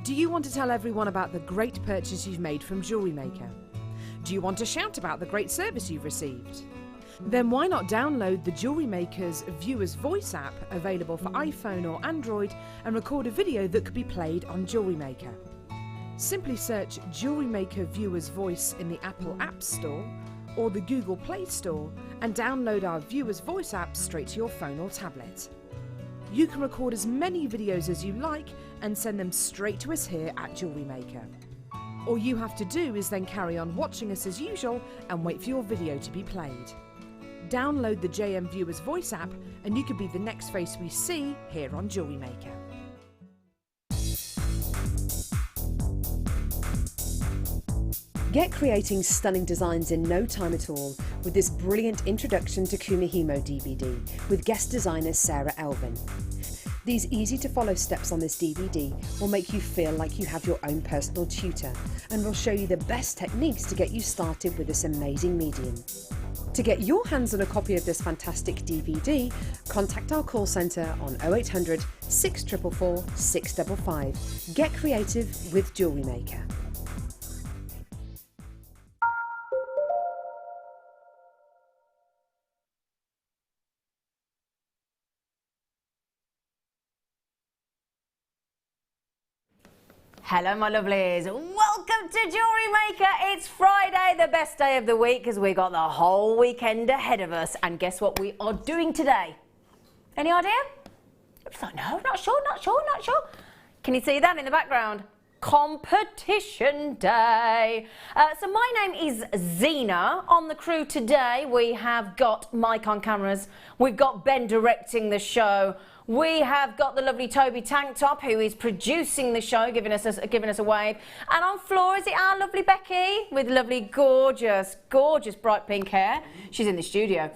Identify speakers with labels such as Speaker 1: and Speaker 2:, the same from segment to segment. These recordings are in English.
Speaker 1: Do you want to tell everyone about the great purchase you've made from Jewellery Maker? Do you want to shout about the great service you've received? Then why not download the Jewellery Maker's Viewer's Voice app, available for iPhone or Android, and record a video that could be played on Jewellery Maker. Simply search Jewellery Maker Viewer's Voice in the Apple App Store or the Google Play Store and download our Viewer's Voice app straight to your phone or tablet. You can record as many videos as you like and send them straight to us here at Jewellery Maker. All you have to do is then carry on watching us as usual and wait for your video to be played. Download the JM Viewer's Voice app and you could be the next face we see here on Jewellery Maker. Get creating stunning designs in no time at all with this brilliant Introduction to Kumihimo DVD with guest designer Sarah Elvin. These easy to follow steps on this DVD will make you feel like you have your own personal tutor and will show you the best techniques to get you started with this amazing medium. To get your hands on a copy of this fantastic DVD, contact our call centre on 0800 644 655. Get creative with Jewellery Maker.
Speaker 2: Hello my lovelies, welcome to Jewellery Maker. It's Friday, the best day of the week because we got the whole weekend ahead of us. And guess what we are doing today? Any idea? It's like, no, not sure. Can you see that in the background? Competition day. So my name is Zena. On the crew today we have got Mike on cameras, we've got Ben directing the show, we have got the lovely Toby Tank Top who is producing the show, giving us a wave, and on floor is it our lovely Becky with lovely gorgeous bright pink hair. She's in the studio.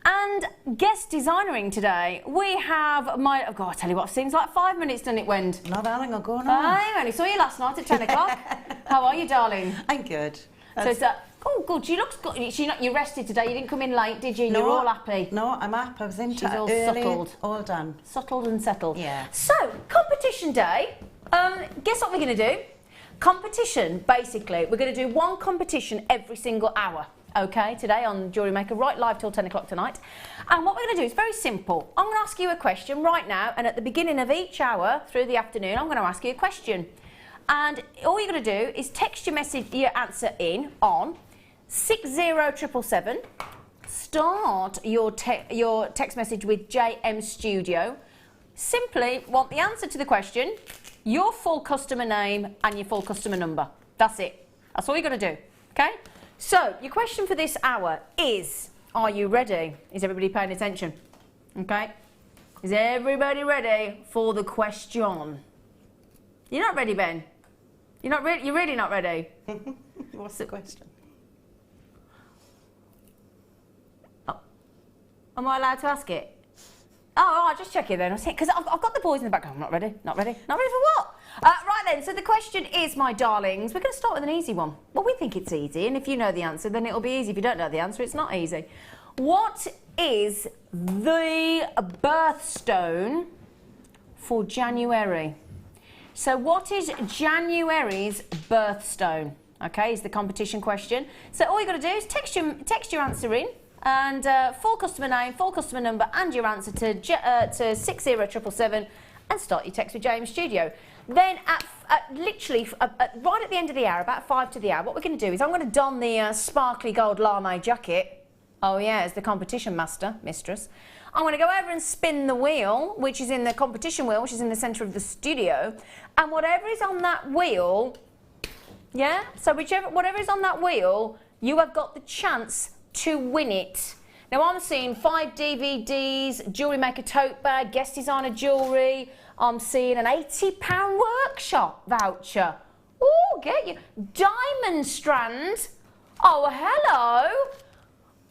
Speaker 2: And guest designing today we have my, oh God, I tell you what, seems like 5 minutes doesn't it, Wend?
Speaker 3: Not that long ago, no.
Speaker 2: I only saw you last night at 10 o'clock. How are you, darling?
Speaker 3: I'm good.
Speaker 2: So it's oh good, she looks good. You rested today, you didn't come in late, did you?
Speaker 3: No,
Speaker 2: You're all happy?
Speaker 3: No, I'm up. I was in
Speaker 2: She's all
Speaker 3: early,
Speaker 2: settled.
Speaker 3: all done.
Speaker 2: Settled and settled.
Speaker 3: Yeah.
Speaker 2: So, competition day. Guess what we're going to do? Competition, basically, we're going to do one competition every single hour. Okay, today on Jewellery Maker, right live till 10 o'clock tonight. And what we're going to do is very simple. I'm going to ask you a question right now, and at the beginning of each hour through the afternoon, I'm going to ask you a question. And all you're going to do is text your answer in on 60777. Start your text message with JM Studio. Simply want the answer to the question, your full customer name and your full customer number. That's it. That's all you're going to do. Okay? So, your question for this hour is, are you ready? Is everybody paying attention? Okay? Is everybody ready for the question? You're not ready, Ben? You're really not ready?
Speaker 3: What's the question?
Speaker 2: Oh. Am I allowed to ask it? Oh, I'll just check it then. Because I've got the boys in the background. Not ready. Not ready for what? Right then, so the question is, my darlings, we're going to start with an easy one. Well, we think it's easy, and if you know the answer, then it'll be easy. If you don't know the answer, it's not easy. What is the birthstone for January? So what is January's birthstone? Okay, is the competition question. So all you've got to do is text your answer in, and full customer name, full customer number, and your answer to 60777, and start your text with JM Studio. Then literally right at the end of the hour, about 5 to the hour, what we're going to do is I'm going to don the sparkly gold lame jacket. Oh yeah, as the competition mistress. I'm going to go over and spin the wheel, which is in the competition wheel, which is in the centre of the studio, and whatever is on that wheel, yeah, so whatever is on that wheel, you have got the chance to win it. Now I'm seeing 5 DVDs, Jewellery Maker tote bag, guest designer jewellery. I'm seeing an £80 workshop voucher. Oh, get you. Diamond strand. Oh, hello.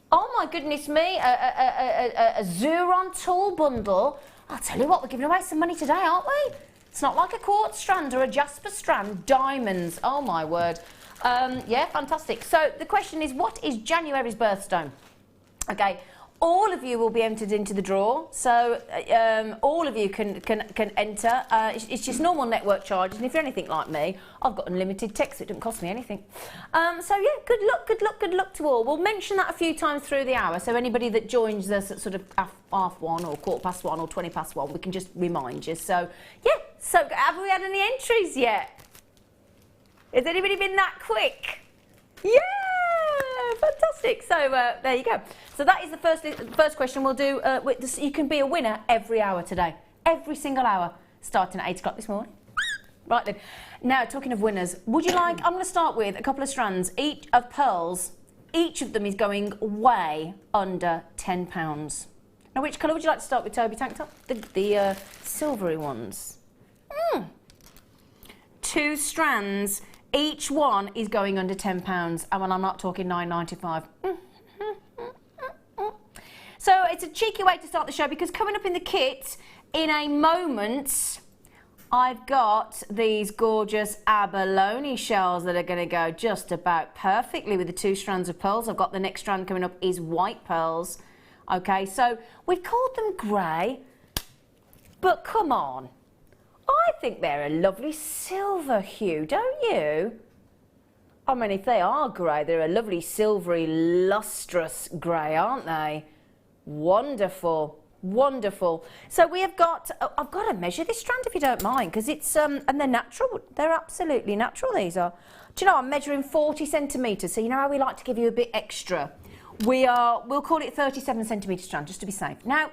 Speaker 2: Oh my goodness me, a Zuron tool bundle. I'll tell you what, we're giving away some money today, aren't we? It's not like a quartz strand or a jasper strand, diamonds. Oh my word. Yeah, fantastic. So the question is, what is January's birthstone? Okay, all of you will be entered into the draw. So all of you can enter. It's just normal network charges. And if you're anything like me, I've got unlimited text. It doesn't cost me anything. So yeah, good luck to all. We'll mention that a few times through the hour. So anybody that joins us at sort of half one or 1:15 or 1:20, we can just remind you. So yeah. So have we had any entries yet? Has anybody been that quick? Yeah, fantastic. So there you go. So that is the first question we'll do. You can be a winner every hour today. Every single hour, starting at 8 o'clock this morning. Right then. Now, talking of winners, would you like, I'm going to start with a couple of strands, each of pearls. Each of them is going way under £10. Now, which colour would you like to start with, Toby? Tank top? The silvery ones. 2 strands. Each one is going under £10, and when I'm not talking £9.95. So it's a cheeky way to start the show, because coming up in the kit in a moment, I've got these gorgeous abalone shells that are going to go just about perfectly with the 2 strands of pearls. I've got the next strand coming up is white pearls. Okay, so we've called them grey, but come on. I think they're a lovely silver hue, don't you? I mean, if they are grey, they're a lovely silvery, lustrous grey, aren't they? Wonderful, wonderful. So we have got, I've got to measure this strand if you don't mind, because it's, and they're natural. They're absolutely natural, these are. Do you know, I'm measuring 40 centimetres, so you know how we like to give you a bit extra. We'll call it 37 centimetre strand, just to be safe. Now,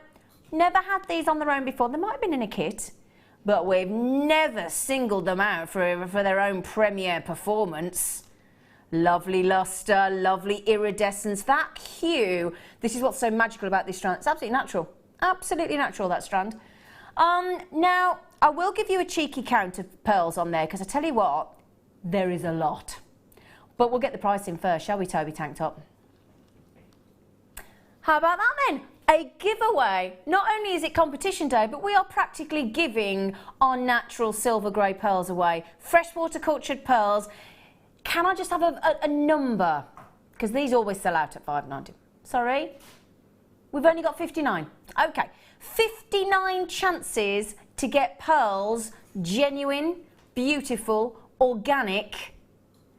Speaker 2: never had these on their own before. They might have been in a kit, but we've never singled them out for their own premiere performance. Lovely lustre, lovely iridescence, that hue. This is what's so magical about this strand. It's absolutely natural, that strand. Now, I will give you a cheeky count of pearls on there, because I tell you what, there is a lot. But we'll get the price in first, shall we, Toby Tank Top? How about that then? A giveaway. Not only is it competition day, but we are practically giving our natural silver grey pearls away. Freshwater cultured pearls. Can I just have a number? Because these always sell out at £5.90. Sorry? We've only got 59. Okay. 59 chances to get pearls, genuine, beautiful, organic,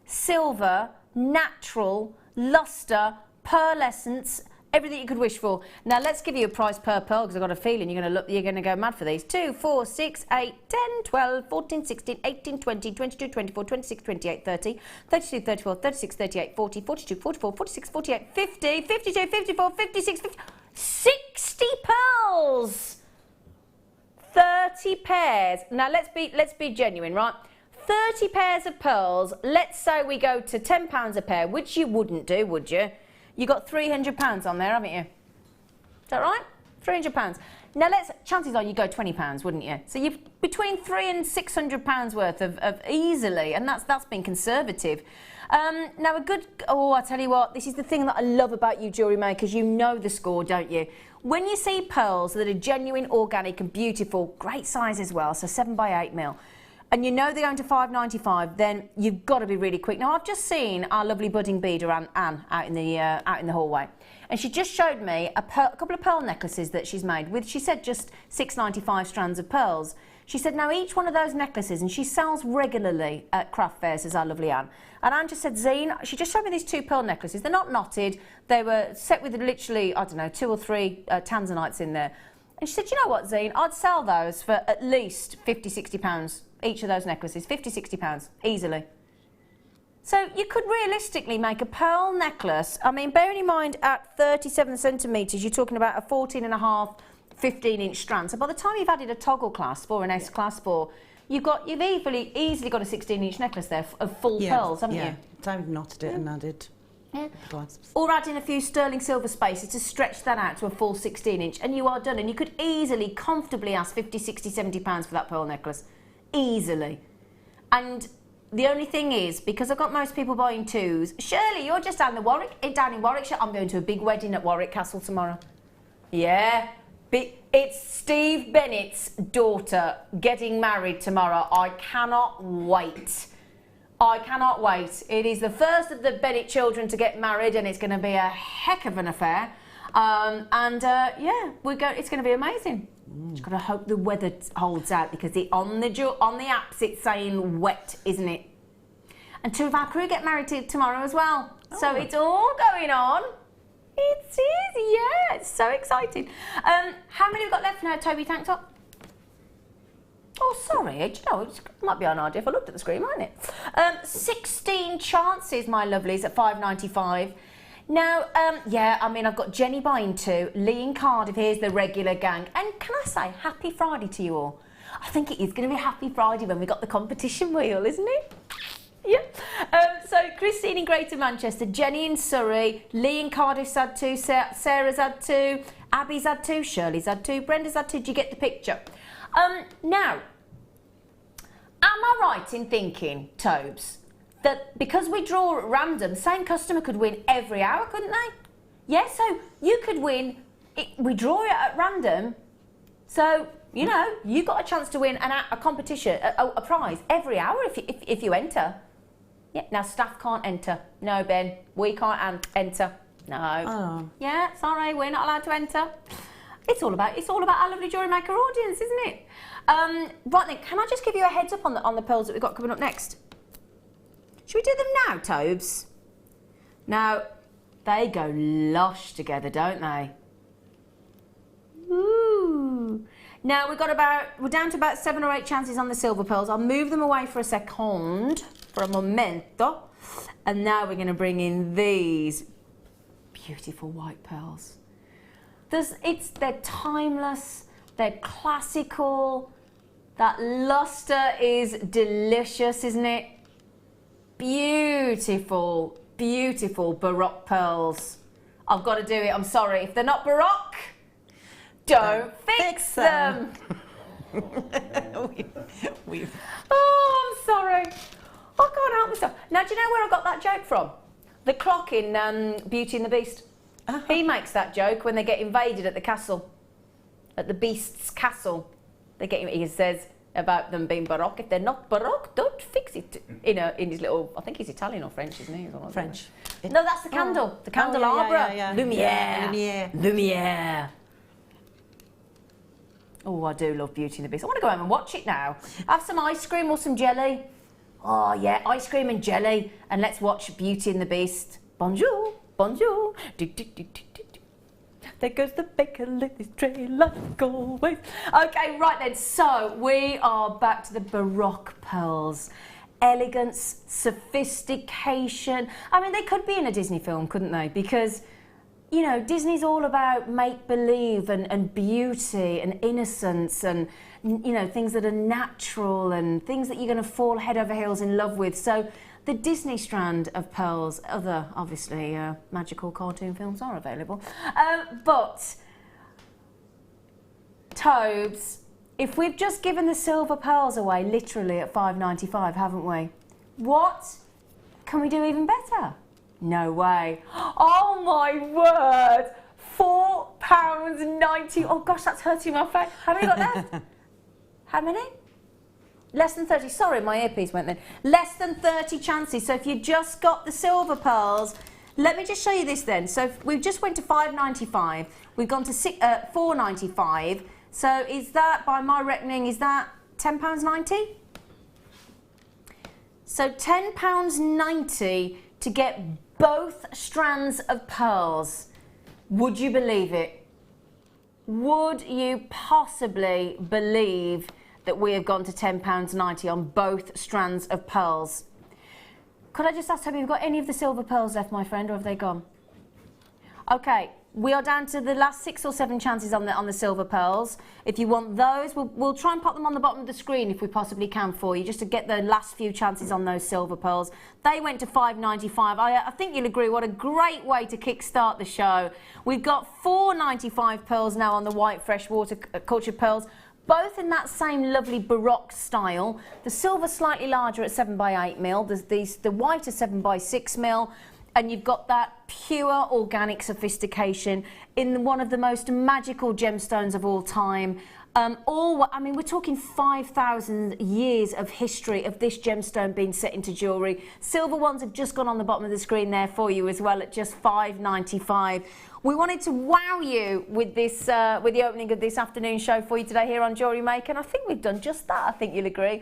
Speaker 2: silver, natural, lustre, pearlescence, everything you could wish for. Now let's give you a price per pearl, because I've got a feeling you're going to go mad for these. 2, 4, 6, 8, 10, 12, 14, 16, 18, 20, 22, 24, 26, 28, 30, 32, 34, 36, 38, 40, 42, 44, 46, 48, 50, 52, 54, 56, 50, 60 pearls. 30 pairs. Now let's be genuine, right? 30 pairs of pearls. Let's say we go to £10 a pair, which you wouldn't do, would you? You got £300 on there, haven't you? Is that right? £300. Now chances are you go £20, wouldn't you? So you've between £300 and £600 worth of easily, and that's been conservative. Now I tell you what, this is the thing that I love about you jewellery makers. You know the score, don't you? When you see pearls that are genuine, organic and beautiful, great size as well, so 7 by 8 mil. And you know they're going to £5.95, then you've got to be really quick. Now, I've just seen our lovely budding beader, Anne, out in the hallway. And she just showed me a couple of pearl necklaces that she's made with, she said, just 6.95 strands of pearls. She said, now each one of those necklaces, and she sells regularly at craft fairs, says our lovely Anne. And Anne just said, Zine, she just showed me these 2 pearl necklaces. They're not knotted. They were set with literally, I don't know, 2 or 3 tanzanites in there. And she said, you know what, Zine, I'd sell those for at least £50, £60. Each of those necklaces, £50, £60, easily. So you could realistically make a pearl necklace. I mean, bearing in mind at 37 centimetres, you're talking about a 14.5, 15-inch strand. So by the time you've added a toggle clasp or an S-clasp, or you've easily got a 16-inch necklace there of full pearls, haven't you?
Speaker 3: I've knotted it and added clasps.
Speaker 2: Or adding a few sterling silver spaces to stretch that out to a full 16-inch, and you are done. And you could easily, comfortably ask £50, £60, £70 for that pearl necklace. Easily. And the only thing is, because I've got most people buying 2s, Shirley, you're just down in Warwickshire. I'm going to a big wedding at Warwick Castle tomorrow. Yeah. It's Steve Bennett's daughter getting married tomorrow. I cannot wait. I cannot wait. It is the first of the Bennett children to get married, and it's going to be a heck of an affair. Yeah, it's going to be amazing. Just got to hope the weather holds out, because on the apps it's saying wet, isn't it? And 2 of our crew get married tomorrow as well. Oh. So it's all going on. It is, yeah. It's so exciting. How many have we got left now, Toby Tank Top? Oh, sorry. Do you know, it might be an idea if I looked at the screen, mightn't it? 16 chances, my lovelies, at £5.95. Now, yeah, I mean, I've got Jenny buying 2, Lee in Cardiff, here's the regular gang. And can I say, happy Friday to you all? I think it is going to be Happy Friday when we got the competition wheel, isn't it? Yeah. So Christine in Greater Manchester, Jenny in Surrey, Lee in Cardiff's had 2, Sarah's had 2, Abby's had 2, Shirley's had 2, Brenda's had 2. Do you get the picture? Now, am I right in thinking, Tobes, that because we draw at random, the same customer could win every hour, couldn't they? Yeah, so you could win, we draw it at random, so, you know, you got a chance to win a competition, a prize every hour if you enter. Yeah, now staff can't enter. No, Ben, we can't enter. No. Oh. Yeah, sorry, we're not allowed to enter. It's all about our lovely Jewellery Maker audience, isn't it? Right then, can I just give you a heads up on the pearls that we've got coming up next? Should we do them now, Tobes? Now, they go lush together, don't they? Ooh. Now we're down to about 7 or 8 chances on the silver pearls. I'll move them away for a momento, and now we're going to bring in these beautiful white pearls. They're timeless, they're classical. That luster is delicious, isn't it? Beautiful, beautiful Baroque pearls. I've got to do it. I'm sorry. If they're not Baroque, don't fix them. Oh, I'm sorry. I can't help myself. Now, do you know where I got that joke from? The clock in Beauty and the Beast. He makes that joke when they get invaded at the castle, at the Beast's castle. He says about them being Baroque. If they're not Baroque, don't fix it. In his little, I think he's Italian or French, isn't he?
Speaker 3: French.
Speaker 2: No, that's the candle. The candelabra.
Speaker 3: Yeah.
Speaker 2: Lumiere. Oh, I do love Beauty and the Beast. I want to go home and watch it now. Have some ice cream or some jelly. Oh, yeah, ice cream and jelly. And let's watch Beauty and the Beast. Bonjour, bonjour. There goes the baker with his tray like always. Okay, right then. So we are back to the Baroque pearls. Elegance, sophistication. I mean, they could be in a Disney film, couldn't they? Because, you know, Disney's all about make-believe and beauty and innocence and, you know, things that are natural and things that you're going to fall head over heels in love with. So the Disney strand of pearls, other, obviously, magical cartoon films are available. But, Tobes, if we've just given the silver pearls away literally at $5.95, haven't we? What can we do even better? No way. Oh my word. £4.90. Oh gosh, that's hurting my face. How many got left? How many? Less than 30. Sorry, my earpiece went then. Less than 30 chances. So if you just got the silver pearls, let me just show you this then. So we've just went to $5.95. We've gone to $4.95. So is that, by my reckoning, is that £10.90? So £10.90 to get both strands of pearls. Would you believe it? Would you possibly believe that we have gone to £10.90 on both strands of pearls? Could I just ask, have you got any of the silver pearls left, my friend, or have they gone? Okay, we are down to the last 6 or 7 chances on the silver pearls. If you want those, we'll try and pop them on the bottom of the screen if we possibly can for you, just to get the last few chances on those silver pearls. They went to $5.95. I think you'll agree, what a great way to kickstart the show. We've got $4.95 pearls now on the white freshwater cultured pearls, both in that same lovely Baroque style. The silver slightly larger at 7x8mm, the white is 7x6mm. and you've got that pure organic sophistication in one of the most magical gemstones of all time. I mean, we're talking 5,000 years of history of this gemstone being set into jewellery. Silver ones have just gone on the bottom of the screen there for you as well at just $5.95. We wanted to wow you with this, with the opening of this afternoon show for you today here on Jewellery Maker, and I think we've done just that. I think you'll agree.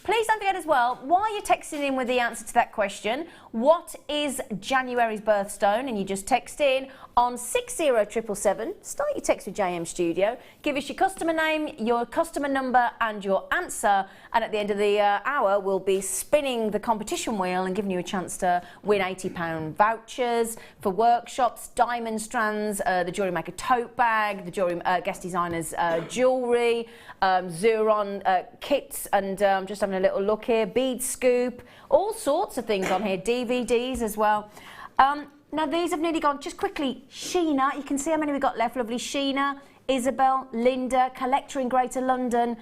Speaker 2: Please don't forget as well, while you're texting in with the answer to that question, what is January's birthstone? And you just text in on 60777. Start your text with JM Studio. Give us your customer name, your customer number and your answer. And at the end of the hour, we'll be spinning the competition wheel and giving you a chance to win £80 vouchers for workshops, diamond strands, the Jewellery Maker tote bag, the Jewellery Guest Designers jewellery, Xuron kits, and just having a little look here, bead scoop, all sorts of things on here, DVDs as well. Now these have nearly gone. Just quickly, Sheena, you can see how many we've got left. Lovely Sheena, Isabel, Linda, collector in Greater London.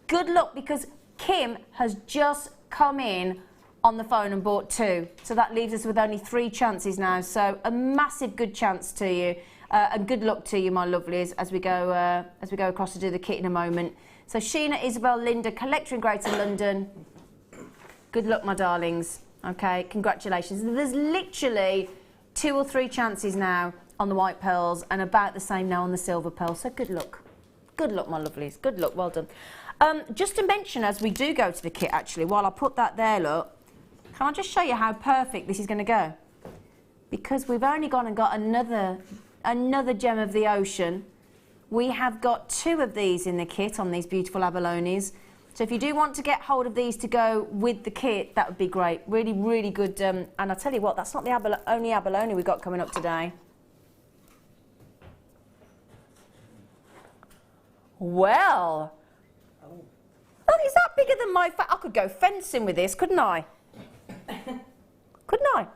Speaker 2: Good luck, because Kim has just come in on the phone and bought 2. So that leaves us with only 3 chances now. So a massive good chance to you. And good luck to you, my lovelies, as we go across to do the kit in a moment. So Sheena, Isabel, Linda, collector in Greater London. Good luck, my darlings. Okay, congratulations. There's literally 2 or 3 chances now on the white pearls and about the same now on the silver pearls. So good luck. Good luck, my lovelies. Good luck. Well done. Just to mention, as we do go to the kit, actually, while I put that there, look, can I just show you how perfect this is going to go? Because we've only gone and got another gem of the ocean. We have got 2 of these in the kit on these beautiful abalones. So if you do want to get hold of these to go with the kit, that would be great. Really, really good. And I'll tell you what, that's not the only abalone we've got coming up today. Well, oh, is that bigger than my I could go fencing with this, couldn't I? Couldn't I?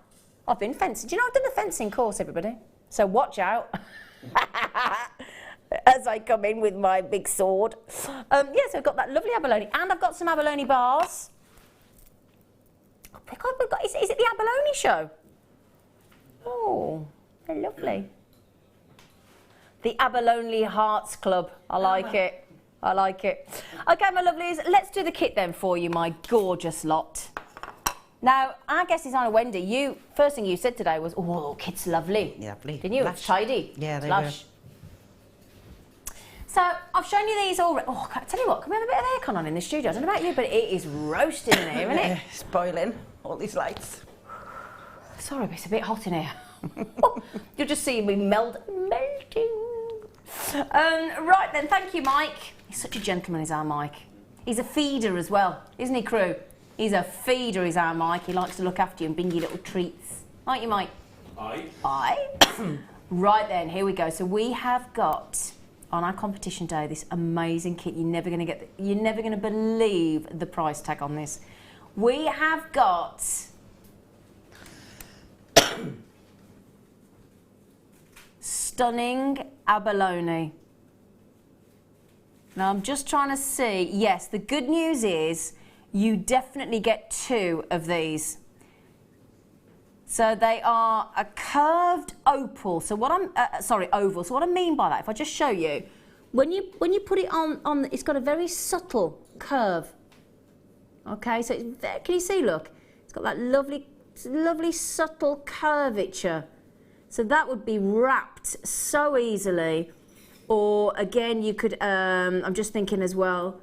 Speaker 2: I've been fencing. Do you know I've done a fencing course, everybody? So watch out. As I come in with my big sword. Yes, I've got that lovely abalone. And I've got some abalone bars. Oh my God, we've got, is it the abalone show? Oh, they're lovely. The Abalone Hearts Club. I like it. I like it. Okay, my lovelies, let's do the kit then for you, my gorgeous lot. Now, our guest designer, Wendy, first thing you said today was, oh, kit's lovely.
Speaker 3: Yeah, lovely.
Speaker 2: Didn't you? It's tidy.
Speaker 3: Yeah, they
Speaker 2: lush.
Speaker 3: were.
Speaker 2: So, I've shown you these already. Oh, I tell you what, can we have a bit of aircon on in the studio? I don't know about you, but it is roasting in here, isn't it?
Speaker 3: It's boiling, all these lights.
Speaker 2: Sorry, but it's a bit hot in here. You'll just see me melting. Right then, thank you, Mike. He's such a gentleman, is our Mike. He's a feeder as well, isn't he, crew? He's a feeder, is our Mike. He likes to look after you and bring you little treats. Aren't you, Mike?
Speaker 4: Aye.
Speaker 2: Aye. Right then, here we go. So we have got on our competition day this amazing kit. You're never going to believe the price tag on this. We have got stunning abalone. Now I'm just trying to see. Yes, the good news is you definitely get 2 of these. So they are a curved opal. So what I'm oval. So what I mean by that, if I just show you, when you put it on, it's got a very subtle curve. Okay, so can you see? Look, it's got that lovely subtle curvature. So that would be wrapped so easily. Or again, you could. I'm just thinking as well.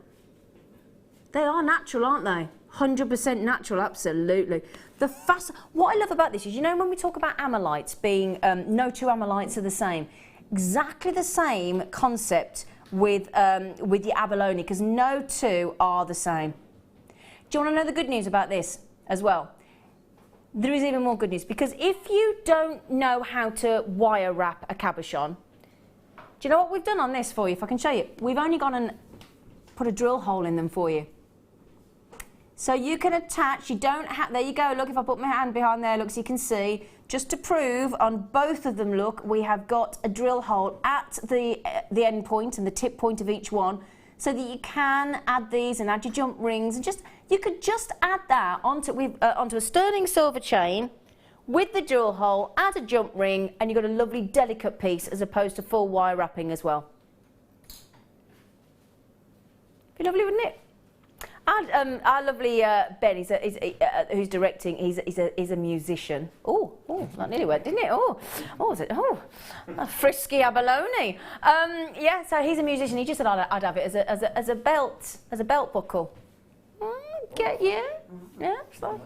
Speaker 2: They are natural, aren't they? 100% natural, absolutely. What I love about this is, you know, when we talk about amolites being, no 2 amolites are the same. Exactly the same concept with the abalone, because no 2 are the same. Do you want to know the good news about this as well? There is even more good news, because if you don't know how to wire wrap a cabochon, do you know what we've done on this for you? If I can show you, we've only gone and put a drill hole in them for you. So you can attach, you don't have, there you go, look, if I put my hand behind there, look, so you can see, just to prove on both of them, look, we have got a drill hole at the end point and the tip point of each one, so that you can add these and add your jump rings, and you could just add that onto a sterling silver chain with the jewel hole, add a jump ring, and you've got a lovely delicate piece as opposed to full wire wrapping as well. Be lovely, wouldn't it? Our lovely Ben, who's directing, he's a musician. Oh, that nearly went, didn't it? Was it? A frisky abalone. Yeah, so he's a musician. He just said I'd have it as a belt buckle. Get you? Yeah, so,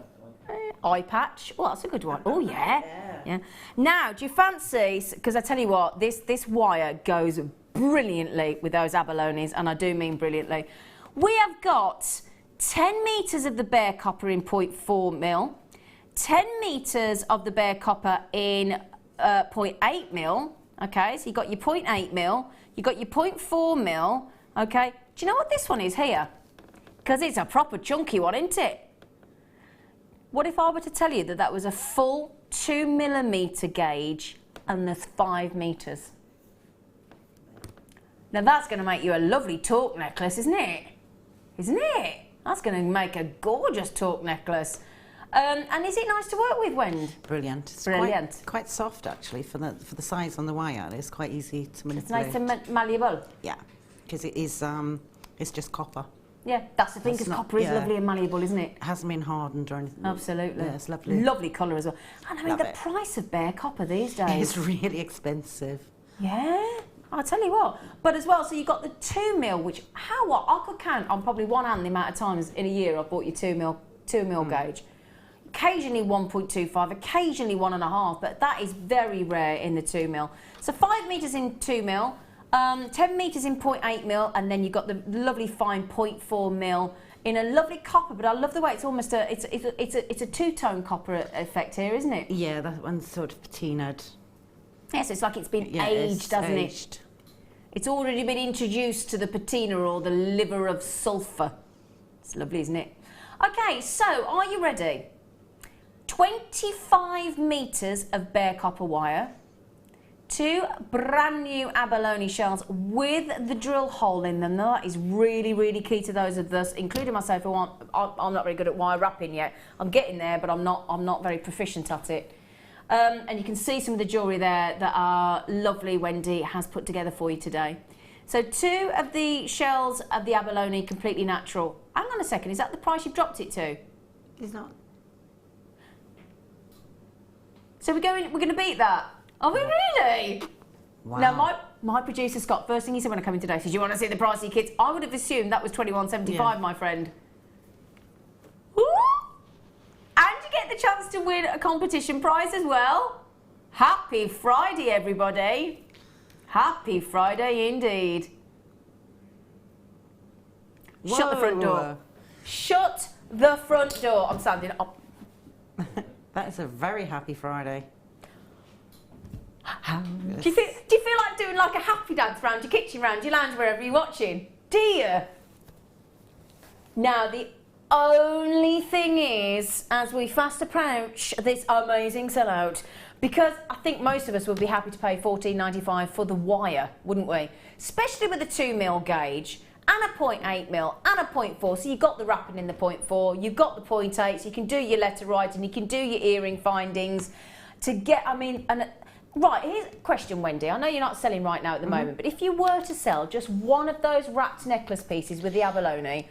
Speaker 2: eye patch. Oh, that's a good one. Oh yeah. Now, do you fancy? Because I tell you what, this wire goes brilliantly with those abalones, and I do mean brilliantly. We have got 10 metres of the bare copper in 0.4 mil, 10 metres of the bare copper in 0.8 mil, okay, so you've got your 0.8 mil, you've got your 0.4 mil, okay. Do you know what this one is here? Because it's a proper chunky one, isn't it? What if I were to tell you that that was a full 2mm gauge and there's 5 metres? Now that's going to make you a lovely torque necklace, isn't it? Isn't it? That's going to make a gorgeous torque necklace. And is it nice to work with, Wend?
Speaker 3: Brilliant. It's
Speaker 2: Brilliant.
Speaker 3: Quite soft actually for the size on the wire. It's quite easy to manipulate.
Speaker 2: It's nice and malleable.
Speaker 3: Yeah, because it is. It's just copper.
Speaker 2: Yeah, that's the thing. Because copper is lovely and malleable, isn't it?
Speaker 3: It hasn't been hardened or anything.
Speaker 2: Absolutely.
Speaker 3: Yeah, it's lovely.
Speaker 2: Lovely colour as well. And I mean, the price of bare copper these days.
Speaker 3: It's really expensive.
Speaker 2: Yeah. I'll tell you what, but as well, so you've got the 2 mil, which, I could count on probably one hand the amount of times in a year I've bought your 2 mil gauge. Occasionally 1.25, occasionally 1.5, but that is very rare in the 2 mil. So 5 metres in 2 mil, 10 metres in 0.8 mil, and then you've got the lovely fine 0.4 mil in a lovely copper, but I love the way it's almost it's a two-tone copper effect here, isn't it?
Speaker 3: Yeah, that one's sort of patinaed.
Speaker 2: Yes, it's like it's been aged, hasn't it? It's already been introduced to the patina or the liver of sulphur. It's lovely, isn't it? Okay, so are you ready? 25 metres of bare copper wire, 2 brand new abalone shells with the drill hole in them. Now that is really, really key to those of us, including myself, who I'm not very good at wire wrapping yet. I'm getting there, but I'm not very proficient at it. And you can see some of the jewellery there that our lovely Wendy has put together for you today. So 2 of the shells of the abalone completely natural. Hang on a second, is that the price you've dropped it to?
Speaker 3: It's not.
Speaker 2: So we're going to beat that? Are we really?
Speaker 3: Wow.
Speaker 2: Now my producer Scott, first thing he said when I come in today, said, "Do you want to see the price of your kits?" I would have assumed that was $21.75, my friend. Ooh. And you get the chance to win a competition prize as well. Happy Friday, everybody. Happy Friday indeed.
Speaker 3: Whoa.
Speaker 2: Shut the front door. Shut the front door. I'm standing up.
Speaker 3: That is a very happy Friday.
Speaker 2: Do you feel like doing like a happy dance around your kitchen, around your lounge, wherever you're watching? Do you? Now, the only thing is, as we fast approach this amazing sellout, because I think most of us would be happy to pay $14.95 for the wire, wouldn't we? Especially with a 2 mil gauge and a 0.8 mil and a 0.4. So you've got the wrapping in the 0.4, you've got the 0.8, so you can do your letter writing, you can do your earring findings to get, right, here's a question, Wendy. I know you're not selling right now at the moment, but if you were to sell just one of those wrapped necklace pieces with the abalone,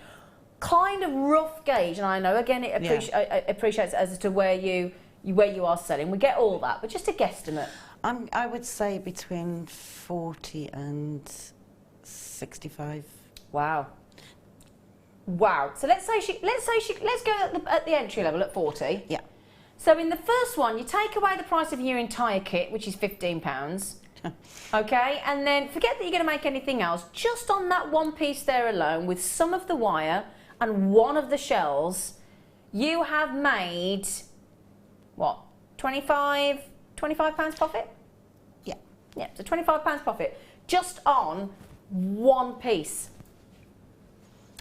Speaker 2: kind of rough gauge, and I know again it appreciates as to where you are selling. We get all that, but just a guesstimate.
Speaker 3: I would say between 40 and 65.
Speaker 2: Wow. Wow. So let's go at the entry level at 40.
Speaker 3: Yeah.
Speaker 2: So in the first one, you take away the price of your entire kit, which is £15. Okay, and then forget that you're going to make anything else. Just on that one piece there alone, with some of the wire and one of the shells, you have made, what, £25 profit?
Speaker 3: Yeah.
Speaker 2: Yeah, so £25 profit just on one piece.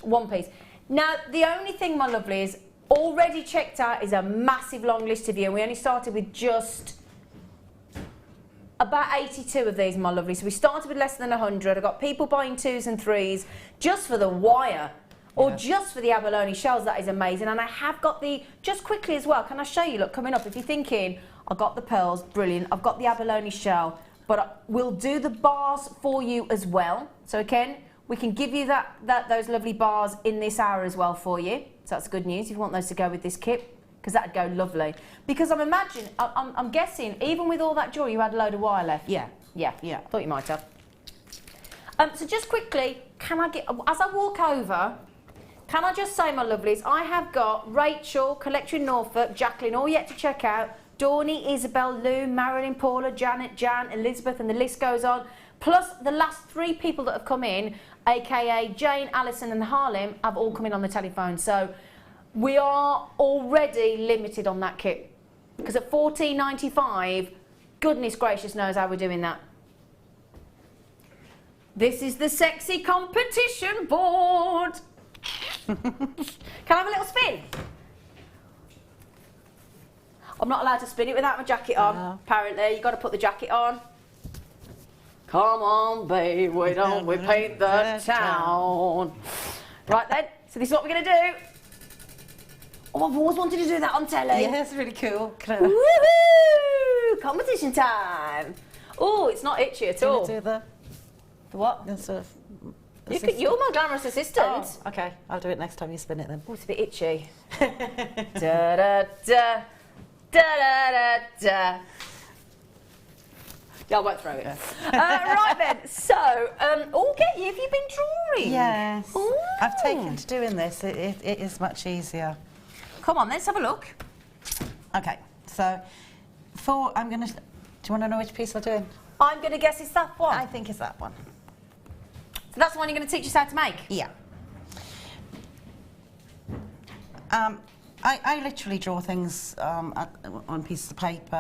Speaker 2: One piece. Now, the only thing, my lovely, is already checked out is a massive long list of you, and we only started with just about 82 of these, my lovely. So we started with less than 100. I got people buying 2s and 3s just for the wire or just for the abalone shells. That is amazing. And I have got the, just quickly as well, can I show you, look, coming up, if you're thinking, I got the pearls, brilliant. I've got the abalone shell, but we'll do the bars for you as well. So again, we can give you those lovely bars in this hour as well for you. So that's good news if you want those to go with this kit, because that'd go lovely. Because I'm guessing, even with all that jewellery, you had a load of wire left.
Speaker 3: Yeah.
Speaker 2: Yeah.
Speaker 3: Yeah.
Speaker 2: Thought you might have. So just quickly, can I get, as I walk over, can I just say, my lovelies, I have got Rachel, Collector in Norfolk, Jacqueline, all yet to check out, Dawny, Isabel, Lou, Marilyn, Paula, Janet, Jan, Elizabeth, and the list goes on. Plus the last 3 people that have come in, aka Jane, Alison and Harlem, have all come in on the telephone. So we are already limited on that kit. Because at $14.95, goodness gracious knows how we're doing that. This is the sexy competition board. Can I have a little spin? I'm not allowed to spin it without my jacket on, apparently. You've got to put the jacket on. Come on, babe, why don't we paint the town? Right then, so this is what we're going to do. Oh, I've always wanted to do that on telly.
Speaker 3: Yeah, it's really cool.
Speaker 2: Woohoo! Competition time. Oh, it's not itchy at all.
Speaker 3: Do the
Speaker 2: what?
Speaker 3: sort of
Speaker 2: You're my glamorous assistant.
Speaker 3: Oh, okay, I'll do it next time you spin it then.
Speaker 2: Oh, it's a bit itchy. Da da da. Da da da da. Yeah, I won't throw it. Right then, so, oh, get you, have you been drawing?
Speaker 3: Yes.
Speaker 2: Ooh.
Speaker 3: I've taken to doing this, it is much easier.
Speaker 2: Come on, let's have a look.
Speaker 3: Okay, so do you want to know which piece I'm doing?
Speaker 2: I'm going to guess it's that one.
Speaker 3: I think it's that one.
Speaker 2: So that's the one you're going to teach us how to make?
Speaker 3: Yeah. I literally draw things on pieces of paper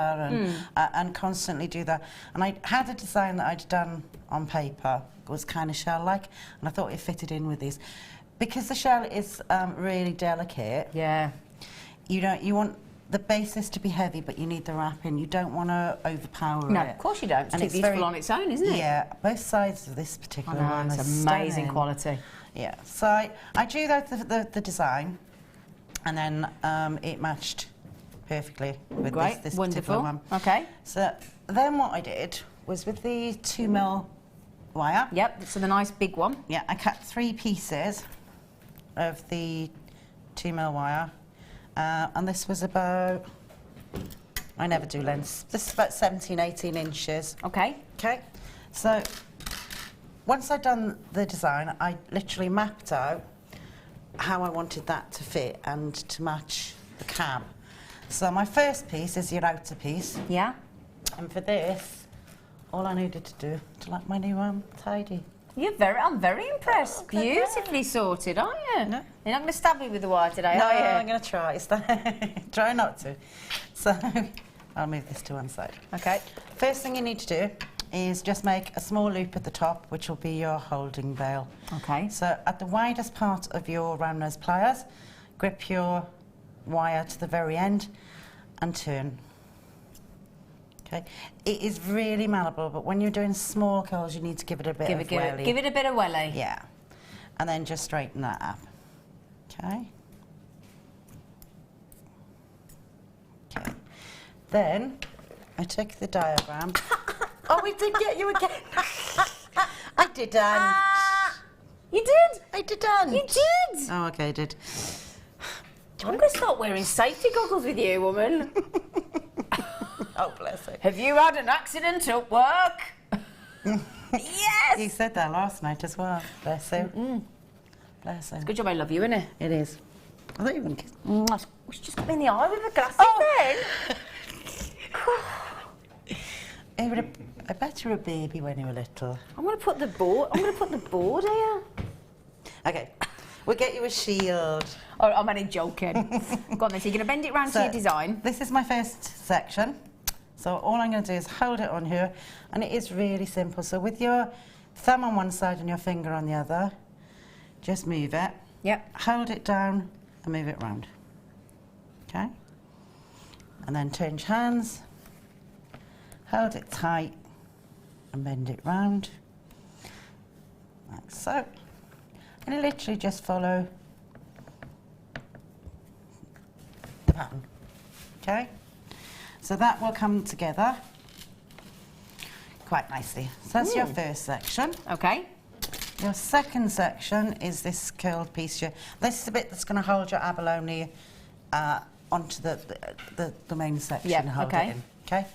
Speaker 3: and constantly do that. And I had a design that I'd done on paper. It was kind of shell-like, and I thought it fitted in with these. Because the shell is really delicate,
Speaker 2: Yeah.
Speaker 3: you want the basis to be heavy, but you need the wrapping. You don't want to overpower it.
Speaker 2: No, of course you don't. It's
Speaker 3: And
Speaker 2: too
Speaker 3: it's
Speaker 2: beautiful
Speaker 3: very-
Speaker 2: on its own, isn't it?
Speaker 3: Yeah, both sides of this particular one
Speaker 2: It's
Speaker 3: are
Speaker 2: amazing
Speaker 3: stunning.
Speaker 2: quality.
Speaker 3: Yeah, so I drew the design, and then it matched perfectly with this particular
Speaker 2: Wonderful.
Speaker 3: one.
Speaker 2: Okay.
Speaker 3: So then what I did was with the 2mm wire.
Speaker 2: Yep, so the nice big one.
Speaker 3: Yeah, I cut 3 pieces of the 2mm wire, and this was about, I never do lengths, this is about 17, 18 inches.
Speaker 2: Okay.
Speaker 3: Okay, so once I'd done the design, I literally mapped out how I wanted that to fit and to match the cab. So my first piece is your outer piece,
Speaker 2: Yeah.
Speaker 3: and for this, all I needed to do to like my new tidy.
Speaker 2: I'm very impressed.
Speaker 3: Okay,
Speaker 2: Beautifully sorted, aren't you?
Speaker 3: No.
Speaker 2: You're not going to stab me with the wire today,
Speaker 3: No,
Speaker 2: are you?
Speaker 3: I'm going to try. Try not to. So I'll move this to one side.
Speaker 2: Okay.
Speaker 3: First thing you need to do is just make a small loop at the top, which will be your holding bail.
Speaker 2: Okay.
Speaker 3: So at the widest part of your round nose pliers, grip your wire to the very end and turn. Okay. It is really malleable, but when you're doing small curls, you need to give it a bit of welly.
Speaker 2: Give it a bit of welly.
Speaker 3: Yeah. And then just straighten that up. Okay. Okay. Then I took the diagram. Oh, we did get you again. I didn't.
Speaker 2: You did?
Speaker 3: I didn't.
Speaker 2: You did?
Speaker 3: Oh, okay, I did.
Speaker 2: I'm going to start wearing safety goggles with you, woman.
Speaker 3: Oh, bless her.
Speaker 2: Have you had an accident at work? Yes!
Speaker 3: You said that last night as well. Bless her. Bless her.
Speaker 2: Good job I love you, innit?
Speaker 3: It is. I thought you were going to kiss.
Speaker 2: Oh, she just got me in the eye with her glasses then.
Speaker 3: I bet you were a baby when you were little.
Speaker 2: I'm going to put the board here.
Speaker 3: Okay. We'll get you a shield.
Speaker 2: Oh, I'm only joking. Go on then, so you're going to bend it round to your design.
Speaker 3: This is my first section. So all I'm going to do is hold it on here, and it is really simple. So with your thumb on one side and your finger on the other, just move it.
Speaker 2: Yep.
Speaker 3: Hold it down and move it round. Okay? And then change hands, hold it tight and bend it round, like so. And you literally just follow the pattern. Okay? So that will come together quite nicely. So that's your first section.
Speaker 2: Okay.
Speaker 3: Your second section is this curled piece here. This is the bit that's going to hold your abalone onto the main section.
Speaker 2: Yeah,
Speaker 3: and hold
Speaker 2: okay.
Speaker 3: it in. Okay.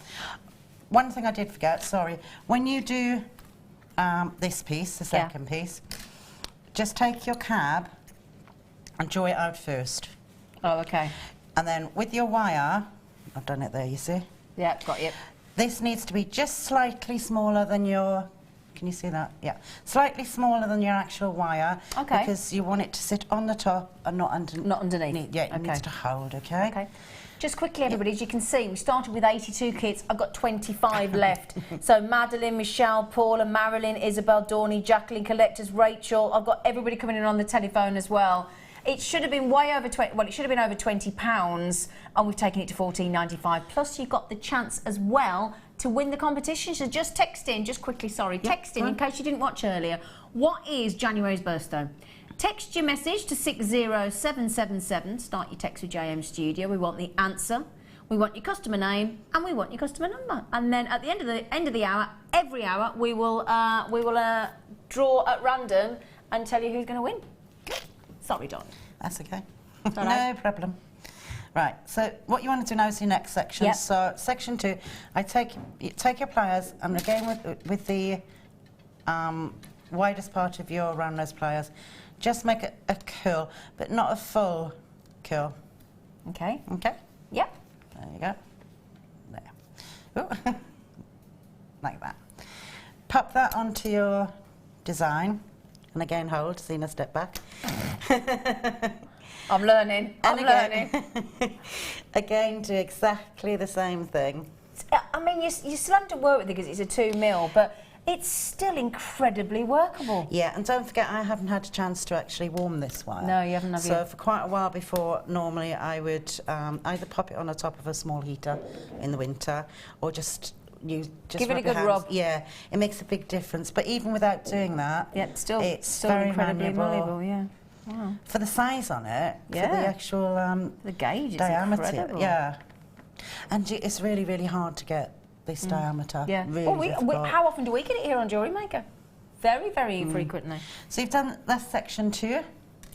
Speaker 3: One thing I did forget, sorry. When you do this piece, the second piece, just take your cab and draw it out first.
Speaker 2: Oh, okay.
Speaker 3: And then with your wire, I've done it there, you see?
Speaker 2: Yeah, got you.
Speaker 3: This needs to be just slightly smaller than your, can you see that? Yeah, slightly smaller than your actual wire.
Speaker 2: Okay.
Speaker 3: Because you want it to sit on the top and not underneath.
Speaker 2: Not underneath.
Speaker 3: Yeah, it needs to hold, okay?
Speaker 2: Okay. Just quickly, everybody, as you can see, we started with 82 kits. I've got 25 left. So Madeline, Michelle, Paula, Marilyn, Isabel, Dawny, Jacqueline, Collectors, Rachel. I've got everybody coming in on the telephone as well. It should have been way over 20. Well, it should have been over £20, and we've taken it to $14.95. Plus, you've got the chance as well to win the competition. So just text in, just quickly, sorry, text in case you didn't watch earlier. What is January's birthstone? Text your message to 60777. Start your text with JM Studio. We want the answer, we want your customer name, and we want your customer number. And then at the end of the hour, every hour, we will draw at random and tell you who's going to win. Sorry, Don.
Speaker 3: That's okay.
Speaker 2: Right.
Speaker 3: No problem. Right, so what you want to do now is your next section.
Speaker 2: Yep.
Speaker 3: So section 2, you take your pliers, and again with the widest part of your round nose pliers, just make a curl, but not a full curl.
Speaker 2: Okay.
Speaker 3: Okay?
Speaker 2: Yep.
Speaker 3: There you go. There. Ooh. Like that. Pop that onto your design, and again hold, Zena, step back.
Speaker 2: I'm learning. I'm learning.
Speaker 3: Again, do exactly the same thing.
Speaker 2: I mean, you still have to work with it because it's a 2 mil, but it's still incredibly workable.
Speaker 3: Yeah, and don't forget, I haven't had a chance to actually warm this wire.
Speaker 2: No, you haven't, have you?
Speaker 3: So for quite a while before, normally I would either pop it on the top of a small heater in the winter, or just give it a good rub. Yeah, it makes a big difference. But even without doing that,
Speaker 2: it's still
Speaker 3: very
Speaker 2: incredibly
Speaker 3: malleable.
Speaker 2: malleable. Yeah. Wow.
Speaker 3: For the size on it, for the actual
Speaker 2: the gauge,
Speaker 3: diameter,
Speaker 2: it's incredible.
Speaker 3: yeah. And it's really, really hard to get this diameter.
Speaker 2: Yeah.
Speaker 3: Really difficult.
Speaker 2: How often do we get it here on Jewellery Maker? Very, very frequently.
Speaker 3: So you've done that's section 2.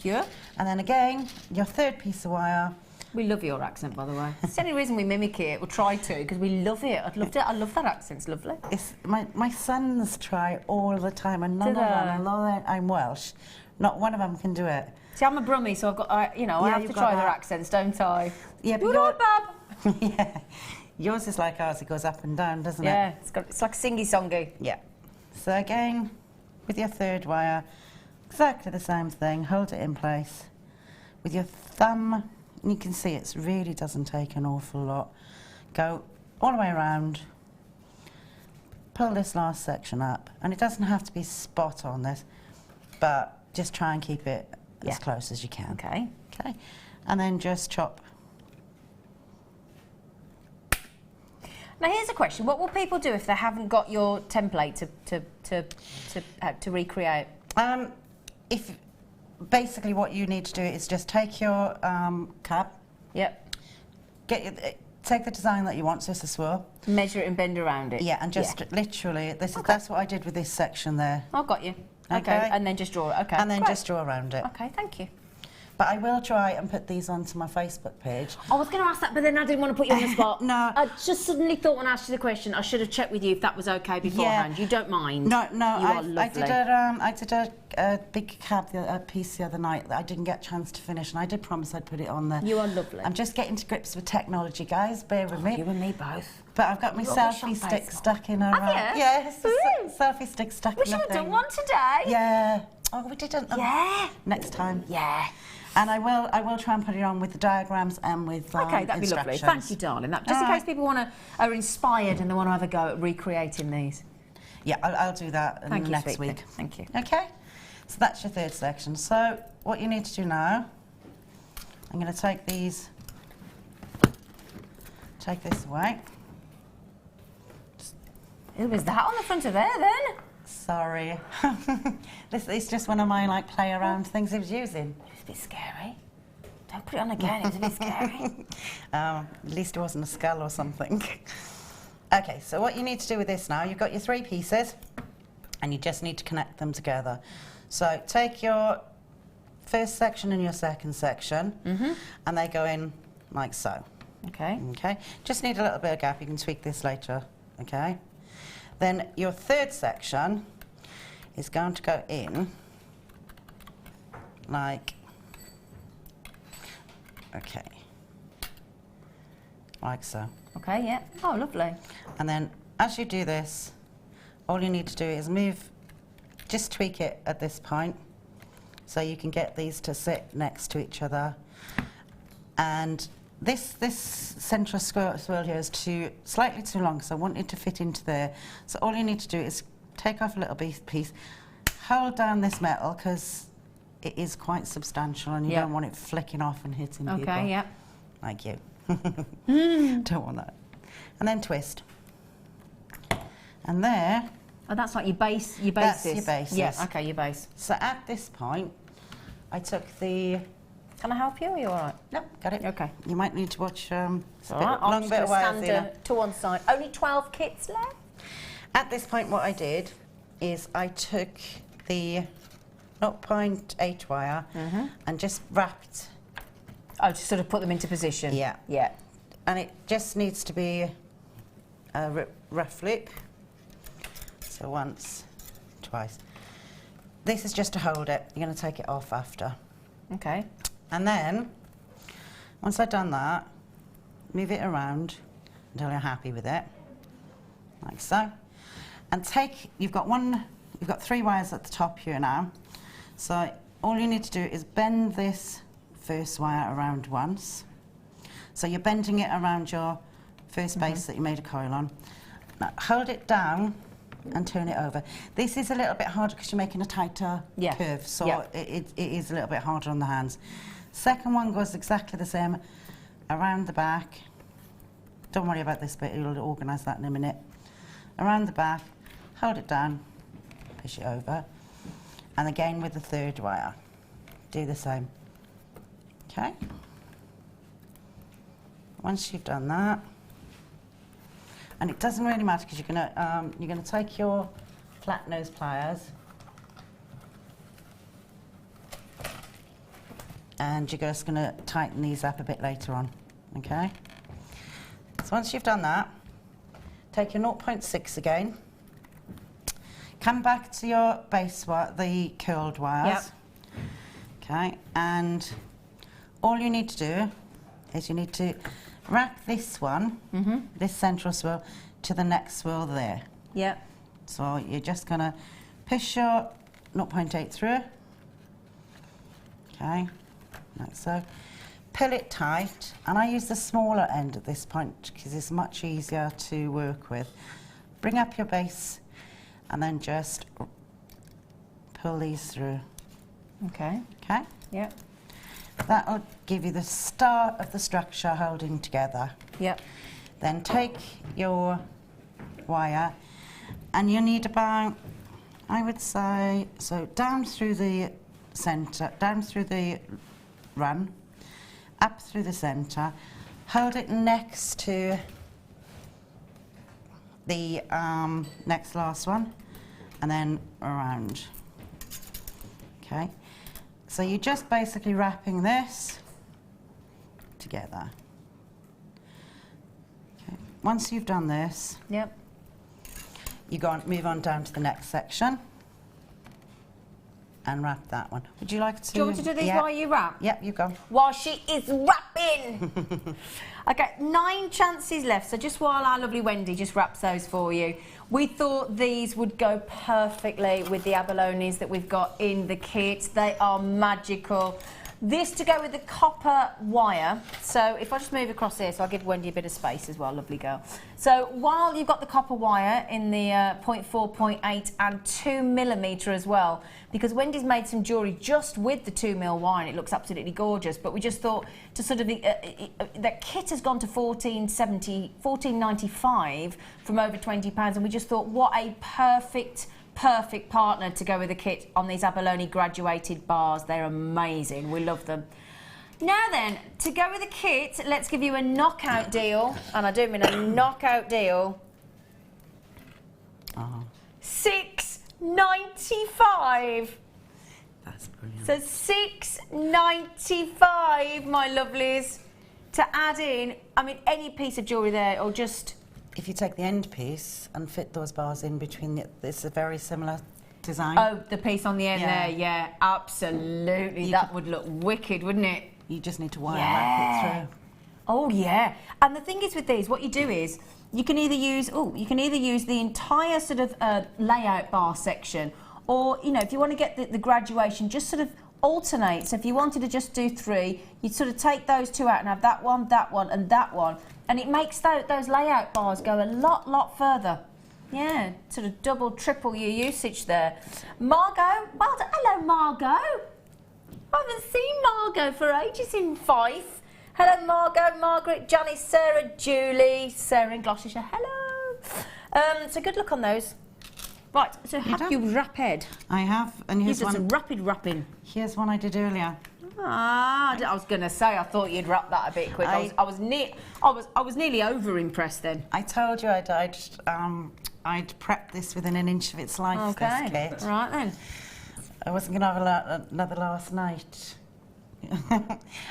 Speaker 2: Yeah.
Speaker 3: And then again, your third piece of wire.
Speaker 2: We love your accent, by the way. It's the only reason we mimic it, or try to, because we love it. I love that accent. It's lovely.
Speaker 3: It's my sons try all the time, and none of them, although I'm Welsh, not one of them can do it.
Speaker 2: See, I'm a Brummie, so I've got, I have to try their accents, don't I?
Speaker 3: Yeah, but
Speaker 2: Bab.
Speaker 3: yeah, yours is like ours. It goes up and down, doesn't it?
Speaker 2: Yeah, it's like singy-songy.
Speaker 3: Yeah. So again, with your third wire, exactly the same thing. Hold it in place with your thumb. And you can see it really doesn't take an awful lot. Go all the way around. Pull this last section up, and it doesn't have to be spot on this, but just try and keep it as close as you can.
Speaker 2: Okay.
Speaker 3: Okay. And then just chop.
Speaker 2: Now here's a question: what will people do if they haven't got your template to recreate?
Speaker 3: If basically what you need to do is just take your cab.
Speaker 2: Yep.
Speaker 3: Take the design that you want, so it's a swirl.
Speaker 2: Measure it and bend around it.
Speaker 3: Yeah, and just literally, that's what I did with this section there.
Speaker 2: I've got you. Okay. And then just draw it. Okay.
Speaker 3: And then just draw around it.
Speaker 2: Okay, thank you.
Speaker 3: But I will try and put these onto my Facebook page.
Speaker 2: I was going to ask that, but then I didn't want to put you on the spot.
Speaker 3: No.
Speaker 2: I just suddenly thought when I asked you the question, I should have checked with you if that was okay beforehand.
Speaker 3: Yeah.
Speaker 2: You don't mind?
Speaker 3: No,
Speaker 2: You are lovely.
Speaker 3: I did a big piece the other night that I didn't get a chance to finish, and I did promise I'd put it on there.
Speaker 2: You are lovely.
Speaker 3: I'm just getting to grips with technology, guys. Bear with me.
Speaker 2: You and me both.
Speaker 3: But I've got my selfie stick stuck in her.
Speaker 2: Have you?
Speaker 3: Yeah, it's a selfie stick stuck
Speaker 2: We
Speaker 3: in her
Speaker 2: should have done
Speaker 3: thing.
Speaker 2: one today.
Speaker 3: Yeah. Oh, we didn't.
Speaker 2: Yeah.
Speaker 3: Next time.
Speaker 2: Yeah.
Speaker 3: And I will try and put it on with the diagrams and with
Speaker 2: Okay, that'd be lovely. Thank you, darling. Just in case people are inspired and they want to have a go at recreating these.
Speaker 3: Yeah, I'll do that next week.
Speaker 2: Thank you.
Speaker 3: Okay, so that's your third section. So what you need to do now, I'm going to take this away.
Speaker 2: Who was that on the front of there then?
Speaker 3: Sorry. This is just one of my play around things I was using.
Speaker 2: It's a bit scary. I'll put it on again, it's a bit scary.
Speaker 3: At least it wasn't a skull or something. Okay, so what you need to do with this now, you've got your 3 pieces and you just need to connect them together. So take your first section and your second section and they go in like so.
Speaker 2: Okay.
Speaker 3: Okay, just need a little bit of gap, you can tweak this later, okay? Then your third section is going to go in like, okay, like so.
Speaker 2: Okay, yeah. Oh, lovely.
Speaker 3: And then as you do this, all you need to do is move, just tweak it at this point so you can get these to sit next to each other. And this central swirl here is slightly too long, so I want it to fit into there. So all you need to do is take off a little piece, hold down this metal because it is quite substantial and you don't want it flicking off and hitting people.
Speaker 2: Okay, yeah.
Speaker 3: Like you. Don't want that. And then twist. And there.
Speaker 2: Oh, that's like your base.
Speaker 3: That's your base.
Speaker 2: Yeah. Okay, your base.
Speaker 3: So at this point, I took the.
Speaker 2: Can I help you? Are you all right?
Speaker 3: No, got it.
Speaker 2: Okay.
Speaker 3: You might need to watch. It's a
Speaker 2: All
Speaker 3: bit,
Speaker 2: right.
Speaker 3: long bit of wires here.
Speaker 2: To one side. Only 12 kits left.
Speaker 3: At this point, what I did is I took the 0.8 wire and just wrapped.
Speaker 2: Oh, just sort of put them into position.
Speaker 3: Yeah.
Speaker 2: Yeah.
Speaker 3: And it just needs to be a rough loop. So once, twice. This is just to hold it. You're going to take it off after.
Speaker 2: Okay.
Speaker 3: And then, once I've done that, move it around until you're happy with it, like so. And you've got 3 wires at the top here now. So all you need to do is bend this first wire around once. So you're bending it around your first base that you made a coil on. Now hold it down and turn it over. This is a little bit harder because you're making a tighter curve, so it is a little bit harder on the hands. Second one goes exactly the same around the back. Don't worry about this bit, you'll organise that in a minute. Around the back, hold it down, push it over, and again with the third wire, do the same. Okay. Once you've done that, and it doesn't really matter because you're gonna take your flat nose pliers and you're just gonna tighten these up a bit later on. Okay. So once you've done that, take your 0.6 again. Come back to your base wire, the curled wires.
Speaker 2: Yep.
Speaker 3: Okay, and all you need to do is you need to wrap this one, this central swirl, to the next swirl there.
Speaker 2: Yep.
Speaker 3: So you're just going to push your 0.8 through. Okay, like so. Pull it tight, and I use the smaller end at this point because it's much easier to work with. Bring up your base and then just pull these through.
Speaker 2: Okay.
Speaker 3: Okay?
Speaker 2: Yep.
Speaker 3: That'll give you the start of the structure holding together.
Speaker 2: Yep.
Speaker 3: Then take your wire and you need about, I would say, so down through the centre, down through the run, up through the centre, hold it next to the next last one, and then around. Okay, so you're just basically wrapping this together. Okay. Once you've done this,
Speaker 2: Yep.
Speaker 3: you move on down to the next section and wrap that one. Would you like to?
Speaker 2: Do you want me to do these while you wrap?
Speaker 3: Yep, you go.
Speaker 2: While she is wrapping. Okay, 9 chances left. So just while our lovely Wendy just wraps those for you, we thought these would go perfectly with the abalones that we've got in the kit. They are magical. This to go with the copper wire. So if I just move across here, so I'll give Wendy a bit of space as well, lovely girl. So while you've got the copper wire in the 0.4, 0.8 and 2mm as well, because Wendy's made some jewellery just with the 2mm wire and it looks absolutely gorgeous, but we just thought to sort of, that kit has gone to $14.95 from over £20, and we just thought what a perfect partner to go with the kit on these abalone graduated bars. They're amazing. We love them. Now then, to go with the kit, let's give you a knockout deal, and I do mean a knockout deal.
Speaker 3: Oh,
Speaker 2: $6.95.
Speaker 3: that's brilliant.
Speaker 2: So $6.95, my lovelies, to add in. I mean, any piece of jewellery there, or just.
Speaker 3: If you take the end piece and fit those bars in between, it's a very similar design.
Speaker 2: Oh, the piece on the end
Speaker 3: Yeah.
Speaker 2: there, yeah, absolutely. That would look wicked, wouldn't it?
Speaker 3: You just need to wire wrap it through.
Speaker 2: Oh yeah. And the thing is with these, what you do is you can either use the entire sort of layout bar section, or if you want to get the graduation, just sort of alternate. So if you wanted to just do 3, you'd sort of take those 2 out and have that one, and that one, and it makes those layout bars go a lot further. Yeah, sort of double, triple your usage there. Margot, well done. Hello, Margot. I haven't seen Margot for ages in Fife. Hello, Margot, Margaret, Janice, Sarah, Julie, Sarah in Gloucestershire. Hello. So good luck on those. Right, so have you rapid?
Speaker 3: I have, and here's
Speaker 2: You've done
Speaker 3: one.
Speaker 2: some rapid wrapping.
Speaker 3: Here's one I did earlier.
Speaker 2: I was going to say, I thought you'd wrap that a bit quick. I was nearly over impressed then.
Speaker 3: I told you I'd prepped this within an inch of its life.
Speaker 2: Okay,
Speaker 3: This kit.
Speaker 2: right then.
Speaker 3: I wasn't going to have another last night.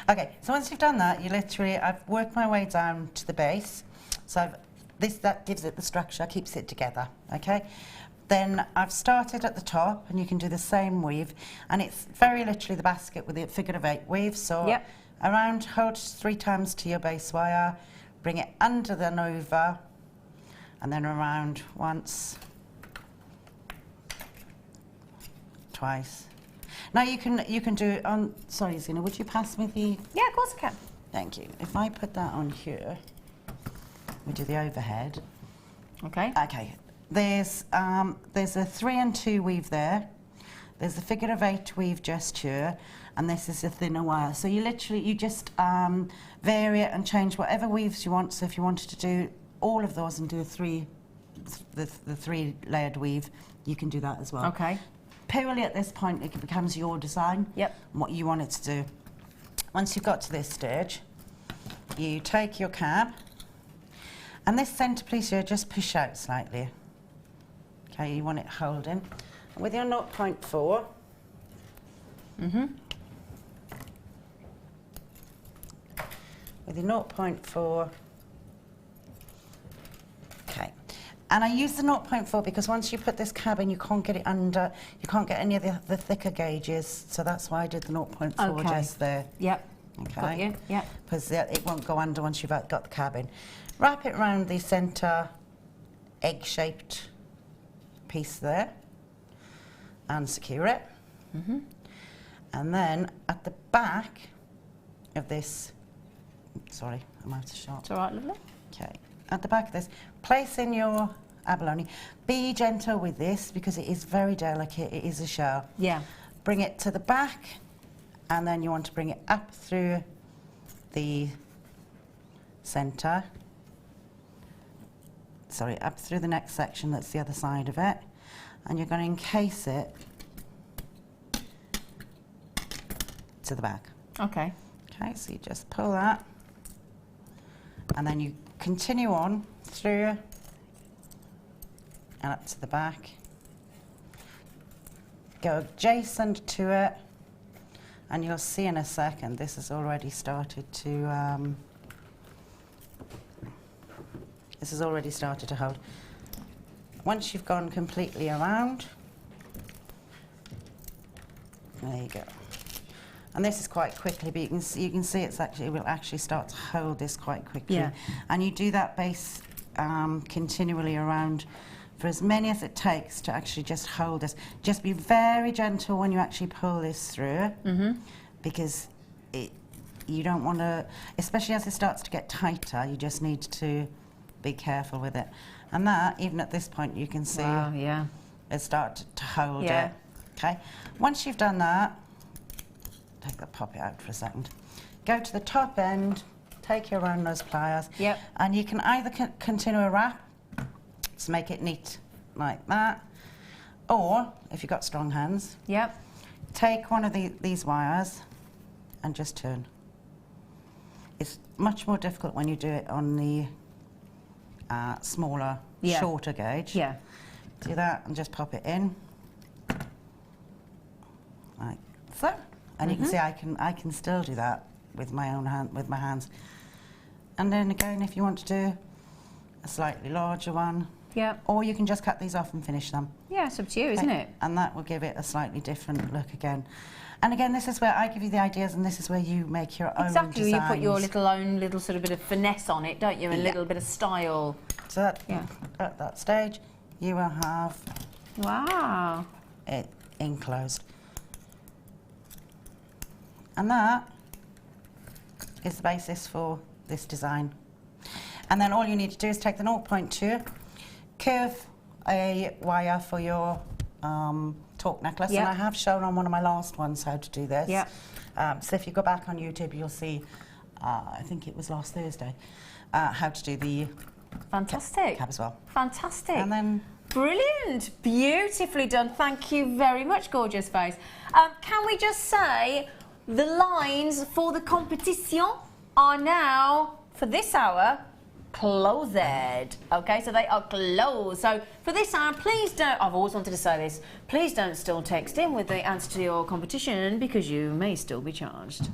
Speaker 3: Okay, so once you've done that, I've worked my way down to the base. So that gives it the structure, keeps it together, okay? Then I've started at the top, and you can do the same weave, and it's very literally the basket with the figure of 8 weave. So around, hold 3 times to your base wire, bring it under, then over, and then around once, twice. Now you can do it on. Sorry, Zina, would you pass me the?
Speaker 2: Yeah, of course I can.
Speaker 3: Thank you. If I put that on here, we do the overhead.
Speaker 2: Okay.
Speaker 3: Okay. There's a 3 and 2 weave there. There's the figure of 8 weave just here, and this is a thinner wire. So you just vary it and change whatever weaves you want. So if you wanted to do all of those and do the 3 layered weave, you can do that as well.
Speaker 2: Okay.
Speaker 3: Purely at this point, it becomes your design.
Speaker 2: Yep.
Speaker 3: And what you want it to do. Once you've got to this stage, you take your cab, and this centre piece here, just push out slightly. Okay, you want it holding. And with your 0.4, with your 0.4, okay. And I use the 0.4 because once you put this cab in, you can't get it under, you can't get any of the thicker gauges, so that's why I did the 0.4 just there.
Speaker 2: Yep.
Speaker 3: Okay.
Speaker 2: Got you. Yep.
Speaker 3: Because it won't go under once you've got the cab in. Wrap it around the centre egg-shaped piece there and secure it. And then at the back of this, sorry, I'm out of shot.
Speaker 2: It's all right, lovely.
Speaker 3: Okay, at the back of this, place in your abalone. Be gentle with this because it is very delicate, it is a shell.
Speaker 2: Yeah.
Speaker 3: Bring it to the back, and then you want to bring it up through the centre. Sorry, up through the next section that's the other side of it. And you're going to encase it to the back.
Speaker 2: Okay.
Speaker 3: Okay, so you just pull that, and then you continue on through and up to the back. Go adjacent to it, and you'll see in a second this has already started to hold. Once you've gone completely around, there you go. And this is quite quickly, but you can see it will actually start to hold this quite quickly.
Speaker 2: Yeah.
Speaker 3: And you do that base continually around for as many as it takes to actually just hold this. Just be very gentle when you actually pull this through, because you don't want to, especially as it starts to get tighter, you just need to be careful with it. And that, even at this point, you can see it start to hold it. Okay. Once you've done that, pop it out for a second. Go to the top end, take your round nose pliers, and you can either continue a wrap to make it neat like that, or if you've got strong hands, take one of these wires and just turn. it's much more difficult when you do it on the smaller,
Speaker 2: Yeah.
Speaker 3: shorter gauge.
Speaker 2: Yeah.
Speaker 3: Do that and just pop it in, like so. And you can see I can still do that with my own hand, with my hands. And then again, if you want to do a slightly larger one,
Speaker 2: Yeah.
Speaker 3: or you can just cut these off and finish them.
Speaker 2: Yeah, it's up to you, isn't it?
Speaker 3: And that will give it a slightly different look again. And again, this is where I give you the ideas, and this is where you make your own
Speaker 2: Exactly,
Speaker 3: designs.
Speaker 2: you put your own little sort of bit of finesse on it, don't you? A little bit of style.
Speaker 3: So that,
Speaker 2: Yeah.
Speaker 3: at that stage, you will have
Speaker 2: Wow.
Speaker 3: it enclosed. And that is the basis for this design. And then all you need to do is take the 0.2, curve a wire for your torque necklace.
Speaker 2: Yep.
Speaker 3: And I have shown on one of my last ones how to do this.
Speaker 2: Yep.
Speaker 3: So if you go back on YouTube, you'll see, I think it was last Thursday, how to do the
Speaker 2: Fantastic.
Speaker 3: cap as well.
Speaker 2: Fantastic.
Speaker 3: And then
Speaker 2: Brilliant. Beautifully done. Thank you very much, gorgeous face. Can we just say the lines for the competition are now, for this hour, closed. Okay, so they are closed. So for this hour, please don't, I've always wanted to say this, please don't still text in with the answer to your competition because you may still be charged.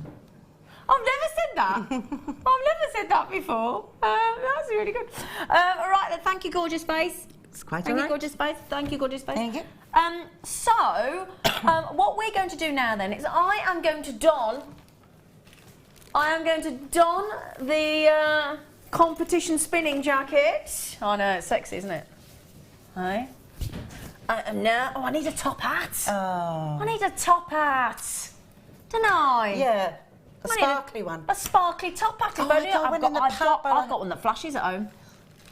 Speaker 2: I've never said that. I've never said that before. That's really good. All right, then, thank you, gorgeous face.
Speaker 3: it's quite
Speaker 2: Thank
Speaker 3: all
Speaker 2: you,
Speaker 3: right.
Speaker 2: gorgeous face. Thank you, gorgeous face.
Speaker 3: Thank you.
Speaker 2: So, what we're going to do now then is I am going to don the competition spinning jacket. I know, it's sexy, isn't it? Hey? I am now. Oh, I need a top hat.
Speaker 3: Oh.
Speaker 2: I need a top hat. Don't I?
Speaker 3: Yeah, a
Speaker 2: I need
Speaker 3: sparkly one.
Speaker 2: A sparkly top hat.
Speaker 3: Oh, I got one in the
Speaker 2: I've
Speaker 3: purple.
Speaker 2: got one that flashes at home.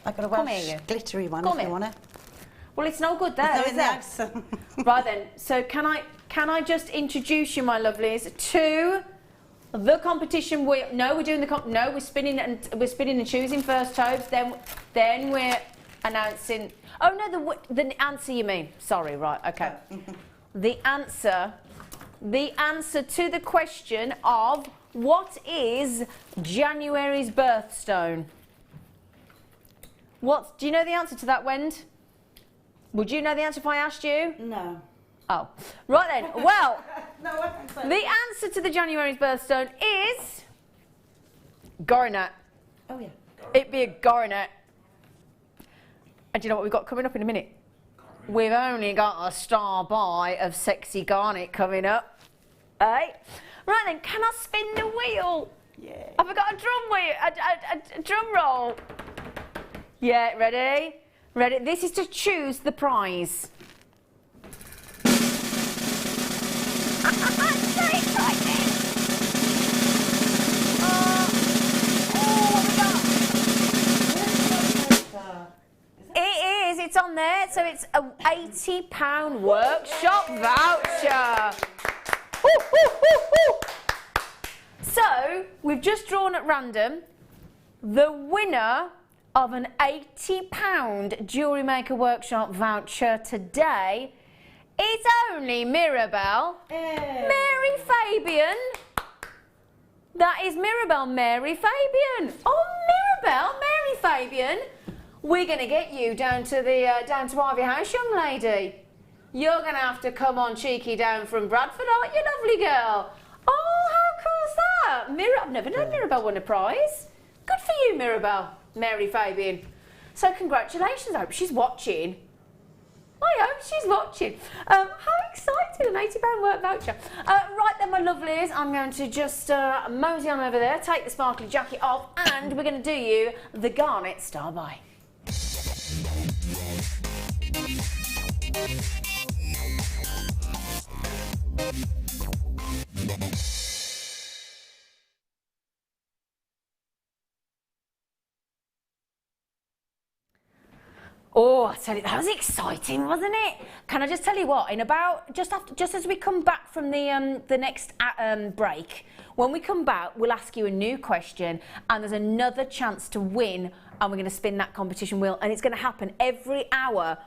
Speaker 3: I've got a
Speaker 2: Come
Speaker 3: Welsh
Speaker 2: here, you.
Speaker 3: glittery one
Speaker 2: Come
Speaker 3: if
Speaker 2: here.
Speaker 3: you want it.
Speaker 2: Well, it's no good there,
Speaker 3: No,
Speaker 2: is
Speaker 3: in
Speaker 2: it?
Speaker 3: the house.
Speaker 2: Right then, so can I just introduce you, my lovelies, to the competition? We're doing the no, we're spinning and choosing first, Tobes. Then we're announcing. Oh no, the answer you mean? Sorry, right, okay. The answer to the question of what is January's birthstone? Do you know the answer to that, Wend? Would you know the answer if I asked you?
Speaker 3: No.
Speaker 2: Oh, right then. Well,
Speaker 3: No, I think so.
Speaker 2: the answer to the January's birthstone is garnet.
Speaker 3: Oh yeah.
Speaker 2: It'd be a garnet. And do you know what we've got coming up in a minute? We've only got a star by of sexy garnet coming up. Right then, can I spin the wheel?
Speaker 3: Yeah.
Speaker 2: Have I got a drum wheel? A drum roll? Yeah, ready? Ready? This is to choose the prize. So exciting! It is, it's on there, so it's a £80 workshop voucher. Woo, woo, woo, woo. So, we've just drawn at random the winner of an £80 Jewellery Maker workshop voucher today. It's only Mirabelle. Mary Fabian. That is Mirabelle Mary Fabian. Oh, Mirabelle Mary Fabian. We're going to get you down to Ivy House, young lady. You're going to have to come on cheeky down from Bradford, aren't you, lovely girl? Oh, how cool's that? I've never known Mirabelle won a prize. Good for you, Mirabelle Mary Fabian. So congratulations. I hope she's watching. I hope she's watching. How exciting, an £80 work voucher. Right then, my lovelies, I'm going to just mosey on over there, take the sparkly jacket off, and we're going to do you the garnet star by. Oh, I tell you, that was exciting, wasn't it? Can I just tell you what? In about just as we come back from the next break, when we come back, we'll ask you a new question, and there's another chance to win, and we're going to spin that competition wheel, and it's going to happen every hour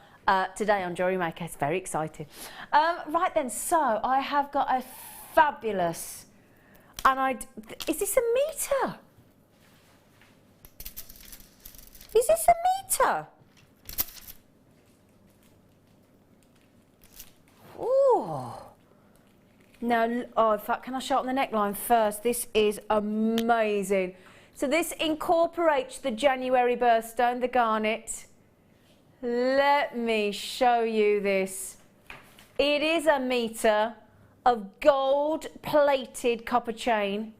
Speaker 2: today on Jewellery Maker. It's very exciting. Right then, so I have got a fabulous, and is this a meter? Is this a meter? Ooh. Now, oh, in fact, can I show up the neckline first? This is amazing. So this incorporates the January birthstone, the garnet. Let me show you this. It is a meter of gold-plated copper chain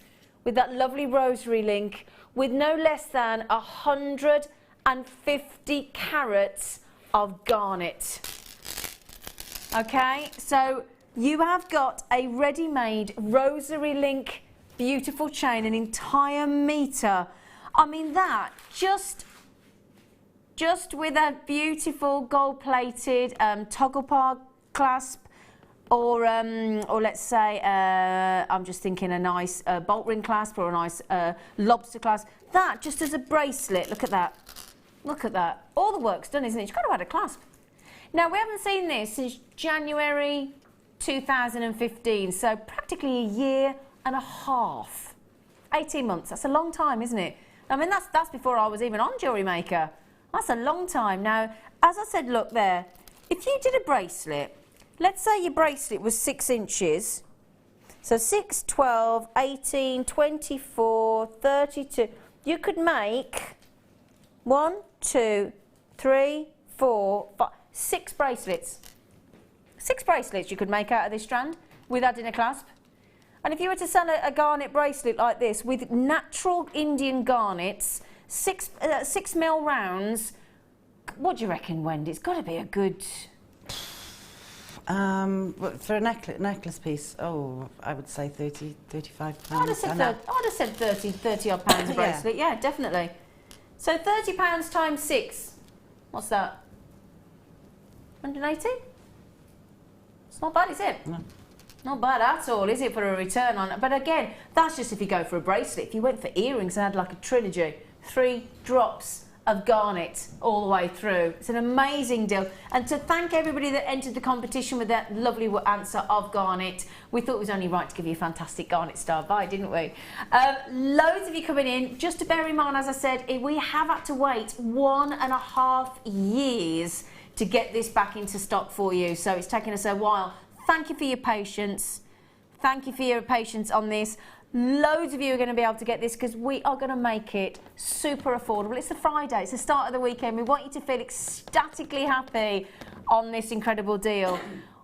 Speaker 2: with that lovely rosary link with no less than 150 carats of garnet. Okay, so you have got a ready-made rosary link, beautiful chain, an entire meter. I mean that, just with a beautiful gold-plated toggle bar clasp, or let's say, I'm just thinking a nice bolt ring clasp or a nice lobster clasp. That just as a bracelet, look at that. Look at that. All the work's done, isn't it? You've got to add a clasp. Now, we haven't seen this since January 2015, so practically a year and a half. 18 months, that's a long time, isn't it? I mean, that's before I was even on Jewellery Maker. That's a long time. Now, as I said, look there, if you did a bracelet, let's say your bracelet was 6 inches, so 6, 12, 18, 24, 32, you could make 1, 2, 3, 4, 5, 6 bracelets. 6 bracelets you could make out of this strand with adding a clasp. And if you were to sell a garnet bracelet like this with natural Indian garnets, 6 mil rounds, what do you reckon, Wendy? It's got to be a good...
Speaker 3: For a necklace piece, oh, I would say 30, 35 pounds.
Speaker 2: I'd have said 30 odd pounds a bracelet, yeah, definitely. So 30 pounds times 6, what's that? 180? It's not bad, is it?
Speaker 3: No.
Speaker 2: Not bad at all, is it, for a return on it? But again, that's just if you go for a bracelet. If you went for earrings and had like a trilogy, 3 drops of garnet all the way through. It's an amazing deal. And to thank everybody that entered the competition with that lovely answer of garnet, we thought it was only right to give you a fantastic garnet star by, didn't we? Loads of you coming in. Just to bear in mind, as I said, we have had to wait 1.5 years to get this back into stock for you. So it's taken us a while. Thank you for your patience. Thank you for your patience on this. Loads of you are going to be able to get this because we are going to make it super affordable. It's a Friday, it's the start of the weekend. We want you to feel ecstatically happy on this incredible deal.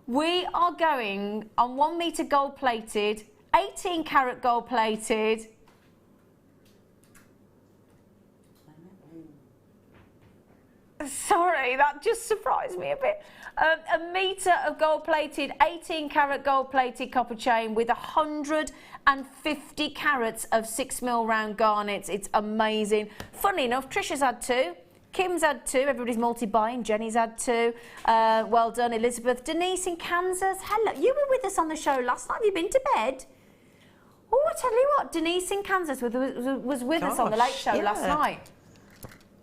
Speaker 2: We are going on 1 meter gold plated, 18 carat gold plated. Sorry, that just surprised me a bit. A metre of gold-plated, 18 carat gold-plated copper chain with 150 carats of 6 mil round garnets. It's amazing. Funnily enough, Trisha's had 2. Kim's had 2. Everybody's multi-buying. Jenny's had 2. Well done, Elizabeth. Denise in Kansas. Hello. You were with us on the show last night. Have you been to bed? Oh, I tell you what, Denise in Kansas was with us on the Late Show last night.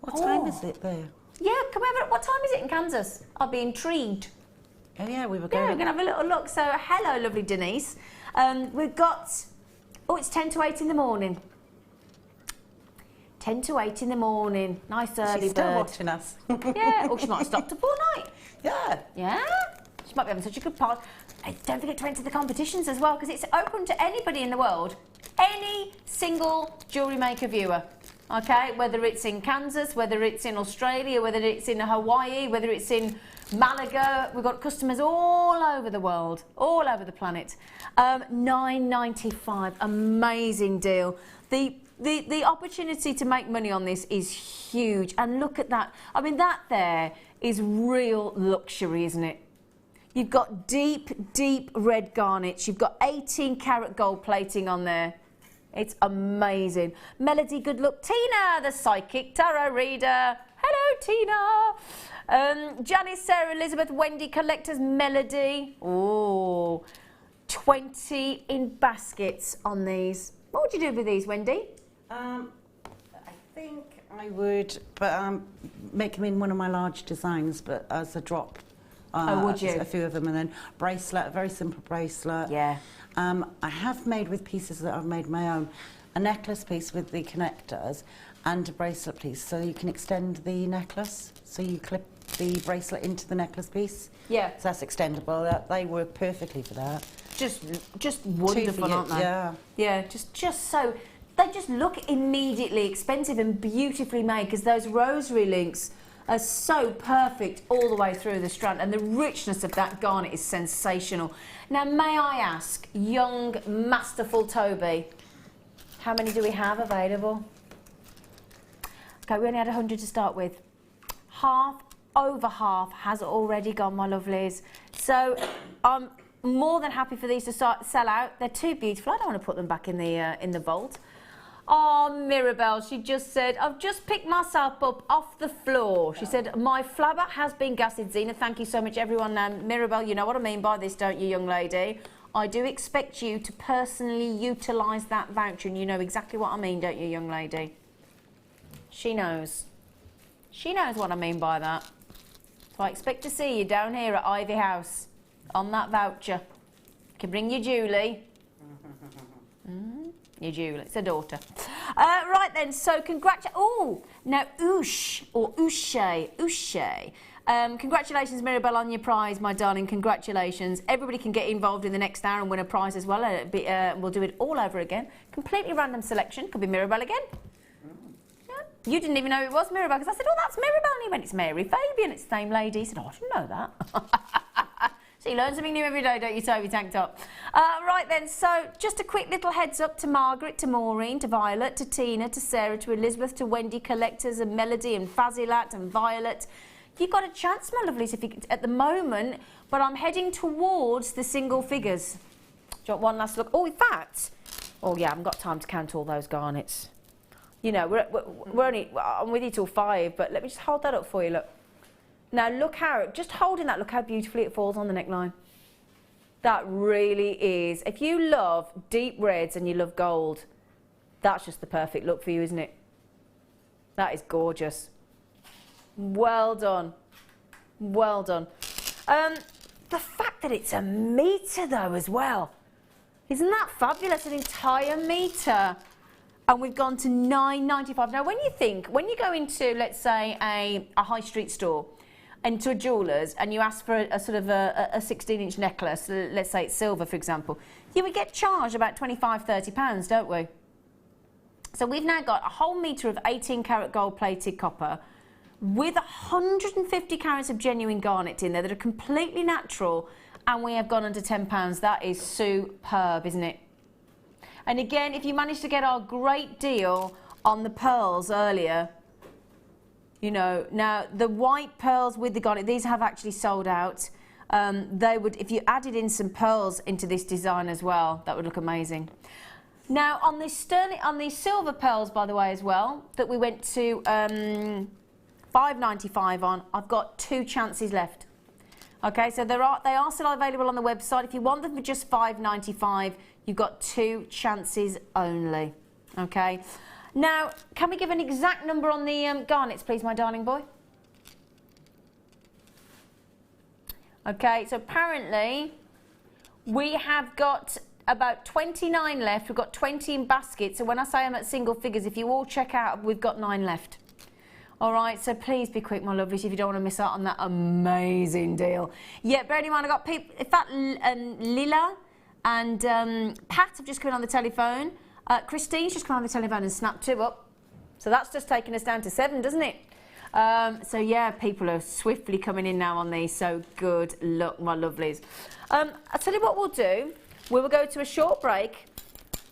Speaker 3: What time is it there?
Speaker 2: Yeah, come over. What time is it in Kansas? I'll be intrigued.
Speaker 3: Oh yeah, we were
Speaker 2: Yeah,
Speaker 3: going.
Speaker 2: we're going to have a little look. So, hello, lovely Denise. We've got, oh, it's 10 to 8 in the morning. 10 to 8 in the morning. Nice early
Speaker 3: She's still
Speaker 2: bird.
Speaker 3: watching us.
Speaker 2: Yeah, or she might have stopped up all night.
Speaker 3: Yeah.
Speaker 2: Yeah, she might be having such a good part. Hey, don't forget to enter the competitions as well, because it's open to anybody in the world, any single Jewellery Maker viewer. Okay, whether it's in Kansas, whether it's in Australia, whether it's in Hawaii, whether it's in Malaga. We've got customers all over the world, all over the planet. $9.95, amazing deal. The opportunity to make money on this is huge. And look at that. I mean, that there is real luxury, isn't it? You've got deep, deep red garnets. You've got 18 carat gold plating on there. It's amazing. Melody, good luck. Tina, the psychic tarot reader. Hello, Tina. Janice, Sarah, Elizabeth, Wendy, collectors, Melody. Oh, 20 in baskets on these. What would you do with these, Wendy?
Speaker 3: I think I would, but make them in one of my large designs, but as a drop.
Speaker 2: Oh, would you?
Speaker 3: A few of them, and then bracelet, a very simple bracelet.
Speaker 2: Yeah.
Speaker 3: I have made with pieces that I've made my own, a necklace piece with the connectors and a bracelet piece, so you can extend the necklace. So you clip the bracelet into the necklace piece.
Speaker 2: Yeah.
Speaker 3: So that's extendable. They work perfectly for that.
Speaker 2: Just wonderful, aren't they?
Speaker 3: Yeah.
Speaker 2: Yeah, just so, they just look immediately expensive and beautifully made, because those rosary links are so perfect all the way through the strand, and the richness of that garnet is sensational. Now, may I ask, young, masterful Toby, how many do we have available? Okay, we only had 100 to start with. Over half has already gone, my lovelies. So I'm more than happy for these to sell out. They're too beautiful. I don't want to put them back in the vault. Oh, Mirabelle, she just said, I've just picked myself up off the floor. She said, my flabber has been gassed, Zena. Thank you so much, everyone. Mirabelle, you know what I mean by this, don't you, young lady? I do expect you to personally utilise that voucher, and you know exactly what I mean, don't you, young lady? She knows. She knows what I mean by that. So I expect to see you down here at Ivy House on that voucher. You can bring your Julie. Your Julie, it's a daughter. Right then, so oh, now Oosh, or Ouche. Congratulations, Mirabelle, on your prize, my darling, congratulations. Everybody can get involved in the next hour and win a prize as well. We'll do it all over again. Completely random selection, could be Mirabelle again. Yeah. You didn't even know it was Mirabelle, because I said, oh, that's Mirabelle, and he went, it's Mary Fabian, it's the same lady. He said, oh, I didn't know that. So you learn something new every day, don't you, Toby Tank Top? Right then, so just a quick little heads up to Margaret, to Maureen, to Violet, to Tina, to Sarah, to Elizabeth, to Wendy, Collectors, and Melody, and Fazilat, and Violet. You've got a chance, my lovelies, at the moment, but I'm heading towards the single figures. Do you want one last look? Oh, in fact, oh yeah, I haven't got time to count all those garnets. You know, we're only, I'm with you till 5, but let me just hold that up for you, look. Now look how, just holding that, look how beautifully it falls on the neckline. That really is, if you love deep reds and you love gold, that's just the perfect look for you, isn't it? That is gorgeous. Well done. Well done. The fact that it's a metre though as well. Isn't that fabulous? An entire metre. And we've gone to £9.95. Now when you go into, let's say, a high street store, into a jeweller's, and you ask for a sort of a 16-inch necklace, let's say it's silver, for example, you would get charged about £25–30, don't we? So we've now got a whole metre of 18-carat gold-plated copper with 150 carats of genuine garnet in there that are completely natural, and we have gone under £10. That is superb, isn't it? And again, if you managed to get our great deal on the pearls earlier, you know, now the white pearls with the garnet, these have actually sold out. They would, if you added in some pearls into this design as well, that would look amazing. Now on these silver pearls, by the way, as well, that we went to $5.95 on, I've got 2 chances left. Okay, so they are still available on the website. If you want them for just $5.95, you've got 2 chances only. Okay. Now, can we give an exact number on the garnets, please, my darling boy? Okay, so apparently we have got about 29 left. We've got 20 in baskets. So when I say I'm at single figures, if you all check out, we've got 9 left. All right, so please be quick, my lovelies, if you don't want to miss out on that amazing deal. Yeah, bear in mind, I've got people, in fact, Lila and Pat have just come in on the telephone. Christine's just come on the telephone and snapped 2 up. So that's just taken us down to 7, doesn't it? So yeah, people are swiftly coming in now on these, so good luck, my lovelies. I'll tell you what we'll do. We will go to a short break.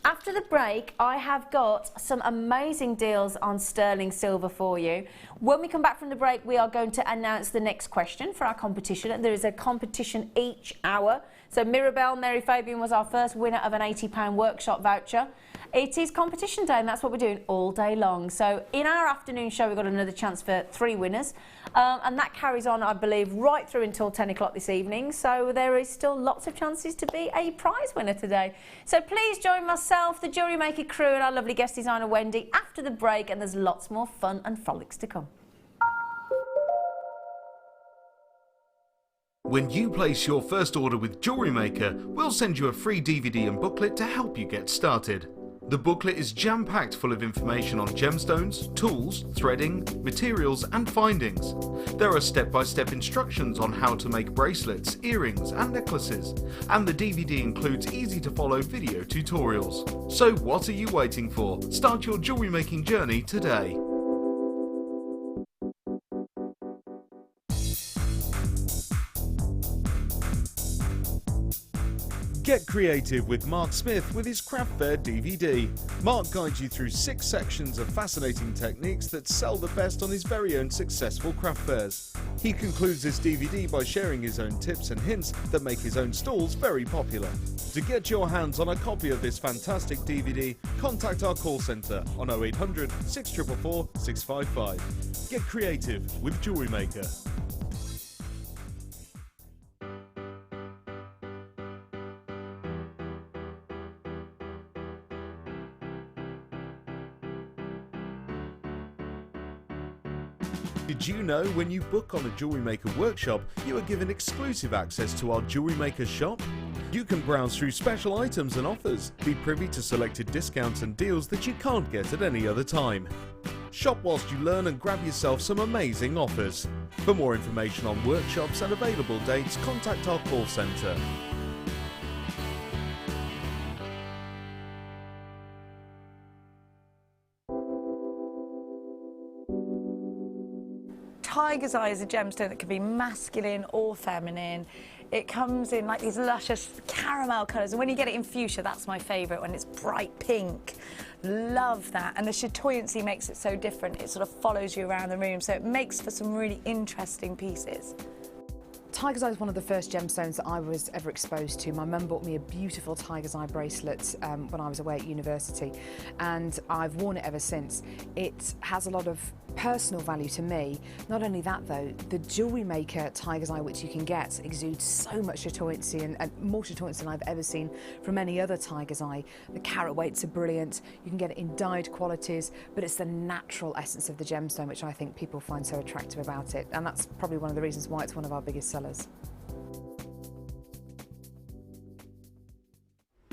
Speaker 2: After the break, I have got some amazing deals on sterling silver for you. When we come back from the break, we are going to announce the next question for our competition. And there is a competition each hour. So Mirabelle, Mary Fabian was our first winner of an £80 workshop voucher. It is competition day, and that's what we're doing all day long. So in our afternoon show, we've got another chance for 3 winners. And that carries on, I believe, right through until 10 o'clock this evening. So there is still lots of chances to be a prize winner today. So please join myself, the Jewellery Maker crew, and our lovely guest designer, Wendy, after the break. And there's lots more fun and frolics to come.
Speaker 4: When you place your first order with Jewellery Maker, we'll send you a free DVD and booklet to help you get started. The booklet is jam-packed full of information on gemstones, tools, threading, materials and findings. There are step-by-step instructions on how to make bracelets, earrings and necklaces, and the DVD includes easy-to-follow video tutorials. So what are you waiting for? Start your jewellery making journey today.
Speaker 5: Get creative with Mark Smith with his Craft Fair DVD. Mark guides you through 6 sections of fascinating techniques that sell the best on his very own successful craft fairs. He concludes this DVD by sharing his own tips and hints that make his own stalls very popular. To get your hands on a copy of this fantastic DVD, contact our call centre on 0800 644 655. Get creative with Jewellery Maker. Did you know when you book on a Jewellery Maker workshop, you are given exclusive access to our Jewellery Maker shop? You can browse through special items and offers, be privy to selected discounts and deals that you can't get at any other time. Shop whilst you learn and grab yourself some amazing offers. For more information on workshops and available dates, contact our call centre.
Speaker 6: Tiger's Eye is a gemstone that can be masculine or feminine. It comes in like these luscious caramel colours, and when you get it in fuchsia, that's my favourite, when it's bright pink. Love that, and the chatoyancy makes it so different. It sort of follows you around the room, so it makes for some really interesting pieces.
Speaker 1: Tiger's Eye is one of the first gemstones that I was ever exposed to. My mum bought me a beautiful Tiger's Eye bracelet when I was away at university, and I've worn it ever since. It has a lot of personal value to me. Not only that though, the Jewellery Maker Tiger's Eye which you can get exudes so much chatoyancy and more chatoyancy than I've ever seen from any other Tiger's Eye. The carat weights are brilliant, you can get it in dyed qualities, but it's the natural essence of the gemstone which I think people find so attractive about it, and that's probably one of the reasons why it's one of our biggest sellers.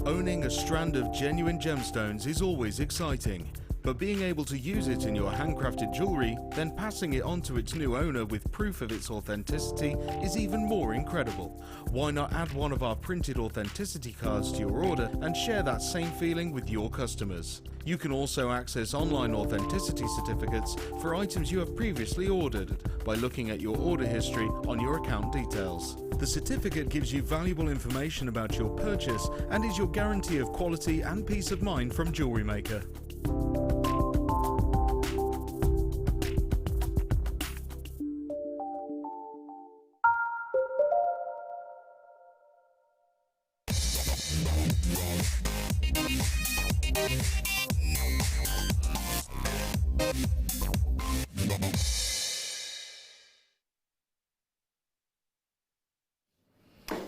Speaker 5: Owning a strand of genuine gemstones is always exciting, but being able to use it in your handcrafted jewellery, then passing it on to its new owner with proof of its authenticity is even more incredible. Why not add one of our printed authenticity cards to your order and share that same feeling with your customers? You can also access online authenticity certificates for items you have previously ordered by looking at your order history on your account details. The certificate gives you valuable information about your purchase and is your guarantee of quality and peace of mind from Jewellery Maker.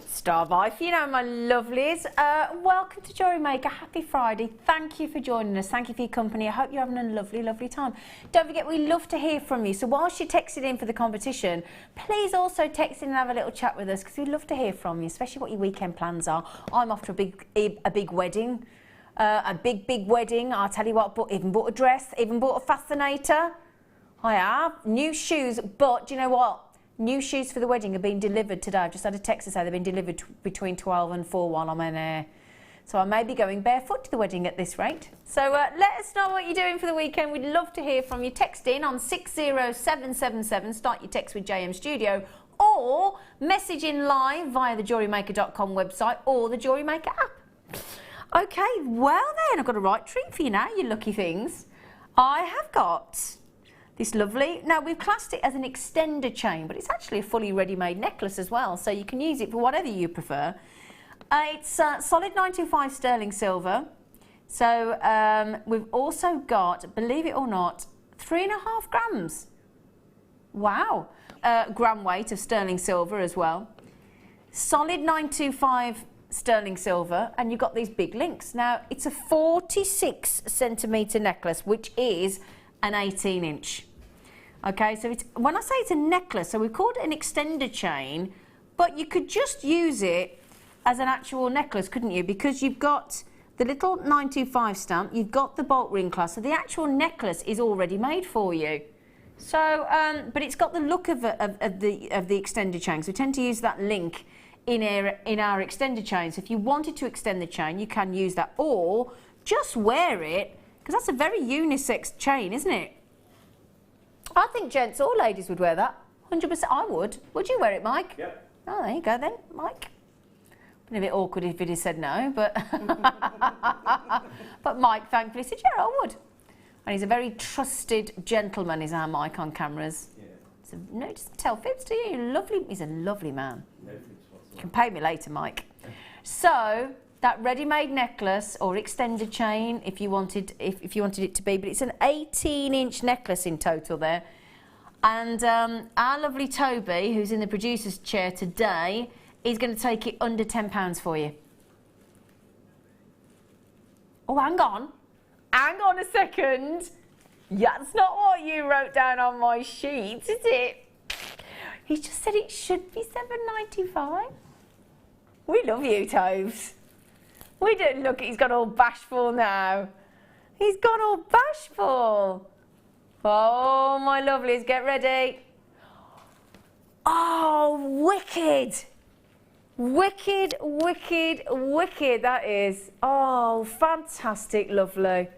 Speaker 2: Star Vife, you know my lovelies. Welcome to Jewellery Maker. Happy Friday. Thank you for joining us. Thank you for your company. I hope you're having a lovely, lovely time. Don't forget, we love to hear from you. So whilst you're texting in for the competition, please also text in and have a little chat with us, because we'd love to hear from you, especially what your weekend plans are. I'm off to a big wedding. A big wedding. I'll tell you what, even bought a dress, even bought a fascinator. I have. New shoes, but do you know what? New shoes for the wedding are being delivered today. I've just had a text to say they've been delivered between 12 and 4 while I'm in air. So I may be going barefoot to the wedding at this rate. So let us know what you're doing for the weekend. We'd love to hear from you. Text in on 60777. Start your text with JM Studio, or message in live via the JewelleryMaker.com website or the Jewellery Maker app. Okay, well then, I've got a right treat for you now, you lucky things. I have got this lovely, now we've classed it as an extender chain, but it's actually a fully ready-made necklace as well, so you can use it for whatever you prefer. It's solid 925 sterling silver. So we've also got, believe it or not, 3.5 grams. Wow. Gram weight of sterling silver as well. Solid 925 sterling silver, and you've got these big links. Now, it's a 46 centimetre necklace, which is an 18-inch. Okay, so it's, when I say it's a necklace, so we've called it an extender chain, but you could just use it as an actual necklace, couldn't you? Because you've got the little 925 stamp, you've got the bolt ring clasp, so the actual necklace is already made for you. So, but it's got the look of the extended chain. So we tend to use that link in our extended chain. So if you wanted to extend the chain, you can use that, or just wear it, because that's a very unisex chain, isn't it? I think gents or ladies would wear that. 100%. I would. Would you wear it, Mike? Yep. Oh, there you go then, Mike. Been a bit awkward if he'd have said no, but but Mike thankfully said, yeah, I would. And he's a very trusted gentleman, is our Mike on cameras. Yeah. So, no, just tell fibs to you. Lovely. He's a lovely man. No fibs whatsoever. You can pay me later, Mike. So that ready-made necklace or extended chain, if you wanted it to be, but it's an 18-inch necklace in total there. And our lovely Toby, who's in the producer's chair today, is going to take it under £10 for you. Oh, hang on. Hang on a second. That's not what you wrote down on my sheet, is it? He just said it should be £7.95. We love you, Tobes. We don't look, he's got all bashful now. He's got all bashful. Oh, my lovelies, get ready. Oh, wicked. Wicked, wicked, wicked, that is. Oh, fantastic, lovely.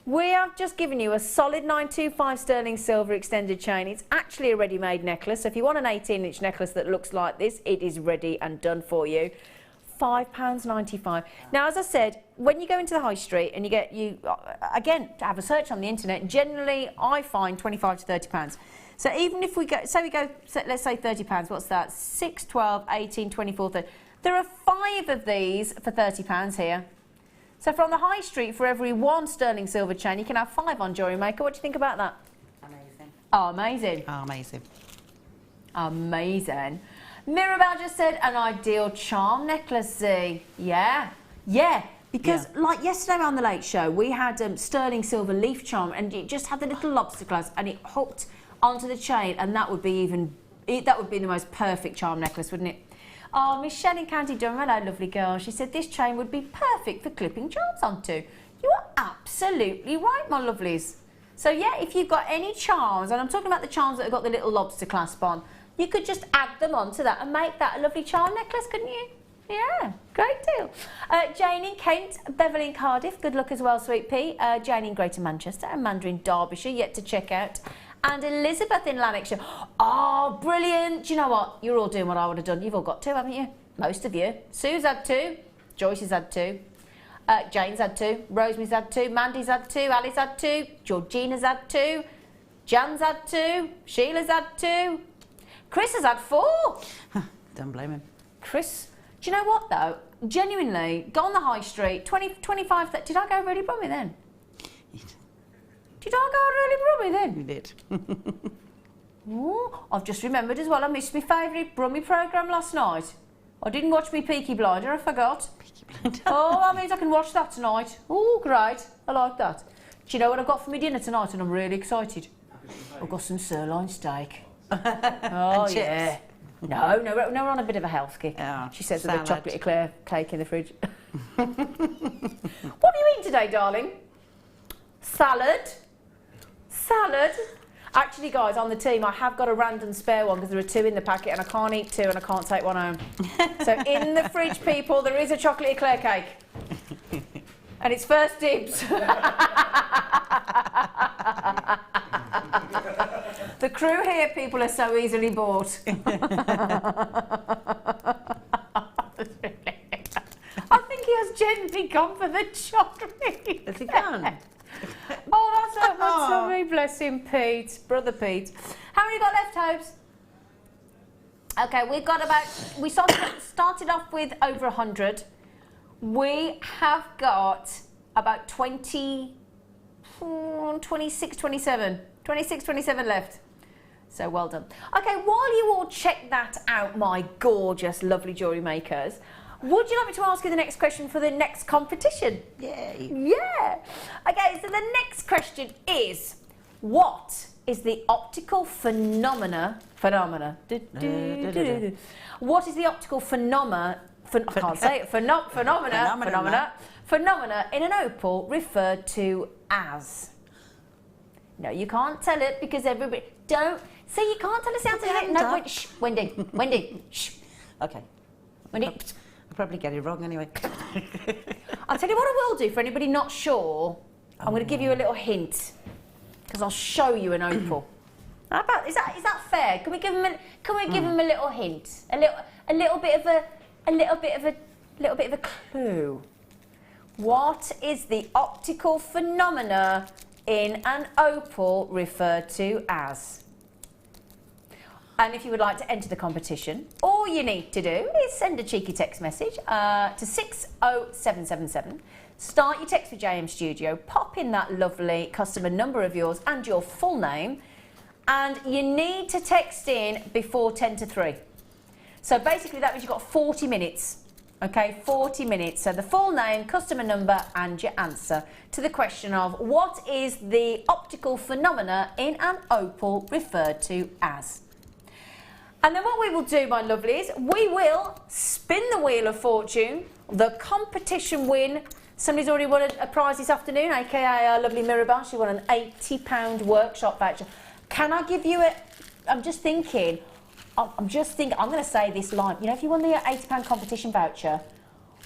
Speaker 2: We have just given you a solid 925 sterling silver extended chain. It's actually a ready-made necklace. So if you want an 18-inch necklace that looks like this, it is ready and done for you. £5.95. Now, as I said, when you go into the high street and again, to have a search on the internet, generally I find 25 to £30. So even if we go, let's say £30, what's that? 6, 12, 18, 24, 30. There are 5 of these for £30 here. So from the high street, for every 1 sterling silver chain, you can have 5 on Jewellery Maker. What do you think about that?
Speaker 3: Amazing.
Speaker 2: Oh, amazing.
Speaker 3: Oh, amazing.
Speaker 2: Amazing. Mirabelle just said an ideal charm necklace, Z. Yeah. Yeah. Because like yesterday on the Late Show, we had sterling silver leaf charm, and it just had the little lobster clasp, and it hooked onto the chain, and that would be the most perfect charm necklace, wouldn't it? Oh, Michelle in County Durham, hello, lovely girl. She said this chain would be perfect for clipping charms onto. You are absolutely right, my lovelies. So yeah, if you've got any charms, and I'm talking about the charms that have got the little lobster clasp on, you could just add them onto that and make that a lovely charm necklace, couldn't you? Yeah, great deal. Jane in Kent, Beverly in Cardiff, good luck as well, sweet pea. Jane in Greater Manchester, Amanda in Derbyshire, yet to check out. And Elizabeth in Lanarkshire. Oh, brilliant. Do you know what? You're all doing what I would have done. You've all got 2, haven't you? Most of you. Sue's had 2. Joyce's had 2. Jane's had 2. Rosemary's had 2. Mandy's had 2. Ali's had 2. Georgina's had 2. Jan's had 2. Sheila's had 2. Chris has had 4.
Speaker 3: Don't blame him.
Speaker 2: Chris, do you know what though? Genuinely, go on the high street, 20, 25, 30. Did I go really brummy then? Did I go really brummy then?
Speaker 3: You did.
Speaker 2: Oh, I've just remembered as well, I missed my favourite brummy programme last night. I didn't watch me Peaky Blinder, I forgot.
Speaker 3: Peaky Blinder.
Speaker 2: Oh, that means I can watch that tonight. Oh, great. I like that. Do you know what I've got for my dinner tonight, and I'm really excited? I've got some sirloin steak. Oh, yeah. No, we're on a bit of a health kick.
Speaker 3: Oh,
Speaker 2: she says with
Speaker 3: salad.
Speaker 2: a chocolate eclair cake in the fridge. What are you eating today, darling? Salad. Salad. Actually, guys, on the team, I have got a random spare one because there are 2 in the packet and I can't eat 2 and I can't take one home. So in the fridge, people, there is a chocolate eclair cake. And it's first dibs. The crew here, people, are so easily bought. I think he has gently gone for the chocolate.
Speaker 3: Has he gone?
Speaker 2: Oh, that's not much for me, bless him, Pete. Brother Pete. How many got left, Hopes? Okay, we've got we started off with over 100. We have got about 26, 27 left. So well done. Okay, while you all check that out, my gorgeous, lovely jewellery makers, would you like me to ask you the next question for the next competition?
Speaker 3: Yay.
Speaker 2: Yeah. Okay, so the next question is, what is the optical phenomena? What is the optical phenomena I can't say it. Phenomena in an opal referred to as. No, you can't tell it because everybody don't. See, you can't tell us how to do it. No, wait, shh, Wendy, shh.
Speaker 3: Okay.
Speaker 2: Wendy.
Speaker 3: I'll probably get it wrong anyway.
Speaker 2: I'll tell you what I will do for anybody not sure. I'm going to give you a little hint because I'll show you an opal. How about is that fair? Can we give them a little hint? A little bit of a clue. What is the optical phenomena in an opal referred to as? And if you would like to enter the competition, all you need to do is send a cheeky text message to 60777. Start your text with JM Studio, pop in that lovely customer number of yours and your full name, and you need to text in before 10 to 3. So basically that means you've got 40 minutes, okay, 40 minutes. So the full name, customer number and your answer to the question of what is the optical phenomena in an opal referred to as? And then what we will do, my lovelies, we will spin the wheel of fortune, the competition win. Somebody's already won a prize this afternoon, aka our lovely Mirabelle. She won an £80 workshop voucher. Can I give you I'm just thinking, I'm going to say this line. You know, if you won the £80 competition voucher,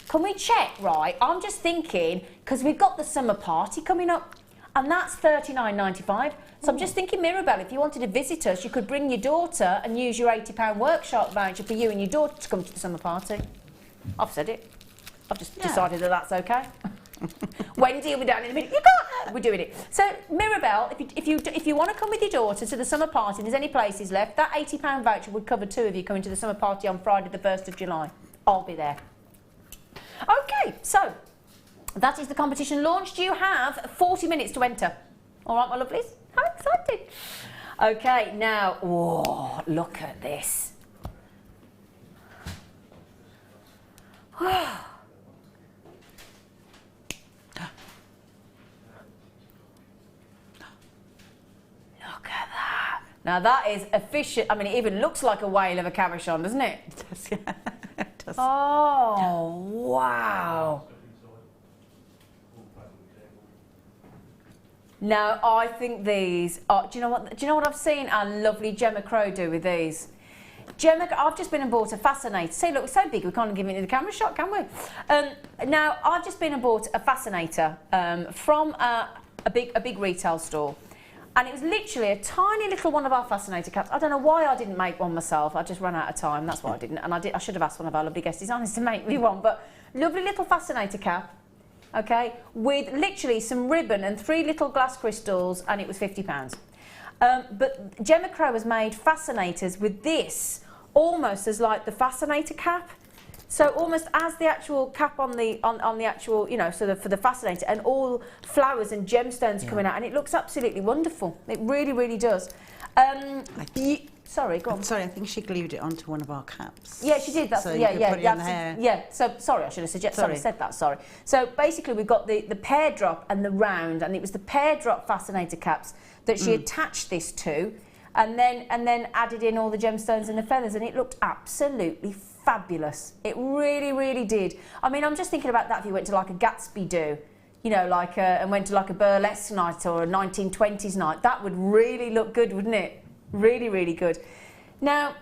Speaker 2: can we check, right? I'm just thinking, because we've got the summer party coming up, and that's $39.95. So I'm just thinking, Mirabelle, if you wanted to visit us, you could bring your daughter and use your £80 workshop voucher for you and your daughter to come to the summer party. I've said it. I've just decided that that's okay. Wendy will be down in a minute. You can't. We're doing it. So, Mirabelle, if you want to come with your daughter to the summer party and there's any places left, that £80 voucher would cover 2 of you coming to the summer party on Friday the 1st of July. I'll be there. Okay, so that is the competition launched. You have 40 minutes to enter. All right, my lovelies? How exciting. Okay, now, oh, look at this. Look at that. Now that is efficient. I mean, it even looks like a whale of a cabochon, doesn't it?
Speaker 3: It does, yeah. It does.
Speaker 2: Oh, wow. Now, I think these are, do you know what I've seen our lovely Gemma Crow do with these? Gemma, I've just been and bought a fascinator. See, look, it's so big we can't give it in the camera shot, can we? Now, I've just been and bought a fascinator from a big retail store. And it was literally a tiny little one of our fascinator caps. I don't know why I didn't make one myself. I just ran out of time. That's why I didn't. And I should have asked one of our lovely guest designers to make me one. But lovely little fascinator cap, okay, with literally some ribbon and 3 little glass crystals, and it was £50. But Gemma Crow has made fascinators with this almost as like the fascinator cap. So almost as the actual cap on the actual, you know, so for the fascinator, and all flowers and gemstones coming out, and it looks absolutely wonderful. It really, really does. Sorry, go on.
Speaker 3: Sorry, I think she glued it onto one of our caps.
Speaker 2: Yeah, she did. That's
Speaker 3: so
Speaker 2: yeah. So sorry, I should have said that. Sorry. So basically, we've got the pear drop and the round, and it was the pear drop fascinator caps that she attached this to, and then added in all the gemstones and the feathers, and it looked absolutely fabulous. It really, really did. I mean, I'm just thinking about that if you went to like a Gatsby do, you know, like and went to like a burlesque night or a 1920s night. That would really look good, wouldn't it? Really, really good. Now,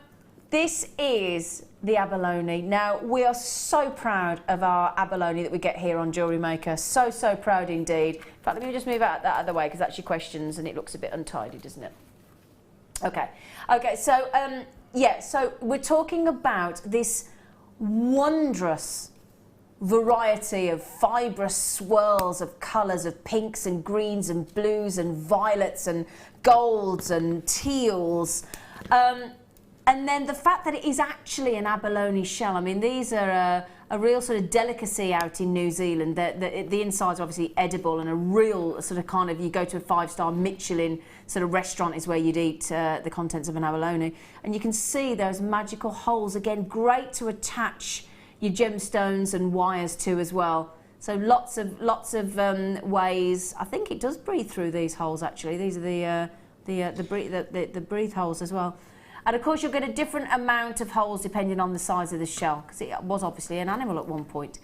Speaker 2: this is the abalone. Now, we are so proud of our abalone that we get here on Jewellery Maker. So, so proud indeed. In fact, let me just move out that other way because that's your questions and it looks a bit untidy, doesn't it? Okay. Okay, so, yeah, so we're talking about this wondrous variety of fibrous swirls of colours of pinks and greens and blues and violets and golds and teals. And then the fact that it is actually an abalone shell. I mean, these are a real sort of delicacy out in New Zealand. The inside's obviously edible, and a real sort of kind of, you go to a 5-star Michelin sort of restaurant is where you'd eat the contents of an abalone. And you can see those magical holes. Again, great to attach your gemstones and wires to as well. So lots of ways. I think it does breathe through these holes actually. These are the breathe holes as well. And of course you'll get a different amount of holes depending on the size of the shell, because it was obviously an animal at one point.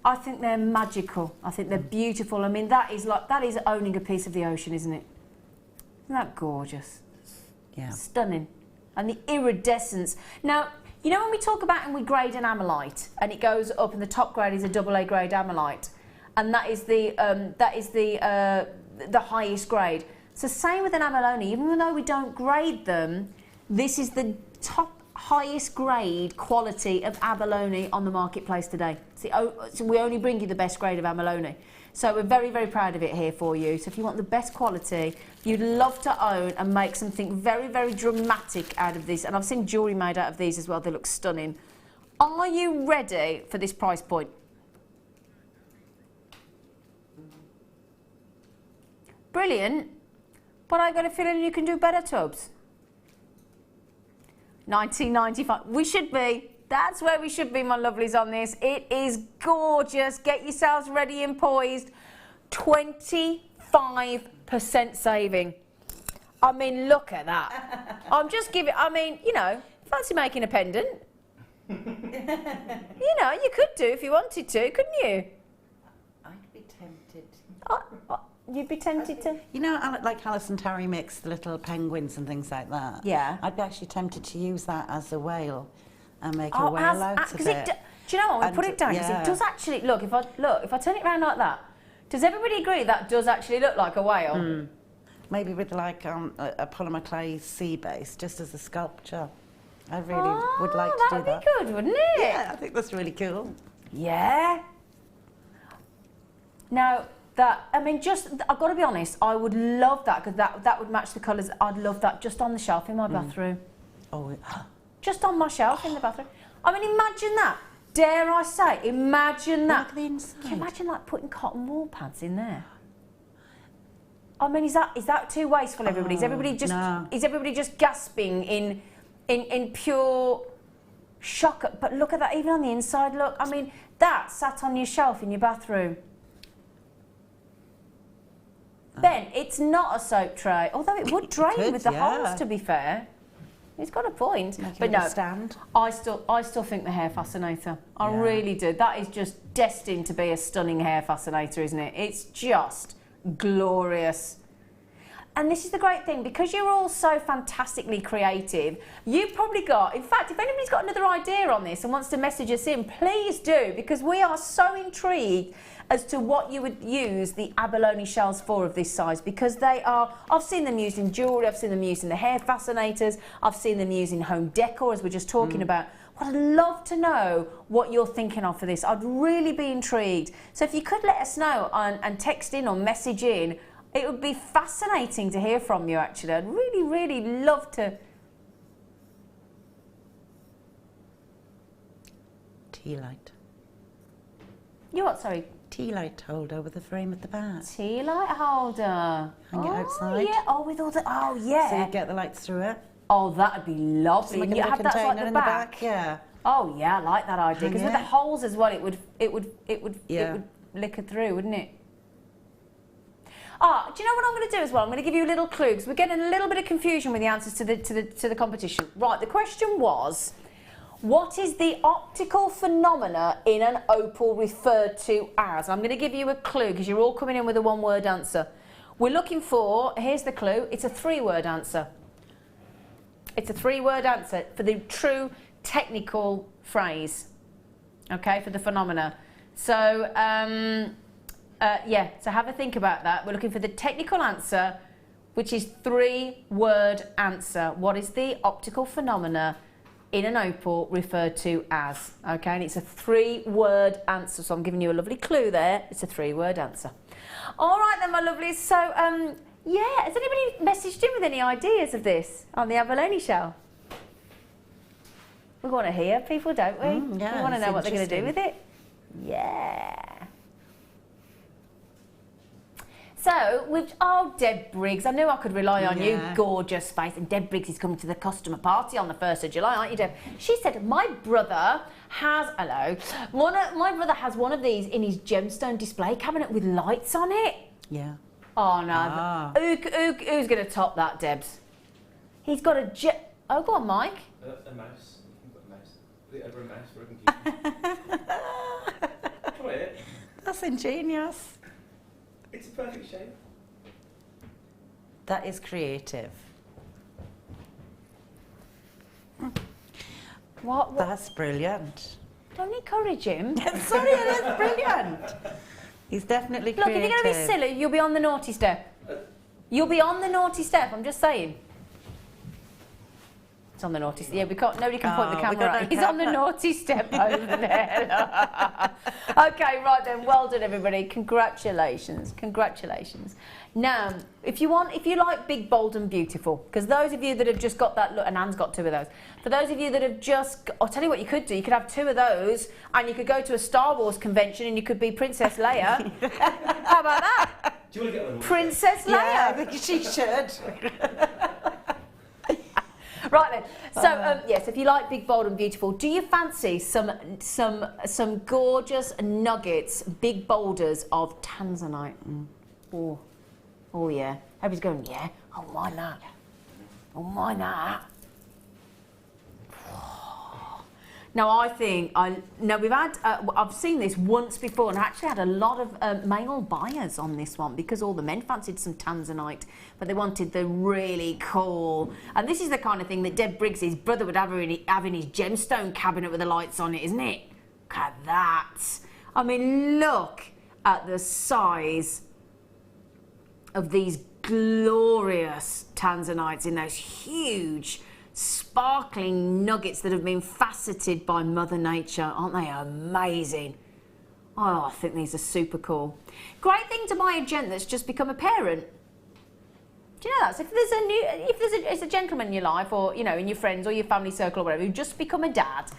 Speaker 2: I think they're magical. I think they're beautiful. I mean, that is owning a piece of the ocean, isn't it? Isn't that gorgeous?
Speaker 3: Yeah.
Speaker 2: Stunning. And the iridescence. Now, you know when we talk about and we grade an amylite, and it goes up, and the top grade is a AA grade amylite, and that is the highest grade. So same with an abalone, even though we don't grade them, this is the top highest grade quality of abalone on the marketplace today. So we only bring you the best grade of abalone. So we're very, very proud of it here for you. So if you want the best quality, you'd love to own and make something very, very dramatic out of this. And I've seen jewellery made out of these as well. They look stunning. Are you ready for this price point? Brilliant. But I got a feeling you can do better, Tubbs. 1995. We should be. That's where we should be, my lovelies, on this. It is gorgeous. Get yourselves ready and poised. 25% saving. I mean, look at that. I'm just giving, I mean, you know, fancy making a pendant. You know, you could do if you wanted to, couldn't you?
Speaker 3: I'd be tempted.
Speaker 2: You'd be tempted to?
Speaker 3: You know, like Alice and Terry mix the little penguins and things like that.
Speaker 2: Yeah.
Speaker 3: I'd be actually tempted to use that as a whale and make a whale out of it.
Speaker 2: Do you know what? I'll put it down because it does actually look. If I turn it around like that, does everybody agree that does actually look like a whale?
Speaker 3: Mm. Maybe with like a polymer clay sea base, just as a sculpture. I really would like to do that.
Speaker 2: That'd be good, wouldn't it?
Speaker 3: Yeah, I think that's really cool.
Speaker 2: Yeah. Now. I mean, I've got to be honest, I would love that because that would match the colours. I'd love that just on the shelf in my bathroom.
Speaker 3: Oh,
Speaker 2: just on my shelf in the bathroom. I mean, imagine that. Dare I say, imagine that.
Speaker 3: Look at the inside.
Speaker 2: Can you imagine like putting cotton wool pads in there? I mean, is that too wasteful, everybody? Is everybody just gasping in pure shock? But look at that, even on the inside, look. I mean, that sat on your shelf in your bathroom. Ben, it's not a soap tray, although it would drain with the holes, to be fair. He's got a point. But no,
Speaker 3: stand.
Speaker 2: I still think the hair fascinator. I really do. That is just destined to be a stunning hair fascinator, isn't it? It's just glorious. And this is the great thing, because you're all so fantastically creative, you've probably got, in fact, if anybody's got another idea on this and wants to message us in, please do, because we are so intrigued as to what you would use the abalone shells for of this size, because they are, I've seen them used in jewellery, I've seen them used in the hair fascinators, I've seen them used in home decor, as we're just talking about. Well, I'd love to know what you're thinking of for this. I'd really be intrigued. So if you could let us know and text in or message in, it would be fascinating to hear from you, actually. I'd really, really love to.
Speaker 3: Tea light.
Speaker 2: You what, sorry?
Speaker 3: Tea light holder with a frame at the back.
Speaker 2: Tea light holder.
Speaker 3: Hang it outside.
Speaker 2: Yeah. Oh, with all the, oh yeah.
Speaker 3: So you get the lights through it.
Speaker 2: Oh, that'd be lovely.
Speaker 3: Like
Speaker 2: And you have that like the
Speaker 3: in
Speaker 2: back.
Speaker 3: Yeah.
Speaker 2: Oh yeah, I like that idea, because with the holes as well, it would liquor through, wouldn't it? Do you know what I'm going to do as well? I'm going to give you a little clue, because we're getting a little bit of confusion with the answers to the competition. Right, the question was, what is the optical phenomena in an opal referred to as? I'm going to give you a clue, because you're all coming in with a one-word answer. We're looking for, here's the clue, it's a three-word answer. It's a three-word answer for the true technical phrase, okay, for the phenomena. So, so have a think about that. We're looking for the technical answer, which is three-word answer. What is the optical phenomena in an opal referred to as? Okay, and it's a three-word answer. So I'm giving you a lovely clue there. It's a three-word answer. All right then, my lovelies. So, yeah, has anybody messaged in with any ideas of this on the abalone shell? We want to hear people, don't we?
Speaker 3: Yeah,
Speaker 2: we want to know what they're going to do with it. Yeah. So, Deb Briggs, I knew I could rely on you, gorgeous face. And Deb Briggs is coming to the customer party on the 1st of July, aren't you, Deb? She said, my brother has, my brother has one of these in his gemstone display cabinet with lights on it.
Speaker 3: Yeah.
Speaker 2: Oh, no. Who's going to top that, Debs? He's got a Oh, go on, Mike.
Speaker 7: A mouse. You can put a mouse. Put it over a mouse for a computer. Try it.
Speaker 3: That's ingenious.
Speaker 7: It's a perfect shape.
Speaker 3: That is creative.
Speaker 2: What?
Speaker 3: That's brilliant.
Speaker 2: Don't encourage him.
Speaker 3: Sorry, that's brilliant. He's definitely
Speaker 2: Look,
Speaker 3: creative.
Speaker 2: if you're going to be silly, you'll be on the naughty step. You'll be on the naughty step, I'm just saying. It's on the naughty step. Yeah, nobody can point the
Speaker 3: we
Speaker 2: camera
Speaker 3: got
Speaker 2: at.
Speaker 3: no
Speaker 2: He's on the
Speaker 3: camera.
Speaker 2: naughty step over there. Okay, right then. Well done, everybody. Congratulations. Congratulations. Now, if you like big, bold and beautiful, because those of you that have just got that look, and Anne's got 2 of those. For those of you that have just, I'll tell you what you could do. You could have 2 of those, and you could go to a Star Wars convention, and you could be Princess Leia. How about that?
Speaker 7: Do you want to get one?
Speaker 2: Princess Leia.
Speaker 3: Yeah, I think she should.
Speaker 2: Right then. So yes, if you like big, bold and beautiful, do you fancy some gorgeous nuggets, big boulders of tanzanite? Oh yeah. Everybody's going, yeah. Oh, mind that. Oh, mind that. Now I think I've seen this once before, and I actually had a lot of male buyers on this one because all the men fancied some tanzanite, but they wanted the really cool. And this is the kind of thing that Deb Briggs' brother would have in his gemstone cabinet with the lights on it, isn't it? Look at that. I mean, look at the size of these glorious tanzanites in those huge sparkling nuggets that have been faceted by Mother Nature. Aren't they amazing? Oh, I think these are super cool. Great thing to buy a gent that's just become a parent. Do you know that? So if there's a gentleman in your life, or you know, in your friends or your family circle or whatever, who just become a dad,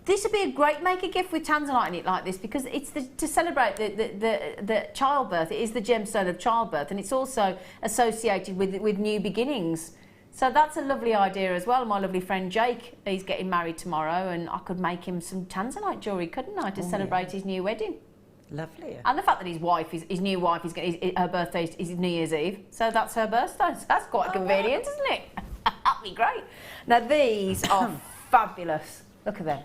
Speaker 2: this would be a great make a gift with tanzanite in it like this, because it's to celebrate the childbirth. It is the gemstone of childbirth, and it's also associated with new beginnings. So that's a lovely idea as well. My lovely friend Jake, he's getting married tomorrow, and I could make him some tanzanite jewellery, couldn't I, to celebrate his new wedding?
Speaker 3: Lovely.
Speaker 2: And the fact that his new wife, her birthday is New Year's Eve, so that's her birthday. So that's quite convenient, isn't it? That'd be great. Now these are fabulous. Look at them.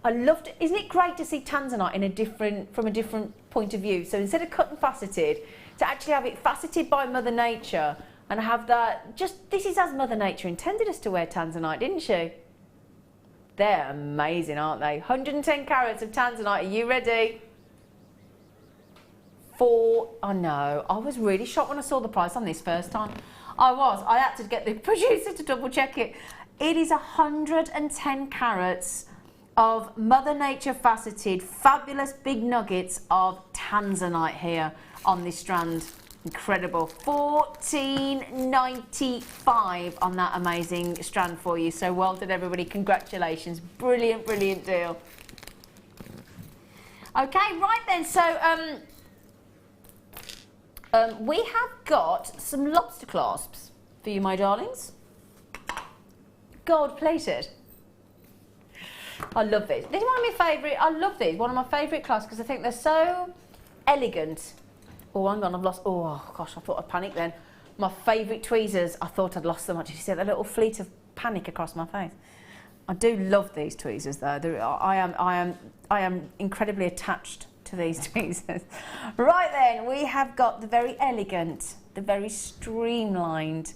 Speaker 2: I loved it. Isn't it great to see tanzanite from a different point of view? So instead of cut and faceted, to actually have it faceted by Mother Nature. And have that, this is as Mother Nature intended us to wear tanzanite, didn't she? They're amazing, aren't they? 110 carats of tanzanite, are you ready? Oh no, I was really shocked when I saw the price on this first time. I had to get the producer to double check it. It is 110 carats of Mother Nature faceted, fabulous big nuggets of tanzanite here on this strand. Incredible. $14.95 on that amazing strand for you. So well done, everybody. Congratulations. Brilliant, brilliant deal. Okay, right then. So we have got some lobster clasps for you, my darlings. Gold plated. I love these. This is one of my favourite. I love these. One of my favourite clasps because I think they're so elegant. Oh, hang on, I've lost. Oh, gosh, I thought I'd panicked then. My favourite tweezers, I thought I'd lost them. Did you see that little fleet of panic across my face? I do love these tweezers, though. I am incredibly attached to these tweezers. Right then, we have got the very elegant, the very streamlined,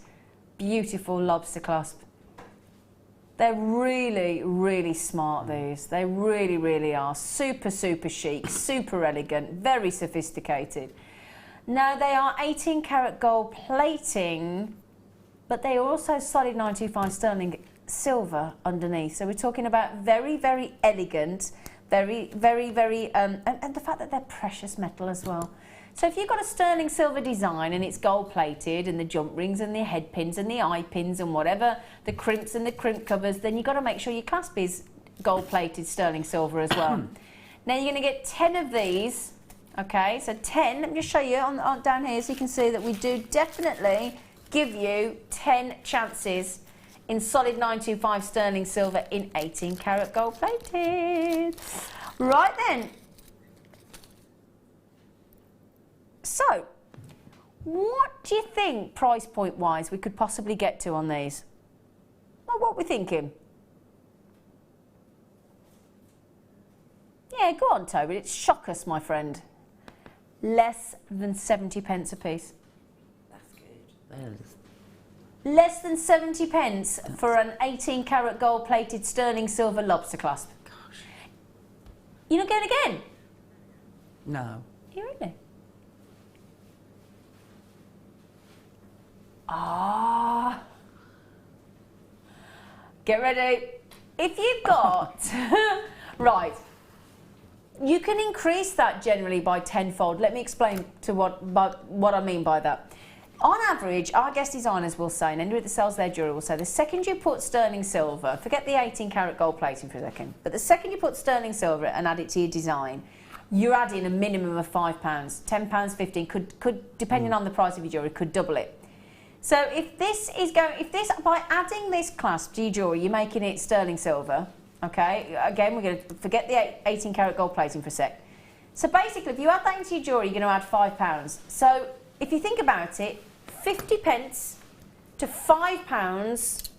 Speaker 2: beautiful lobster clasp. They're really, really smart, these. They really, really are. Super, super chic, super elegant, very sophisticated. Now, they are 18 karat gold plating, but they are also solid 925 sterling silver underneath. So we're talking about very, very elegant, very, very, very, and the fact that they're precious metal as well. So if you've got a sterling silver design and it's gold plated and the jump rings and the head pins and the eye pins and whatever, the crimps and the crimp covers, then you've got to make sure your clasp is gold plated sterling silver as well. Now you're going to get 10 of these. Okay, so 10, let me just show you on down here so you can see that we do definitely give you 10 chances in solid 925 sterling silver in 18 karat gold plated. Right then. So, what do you think price point wise we could possibly get to on these? Well, What are we thinking? Yeah, go on, Toby. It's shock us, my friend. Less than 70 pence a piece.
Speaker 3: That's good.
Speaker 2: Less than 70 pence for an 18-carat gold-plated sterling silver lobster clasp.
Speaker 3: Gosh.
Speaker 2: You're not going again?
Speaker 3: No.
Speaker 2: You really? Ah. Get ready. If you've got... right. You can increase that generally by tenfold. Let me explain to what I mean by that. On average, our guest designers will say, and anybody that sells their jewellery will say, the second you put sterling silver, forget the 18-carat gold plating for a second, but the second you put sterling silver and add it to your design, you're adding a minimum of £5, £10, 15, could depending on the price of your jewellery, could double it. So if by adding this clasp to your jewellery, you're making it sterling silver, okay, again, we're going to forget the 18-carat gold plating for a sec. So basically, if you add that into your jewellery, you're going to add £5. So if you think about it, 50 pence to £5,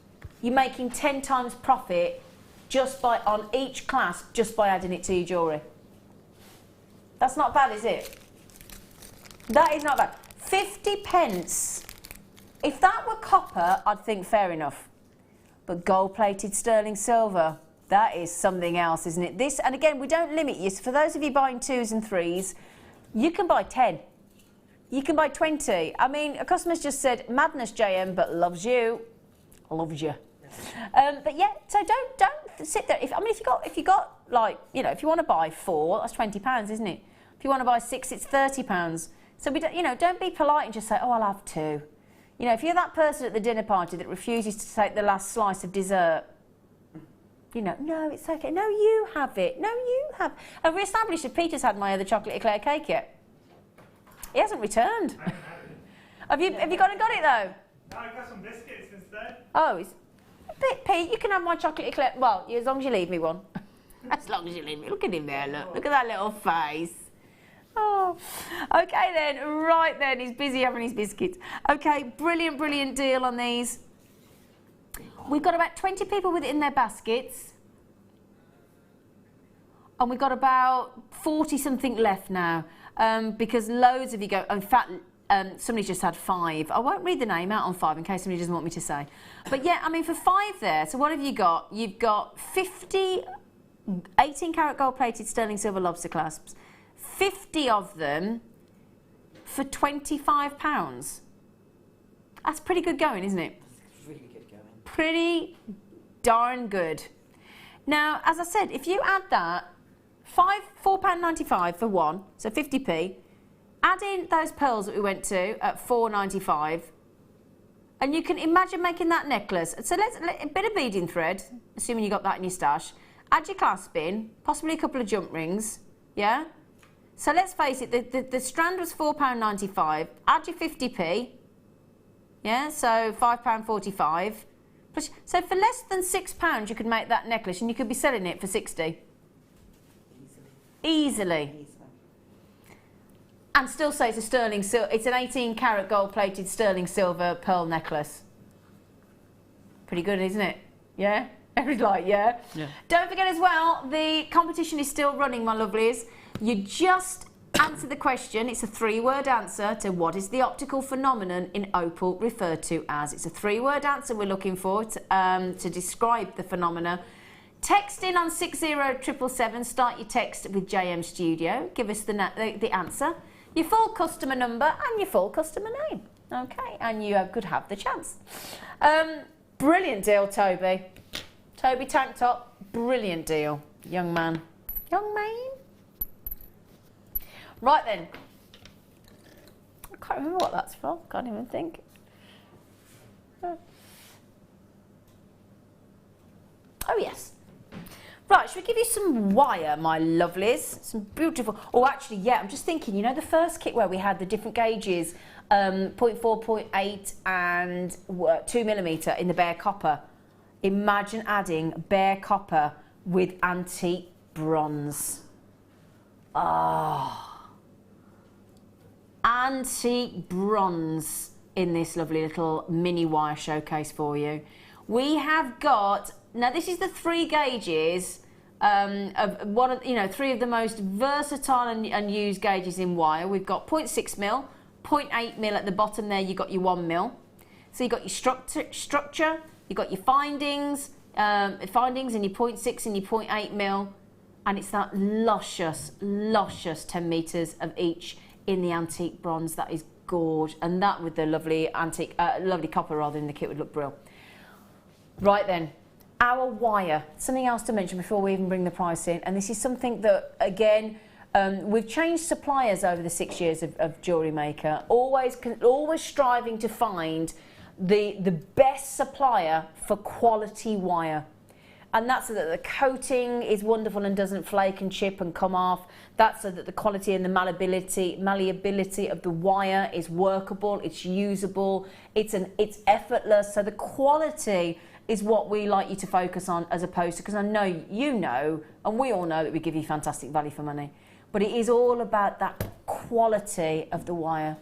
Speaker 2: you're making 10 times profit just by on each clasp, just by adding it to your jewellery. That's not bad, is it? That is not bad. 50 pence. If that were copper, I'd think fair enough. But gold-plated sterling silver, that is something else, isn't it? This, and again, we don't limit you. So for those of you buying 2s and 3s, you can buy 10. You can buy 20. I mean, a customer's just said, madness, JM, but loves you. Loves you. But yeah, so don't sit there. If you got like, you know, if you want to buy 4, that's £20, isn't it? If you want to buy 6, it's £30. So we don't, you know, don't be polite and just say, oh, I'll have 2. You know, if you're that person at the dinner party that refuses to take the last slice of dessert, you know, no, it's okay. No, you have it. No, you have. Have we established if Peter's had my other chocolate eclair cake yet? He hasn't returned. Have you gone and got it though?
Speaker 8: No, I got some biscuits instead.
Speaker 2: Oh, Pete, you can have my chocolate eclair. Well, as long as you leave me one. As long as you leave me. Look at him there, look at that little face. Oh, okay then, right then, he's busy having his biscuits. Okay, brilliant deal on these. We've got about 20 people with it in their baskets. And we've got about 40 something left now. Because loads of you go, in fact, somebody's just had 5. I won't read the name out on 5 in case somebody doesn't want me to say. But yeah, I mean, for 5 there, so what have you got? You've got 50 18-carat gold-plated sterling silver lobster clasps. 50 of them for £25. That's pretty good going, isn't it?
Speaker 3: That's really good going.
Speaker 2: Pretty darn good. Now, as I said, if you add that, £4.95 for one, so 50p, add in those pearls that we went to at £4.95, and you can imagine making that necklace. So a bit of beading thread, assuming you got that in your stash, add your clasp in, possibly a couple of jump rings, yeah? So let's face it, the strand was £4.95, add your 50p, yeah, so £5.45. So for less than £6 you could make that necklace and you could be selling it for 60. Easily. And still say it's a it's an 18-carat gold-plated sterling silver pearl necklace. Pretty good, isn't it? Yeah? Everybody's like, yeah? Yeah. Don't forget as well, the competition is still running, my lovelies. You just answer the question. It's a 3-word answer to what is the optical phenomenon in opal referred to as. It's a 3-word answer we're looking for to describe the phenomena. Text in on 60777. Start your text with JM Studio. Give us the answer, your full customer number and your full customer name. Okay, and you could have the chance. Brilliant deal, Toby. Toby tank top, brilliant deal. Young man. Young man. Right then. I can't remember what that's from. Can't even think. Oh yes. Right, should we give you some wire, my lovelies? Some beautiful... Oh, actually, yeah, I'm just thinking, you know the first kit where we had the different gauges, 0.4, 0.8 and 2mm in the bare copper? Imagine adding bare copper with antique bronze. Oh. Antique bronze in this lovely little mini wire showcase for you. We have got, now this is the 3 gauges of one of, 3 of the most versatile and used gauges in wire. We've got 0.6 mil, 0.8 mil at the bottom there, you've got your 1 mil. So you've got your structure, you've got your findings and your 0.6 and your 0.8 mil. And it's that luscious 10 metres of each in the antique bronze. That is gorge. And that with the lovely lovely copper rather in the kit would look brilliant. Right then, our wire. Something else to mention before we even bring the price in. And this is something that, again, we've changed suppliers over the 6 years of Jewellery Maker. Always striving to find the best supplier for quality wire. And that's so that the coating is wonderful and doesn't flake and chip and come off. That's so that the quality and the malleability of the wire is workable, it's usable, it's effortless. So the quality is what we like you to focus on, as opposed to, because I know you know, and we all know that we give you fantastic value for money, but it is all about that quality of the wire.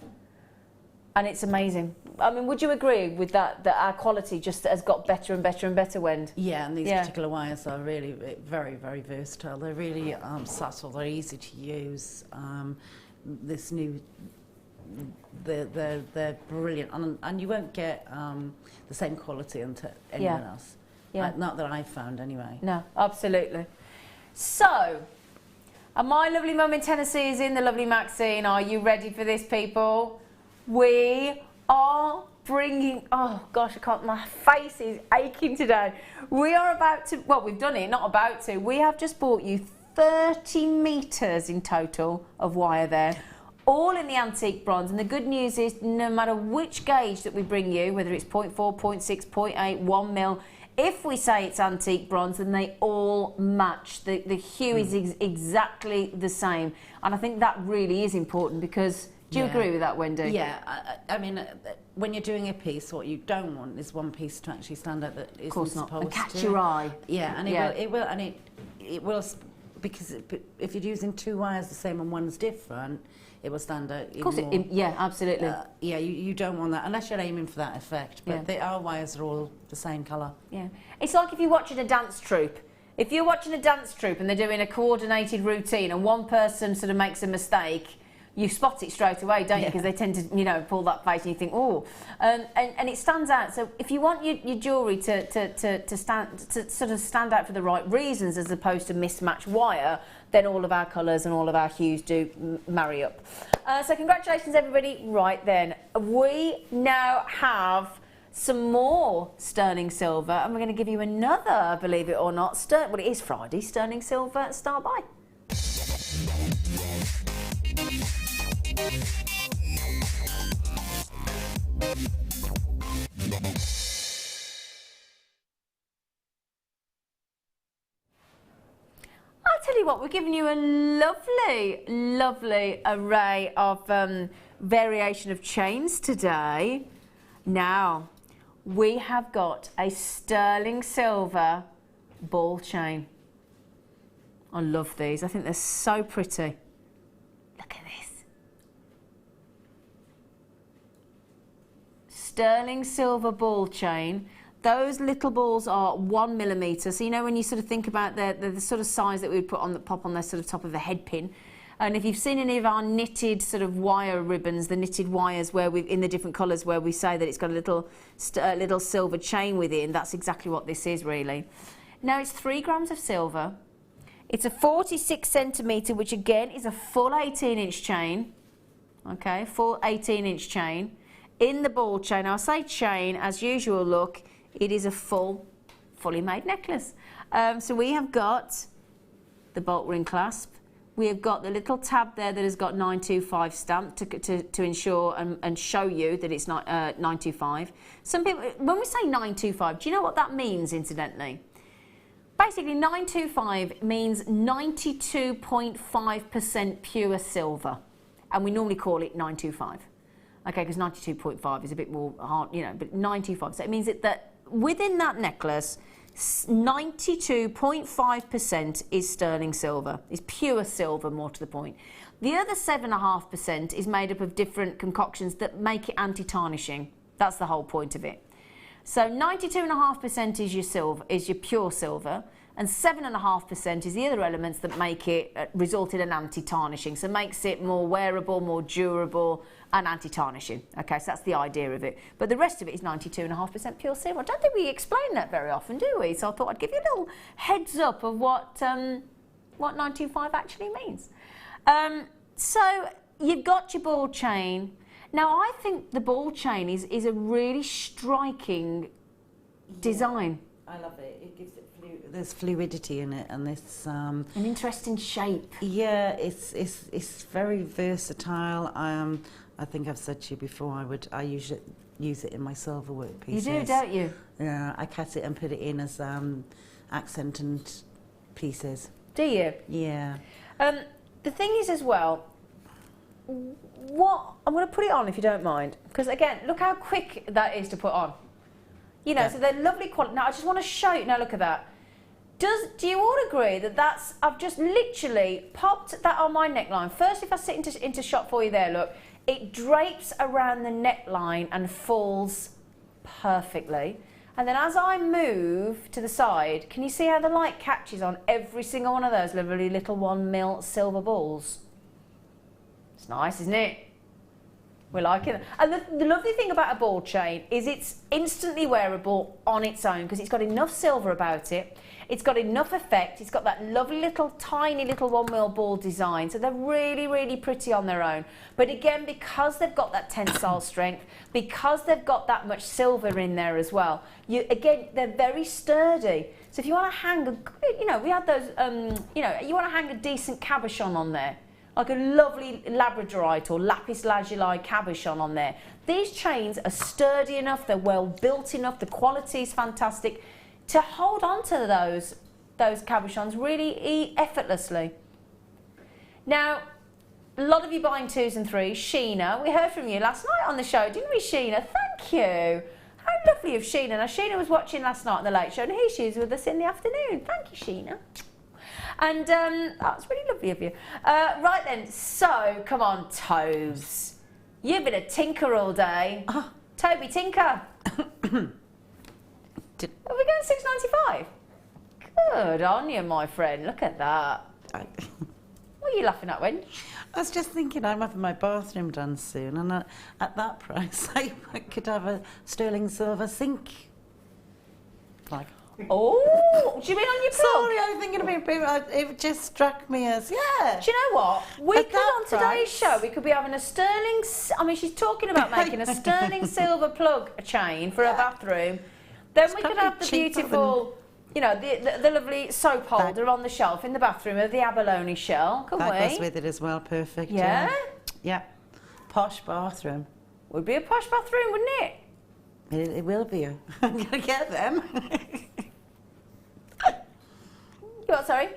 Speaker 2: And it's amazing. I mean, would you agree with that our quality just has got better and better and better, Wend?
Speaker 3: Yeah, and these particular wires are really very, very versatile. They're really subtle, they're easy to use. This new, they're brilliant. And you won't get the same quality onto anyone else. Yeah. Not that I've found anyway.
Speaker 2: No, absolutely. So, and my lovely mum in Tennessee is in the lovely Maxine. Are you ready for this, people? We are bringing, oh gosh, I can't, my face is aching today. We are about to, well, we've done it, not about to. We have just bought you 30 metres in total of wire there, all in the antique bronze. And the good news is, no matter which gauge that we bring you, whether it's 0.4, 0.6, 0.8, 1 mil, if we say it's antique bronze, then they all match. The hue is exactly the same. And I think that really is important, because do you agree with that, Wendy?
Speaker 3: Yeah, I mean, when you're doing a piece, what you don't want is one piece to actually stand out that isn't supposed to.
Speaker 2: And catch your eye.
Speaker 3: Yeah, and it will, because if you're using 2 wires the same and one's different, it will stand out even more. Of course,
Speaker 2: yeah, absolutely.
Speaker 3: Yeah, you don't want that, unless you're aiming for that effect, but our wires are all the same colour.
Speaker 2: Yeah. It's like if you're watching a dance troupe. If you're watching a dance troupe and they're doing a coordinated routine and one person sort of makes a mistake, you spot it straight away, don't you? Because they tend to, pull that face and you think, oh. And it stands out. So if you want your jewellery to sort of stand out for the right reasons, as opposed to mismatched wire, then all of our colours and all of our hues do marry up. So congratulations, everybody. Right then, we now have some more sterling silver, and we're going to give you another, believe it or not, well, it is Friday, sterling silver Star Buy. I'll tell you what, we're giving you a lovely array of variation of chains today. Now, we have got a sterling silver ball chain. I love these. I think they're so pretty. Look at this. Sterling silver ball chain. Those little balls are 1 millimetre. So, when you sort of think about the sort of size that we would put on the pop on the sort of top of a head pin. And if you've seen any of our knitted sort of wire ribbons, the knitted wires where we've in the different colours where we say that it's got a little silver chain within, that's exactly what this is really. Now it's 3 grams of silver. It's a 46 centimetre, which again is a full 18-inch chain. Okay, full 18-inch chain in the ball chain. I'll say chain as usual. Look, it is a fully made necklace. So we have got the bolt ring clasp. We have got the little tab there that has got 925 stamped to ensure and show you that it's not 925. Some people, when we say 925, do you know what that means, incidentally? Basically, 925 means 92.5% pure silver, and we normally call it 925. Okay, because 92.5 is a bit more hard, but 925. So it means that within that necklace, 92.5% is sterling silver, is pure silver, more to the point. The other 7.5% is made up of different concoctions that make it anti-tarnishing. That's the whole point of it. So 92.5% is your silver, is your pure silver, and 7.5% is the other elements that make it result in an anti-tarnishing. So makes it more wearable, more durable, and anti-tarnishing. Okay, so that's the idea of it. But the rest of it is 92.5% pure silver. I don't think we explain that very often, do we? So I thought I'd give you a little heads up of what 925 actually means. So you've got your ball chain. Now I think the ball chain is a really striking design.
Speaker 3: I love it. It gives it there's fluidity in it, and this
Speaker 2: an interesting shape.
Speaker 3: Yeah, it's very versatile. I think I've said to you before, I use it in my silver work pieces.
Speaker 2: You do, don't you?
Speaker 3: Yeah, I cut it and put it in as accent and pieces.
Speaker 2: Do you?
Speaker 3: Yeah.
Speaker 2: The thing is as well, what I'm going to put it on if you don't mind, because again, look how quick that is to put on. You know,
Speaker 3: Yeah.
Speaker 2: so they're lovely quality. Now I just want to show you. Now look at that. Do you all agree that that's? I've just literally popped that on my neckline. First, if I sit into shot for you there, look, it drapes around the neckline and falls perfectly. And then as I move to the side, can you see how the light catches on every single one of those lovely little 1 mil silver balls? It's nice, isn't it? We're liking it. And the lovely thing about a ball chain is it's instantly wearable on its own because it's got enough silver about it. It's got enough effect. It's got that lovely little, tiny little 1 mil ball design. So they're really, really pretty on their own. But again, because they've got that tensile strength, because they've got that much silver in there as well, again, they're very sturdy. So if you want to hang, we had those, you want to hang a decent cabochon on there, like a lovely labradorite or lapis lazuli cabochon on there. These chains are sturdy enough, they're well built enough, the quality is fantastic to hold on to those cabochons really effortlessly. Now, a lot of you buying 2s and 3s. Sheena, we heard from you last night on the show, didn't we, Sheena? Thank you. How lovely of Sheena. Now, Sheena was watching last night on the Late Show, and here she is with us in the afternoon. Thank you, Sheena. And that's really lovely of you. Right then, so come on, Tobes. You've been a tinker all day. Toby Tinker. Are we going 6.95? Good on you, my friend. Look at that. What are you laughing at, Wen?
Speaker 3: I was just thinking I'm having my bathroom done soon, and at that price, I could have a sterling silver sink. Like.
Speaker 2: Oh, do you mean on your plug?
Speaker 3: Sorry, I was thinking about it. It just struck me as, yeah.
Speaker 2: Do you know what? We
Speaker 3: At
Speaker 2: could,
Speaker 3: that
Speaker 2: on today's show, we could be having a sterling... I mean, she's talking about making a sterling silver plug chain for her bathroom. Then we could have the beautiful, the lovely soap holder on the shelf in the bathroom of the abalone shell, couldn't we?
Speaker 3: That goes with it as well, perfect.
Speaker 2: Yeah?
Speaker 3: Yeah. Posh bathroom.
Speaker 2: Would be a posh bathroom, wouldn't it?
Speaker 3: It will be. I'm going to get them.
Speaker 2: You what, sorry?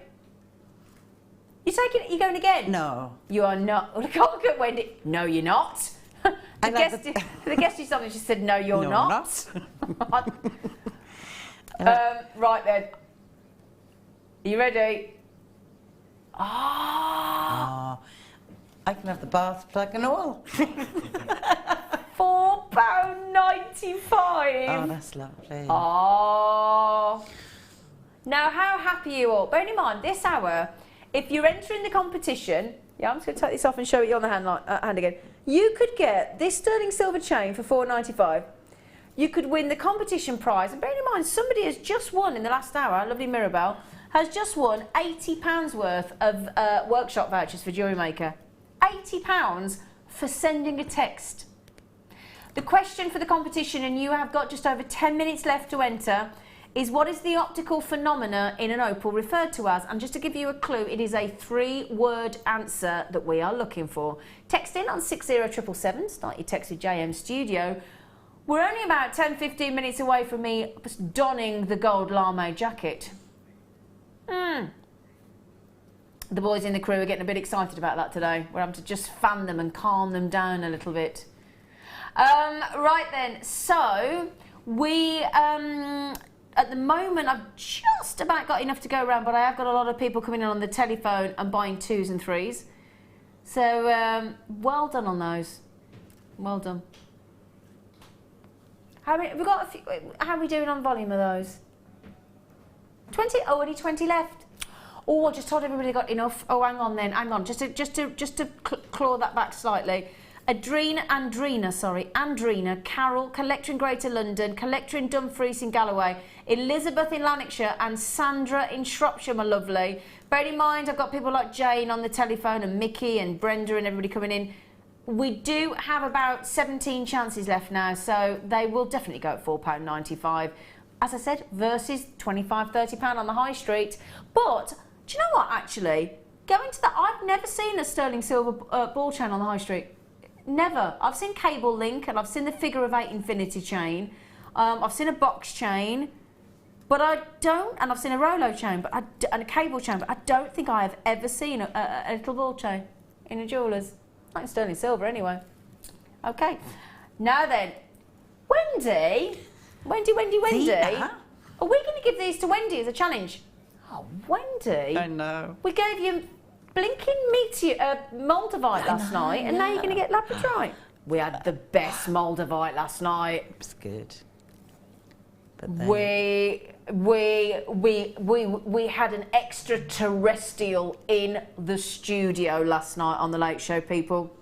Speaker 2: You're going again?
Speaker 3: No.
Speaker 2: You are not. Look at Wendy. No, you're not. The guest is something. She said, "No, you're not." Right then. Are you ready?
Speaker 3: I can have the bath plug and all.
Speaker 2: £4.95.
Speaker 3: Oh, that's lovely.
Speaker 2: Now, how happy are you all? Bearing in mind, this hour, if you're entering the competition, I'm just going to take this off and show it you on the hand again. You could get this sterling silver chain for £4.95. You could win the competition prize. And bearing in mind, somebody has just won in the last hour, lovely Mirabelle, has just won £80 worth of workshop vouchers for Jewellery Maker. £80 for sending a text. The question for the competition, and you have got just over 10 minutes left to enter, is what is the optical phenomena in an opal referred to as? And just to give you a clue, it is a 3-word answer that we are looking for. Text in on 60777, start your text with JM Studio. We're only about 10-15 minutes away from me donning the gold lame jacket. The boys in the crew are getting a bit excited about that today. We're having to just fan them and calm them down a little bit. Right then, so we... at the moment, I've just about got enough to go around, but I have got a lot of people coming in on the telephone and buying 2s and 3s. So, well done on those. Well done. How many? We got a few, how are we doing on volume of those? 20. Oh, only 20 left. Oh, I just told everybody got enough. Oh, hang on then. Hang on. Just to claw that back slightly. Andrina, Carol, collector in Greater London, collector in Dumfries in Galloway, Elizabeth in Lanarkshire, and Sandra in Shropshire, my lovely. Bear in mind, I've got people like Jane on the telephone, and Mickey and Brenda and everybody coming in. We do have about 17 chances left now, so they will definitely go at £4.95. As I said, versus £25, £30 on the high street. But do you know what? Actually, going to that, I've never seen a sterling silver ball chain on the high street. Never. I've seen cable link, and I've seen the figure of 8 infinity chain. I've seen a box chain, but I don't. And I've seen a Rolo chain, and a cable chain, but I don't think I have ever seen a little ball chain in a jeweller's. Not in sterling silver, anyway. Okay. Now then, Wendy.
Speaker 3: Yeah.
Speaker 2: Are we going to give these to Wendy as a challenge? Oh, Wendy.
Speaker 3: I know.
Speaker 2: We gave you blinking Moldavite last night, and now you're going to get Labradorite. We had the best Moldavite last night.
Speaker 3: It was good. But then...
Speaker 2: We had an extraterrestrial in the studio last night on the Late Show, people.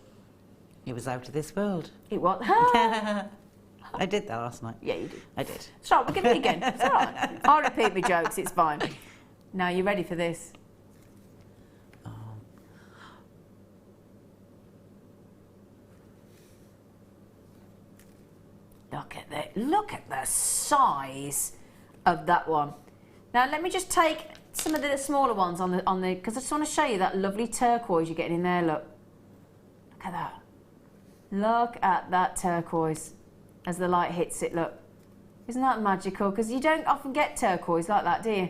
Speaker 3: It was out of this world.
Speaker 2: It was.
Speaker 3: I did that last night.
Speaker 2: Yeah, you did.
Speaker 3: I did.
Speaker 2: It's all right, we'll give it again. It's all right. I'll repeat my jokes, it's fine. Now, you ready for this?
Speaker 3: Oh.
Speaker 2: Look at the size of that one. Now, let me just take some of the smaller ones on the because I just want to show you that lovely turquoise you're getting in there. Look at that. Look at that turquoise as the light hits it. Look, isn't that magical? Because you don't often get turquoise like that, do you?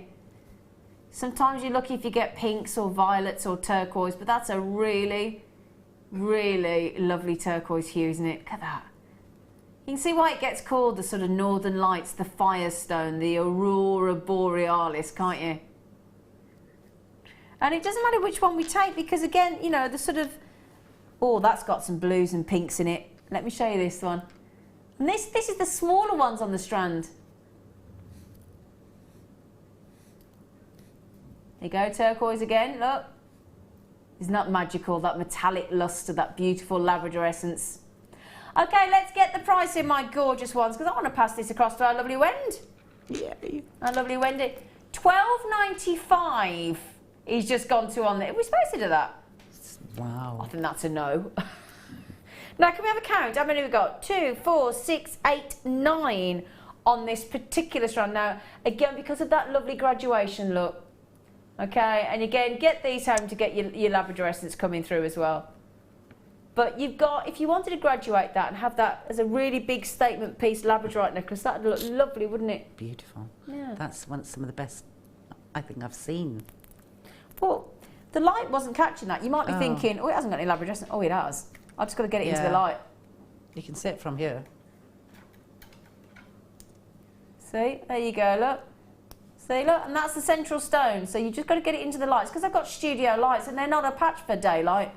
Speaker 2: Sometimes you're lucky if you get pinks or violets or turquoise, but that's a really, really lovely turquoise hue, isn't it? Look at that. You can see why it gets called the sort of Northern Lights, the Firestone, the Aurora Borealis, can't you? And it doesn't matter which one we take because, again, you know, the sort of... Oh, that's got some blues and pinks in it. Let me show you this one. And this is the smaller ones on the strand. There you go, turquoise again, look. Isn't that magical, that metallic lustre, that beautiful Labrador essence? Okay, let's get the price in, my gorgeous ones, because I want to pass this across to our lovely Wendy.
Speaker 3: Yeah.
Speaker 2: Our lovely Wendy. $12.95 he's just gone to on there. Are we supposed to do that?
Speaker 3: Wow.
Speaker 2: I think that's a no. Now, can we have a count? How many have we got? 2, 4, 6, 8, 9 on this particular strand. Now, again, because of that lovely graduation look. Okay, and again, get these home to get your Labrador essence coming through as well. But you've got, if you wanted to graduate that and have that as a really big statement piece Labradorite necklace, that would look lovely, wouldn't it?
Speaker 3: Beautiful.
Speaker 2: Yeah.
Speaker 3: That's some of the best I think I've seen.
Speaker 2: Well, the light wasn't catching that. You might be thinking, oh, it hasn't got any Labrador essence. Oh, it has. I've just got to get it into the light.
Speaker 3: You can see it from here.
Speaker 2: See, there you go, look. See, look, and that's the central stone. So you just got to get it into the lights because I've got studio lights and they're not a patch for daylight.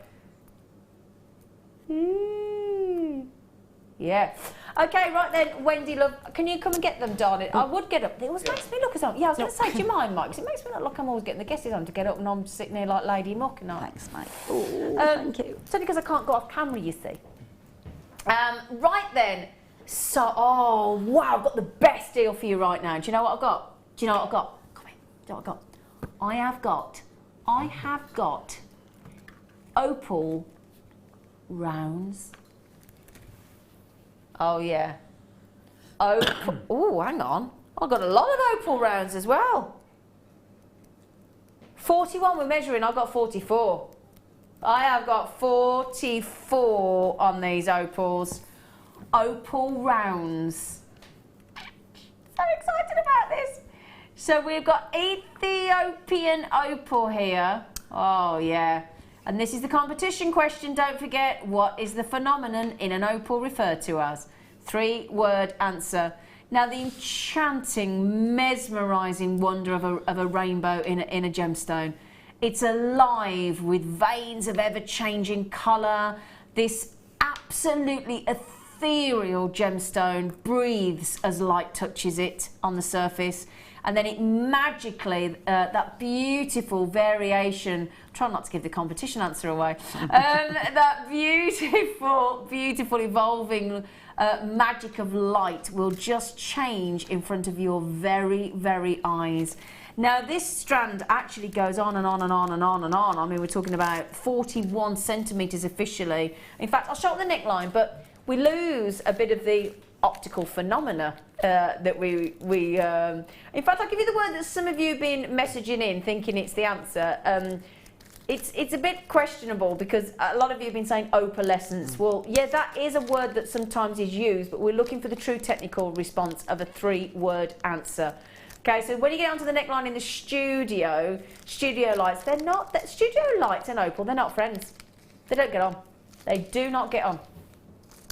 Speaker 2: Yeah. Okay, right then, Wendy, love, can you come and get them, darling? I would get up. It always makes me look as though... Yeah, I was going to say, do you mind, Mike? Because it makes me look like I'm always getting the guesses on to get up and I'm sitting there like Lady Muck and all.
Speaker 3: Thanks, Mike.
Speaker 2: Thank you. It's only because I can't go off camera, you see. Right then. So, oh, wow, I've got the best deal for you right now. Do you know what I've got? Do you know what I've got? Come in. Do you know what I've got? I have got opal rounds. Oh, yeah. Opal. Oh, hang on. I've got a lot of opal rounds as well. 41 we're measuring. I've got 44. I have got 44 on these opals. Opal rounds. So excited about this. So we've got Ethiopian opal here. Oh, yeah. And this is the competition question, don't forget. What is the phenomenon in an opal referred to as? 3-word answer. Now, the enchanting, mesmerising wonder of a rainbow in a gemstone. It's alive with veins of ever-changing colour. This absolutely ethereal gemstone breathes as light touches it on the surface, and then it magically, that beautiful variation, try not to give the competition answer away, that beautiful, beautiful evolving magic of light will just change in front of your very, very eyes. Now this strand actually goes on and on and on and on and on. I mean, we're talking about 41 centimetres officially. In fact, I'll show up the neckline, but we lose a bit of the optical phenomena that we in fact, I'll give you the word that some of you have been messaging in thinking it's the answer. It's a bit questionable because a lot of you have been saying opalescence. Well, yeah, that is a word that sometimes is used, but we're looking for the true technical response of a 3-word answer. Okay, so when you get onto the neckline in the studio lights, they're not, studio lights and opal, they're not friends. They don't get on. They do not get on.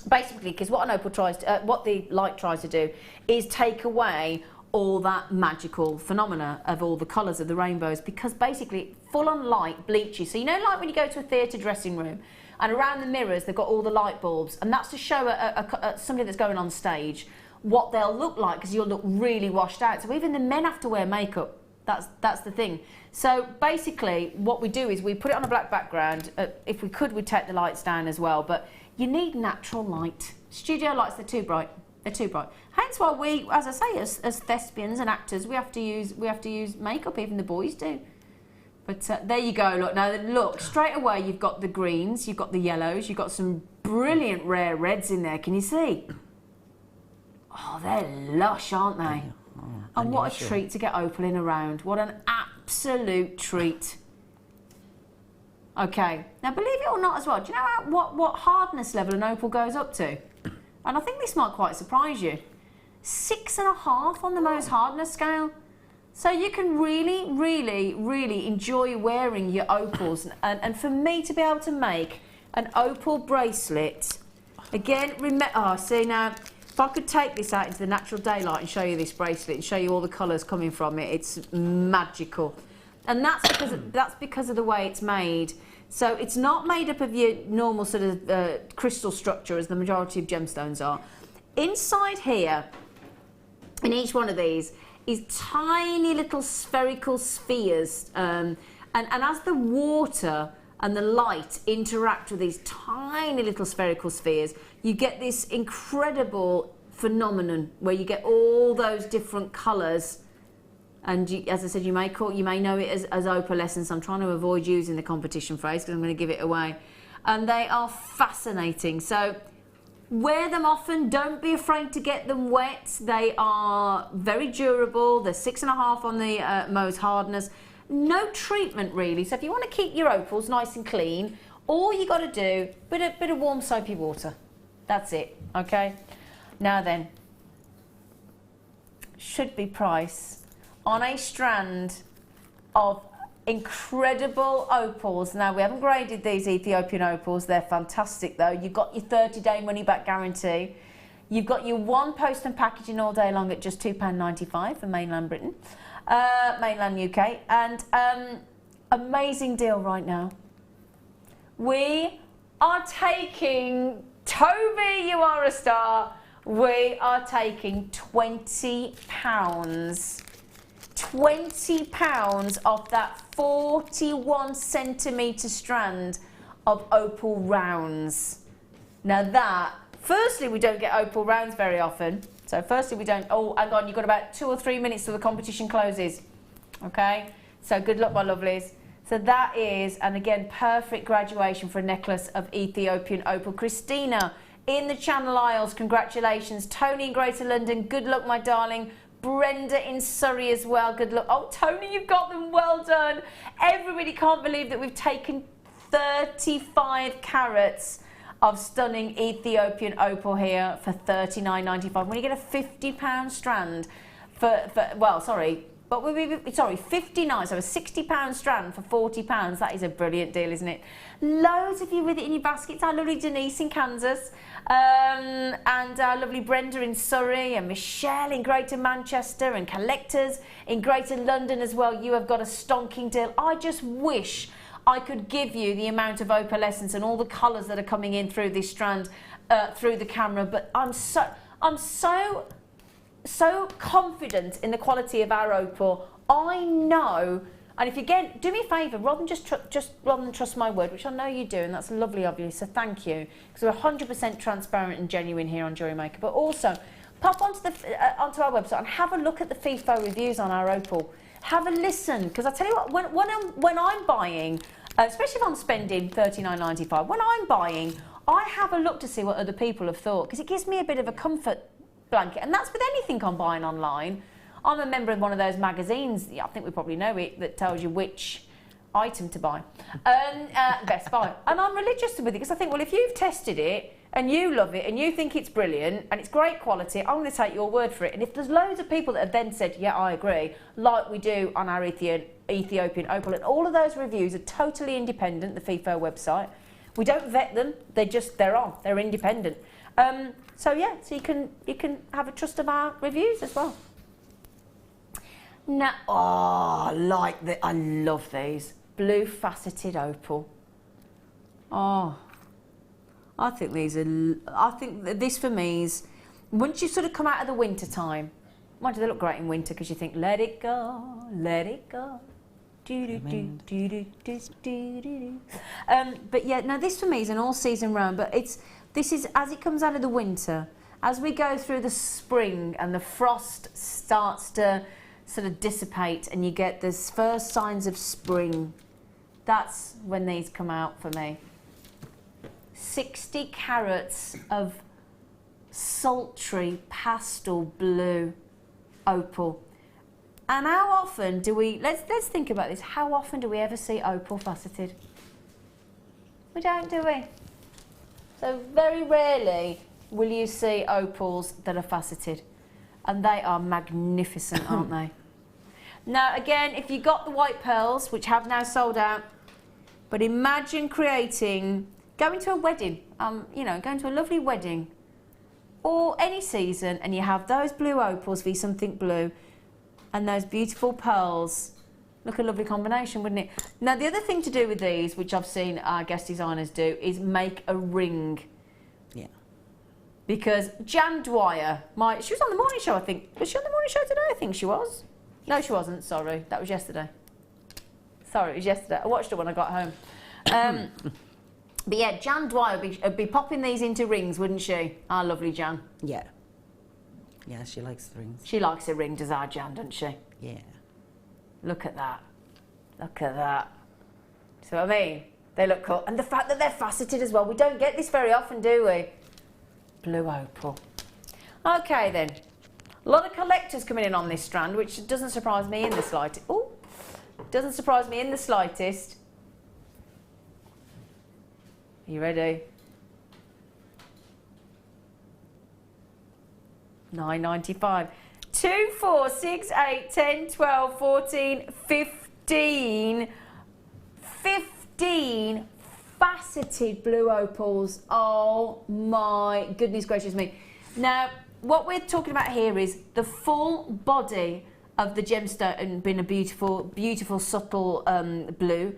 Speaker 2: Basically, because what an opal tries to, what the light tries to do is take away all that magical phenomena of all the colours of the rainbows, because basically full on light bleaches. So you know, like when you go to a theatre dressing room and around the mirrors they've got all the light bulbs, and that's to show somebody that's going on stage what they'll look like, because you'll look really washed out. So even the men have to wear makeup. That's the thing. So basically what we do is we put it on a black background. If we could, we'd take the lights down as well, but you need natural light. Studio lights, they're too bright. They're too bright. Hence why we, as I say, as thespians and actors, we have to use makeup. Even the boys do. But there you go. Look, now look, straight away you've got the greens, you've got the yellows, you've got some brilliant rare reds in there. Can you see? Oh, they're lush, aren't they? And what a treat to get opal in around. What an absolute treat. Okay, now believe it or not as well, do you know what hardness level an opal goes up to? And I think this might quite surprise you. 6.5 on the Mohs hardness scale. So you can really, really, really enjoy wearing your opals. And for me to be able to make an opal bracelet, again, remember, oh, see now, if I could take this out into the natural daylight and show you this bracelet and show you all the colours coming from it, it's magical. And that's because of the way it's made. So it's not made up of your normal sort of crystal structure as the majority of gemstones are. Inside here, in each one of these, is tiny little spherical spheres. And as the water and the light interact with these tiny little spherical spheres, you get this incredible phenomenon where you get all those different colours. And you, as I said, you may know it as opalescence. I'm trying to avoid using the competition phrase because I'm going to give it away. And they are fascinating. So wear them often. Don't be afraid to get them wet. They are very durable. They're 6.5 on the Mohs hardness. No treatment really. So if you want to keep your opals nice and clean, all you got to do, bit of warm soapy water. That's it. Okay. Now then, should be price on a strand of incredible opals. Now, we haven't graded these Ethiopian opals. They're fantastic, though. You've got your 30-day money-back guarantee. You've got your one post and packaging all day long at just £2.95 for mainland Britain, mainland UK. And amazing deal right now. We are taking, Toby, you are a star. We are taking £20. £20 off that 41 centimetre strand of opal rounds. Now that, firstly, we don't get opal rounds very often. So firstly, we don't, oh, hang on, you've got about 2 or 3 minutes till the competition closes. Okay, so good luck, my lovelies. So that is, and again, perfect graduation for a necklace of Ethiopian opal. Christina in the Channel Isles, congratulations. Tony in Greater London, good luck, my darling. Brenda in Surrey as well, good luck. Oh, Tony, you've got them, well done. Everybody can't believe that we've taken 35 carats of stunning Ethiopian opal here for $39.95. When you get a £50 strand sorry, 59, so a £60 strand for £40. That is a brilliant deal, isn't it? Loads of you with it in your baskets. Our lovely Denise in Kansas, and our lovely Brenda in Surrey, and Michelle in Greater Manchester, and collectors in Greater London as well. You have got a stonking deal. I just wish I could give you the amount of opalescence and all the colours that are coming in through this strand through the camera, but I'm so confident in the quality of our opal. I know, and if you get, do me a favour, rather than trust my word, which I know you do, and that's lovely of you, so thank you, because we're 100% transparent and genuine here on Jewellery Maker, but also pop onto our website and have a look at the FIFO reviews on our opal. Have a listen, because I tell you what, when I'm buying, especially if I'm spending $39.95, when I'm buying, I have a look to see what other people have thought, because it gives me a bit of a comfort blanket, and that's with anything I'm buying online. I'm a member of one of those magazines, I think we probably know it, that tells you which item to buy, Best Buy, and I'm religious with it, because I think, well, if you've tested it, and you love it, and you think it's brilliant, and it's great quality, I'm going to take your word for it. And if there's loads of people that have then said, yeah, I agree, like we do on our Ethiopian opal, and all of those reviews are totally independent, the FIFO website. We don't vet them, they're independent. So yeah, so you can have a trust of our reviews as well. Now, I love these. Blue faceted opal. Oh. I think this for me is, once you sort of come out of the winter time, why do they look great in winter? Because you think, let it go, let it go. But yeah, now this for me is an all season round, but this is as it comes out of the winter, as we go through the spring and the frost starts to sort of dissipate and you get the first signs of spring, that's when these come out for me. 60 carats of sultry pastel blue opal. And how often do we, let's think about this, how often do we ever see opal faceted? We don't, do we? So very rarely will you see opals that are faceted. And they are magnificent, aren't they? Now again, if you got the white pearls, which have now sold out, but imagine creating, going to a wedding, going to a lovely wedding, or any season, and you have those blue opals for something blue, and those beautiful pearls. Look, a lovely combination, wouldn't it? Now, the other thing to do with these, which I've seen our guest designers do, is make a ring.
Speaker 3: Yeah.
Speaker 2: Because Jan Dwyer, she was on the morning show, I think. Was she on the morning show today? I think she was. No, she wasn't, sorry. That was yesterday. Sorry, it was yesterday. I watched it when I got home. But yeah, Jan Dwyer would be popping these into rings, wouldn't she? Our lovely Jan.
Speaker 3: Yeah. Yeah, she likes the rings.
Speaker 2: She likes a ring, does our Jan, doesn't she?
Speaker 3: Yeah.
Speaker 2: Look at that. Look at that. See what I mean? They look cool. And the fact that they're faceted as well. We don't get this very often, do we? Blue opal. Okay, then. A lot of collectors coming in on this strand, which doesn't surprise me in the slightest. Oh, doesn't surprise me in the slightest. Are you ready? $9.95. 2, 4, 6, 8, 10, 12, 14, 15. 15 faceted blue opals. Oh my goodness gracious me. Now, what we're talking about here is the full body of the gemstone being a beautiful, beautiful, subtle blue.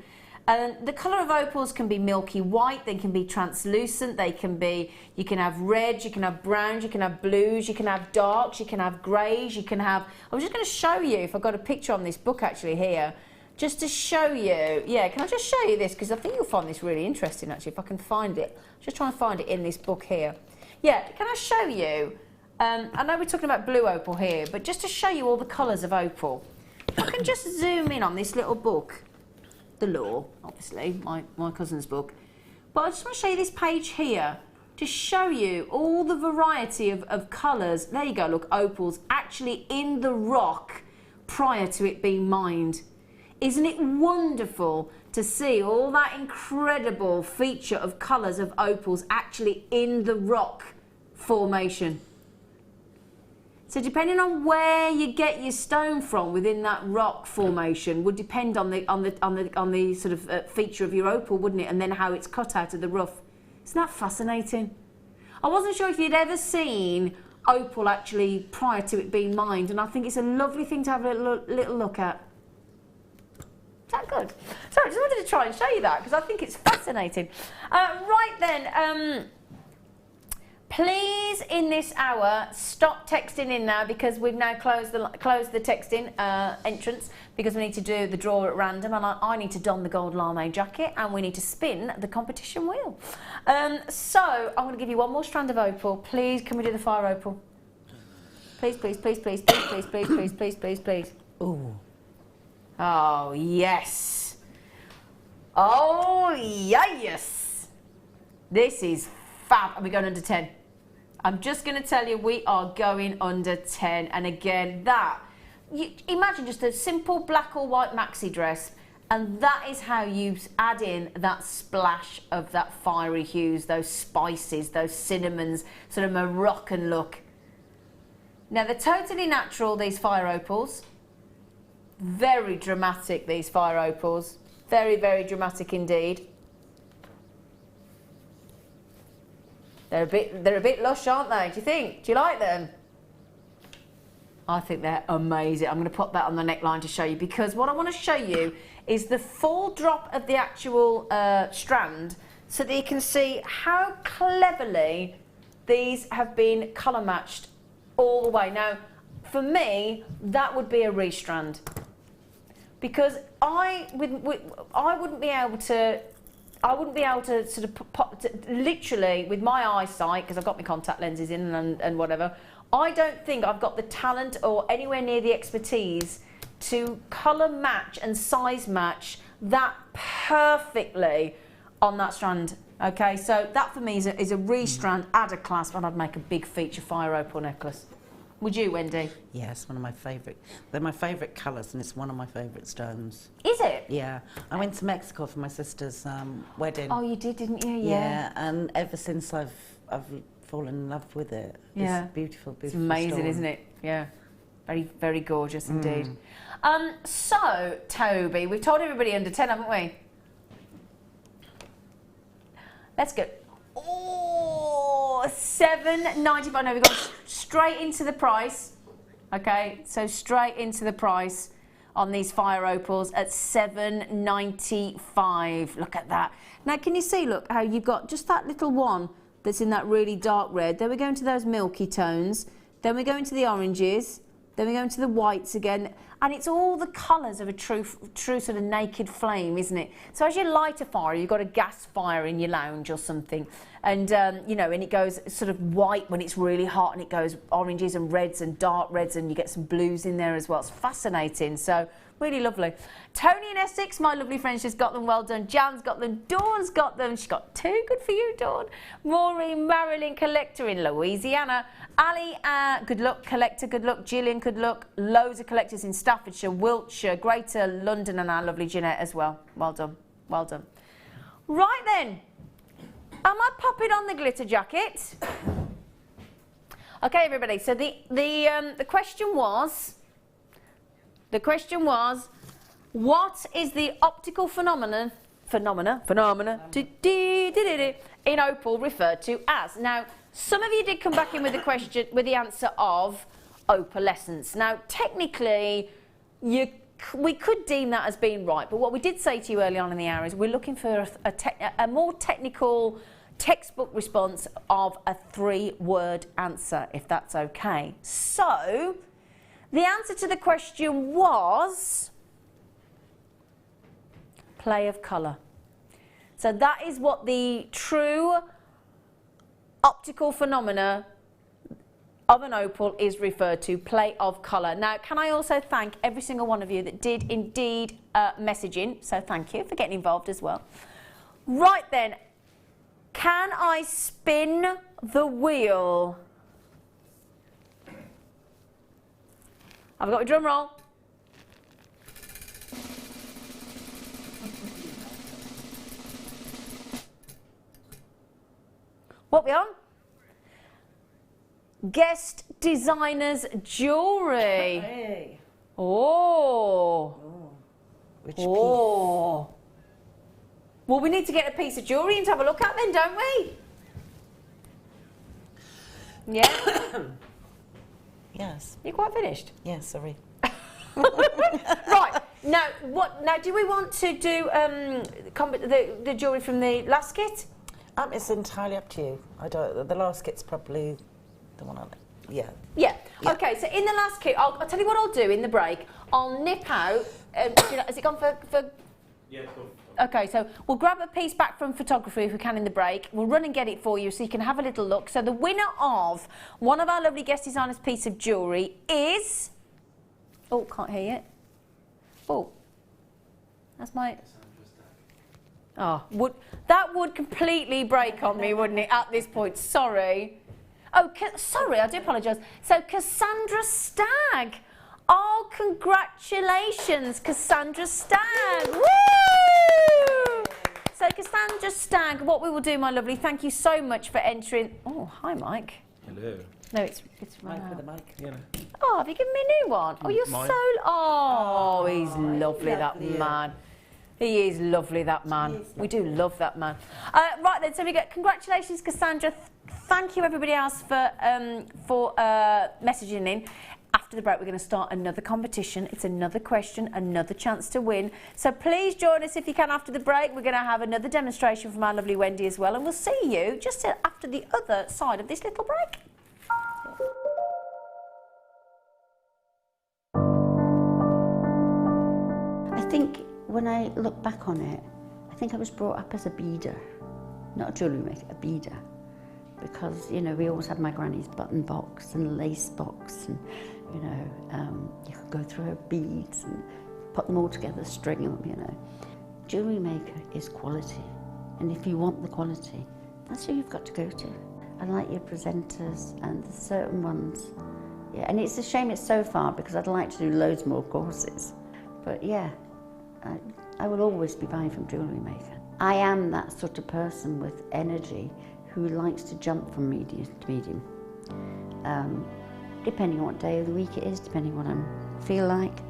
Speaker 2: And the colour of opals can be milky white, they can be translucent, they can be, you can have reds, you can have browns, you can have blues, you can have darks, you can have greys, you can have, I was just going to show you, if I've got a picture on this book actually here, just to show you, yeah, can I just show you this, because I think you'll find this really interesting actually, if I can find it. Just trying to find it in this book here. Yeah, can I show you, I know we're talking about blue opal here, but just to show you all the colours of opal, if I can just zoom in on this little book. The Law, obviously, my cousin's book. But I just want to show you this page here to show you all the variety of colours. There you go, look, opals actually in the rock prior to it being mined. Isn't it wonderful to see all that incredible feature of colours of opals actually in the rock formation? So depending on where you get your stone from within that rock formation would depend on the sort of feature of your opal, wouldn't it? And then how it's cut out of the rough. Isn't that fascinating? I wasn't sure if you'd ever seen opal actually prior to it being mined, and I think it's a lovely thing to have a little look at. Is that good? So I just wanted to try and show you that because I think it's fascinating. Right then. Please, in this hour, stop texting in now because we've now closed the texting entrance because we need to do the draw at random, and I need to don the gold lame jacket, and we need to spin the competition wheel. So I'm going to give you one more strand of opal. Please, can we do the fire opal? Please, please, please, please, please, please, please, please, please, please, please.
Speaker 3: Ooh.
Speaker 2: Oh yes. Oh yes. This is fab. Are we going under 10? I'm just going to tell you we are going under 10. And again, imagine just a simple black or white maxi dress, and that is how you add in that splash of that fiery hues, those spices, those cinnamons, sort of Moroccan look. Now they're totally natural, these fire opals. Very dramatic, these fire opals. Very, very dramatic indeed. They're a bit lush, aren't they? Do you think? Do you like them? I think they're amazing. I'm going to put that on the neckline to show you, because what I want to show you is the full drop of the actual strand, so that you can see how cleverly these have been colour matched all the way. Now, for me, that would be a restrand, because I wouldn't be able to sort of literally, with my eyesight, because I've got my contact lenses in and whatever, I don't think I've got the talent or anywhere near the expertise to colour match and size match that perfectly on that strand. Okay, so that for me is a restrand, add a clasp, and I'd make a big feature fire opal necklace. Would you, Wendy?
Speaker 3: Yeah, it's one of my favourite. They're my favourite colours, and it's one of my favourite stones.
Speaker 2: Is it?
Speaker 3: Yeah. I went to Mexico for my sister's wedding.
Speaker 2: Oh, you did, didn't you?
Speaker 3: Yeah, and ever since I've fallen in love with it.
Speaker 2: Yeah.
Speaker 3: It's beautiful, beautiful.
Speaker 2: It's amazing,
Speaker 3: stone.
Speaker 2: isn't it? Yeah. Very, very gorgeous indeed. So, Toby, we've told everybody under 10, haven't we? Let's go. Oh, $7.95. No, we've gone straight into the price. Okay, so straight into the price on these fire opals at $7.95. Look at that. Now, can you see, look, how you've got just that little one that's in that really dark red. Then we go into those milky tones. Then we go into the oranges. Then we go into the whites again. And it's all the colours of a true sort of naked flame, isn't it? So as you light a fire, you've got a gas fire in your lounge or something. And, you know, and it goes sort of white when it's really hot, and it goes oranges and reds and dark reds, and you get some blues in there as well. It's fascinating. So really lovely. Tony in Essex, my lovely friend, she's got them. Well done. Jan's got them. Dawn's got them. She's got 2. Good for you, Dawn. Maureen, Marilyn, collector in Louisiana. Ali, good luck, collector, good luck. Gillian, good luck. Loads of collectors in Staffordshire, Wiltshire, Greater London, and our lovely Jeanette as well. Well done. Well done. Right then. Am I popping on the glitter jacket? Okay, everybody. So the question was, what is the optical phenomena in opal referred to as? Now, some of you did come back in with the question, with the answer of opalescence. Now, technically, we could deem that as being right, but what we did say to you early on in the hour is we're looking for a more technical textbook response of a 3-word answer, if that's okay. So, the answer to the question was play of colour. So that is what the true optical phenomena of an opal is referred to, play of colour. Now, can I also thank every single one of you that did indeed message in, so thank you for getting involved as well. Right then, can I spin the wheel? I've got a drum roll. What we on? Guest designers jewellery.
Speaker 3: Hey.
Speaker 2: Oh.
Speaker 3: Which
Speaker 2: Oh. Well, we need to get a piece of jewellery and to have a look at then, don't we? Yeah.
Speaker 3: Yes.
Speaker 2: You're quite finished.
Speaker 3: Yeah, sorry.
Speaker 2: Right. Now, what? Now, do we want to do the jewellery from the last kit?
Speaker 3: It's entirely up to you. I don't. The last kit's probably the one on it. Yeah.
Speaker 2: Yeah.
Speaker 3: Yeah.
Speaker 2: Okay, so in the last kit, I'll tell you what I'll do in the break. I'll nip out. Has it gone for?
Speaker 7: Yeah, cool.
Speaker 2: Okay, so we'll grab a piece back from photography if we can in the break. We'll run and get it for you so you can have a little look. So the winner of one of our lovely guest designers' piece of jewellery is... Oh, can't hear you. Oh, that's my... Oh, that would completely break on me, wouldn't it, at this point? Sorry. Oh, sorry, I do apologise. So Cassandra Stagg. Oh, congratulations, Cassandra Stagg. Woo! So Cassandra Stagg, what we will do, my lovely, thank you so much for entering. Oh, hi, Mike.
Speaker 7: Hello.
Speaker 2: No, it's right
Speaker 3: Mike
Speaker 2: out.
Speaker 3: with the mic.
Speaker 7: Yeah.
Speaker 2: Oh, have you given me a new one? Oh, you're
Speaker 7: Mine.
Speaker 2: so... Oh, he's lovely, that
Speaker 3: lovely.
Speaker 2: man. He is lovely, that man. We do love that man. Right then, so we get congratulations, Cassandra. Thank you, everybody else, for messaging in. After the break, we're going to start another competition. It's another question, another chance to win. So please join us if you can after the break. We're going to have another demonstration from our lovely Wendy as well. And we'll see you just after the other side of this little break.
Speaker 9: I think when I look back on it, I think I was brought up as a beader, not a jewellery maker, a beader. Because, you know, we always had my granny's button box and lace box and, you know, you could go through her beads and put them all together, string them, you know. Jewellery Maker is quality. And if you want the quality, that's who you've got to go to. I like your presenters and the certain ones. Yeah, and it's a shame it's so far because I'd like to do loads more courses. But yeah, I will always be buying from Jewellery Maker. I am that sort of person with energy who likes to jump from medium to medium. Depending on what day of the week it is, depending on what I feel like.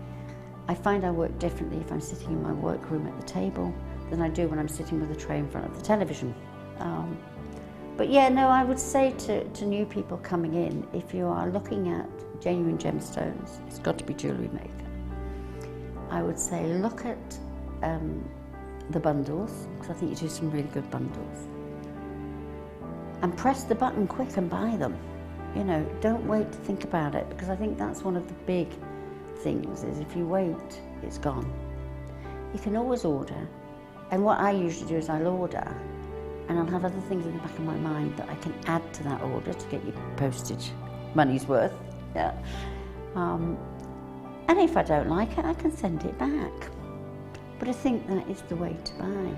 Speaker 9: I find I work differently if I'm sitting in my workroom at the table than I do when I'm sitting with a tray in front of the television. But yeah, no, I would say to new people coming in, if you are looking at genuine gemstones, it's got to be Jewellery Maker. I would say look at the bundles, because I think you do some really good bundles. And press the button quick and buy them. You know, don't wait to think about it, because I think that's one of the big things, is if you wait, it's gone. You can always order, and what I usually do is I'll order, and I'll have other things in the back of my mind that I can add to that order to get your postage money's worth. Yeah. And if I don't like it, I can send it back. But I think that is the way to buy.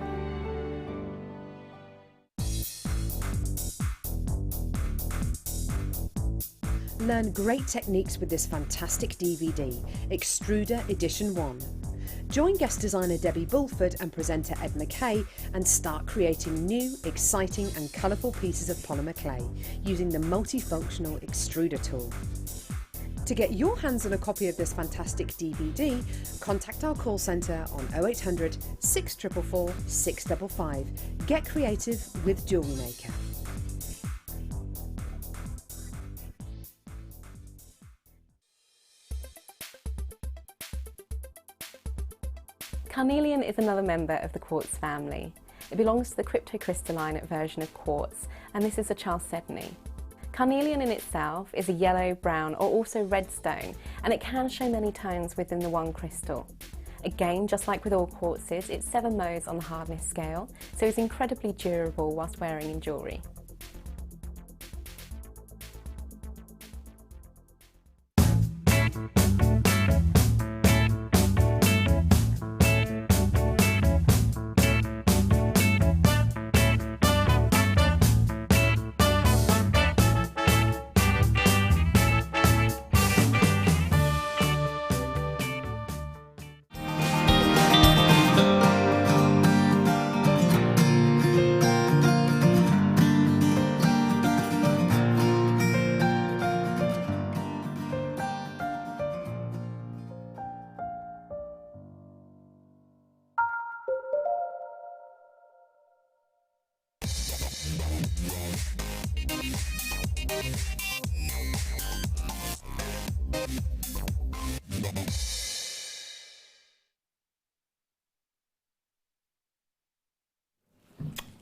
Speaker 1: Learn great techniques with this fantastic DVD, Extruder Edition 1. Join guest designer Debbie Bulford and presenter Ed McKay and start creating new, exciting and colourful pieces of polymer clay using the multifunctional extruder tool. To get your hands on a copy of this fantastic DVD, contact our call centre on 0800 644 655. Get creative with Jewellery Maker.
Speaker 10: Carnelian is another member of the quartz family. It belongs to the cryptocrystalline version of quartz, and this is a chalcedony. Carnelian in itself is a yellow, brown or also red stone, and it can show many tones within the one crystal. Again, just like with all quartzes, it's 7 modes on the hardness scale, so it's incredibly durable whilst wearing in jewellery.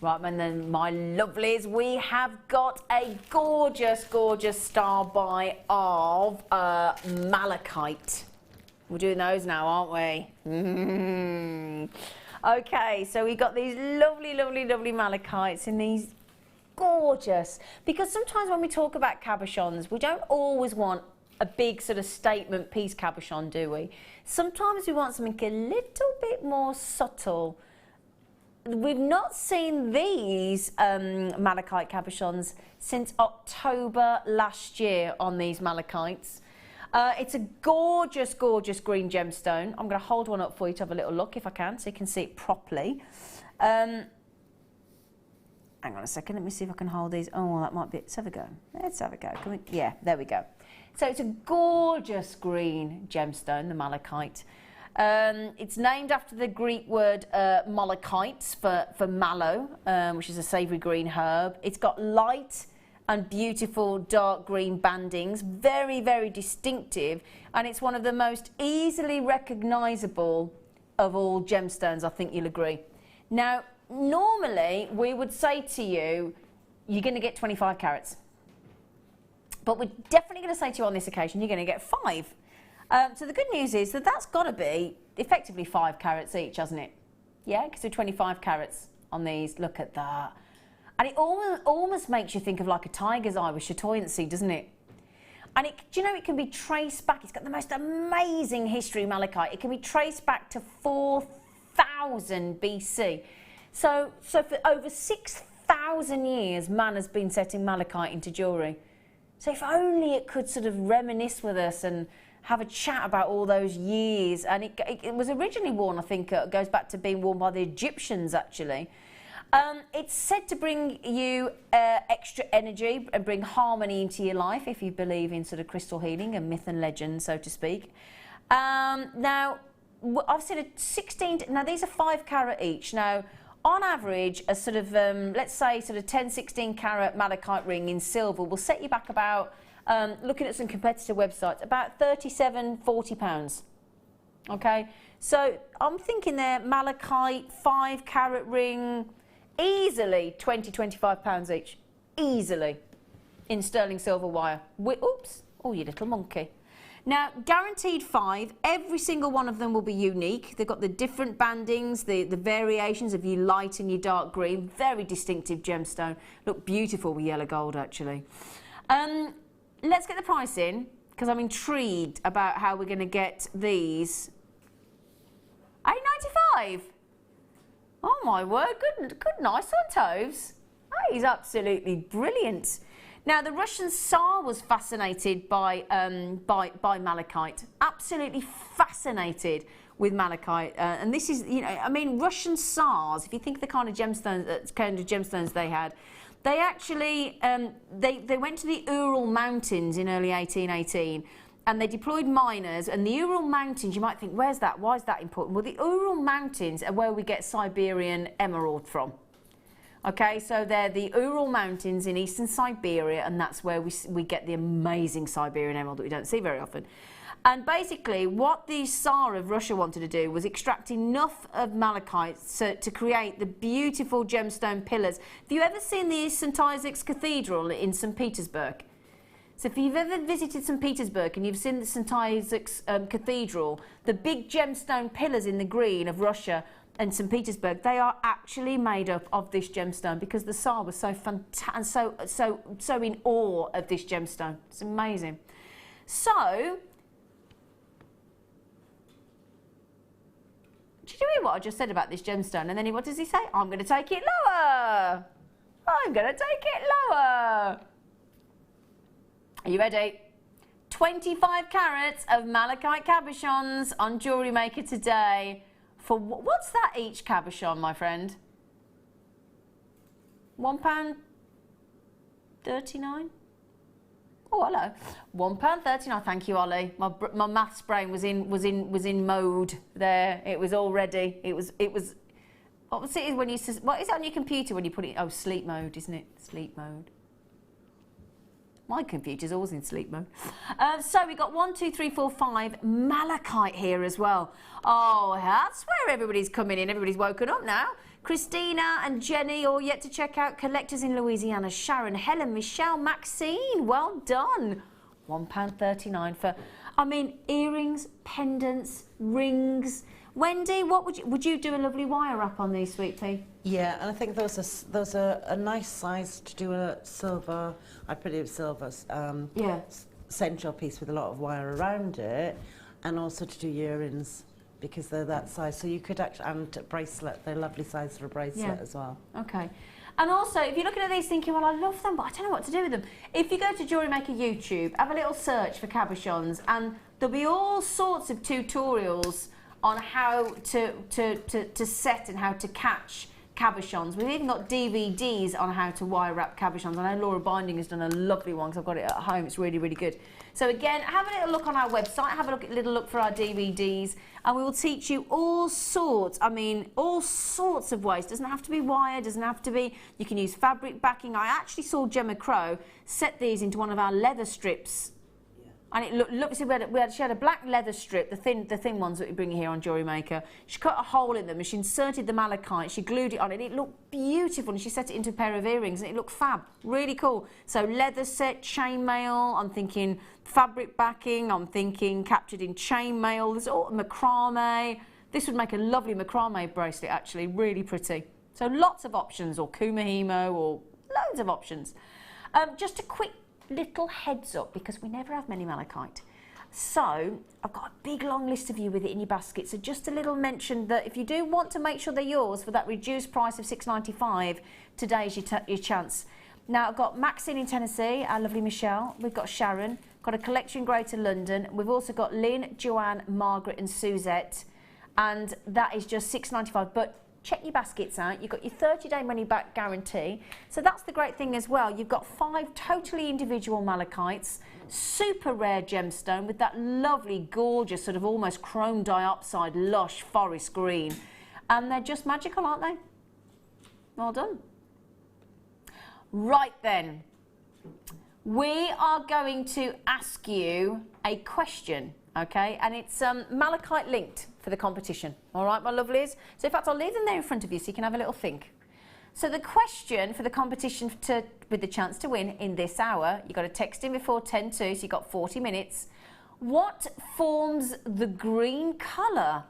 Speaker 2: Right, and then my lovelies, we have got a gorgeous, gorgeous star buy of malachite. We're doing those now, aren't we? Okay, so we got these lovely, lovely, lovely malachites in these gorgeous, because sometimes when we talk about cabochons, we don't always want a big sort of statement piece cabochon, do we? Sometimes we want something a little bit more subtle. We've not seen these malachite cabochons since October last year on these malachites. It's a gorgeous, gorgeous green gemstone. I'm going to hold one up for you to have a little look if I can, so you can see it properly. Hang on a second, let me see if I can hold these. Oh, well, that might be, let's have a go. Let's have a go. Can we? Yeah, there we go. So it's a gorgeous green gemstone, the malachite. It's named after the Greek word malachites for mallow, which is a savoury green herb. It's got light and beautiful dark green bandings, very, very distinctive, and it's one of the most easily recognisable of all gemstones, I think you'll agree. Now, normally we would say to you, you're going to get 25 carats. But we're definitely going to say to you on this occasion, you're going to get 5. So the good news is that that's got to be effectively 5 carats each, hasn't it? Yeah, because they're 25 carats on these. Look at that. And it almost makes you think of like a tiger's eye with chatoyancy, doesn't it? And do you know, it can be traced back. It's got the most amazing history, malachite. It can be traced back to 4000 BC. So for over 6,000 years, man has been setting malachite into jewellery. So if only it could sort of reminisce with us and have a chat about all those years. And it was originally worn, I think, goes back to being worn by the Egyptians, actually. It's said to bring you extra energy and bring harmony into your life if you believe in sort of crystal healing and myth and legend, so to speak. Now, I've seen a 16, now these are 5 carat each. Now, on average, a sort of, let's say, sort of 10, 16 carat malachite ring in silver will set you back about, looking at some competitor websites, about £37, £40. Okay, so I'm thinking there, malachite, 5 carat ring, easily £20, £25 each, easily, in sterling silver wire. Oops, oh, you little monkey. Now, guaranteed 5, every single one of them will be unique. They've got the different bandings, the variations of your light and your dark green, very distinctive gemstone. Look beautiful with yellow gold, actually. Let's get the price in, because I'm intrigued about how we're going to get these. £8.95. Oh my word, good nice one, Toves. That is absolutely brilliant. Now, the Russian Tsar was fascinated by malachite, absolutely fascinated with malachite. And this is, you know, I mean, Russian Tsars, if you think of the kind of gemstones they had, they actually, they went to the Ural Mountains in early 1818, and they deployed miners, and the Ural Mountains, you might think, where's that? Why is that important? Well, the Ural Mountains are where we get Siberian emerald from. Okay, so they're the Ural Mountains in eastern Siberia, and that's where we get the amazing Siberian emerald that we don't see very often. And basically, what the Tsar of Russia wanted to do was extract enough of malachite to create the beautiful gemstone pillars. Have you ever seen the St. Isaac's Cathedral in St. Petersburg? So if you've ever visited St. Petersburg and you've seen the St. Isaac's Cathedral, the big gemstone pillars in the green of Russia and St. Petersburg, they are actually made up of this gemstone because the Tsar was so fantastic, so in awe of this gemstone. It's amazing. So, did you hear what I just said about this gemstone? And then what does he say? I'm going to take it lower. I'm going to take it lower. Are you ready? 25 carats of malachite cabochons on Jewellery Maker today. For what's that each cabochon, my friend? £1.39. Oh, hello. £1.39. Thank you, Ollie. My maths brain was in mode there. It was all ready. It was. What was it when you? What is it on your computer when you put it? Oh, sleep mode, isn't it? Sleep mode. My computer's always in sleep mode. So we got 1, 2, 3, 4, 5 malachite here as well. Oh, that's where everybody's coming in. Everybody's woken up now. Christina and Jenny, all yet to check out. Collectors in Louisiana, Sharon, Helen, Michelle, Maxine, well done. £1.39 for, I mean, earrings, pendants, rings. Wendy, what would you do a lovely wire wrap on these, sweet pea?
Speaker 3: Yeah, and I think those are a nice size to do a silver. I'd put it with silver.
Speaker 2: Yeah.
Speaker 3: Central piece with a lot of wire around it, and also to do earrings because they're that size. So you could actually, and a bracelet, they're a lovely size for a bracelet as well.
Speaker 2: Okay. And also, if you're looking at these thinking, well, I love them, but I don't know what to do with them. If you go to Jewellery Maker YouTube, have a little search for cabochons, and there'll be all sorts of tutorials on how to set and how to catch cabochons. We've even got DVDs on how to wire wrap cabochons. I know Laura Binding has done a lovely one because I've got it at home. It's really, really good. So again, have a little look on our website, have a little look for our DVDs, and we will teach you all sorts, I mean, all sorts of ways. Doesn't have to be wire, doesn't have to be, you can use fabric backing. I actually saw Gemma Crow set these into one of our leather strips. And it looked, she had a black leather strip, the thin ones that we bring here on Jewellery Maker. She cut a hole in them and she inserted the malachite, she glued it on it. It looked beautiful, and she set it into a pair of earrings and it looked fab, really cool. So leather set, chainmail, I'm thinking fabric backing, I'm thinking captured in chainmail, there's all macrame. This would make a lovely macrame bracelet actually, really pretty. So lots of options, or kumihimo, or loads of options. Just a quick little heads up, because we never have many malachite. So I've got a big long list of you with it in your basket. So just a little mention that if you do want to make sure they're yours for that reduced price of $6.95, today's your chance. Now I've got Maxine in Tennessee, our lovely Michelle. We've got Sharon, got a collection Greater London. We've also got Lynn, Joanne, Margaret and Suzette. And that is just $6.95. But check your baskets out. You've got your 30-day money-back guarantee. So that's the great thing as well. You've got 5 totally individual malachites, super rare gemstone with that lovely, gorgeous, sort of almost chrome dioxide, lush forest green. And they're just magical, aren't they? Well done. Right then. We are going to ask you a question, okay? And it's malachite linked for the competition. All right, my lovelies? So in fact, I'll leave them there in front of you so you can have a little think. So the question for the competition with the chance to win in this hour, you've got to text in before 10 to, so you've got 40 minutes. What forms the green colour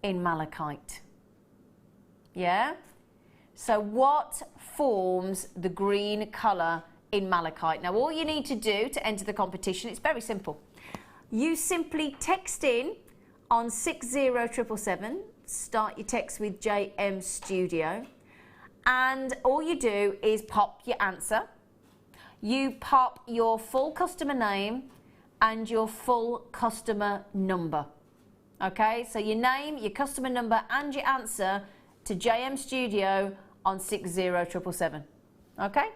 Speaker 2: in malachite? Yeah? So what forms the green colour in malachite? Now, all you need to do to enter the competition, it's very simple. You simply text in on 60777, start your text with JM Studio, and all you do is pop your answer. You pop your full customer name and your full customer number. Okay, so your name, your customer number and your answer to JM Studio on 60777. Okay,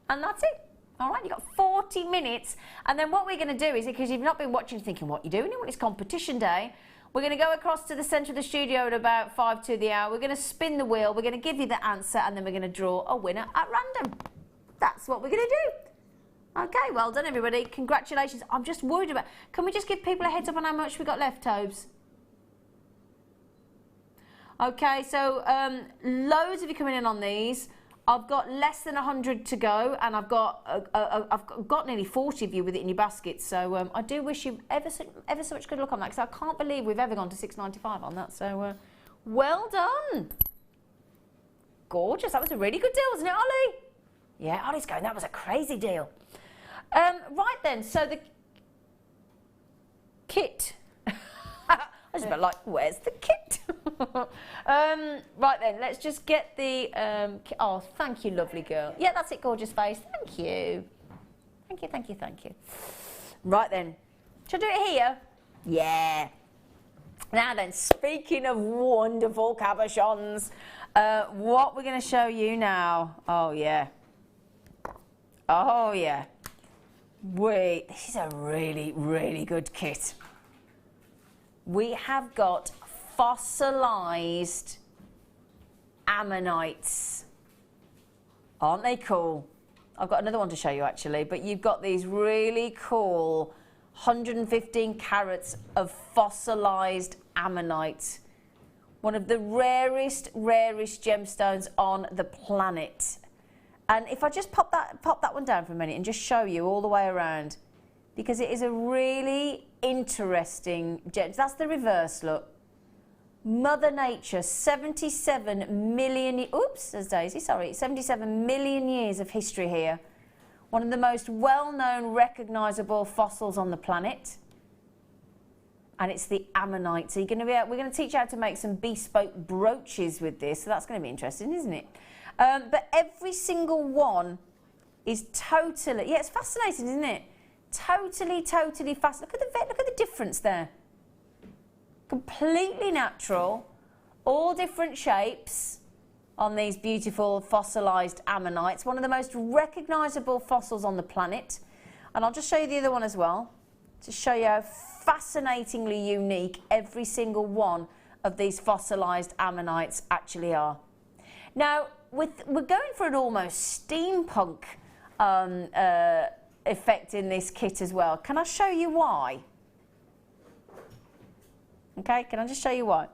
Speaker 2: and that's it. All right, you've got 40 minutes, and then what we're going to do is, because you've not been watching thinking, what are you doing when it's competition day, we're going to go across to the centre of the studio at about 5 to the hour. We're going to spin the wheel, we're going to give you the answer, and then we're going to draw a winner at random. That's what we're going to do. Okay, well done, everybody. Congratulations. I'm just worried about, can we just give people a heads up on how much we got left, Tobes? Okay, so loads of you coming in on these. I've got less than 100 to go, and I've got nearly 40 of you with it in your basket. So I do wish you ever so much good luck on that, because I can't believe we've ever gone to $6.95 on that. So well done. Gorgeous. That was a really good deal, wasn't it, Ollie? Yeah, Ollie's going, that was a crazy deal. Right then, so the kit. I was about like, where's the kit? Right then, let's just get the oh, thank you, lovely girl. Yeah, that's it, gorgeous face. Thank you. Thank you, thank you, thank you. Right then, shall I do it here? Yeah. Now then, speaking of wonderful cabochons, what we're going to show you now. Oh, yeah. Oh, yeah. This is a really, really good kit. We have got fossilised ammonites. Aren't they cool? I've got another one to show you actually, but you've got these really cool 115 carats of fossilised ammonite. One of the rarest gemstones on the planet. And if I just pop that one down for a minute and just show you all the way around, because it is a really interesting gem. That's the reverse look. Mother Nature, 77 million, oops, there's Daisy, sorry, 77 million years of history here. One of the most well-known, recognisable fossils on the planet. And it's the ammonite. So we're going to teach you how to make some bespoke brooches with this. So that's going to be interesting, isn't it? But every single one is totally, yeah, it's fascinating, isn't it? Totally fascinating. Look at the difference there. Completely natural, all different shapes on these beautiful fossilised ammonites. One of the most recognisable fossils on the planet. And I'll just show you the other one as well, to show you how fascinatingly unique every single one of these fossilised ammonites actually are. Now, we're going for an almost steampunk effect in this kit as well. Can I show you why? Okay, can I just show you why?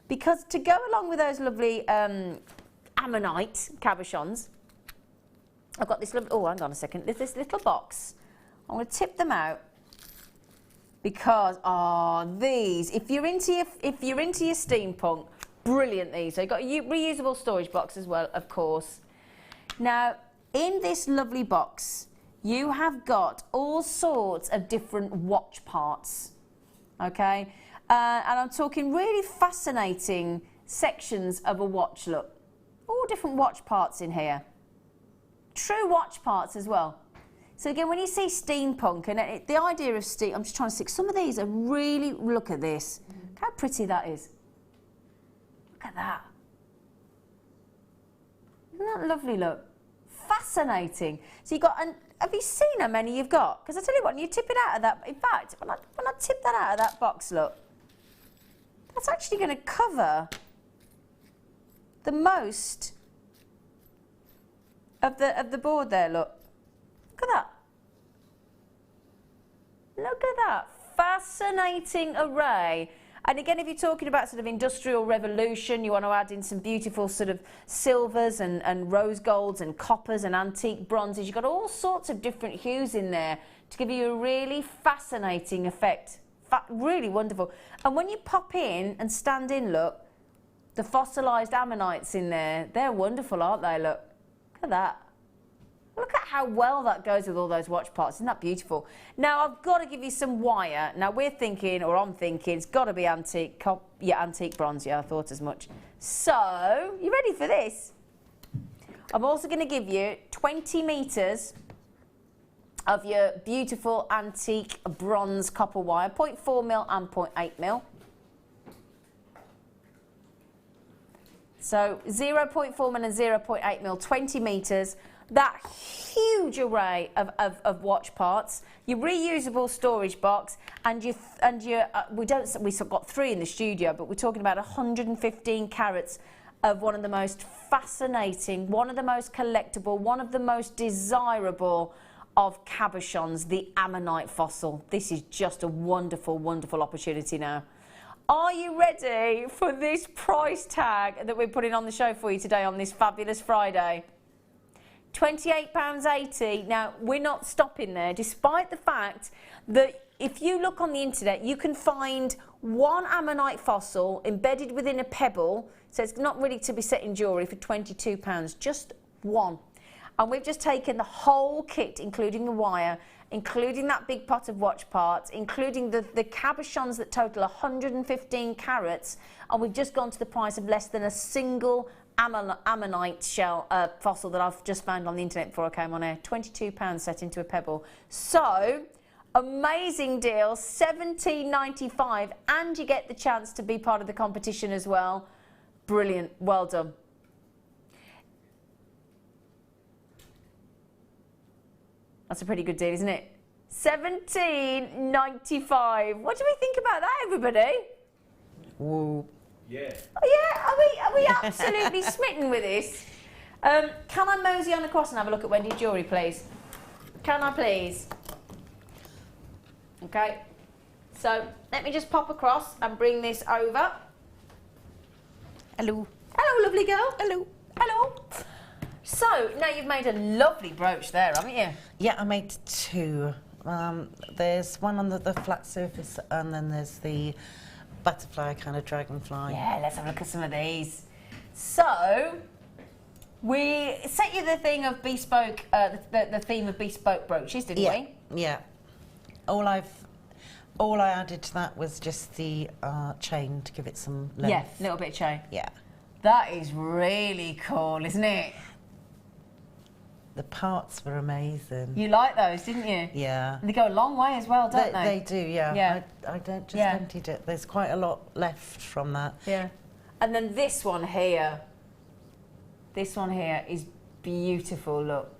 Speaker 2: Because to go along with those lovely ammonite cabochons, I've got this lovely, oh, hang on a second, there's this little box. I'm going to tip them out because, these, if you're into your steampunk, brilliant these. So you've got a reusable storage box as well, of course. Now, in this lovely box, you have got all sorts of different watch parts, okay? And I'm talking really fascinating sections of a watch look. All different watch parts in here. True watch parts as well. So again, when you see steampunk, and the idea of steam, I'm just trying to stick, some of these are really, look at this. Look how pretty that is. Look at that. Isn't that lovely look? Fascinating. So you've got, and have you seen how many you've got? Because I tell you what, when you tip it out of that, in fact, when I tip that out of that box, look, that's actually going to cover the most of the board there, look. Look at that. Look at that. Fascinating array. And again, if you're talking about sort of industrial revolution, you want to add in some beautiful sort of silvers and rose golds and coppers and antique bronzes. You've got all sorts of different hues in there to give you a really fascinating effect. Really wonderful. And when you pop in and stand in, look, the fossilised ammonites in there, they're wonderful, aren't they? Look at that. Look at how well that goes with all those watch parts. Isn't that beautiful? Now, I've got to give you some wire. Now, we're thinking, or I'm thinking, it's got to be antique, antique bronze. Yeah, I thought as much. So, you ready for this? I'm also going to give you 20 metres of your beautiful antique bronze copper wire, 0.4mm and 0.8mm. So 0.4mm and 0.8mm, 20 metres. That huge array of watch parts, your reusable storage box, and we've got 3 in the studio, but we're talking about 115 carats of one of the most fascinating, one of the most collectible, one of the most desirable of cabochons, the ammonite fossil. This is just a wonderful, wonderful opportunity now. Are you ready for this price tag that we're putting on the show for you today on this fabulous Friday? £28.80. Now, we're not stopping there, despite the fact that if you look on the internet, you can find one ammonite fossil embedded within a pebble, so it's not really to be set in jewellery, for £22, just one. And we've just taken the whole kit, including the wire, including that big pot of watch parts, including the cabochons that total 115 carats, and we've just gone to the price of less than a single ammonite shell fossil that I've just found on the internet before I came on air. £22 set into a pebble. So, amazing deal, $17.95, and you get the chance to be part of the competition as well. Brilliant, well done. That's a pretty good deal, isn't it? $17.95. What do we think about that, everybody?
Speaker 3: Whoa.
Speaker 7: Yeah.
Speaker 2: Oh, yeah, are we absolutely smitten with this? Can I mosey on across and have a look at Wendy's jewellery, please? Can I, please? Okay. So, let me just pop across and bring this over.
Speaker 3: Hello.
Speaker 2: Hello, lovely girl.
Speaker 3: Hello.
Speaker 2: Hello. So, now you've made a lovely brooch there, haven't you?
Speaker 3: Yeah, I made two. There's one on the flat surface, and then there's the butterfly kind of dragonfly.
Speaker 2: Yeah, let's have a look at some of these. So, we sent you the thing of bespoke, the theme of bespoke brooches, didn't we?
Speaker 3: Yeah. All I added to that was just the chain to give it some length.
Speaker 2: Yeah, a little bit of chain.
Speaker 3: Yeah.
Speaker 2: That is really cool, isn't it?
Speaker 3: The parts were amazing.
Speaker 2: You like those, didn't you?
Speaker 3: Yeah.
Speaker 2: And they go a long way as well, don't they?
Speaker 3: They do, yeah.
Speaker 2: Yeah.
Speaker 3: I don't just emptied it. There's quite a lot left from that.
Speaker 2: Yeah. And then this one here. This one here is beautiful, look.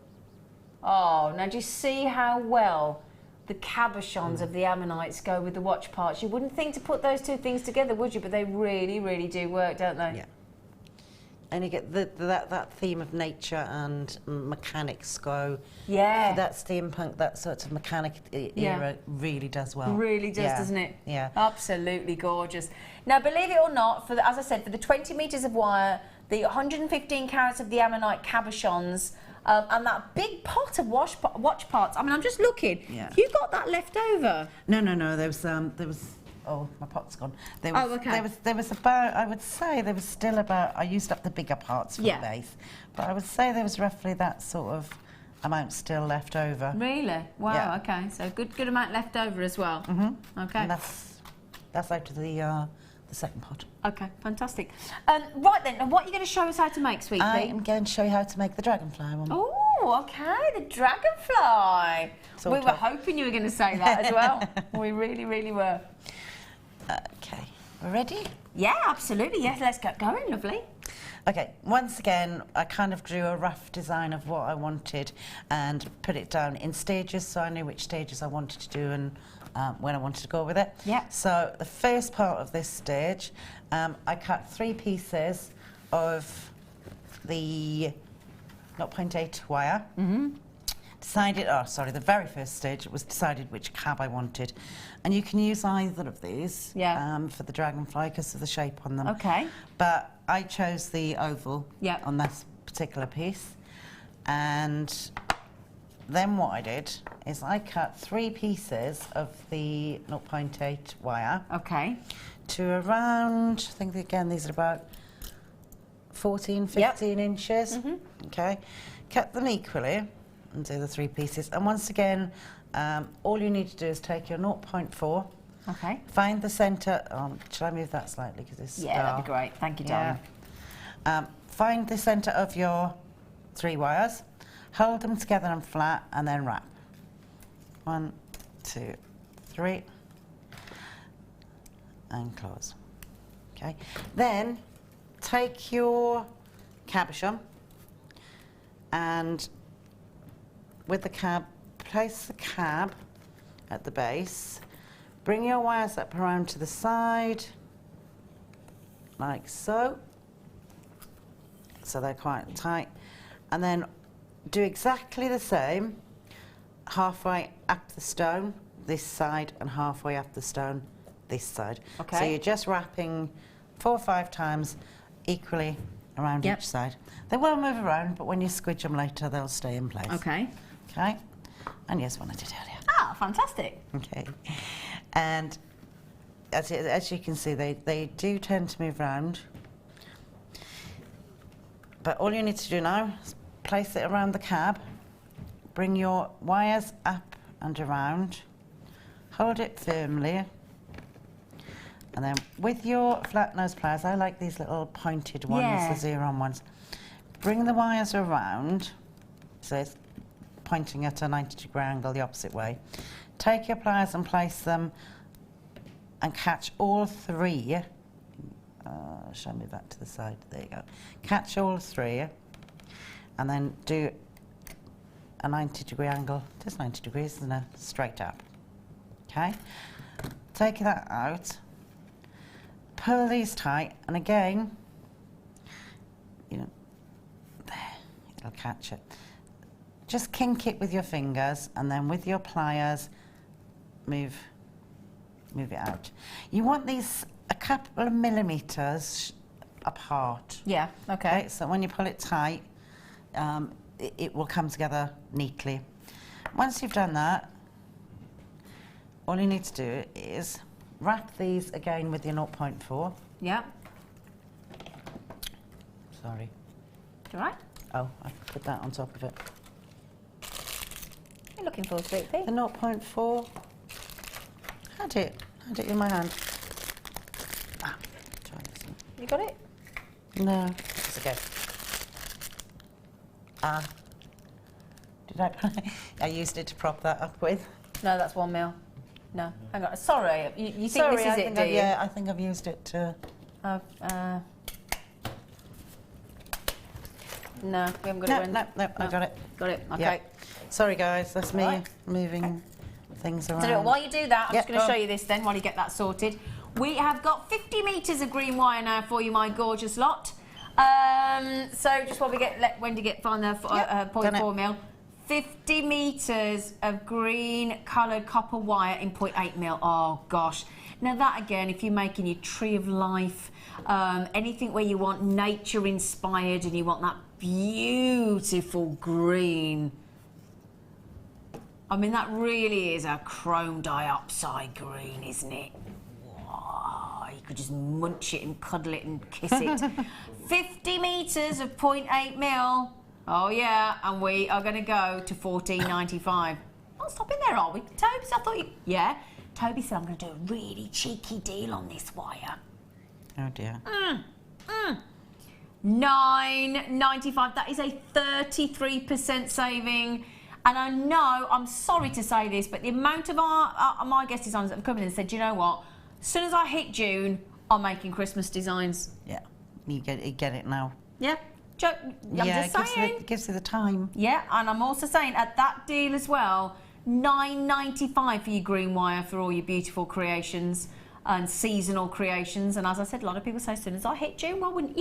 Speaker 2: Oh, now do you see how well the cabochons of the ammonites go with the watch parts? You wouldn't think to put those two things together, would you? But they really, really do work, don't they?
Speaker 3: Yeah. And you get that theme of nature and mechanics go.
Speaker 2: Yeah.
Speaker 3: That steampunk, that sort of mechanic era really does well.
Speaker 2: Really does, doesn't it?
Speaker 3: Yeah.
Speaker 2: Absolutely gorgeous. Now, believe it or not, as I said, for the 20 metres of wire, the 115 carats of the ammonite cabochons, and that big pot of watch parts. I mean, I'm just looking.
Speaker 3: Yeah.
Speaker 2: You got that left over?
Speaker 3: No. There was. Oh, my pot's gone. There was,
Speaker 2: okay.
Speaker 3: There was about. I would say there was still about. I used up the bigger parts for the base, but I would say there was roughly that sort of amount still left over.
Speaker 2: Really? Wow.
Speaker 3: Yeah.
Speaker 2: Okay. So good amount left over as well.
Speaker 3: Mm-hmm.
Speaker 2: Okay.
Speaker 3: And that's out of the second pot.
Speaker 2: Okay. Fantastic. Right then. And what are you going to show us how to make, sweetie?
Speaker 3: I am going to show you how to make the dragonfly one.
Speaker 2: Oh, okay. The dragonfly.
Speaker 3: Sort
Speaker 2: We were
Speaker 3: of.
Speaker 2: hoping you were going to say that as well. We really, really were.
Speaker 3: Okay, we're ready?
Speaker 2: Yeah, absolutely. Yes, let's get going, lovely.
Speaker 3: Okay, once again, I kind of drew a rough design of what I wanted and put it down in stages so I knew which stages I wanted to do and when I wanted to go with it.
Speaker 2: Yeah.
Speaker 3: So the first part of this stage, I cut 3 pieces of the 0.8 wire. Mm-hmm. The very first stage, it was decided which cab I wanted. And you can use either of these for the dragonfly because of the shape on them.
Speaker 2: Okay.
Speaker 3: But I chose the oval on this particular piece. And then what I did is I cut 3 pieces of the 0.8 wire.
Speaker 2: Okay.
Speaker 3: To around, I think again these are about 14, 15 inches. Mm-hmm. Okay. Cut them equally. And do the 3 pieces. And once again, all you need to do is take your 0.4.
Speaker 2: Okay.
Speaker 3: Find the centre. Shall I move that slightly? Because it's
Speaker 2: that'd be great. Thank you, darling.
Speaker 3: Find the centre of your 3 wires. Hold them together and flat, and then wrap. 1, 2, 3, and close. Okay. Then take your cabochon and with the cab, place the cab at the base, bring your wires up around to the side, like so, so they're quite tight, and then do exactly the same, halfway up the stone, this side, and halfway up the stone, this side.
Speaker 2: Okay.
Speaker 3: So you're just wrapping 4 or 5 times equally around each side. They will move around, but when you squidge them later, they'll stay in place.
Speaker 2: Okay.
Speaker 3: Okay, and yes, one I did earlier.
Speaker 2: Ah, fantastic.
Speaker 3: Okay, and as you can see, they do tend to move round. But all you need to do now is place it around the cab, bring your wires up and around, hold it firmly, and then with your flat nose pliers, I like these little pointed ones, the 0-on ones, bring the wires around, so it's pointing at a 90-degree angle the opposite way. Take your pliers and place them and catch all 3. Shall I move that to the side? There you go. Catch all 3 and then do a 90-degree angle. Just 90 degrees, isn't it? Straight up. Okay? Take that out. Pull these tight, and again, there, it'll catch it. Just kink it with your fingers, and then with your pliers, move it out. You want these a couple of millimetres apart.
Speaker 2: Yeah, okay.
Speaker 3: So when you pull it tight, it will come together neatly. Once you've done that, all you need to do is wrap these again with your 0.4.
Speaker 2: Yeah.
Speaker 3: Sorry.
Speaker 2: All right.
Speaker 3: Oh, I put that on top of it.
Speaker 2: You're looking for a sweet pea.
Speaker 3: The 0.4. Had it in my hand. Ah, try this one.
Speaker 2: You got it?
Speaker 3: No, it's okay. Ah, did I used it to prop that up with.
Speaker 2: No, that's 1 mil. No, hang on. Sorry, you think
Speaker 3: Sorry,
Speaker 2: this is it, do you?
Speaker 3: yeah, I think I've used it to...
Speaker 2: No, we haven't got it.
Speaker 3: No, I got it.
Speaker 2: Got it, okay.
Speaker 3: Yeah. Sorry guys, that's me
Speaker 2: Right.
Speaker 3: moving things around.
Speaker 2: So while you do that, I'm
Speaker 3: Yeah,
Speaker 2: just going to
Speaker 3: go
Speaker 2: show
Speaker 3: on.
Speaker 2: you this then, while you get that sorted. We have got 50 metres of green wire now for you, my gorgeous lot. So just while we get Wendy find the 0.4 mil. 50 metres of green coloured copper wire in 0.8 mil. Oh gosh. Now that again, if you're making your tree of life, anything where you want nature inspired and you want that beautiful green. I mean, that really is a chrome dioxide green, isn't it? Wow, you could just munch it and cuddle it and kiss it. 50 metres of 0.8 mil. Oh yeah, and we are going to go to $14.95. Not stopping there, are we? Toby, I thought you... Yeah. Toby said I'm going to do a really cheeky deal on this wire.
Speaker 3: Oh dear.
Speaker 2: $9.95. That is a 33% saving. And I know, I'm sorry to say this, but the amount of my guest designers that have come in and said, you know what, as soon as I hit June, I'm making Christmas designs.
Speaker 3: Yeah, you get it now.
Speaker 2: Yeah. I'm just saying.
Speaker 3: It gives you the time.
Speaker 2: Yeah, and I'm also saying at that deal as well, $9.95 for your green wire for all your beautiful creations and seasonal creations. And as I said, a lot of people say as soon as I hit June, well, we're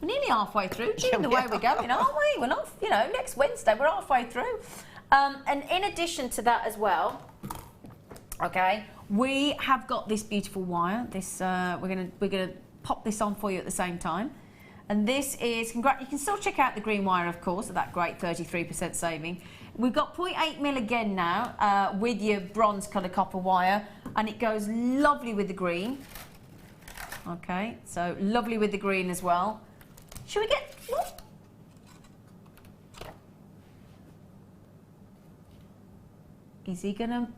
Speaker 2: nearly halfway through June, the way we're going, aren't we? We're not, next Wednesday, we're halfway through. And in addition to that as well, okay, we have got this beautiful wire. This we're gonna pop this on for you at the same time. And this is, you can still check out the green wire, of course, at that great 33% saving. We've got 0.8 mil again now with your bronze colour copper wire, and it goes lovely with the green. Okay, so lovely with the green as well. Should we get... What? Is he gonna...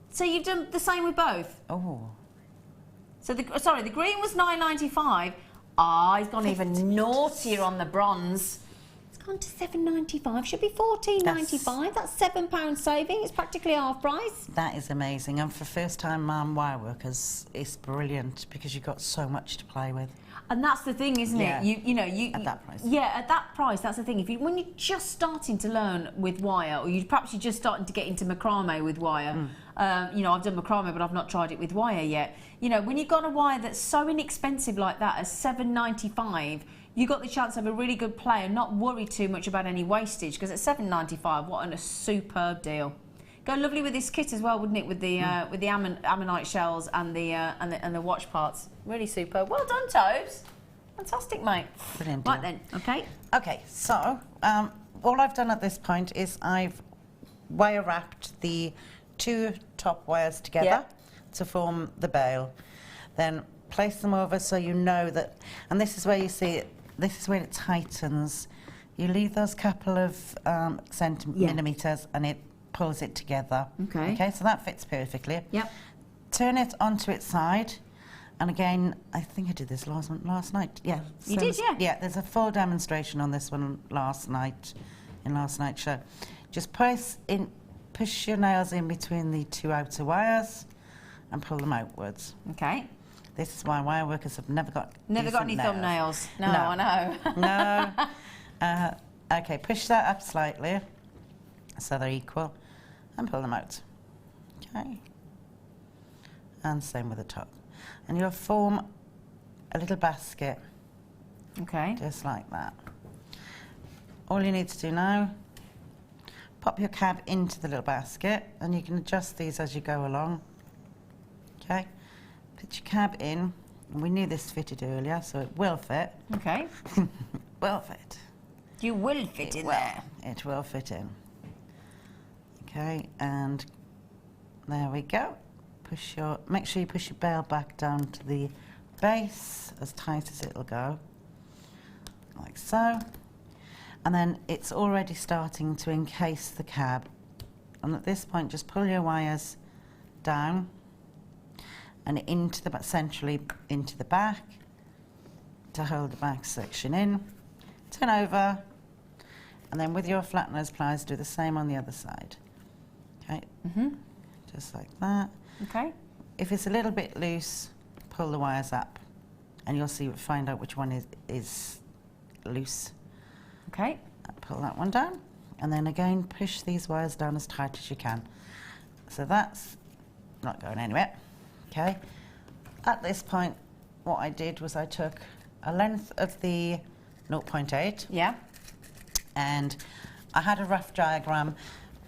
Speaker 2: So you've done the same with both?
Speaker 3: Oh.
Speaker 2: So the green was $9.95. Ah, he's gone even naughtier on the bronze. It's gone to $7.95. Should be $14.95. That's £7 saving. It's practically half price.
Speaker 3: That is amazing, and for first-time wire workers, it's brilliant because you've got so much to play with.
Speaker 2: And that's the thing, isn't it? You
Speaker 3: at that price.
Speaker 2: Yeah, at that price, that's the thing. When you're just starting to learn with wire, or perhaps you're just starting to get into macrame with wire. I've done macrame, but I've not tried it with wire yet. When you've got a wire that's so inexpensive like that as $7.95, you got the chance of a really good play and not worry too much about any wastage. Because at $7.95, what a superb deal. Go lovely with this kit as well, wouldn't it? With the ammonite shells and the watch parts. Really superb. Well done, Tobes. Fantastic, mate.
Speaker 3: Brilliant.
Speaker 2: Right then, okay.
Speaker 3: Okay, so all I've done at this point is I've wire wrapped the two top wires together to form the bail. Then place them over so you know that, and this is where you see it, this is where it tightens. You leave those couple of millimeters and it pulls it together.
Speaker 2: Okay.
Speaker 3: Okay, so that fits perfectly.
Speaker 2: Yep.
Speaker 3: Turn it onto its side. And again, I think I did this last night. Yeah.
Speaker 2: You did, yeah?
Speaker 3: Yeah, there's a full demonstration on this one last night, in last night's show. Just push your nails in between the two outer wires and pull them outwards.
Speaker 2: Okay.
Speaker 3: This is why wire workers have never got
Speaker 2: any
Speaker 3: nails.
Speaker 2: thumbnails. No, I
Speaker 3: know. No. Okay, push that up slightly so they're equal and pull them out. Okay. And same with the top. And you'll form a little basket.
Speaker 2: Okay.
Speaker 3: Just like that. All you need to do now, pop your cab into the little basket, and you can adjust these as you go along. Okay? Put your cab in. And we knew this fitted earlier, so it will fit.
Speaker 2: Okay.
Speaker 3: Will fit.
Speaker 2: You will fit in there.
Speaker 3: It will fit in. Okay, and there we go. Make sure you push your bail back down to the base as tight as it'll go, like so. And then it's already starting to encase the cab. And at this point, just pull your wires down and centrally into the back to hold the back section in. Turn over, and then with your flat nose pliers, do the same on the other side. Okay, just like that.
Speaker 2: Okay.
Speaker 3: If it's a little bit loose, pull the wires up, and you'll find out which one is loose.
Speaker 2: Okay.
Speaker 3: Pull that one down, and then again push these wires down as tight as you can. So that's not going anywhere. Okay. At this point, what I did was I took a length of the 0.8.
Speaker 2: Yeah.
Speaker 3: And I had a rough diagram.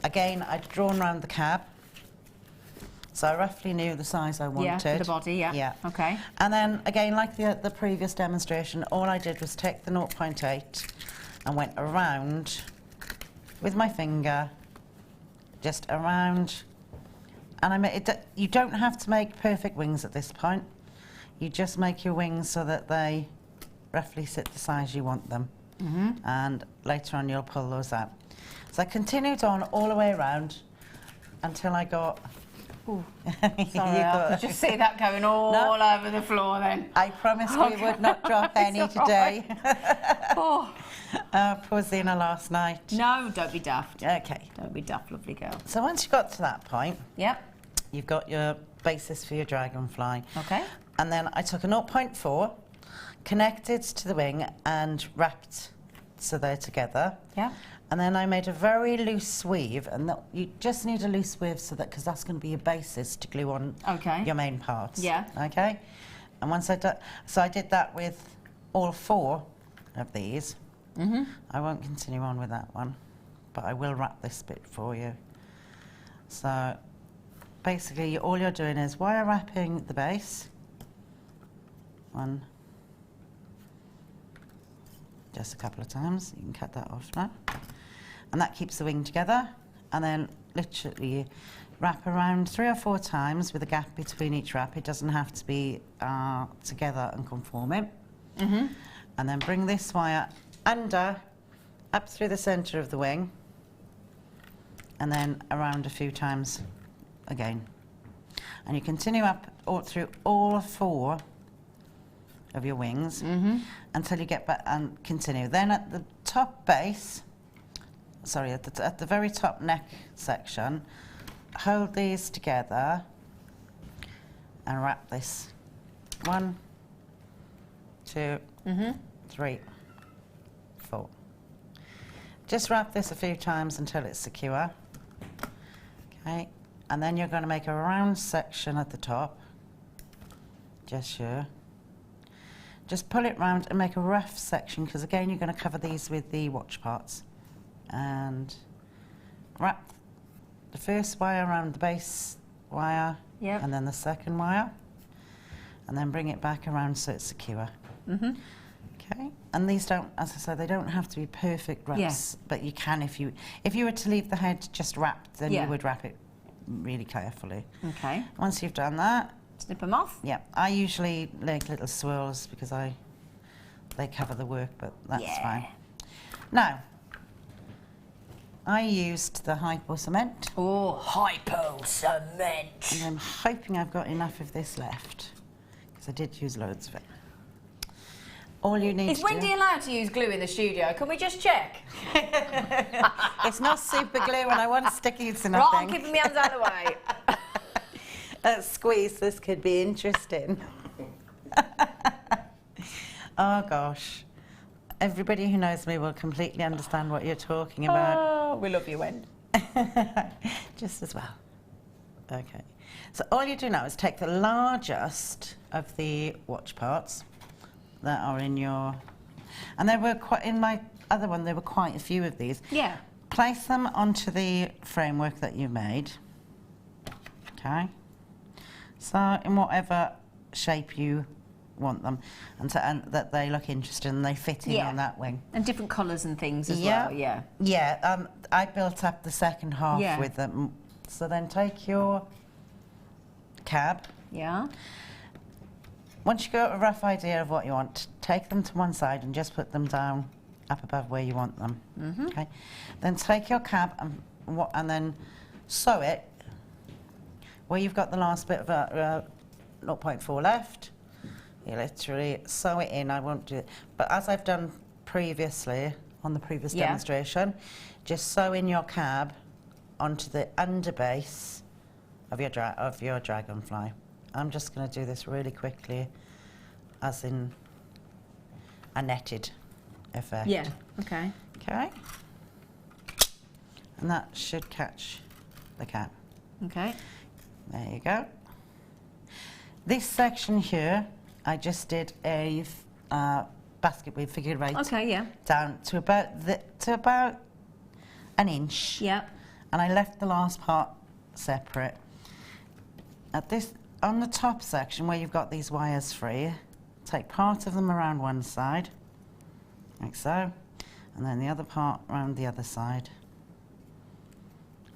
Speaker 3: Again, I'd drawn around the cab. So I roughly knew the size I wanted.
Speaker 2: Yeah, for the body, yeah.
Speaker 3: Yeah.
Speaker 2: Okay.
Speaker 3: And then, again, like the previous demonstration, all I did was take the 0.8 and went around with my finger, just around. And I made you don't have to make perfect wings at this point. You just make your wings so that they roughly sit the size you want them. And later on, you'll pull those out. So I continued on all the way around until I got...
Speaker 2: Ooh. Sorry, I could just see that going all over the floor then.
Speaker 3: I promised we would not drop any today.
Speaker 2: Oh.
Speaker 3: Pausina last night.
Speaker 2: No, don't be daft.
Speaker 3: Okay.
Speaker 2: Don't be daft, lovely girl.
Speaker 3: So once you got to that point,
Speaker 2: Yep.
Speaker 3: you've got your basis for your dragonfly.
Speaker 2: Okay.
Speaker 3: And then I took a 0.4, connected to the wing and wrapped so they're together.
Speaker 2: Yeah.
Speaker 3: And then I made a very loose weave, and you just need a loose weave so that, because that's going to be your basis to glue on your main parts.
Speaker 2: Yeah.
Speaker 3: Okay. And once I did that with all 4 of these. I won't continue on with that one, but I will wrap this bit for you. So basically, all you're doing is wire wrapping the base. One. Just a couple of times. You can cut that off now. And that keeps the wing together. And then literally wrap around 3 or 4 times with a gap between each wrap. It doesn't have to be together and conforming. And then bring this wire under, up through the centre of the wing, and then around a few times again. And you continue up through all 4 of your wings until you get back and continue. Then at the top base, sorry, at the very top neck section, hold these together and wrap this. 1, 2, 3, 4. Just wrap this a few times until it's secure. Okay, and then you're going to make a round section at the top. Just here. Just pull it round and make a rough section, because again you're going to cover these with the watch parts. And wrap the first wire around the base wire, and then the second wire, and then bring it back around so it's secure. Okay, and these don't, as I said, they don't have to be perfect wraps, but you can if you were to leave the head just wrapped, then you would wrap it really carefully.
Speaker 2: Okay.
Speaker 3: Once you've done that,
Speaker 2: snip them off.
Speaker 3: Yeah, I usually make little swirls because they cover the work, but that's fine. Now, I used the hypo cement.
Speaker 2: Oh, hypo cement!
Speaker 3: And I'm hoping I've got enough of this left, because I did use loads of it. All you need
Speaker 2: Is Wendy allowed to use glue in the studio? Can we just check?
Speaker 3: It's not super glue and I want stickies and
Speaker 2: Right,
Speaker 3: nothing.
Speaker 2: I'm keeping my hands out of the way.
Speaker 3: Squeeze, this could be interesting. Oh gosh. Everybody who knows me will completely understand what you're talking about.
Speaker 2: Oh, we love you, Wendy.
Speaker 3: Just as well. Okay. So all you do now is take the largest of the watch parts that are in your... And there were quite... In my other one, there were quite a few of these.
Speaker 2: Yeah.
Speaker 3: Place them onto the framework that you made. Okay. So in whatever shape you want them, and that they look interesting and they fit in on that wing.
Speaker 2: And different colours and things as well, yeah.
Speaker 3: Yeah, I built up the second half with them. So then take your cab.
Speaker 2: Yeah.
Speaker 3: Once you got a rough idea of what you want, take them to one side and just put them down up above where you want them. Okay. Then take your cab and then sew it where you've got the last bit of 0.4 left. You literally sew it in. I won't do it, but as I've done previously on the previous demonstration, just sew in your cab onto the underbase of your dragonfly. I'm just going to do this really quickly, as in a netted effect.
Speaker 2: Yeah. Okay.
Speaker 3: Okay. And that should catch the cab.
Speaker 2: Okay.
Speaker 3: There you go. This section here, I just did a basket weave figure eight.
Speaker 2: Okay, yeah.
Speaker 3: Down to about an inch.
Speaker 2: Yeah.
Speaker 3: And I left the last part separate. On the top section where you've got these wires free, take part of them around one side, like so, and then the other part around the other side.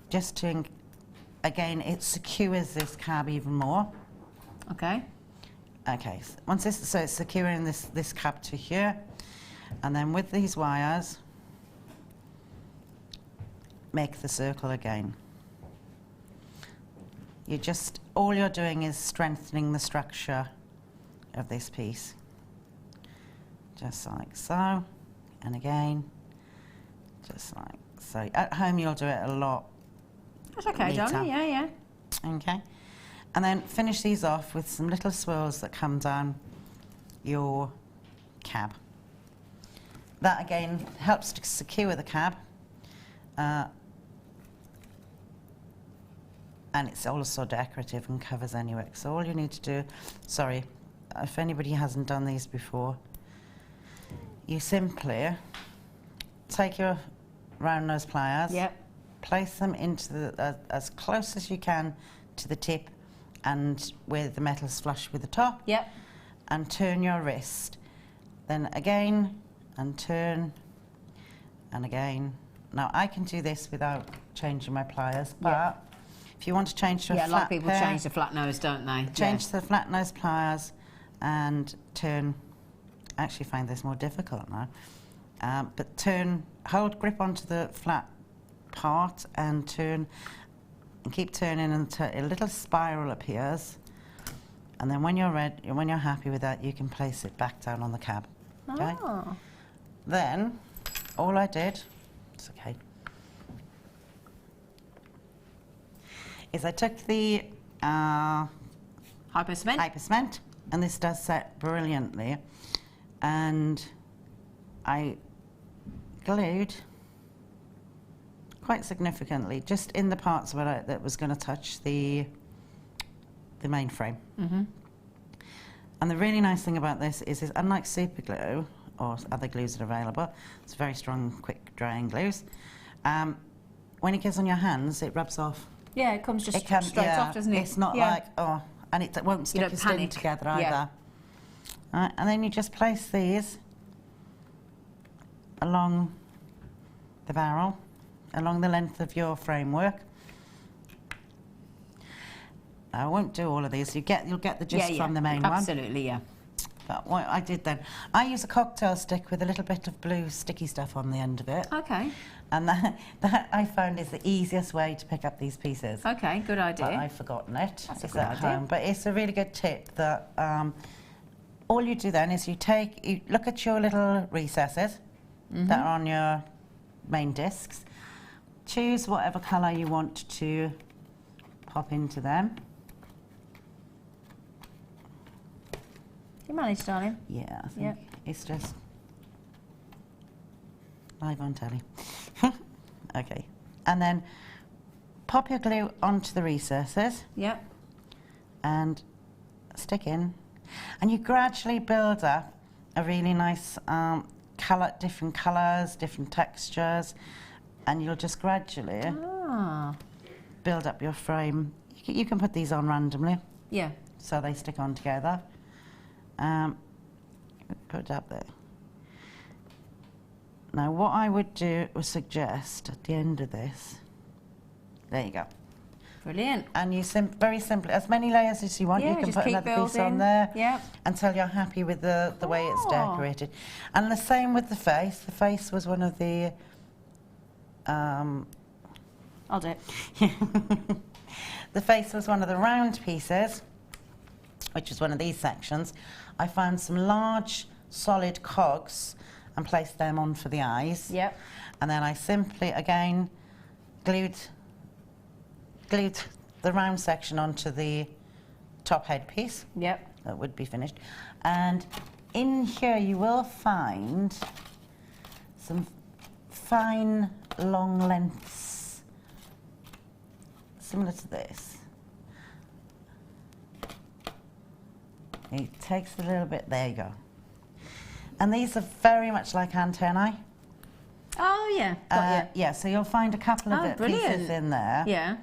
Speaker 3: Just to, again, it secures this cab even more.
Speaker 2: Okay.
Speaker 3: Okay, so it's securing this cab to here, and then with these wires, make the circle again. All you're doing is strengthening the structure of this piece. Just like so, and again, just like so. At home you'll do it a lot.
Speaker 2: That's okay, darling, yeah.
Speaker 3: Okay. And then finish these off with some little swirls that come down your cab. That again helps to secure the cab. And it's also decorative and covers any work. So all you need to do, sorry, if anybody hasn't done these before, you simply take your round nose pliers, place them into as close as you can to the tip and where the metal's flush with the top, and turn your wrist. Then again, and turn, and again. Now I can do this without changing my pliers, but if you want to change to a flat
Speaker 2: a lot of people
Speaker 3: pair,
Speaker 2: change the flat nose, don't they?
Speaker 3: change to the flat nose pliers and turn. I actually find this more difficult now, but hold grip onto the flat part and turn, and keep turning until a little spiral appears, and then when you're happy with that, you can place it back down on the cab. Okay.
Speaker 2: Oh.
Speaker 3: Then all I did, it's okay, is I took the
Speaker 2: Hypo cement,
Speaker 3: and this does set brilliantly, and I glued quite significantly just in the parts of it that was going to touch the main frame. And the really nice thing about this is unlike super glue or other glues that are available, it's very strong, quick drying glues. When it gets on your hands, it rubs off.
Speaker 2: Yeah, it comes straight off, doesn't it?
Speaker 3: It's not like, and it won't stick your skin together either. Right, and then you just place these along the barrel, along the length of your framework. I won't do all of these. You'll get the gist from the main one.
Speaker 2: Absolutely, yeah.
Speaker 3: But what I did then, I use a cocktail stick with a little bit of blue sticky stuff on the end of it.
Speaker 2: Okay.
Speaker 3: And that I found is the easiest way to pick up these pieces.
Speaker 2: Okay, good idea.
Speaker 3: But I've forgotten it.
Speaker 2: That's a
Speaker 3: it's
Speaker 2: good
Speaker 3: at
Speaker 2: idea.
Speaker 3: home. But it's a really good tip that all you do then is you look at your little recesses that are on your main discs. Choose whatever colour you want to pop into them.
Speaker 2: You managed, darling.
Speaker 3: Yeah, I think it's just live on telly. Okay, and then pop your glue onto the recesses.
Speaker 2: Yep.
Speaker 3: And stick in, and you gradually build up a really nice different colours, different textures, and you'll just gradually build up your frame. You can put these on randomly.
Speaker 2: Yeah.
Speaker 3: So they stick on together. Put it up there. Now what I would do was suggest at the end of this, there you go.
Speaker 2: Brilliant.
Speaker 3: And you very simply, as many layers as you want,
Speaker 2: Yeah,
Speaker 3: you can
Speaker 2: just
Speaker 3: put
Speaker 2: keep
Speaker 3: another piece on
Speaker 2: building.
Speaker 3: there
Speaker 2: Yep.
Speaker 3: until you're happy with the way it's decorated. And the same with the face. The face was one of the...
Speaker 2: I'll do it.
Speaker 3: The face was one of the round pieces, which is one of these sections. I found some large, solid cogs and placed them on for the eyes.
Speaker 2: Yep.
Speaker 3: And then I simply, again, glued the round section onto the top headpiece.
Speaker 2: Yep.
Speaker 3: That would be finished. And in here you will find some fine, long lengths, similar to this. It takes a little bit, there you go. And these are very much like antennae.
Speaker 2: Oh, yeah. Got you.
Speaker 3: Yeah, so you'll find a couple of pieces in there.
Speaker 2: Yeah.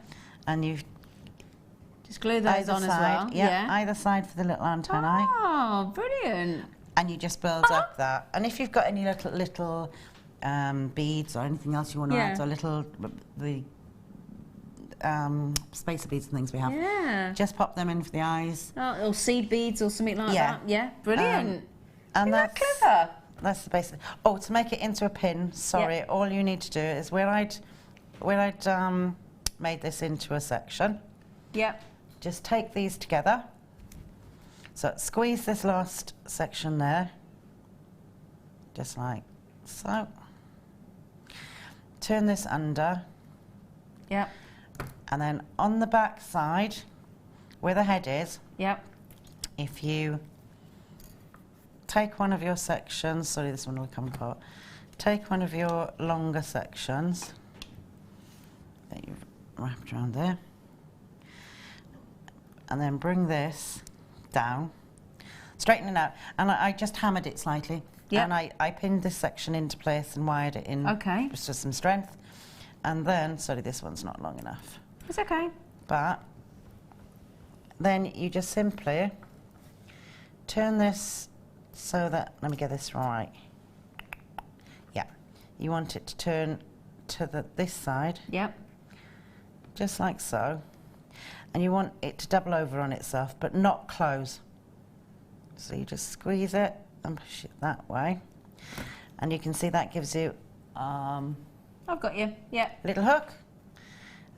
Speaker 3: And you
Speaker 2: just glue those on as well.
Speaker 3: Yeah, either side for the little antennae.
Speaker 2: Oh, brilliant.
Speaker 3: And you just build up that. And if you've got any little beads or anything else you want to add, or little spacer beads and things we have, just pop them in for the eyes.
Speaker 2: Oh, or seed beads or something like that. Yeah, brilliant.
Speaker 3: And
Speaker 2: Isn't that clever?
Speaker 3: That's the basic. Oh, to make it into a pin, sorry, all you need to do is where I'd made this into a section.
Speaker 2: Yep.
Speaker 3: Just take these together. So squeeze this last section there, just like so. Turn this under.
Speaker 2: Yep.
Speaker 3: And then on the back side, where the head is,
Speaker 2: yep.
Speaker 3: If you take one of your sections, sorry, this one will come apart. Take one of your longer sections that you've wrapped around there, and then bring this down, straighten it out, and I just hammered it slightly.
Speaker 2: Yep.
Speaker 3: And I pinned this section into place and wired it in just with some strength. And then, sorry, this one's not long enough.
Speaker 2: It's okay.
Speaker 3: But then you just simply turn this so that, let me get this right. Yeah, you want it to turn to this side.
Speaker 2: Yep.
Speaker 3: Just like so. And you want it to double over on itself, but not close. So you just squeeze it and push it that way. And you can see that gives you
Speaker 2: I've got you. Yeah.
Speaker 3: little hook.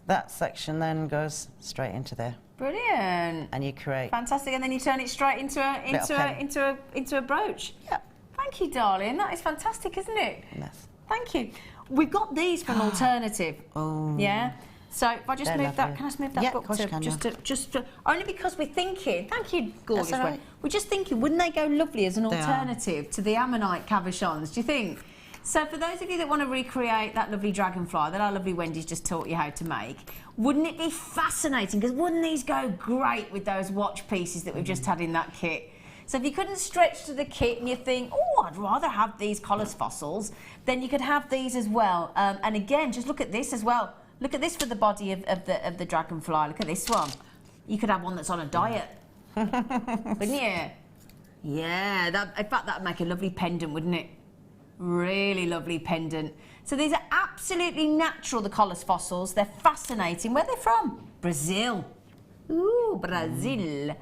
Speaker 3: That section then goes straight into there.
Speaker 2: Brilliant.
Speaker 3: And you create
Speaker 2: fantastic, and then you turn it straight into a brooch.
Speaker 3: Yeah.
Speaker 2: Thank you, darling. That is fantastic, isn't it?
Speaker 3: Yes.
Speaker 2: Thank you. We've got these from Alternative.
Speaker 3: Oh.
Speaker 2: Yeah. So if I just
Speaker 3: They're
Speaker 2: move that,
Speaker 3: lovely.
Speaker 2: can I just move that
Speaker 3: Yeah,
Speaker 2: book
Speaker 3: of course you can,
Speaker 2: just to, only because we're thinking. Thank you, gorgeous
Speaker 3: That's all
Speaker 2: one.
Speaker 3: right.
Speaker 2: We're just thinking, wouldn't they go lovely as an
Speaker 3: They are.
Speaker 2: alternative to the ammonite cabochons? Do you think? So for those of you that want to recreate that lovely dragonfly that our lovely Wendy's just taught you how to make, wouldn't it be fascinating? Because wouldn't these go great with those watch pieces that we've just had in that kit? So if you couldn't stretch to the kit and you think, oh, I'd rather have these Collis fossils, then you could have these as well. And again, just look at this as well. Look at this for the body of the dragonfly. Look at this one. You could have one that's on a diet, couldn't you? Yeah, in fact, that'd make a lovely pendant, wouldn't it? Really lovely pendant. So these are absolutely natural, the Collis fossils. They're fascinating. Where are they from? Brazil. Ooh, Brazil.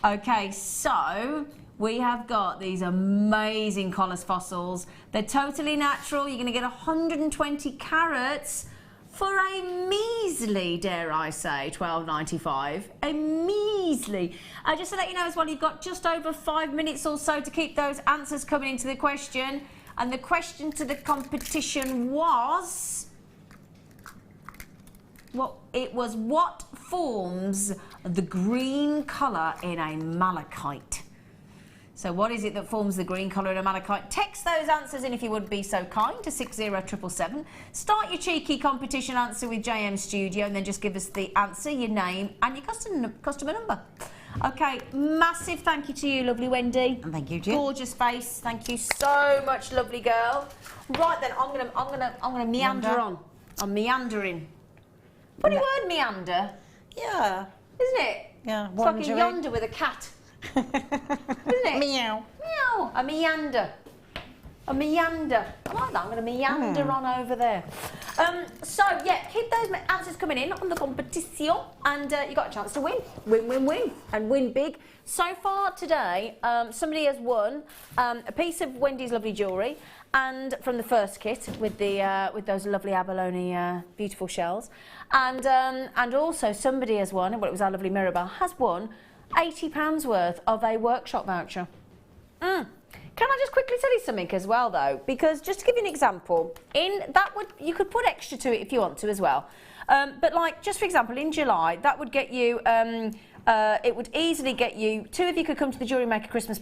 Speaker 2: Okay, so we have got these amazing Collis fossils. They're totally natural. You're going to get 120 carats for a measly, dare I say, $12.95. A measly. Just to let you know as well, you've got just over 5 minutes or so to keep those answers coming into the question. And the question to the competition was... what forms the green colour in a malachite? So what is it that forms the green colour in a malachite? Text those answers in if you would be so kind to 60777. Start your cheeky competition answer with JM Studio and then just give us the answer, your name and your customer number. Okay, massive thank you to you, lovely Wendy.
Speaker 3: And thank you, Jill.
Speaker 2: Gorgeous face. Thank you so much, lovely girl. Right then, I'm gonna meander on. I'm meandering. Funny word, meander.
Speaker 3: Yeah.
Speaker 2: Isn't it?
Speaker 3: Yeah,
Speaker 2: It's like a
Speaker 3: wandering.
Speaker 2: yonder with a cat. Isn't it?
Speaker 3: Meow.
Speaker 2: Meow. A meander. A meander. I like that. I'm going to meander on over there. So, yeah, keep those answers coming in on the competition, and you got a chance to win. Win, win, win, and win big. So far today, somebody has won a piece of Wendy's lovely jewellery, and from the first kit with the with those lovely abalone beautiful shells, and also somebody has won, well, it was our lovely Mirabelle, has won £80 worth of a workshop voucher. Can I just quickly tell you something as well, though? Because just to give you an example, you could put extra to it if you want to as well. But like, just for example, in July, that would get you, it would easily get you, 2 of you could come to the Jewellery Maker Christmas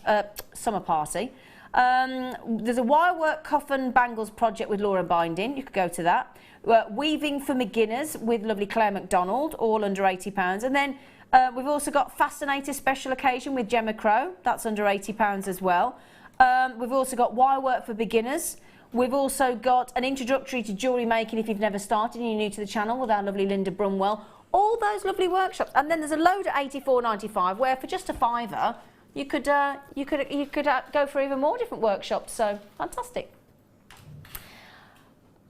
Speaker 2: summer party. There's a wirework coffin bangles project with Laura Binding. You could go to that. Weaving for beginners with lovely Claire MacDonald, all under £80. And then we've also got Fascinator Special Occasion with Gemma Crow. That's under £80 as well. We've also got Wirework for Beginners. We've also got an introductory to jewellery making if you've never started and you're new to the channel with our lovely Linda Brumwell. All those lovely workshops. And then there's a load at £84.95 where for just a £5 you could go for even more different workshops. So fantastic.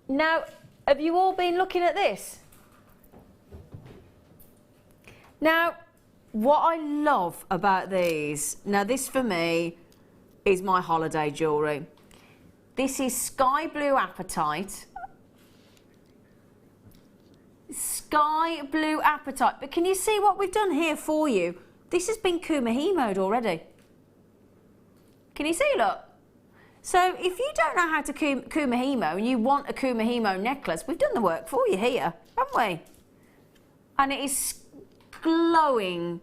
Speaker 2: Now, have you all been looking at this? Now, what I love about these, now this for me is my holiday jewellery. This is Sky Blue Apatite. Sky Blue Apatite. But can you see what we've done here for you? This has been Kumahi-moed already. Can you see, look? So if you don't know how to Kumahi-moe and you want a Kumahi-moe necklace, we've done the work for you here, haven't we? And it is glowing,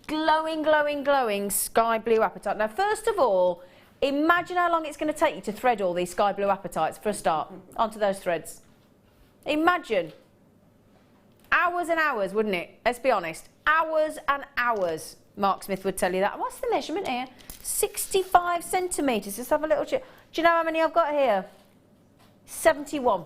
Speaker 2: glowing, glowing, glowing sky blue apatite. Now, first of all, imagine how long it's going to take you to thread all these sky blue apatites for a start onto those threads. Imagine. Hours and hours, wouldn't it? Let's be honest. Hours and hours. Mark Smith would tell you that. What's the measurement here? 65 centimetres. Let's have a little check. Do you know how many I've got here? 71.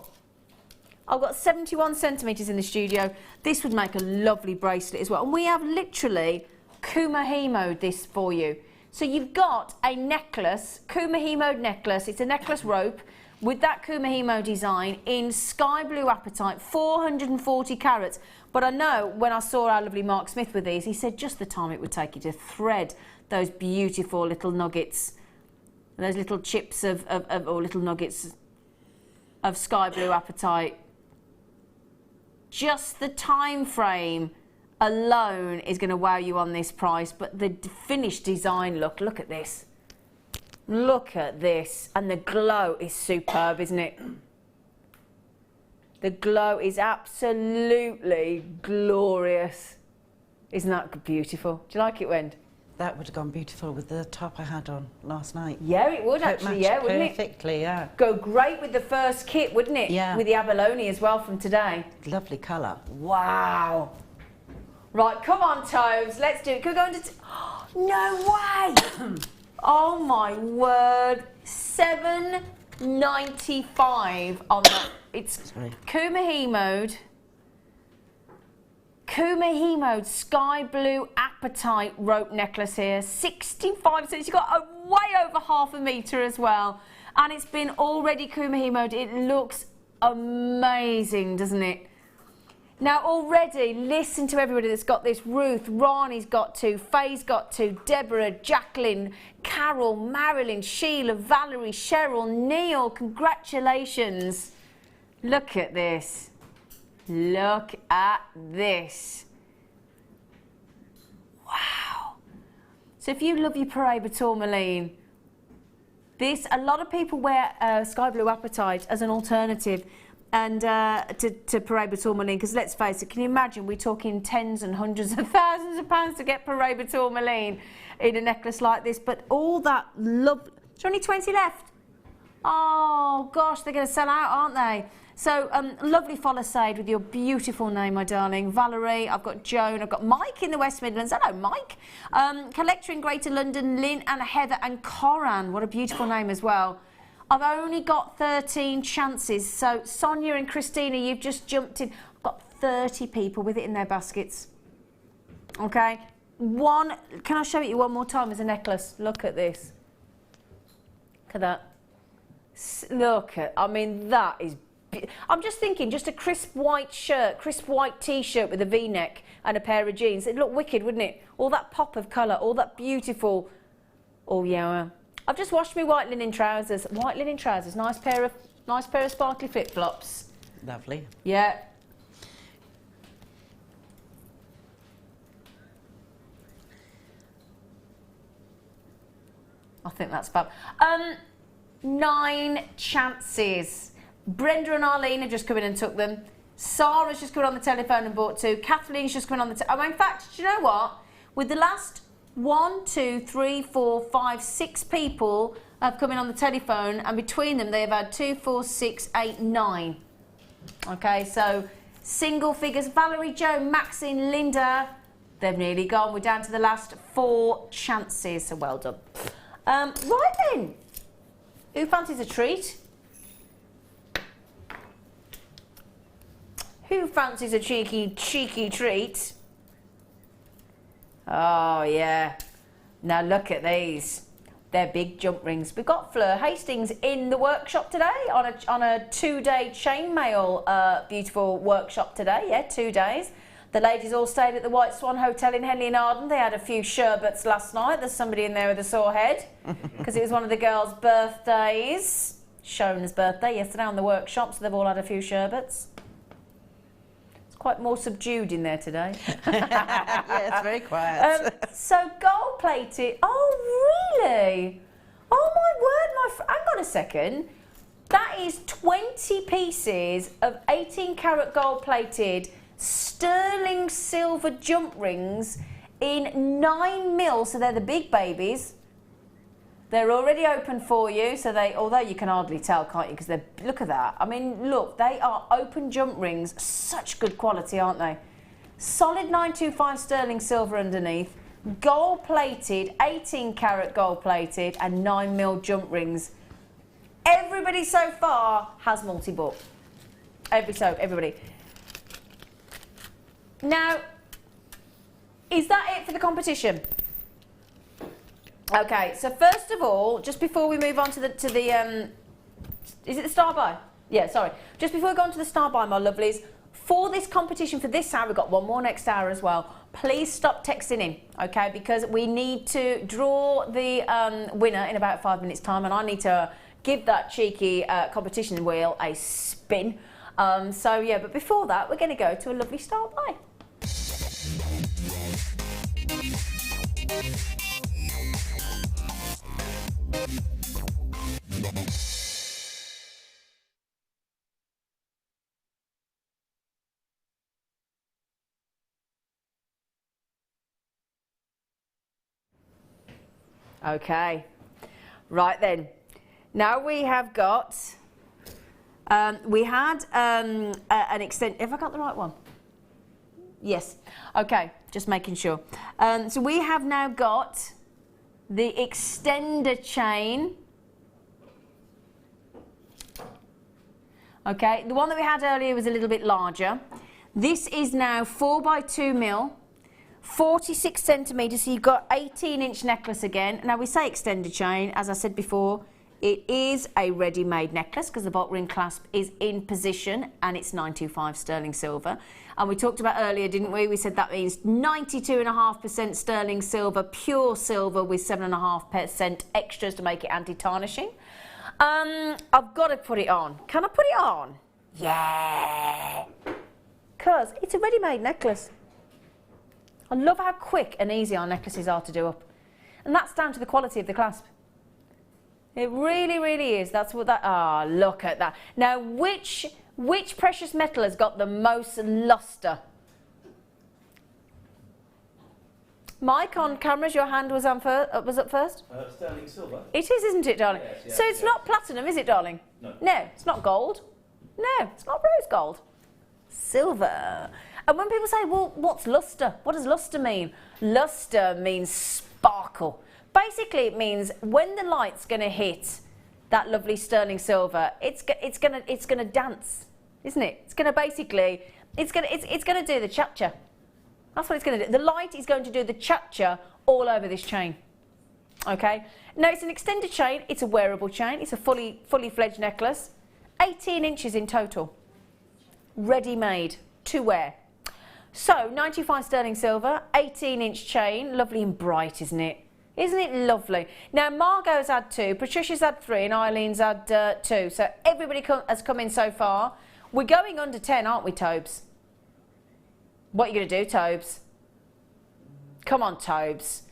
Speaker 2: I've got 71 centimetres in the studio. This would make a lovely bracelet as well. And we have literally Kumahi-moed this for you. So you've got a necklace, Kumahi-moed necklace. It's a necklace rope with that Kumahi-moe design in sky blue apatite, 440 carats. But I know when I saw our lovely Mark Smith with these, he said just the time it would take you to thread those beautiful little nuggets, those little chips or little nuggets of sky blue apatite. Just the time frame alone is going to wow you on this price, but the finished design look at this. Look at this. And the glow is superb, isn't it? The glow is absolutely glorious. Isn't that beautiful? Do you like it, Wend?
Speaker 3: That would have gone beautiful with the top I had on last night.
Speaker 2: Yeah, it would actually, yeah, wouldn't it?
Speaker 3: Perfectly, yeah.
Speaker 2: Go great with the first kit, wouldn't it?
Speaker 3: Yeah.
Speaker 2: With the abalone as well from today.
Speaker 3: Lovely colour.
Speaker 2: Wow. Right, come on, Toves, let's do it. Can we go into... No way! Oh, my word. $7.95 on that. It's Kumahi-moed. Kumahi-moed sky blue apatite rope necklace here. 65 cents. You've got a way over half a metre as well. And it's been already Kumahi-moed. It looks amazing, doesn't it? Now already, listen to everybody that's got this. Ruth, Rani's got to, Faye's got to, Deborah, Jacqueline, Carol, Marilyn, Sheila, Valerie, Cheryl, Neil, congratulations. Look at this. Look at this. Wow. So if you love your Paraiba tourmaline, this, a lot of people wear sky blue apatite as an alternative and to Paraiba tourmaline, because let's face it, can you imagine we're talking tens and hundreds of thousands of pounds to get Paraiba tourmaline in a necklace like this, but all that love, there's only 20 left. Oh gosh, they're going to sell out, aren't they? So, lovely Follisade with your beautiful name, my darling. Valerie, I've got Joan, I've got Mike in the West Midlands. Hello, Mike. Collector in Greater London, Lynn and Heather and Coran. What a beautiful name as well. I've only got 13 chances. So, Sonia and Christina, you've just jumped in. I've got 30 people with it in their baskets. Okay? Can I show it you one more time as a necklace? Look at this. Look at that. Look at, I mean, that is, I'm just thinking, just a crisp white shirt, crisp white t-shirt with a v-neck and a pair of jeans. It'd look wicked, wouldn't it? All that pop of colour, all that beautiful, oh yeah. I've just washed my white linen trousers. White linen trousers, nice pair of sparkly flip-flops.
Speaker 3: Lovely.
Speaker 2: Yeah. I think that's fab. 9 chances. Brenda and Arlene have just come in and took them. Sarah's just come on the telephone and bought 2. Kathleen's just come on the in fact, do you know what? With the last 1, 2, 3, 4, 5, 6 people have come in on the telephone, and between them they have had 2, 4, 6, 8, 9. Okay, so single figures. Valerie, Jo, Maxine, Linda, they've nearly gone. We're down to the last 4 chances, so well done. Right then, who fancies a treat? Who fancies a cheeky treat? Oh yeah, now look at these. They're big jump rings. We've got Fleur Hastings in the workshop today on a 2-day chainmail beautiful workshop today. Yeah, 2 days. The ladies all stayed at the White Swan Hotel in Henley and Arden. They had a few sherbets last night. There's somebody in there with a sore head because it was one of the girls' birthdays. Shona's birthday yesterday on the workshop, so they've all had a few sherbets. It's quite more subdued in there today.
Speaker 3: Yeah, it's very quiet.
Speaker 2: So gold plated. Oh, really? Oh, my word, hang on a second. That is 20 pieces of 18 karat gold plated sterling silver jump rings in 9mm, so they're the big babies. They're already open for you, so although you can hardly tell, can't you, because look at that. I mean, look, they are open jump rings, such good quality, aren't they? Solid 925 sterling silver underneath, gold plated, 18 karat gold plated, and 9mm jump rings. Everybody so far has multi-bought. Everybody. Now, is that it for the competition? Okay, so first of all, just before we move on to the is it the star buy? Yeah, sorry. Just before we go on to the star buy, my lovelies, for this competition for this hour, we've got one more next hour as well. Please stop texting in, okay? Because we need to draw the winner in about 5 minutes' time, and I need to give that cheeky competition wheel a spin. So yeah, but before that, we're going to go to a lovely star buy. Okay, right then. Now we have got, we had an extent, have I got the right one? Yes, okay, just making sure. So we have now got the extender chain. Okay, the one that we had earlier was a little bit larger. This is now 4x2mm, 46 centimetres, so you've got 18-inch necklace again. Now we say extender chain, as I said before, it is a ready-made necklace because the bolt ring clasp is in position and it's 925 sterling silver. And we talked about earlier, didn't we? We said that means 92.5% sterling silver, pure silver with 7.5% extras to make it anti-tarnishing. I've got to put it on. Can I put it on? Yeah. Because it's a ready-made necklace. I love how quick and easy our necklaces are to do up. And that's down to the quality of the clasp. It really, really is. That's what that... Ah, look at that. Now, which precious metal has got the most lustre? Mike, on cameras, your hand was up first?
Speaker 7: Sterling silver.
Speaker 2: It is, isn't it, darling?
Speaker 7: Yes, yes,
Speaker 2: so it's not platinum, is it, darling?
Speaker 7: No.
Speaker 2: No, it's not gold. No, it's not rose gold. Silver. And when people say, well, what's lustre? What does lustre mean? Lustre means sparkle. Basically, it means when the light's going to hit that lovely sterling silver, it's going to dance, isn't it? It's going to basically, it's going to do the cha-cha. That's what it's going to do. The light is going to do the cha-cha all over this chain. Okay. Now it's an extended chain. It's a wearable chain. It's a fully fledged necklace. 18 inches in total. Ready made to wear. So 95 sterling silver, 18-inch chain. Lovely and bright, isn't it? Isn't it lovely? Now Margot's had 2, Patricia's had 3, and Eileen's had 2. So everybody has come in so far. We're going under 10, aren't we, Tobes? What are you going to do, Tobes? Come on, Tobes.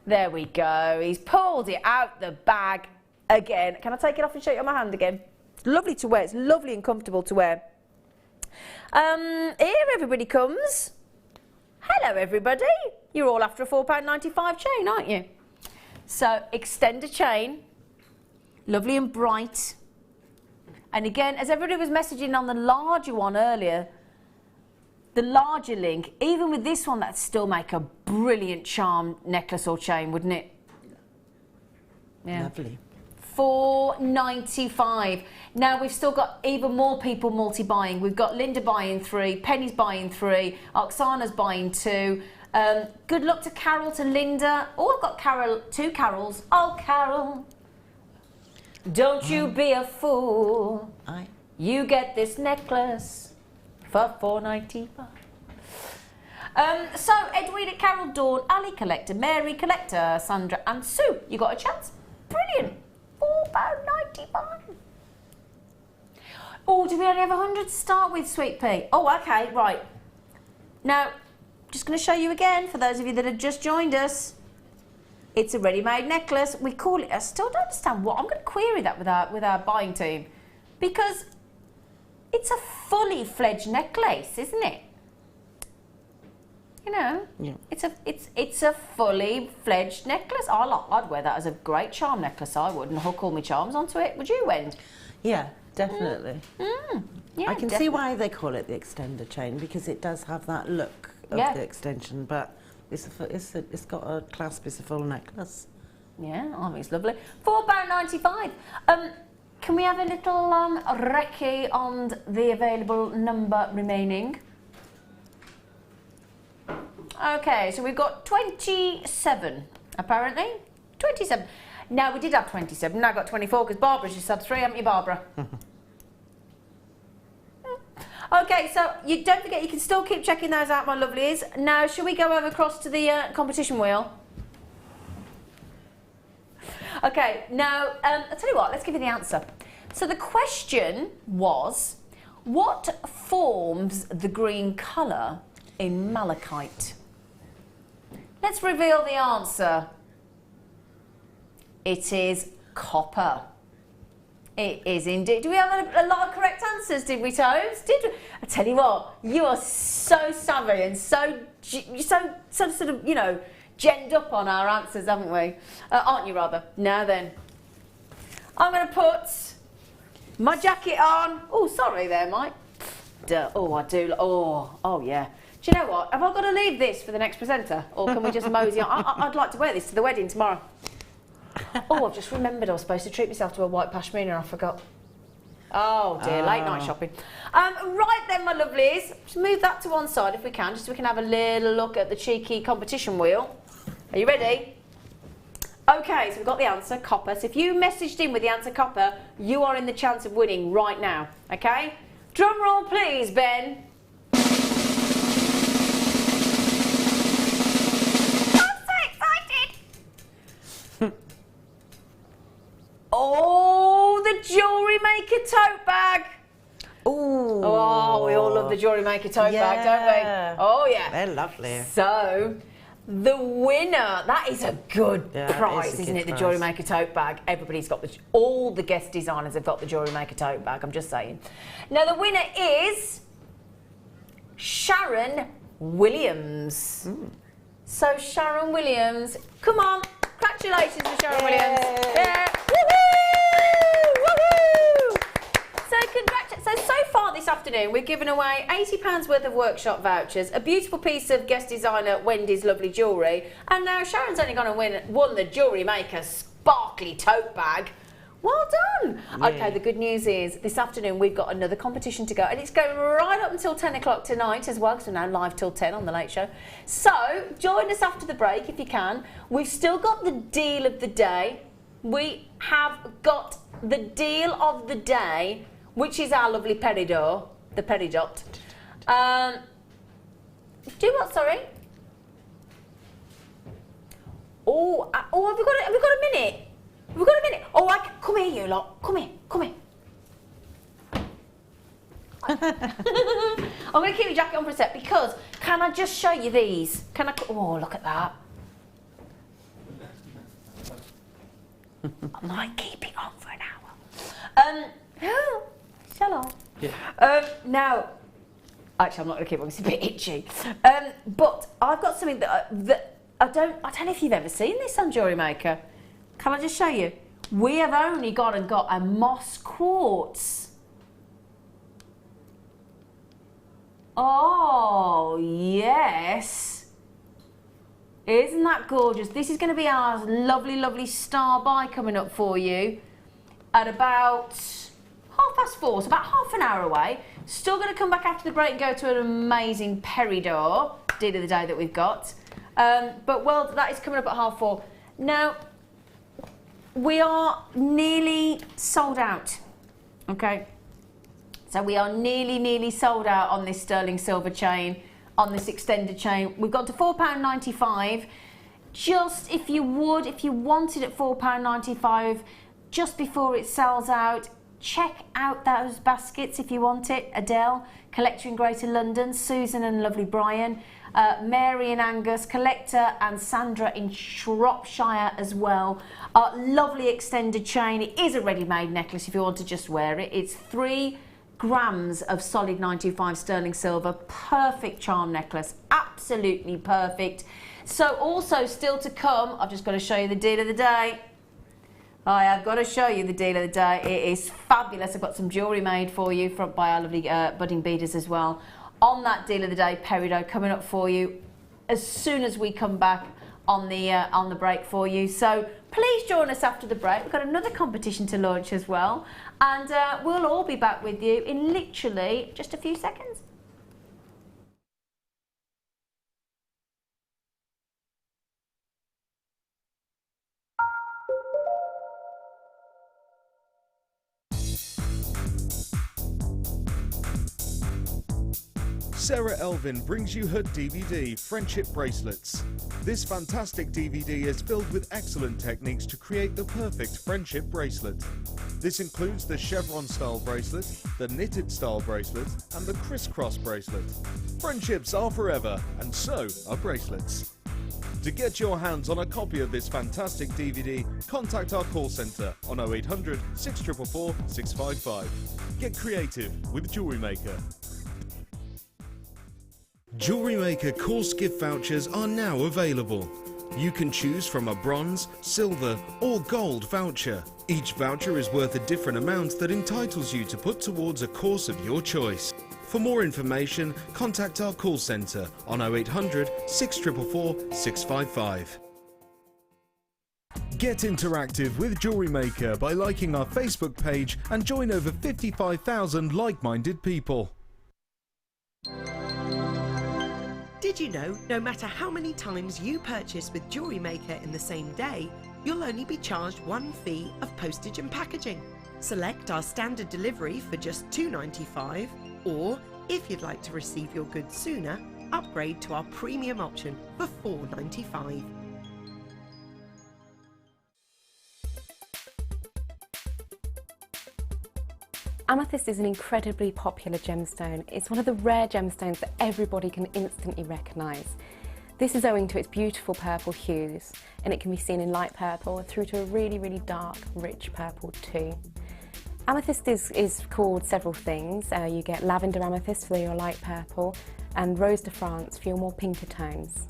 Speaker 2: There we go. He's pulled it out the bag again. Can I take it off and show you on my hand again? It's lovely to wear. It's lovely and comfortable to wear. Here everybody comes. Hello, everybody. You're all after a £4.95 chain, aren't you? So, extender chain. Lovely and bright. And again, as everybody was messaging on the larger one earlier, the larger link, even with this one, that'd still make a brilliant charm necklace or chain, wouldn't it? Yeah.
Speaker 3: Lovely.
Speaker 2: £4.95. Now we've still got even more people multi-buying. We've got Linda buying 3, Penny's buying 3, Oksana's buying 2. Good luck to Carol, to Linda. Oh, I've got Carol, 2 Carols. Oh, Carol, don't you be a fool. You get this necklace for £4.95. So, Edwina, Carol, Dawn, Ali Collector, Mary Collector, Sandra and Sue. You got a chance? Brilliant. £4.95. Oh, do we only have 100 to start with, Sweet Pea? Oh, okay, right. Now, just going to show you again, for those of you that have just joined us. It's a ready-made necklace. We call it, I still don't understand what, I'm going to query that with our buying team. Because it's a fully fledged necklace, isn't it? You know, yeah. It's a fully fledged necklace. I'd wear that as a great charm necklace, I would, and hook all my charms onto it. Would you, Wend?
Speaker 3: Yeah, definitely.
Speaker 2: Yeah,
Speaker 3: I can see why they call it the extender chain, because it does have that look of the extension, but it's got a clasp, it's a full necklace.
Speaker 2: Yeah, I think it's lovely. £4.95. Can we have a little recce on the available number remaining? Okay, so we've got 27, apparently. 27. Now, we did have 27, now I've got 24, because Barbara's just had 3, haven't you, Barbara? Okay, so you don't forget, you can still keep checking those out, my lovelies. Now, shall we go over across to the competition wheel? Okay, now, I'll tell you what, let's give you the answer. So the question was, what forms the green colour in malachite? Let's reveal the answer. It is copper. It is indeed. Do we have a lot of correct answers, did we, Toes? Did we? I tell you what, you are so savvy and so sort of, you know, genned up on our answers, haven't we? Aren't you, rather? Now then. I'm going to put my jacket on. Oh, sorry there, Mike. Oh, I do. Oh, yeah. Do you know what? Have I got to leave this for the next presenter? Or can we just mosey on? I'd like to wear this to the wedding tomorrow. Oh, I've just remembered I was supposed to treat myself to a white pashmina and I forgot. Oh dear, late night shopping. Right then, my lovelies, just move that to one side if we can, just so we can have a little look at the cheeky competition wheel. Are you ready? Okay, so we've got the answer, copper. So if you messaged in with the answer copper, you are in the chance of winning right now, okay? Drum roll, please, Ben. Oh, the Jewellery Maker tote bag.
Speaker 3: Ooh.
Speaker 2: Oh, we all love the Jewellery Maker tote bag, don't we? Oh, yeah.
Speaker 3: They're lovely.
Speaker 2: So, the winner, that is a good prize, isn't it? The Jewellery Maker tote bag. Everybody's got all the guest designers have got the Jewellery Maker tote bag, I'm just saying. Now, the winner is Sharon Williams. So, Sharon Williams, come on. Congratulations to Sharon Williams. Yeah. Woohoo! Woohoo! So far this afternoon, we've given away £80 worth of workshop vouchers, a beautiful piece of guest designer Wendy's lovely jewellery, and now Sharon's only gone and won the Jewellery Maker sparkly tote bag, Well done. Okay, the good news is this afternoon we've got another competition to go, and it's going right up until 10 o'clock tonight as well, because we're now live till 10 on The Late Show. So join us after the break if you can. We've still got the deal of the day. We have got the deal of the day, which is our lovely peridot, the peridot. Do what, sorry? Oh, have we got a minute? We've got a minute. Oh, come here, you lot. Come here. I'm going to keep your jacket on for a sec because can I just show you these? Oh, look at that. I might keep it on for an hour. Shall I?
Speaker 7: Yeah.
Speaker 2: Now, actually, I'm not going to keep it on. It's a bit itchy. But I've got something that I don't know if you've ever seen this on Jewellery Maker. Can I just show you? We have only got a moss quartz. Oh, yes. Isn't that gorgeous? This is going to be our lovely, lovely star buy coming up for you at about 4:30, so about half an hour away. Still going to come back after the break and go to an amazing peridot deal of the day that we've got. But, well, that is coming up at 4:30. Now, we are nearly sold out, okay? So we are nearly sold out on this sterling silver chain, on this extended chain. We've got to £4.95. Just if you wanted at £4.95, just before it sells out, check out those baskets if you want it. Adele, collector in Greater London, Susan and lovely Brian, Mary and Angus, collector, and Sandra in Shropshire as well. Lovely extended chain. It is a ready-made necklace if you want to just wear it. It's 3 grams of solid 925 sterling silver. Perfect charm necklace. Absolutely perfect. So also still to come, I've just got to show you the deal of the day. I have got to show you the deal of the day. It is fabulous. I've got some jewellery made for you by our lovely budding beaders as well. On that deal of the day, peridot coming up for you as soon as we come back on the break for you. So please join us after the break. We've got another competition to launch as well, and we'll all be back with you in literally just a few seconds.
Speaker 5: Sarah Elvin brings you her DVD, Friendship Bracelets. This fantastic DVD is filled with excellent techniques to create the perfect friendship bracelet. This includes the chevron style bracelet, the knitted style bracelet, and the crisscross bracelet. Friendships are forever, and so are bracelets. To get your hands on a copy of this fantastic DVD, contact our call centre on 0800 644 655. Get creative with Jewellery Maker. Jewellery Maker course gift vouchers are now available. You can choose from a bronze, silver or gold voucher. Each voucher is worth a different amount that entitles you to put towards a course of your choice. For more information, contact our call centre on 0800 644 655. Get interactive with Jewellery Maker by liking our Facebook page and join over 55,000 like-minded people.
Speaker 11: Did you know, no matter how many times you purchase with Jewellery Maker in the same day, you'll only be charged one fee of postage and packaging. Select our standard delivery for just $2.95, or if you'd like to receive your goods sooner, upgrade to our premium option for $4.95.
Speaker 10: Amethyst is an incredibly popular gemstone. It's one of the rare gemstones that everybody can instantly recognise. This is owing to its beautiful purple hues, and it can be seen in light purple through to a really, really dark, rich purple too. Amethyst is called several things. You get lavender amethyst for your light purple, and rose de France for your more pinker tones.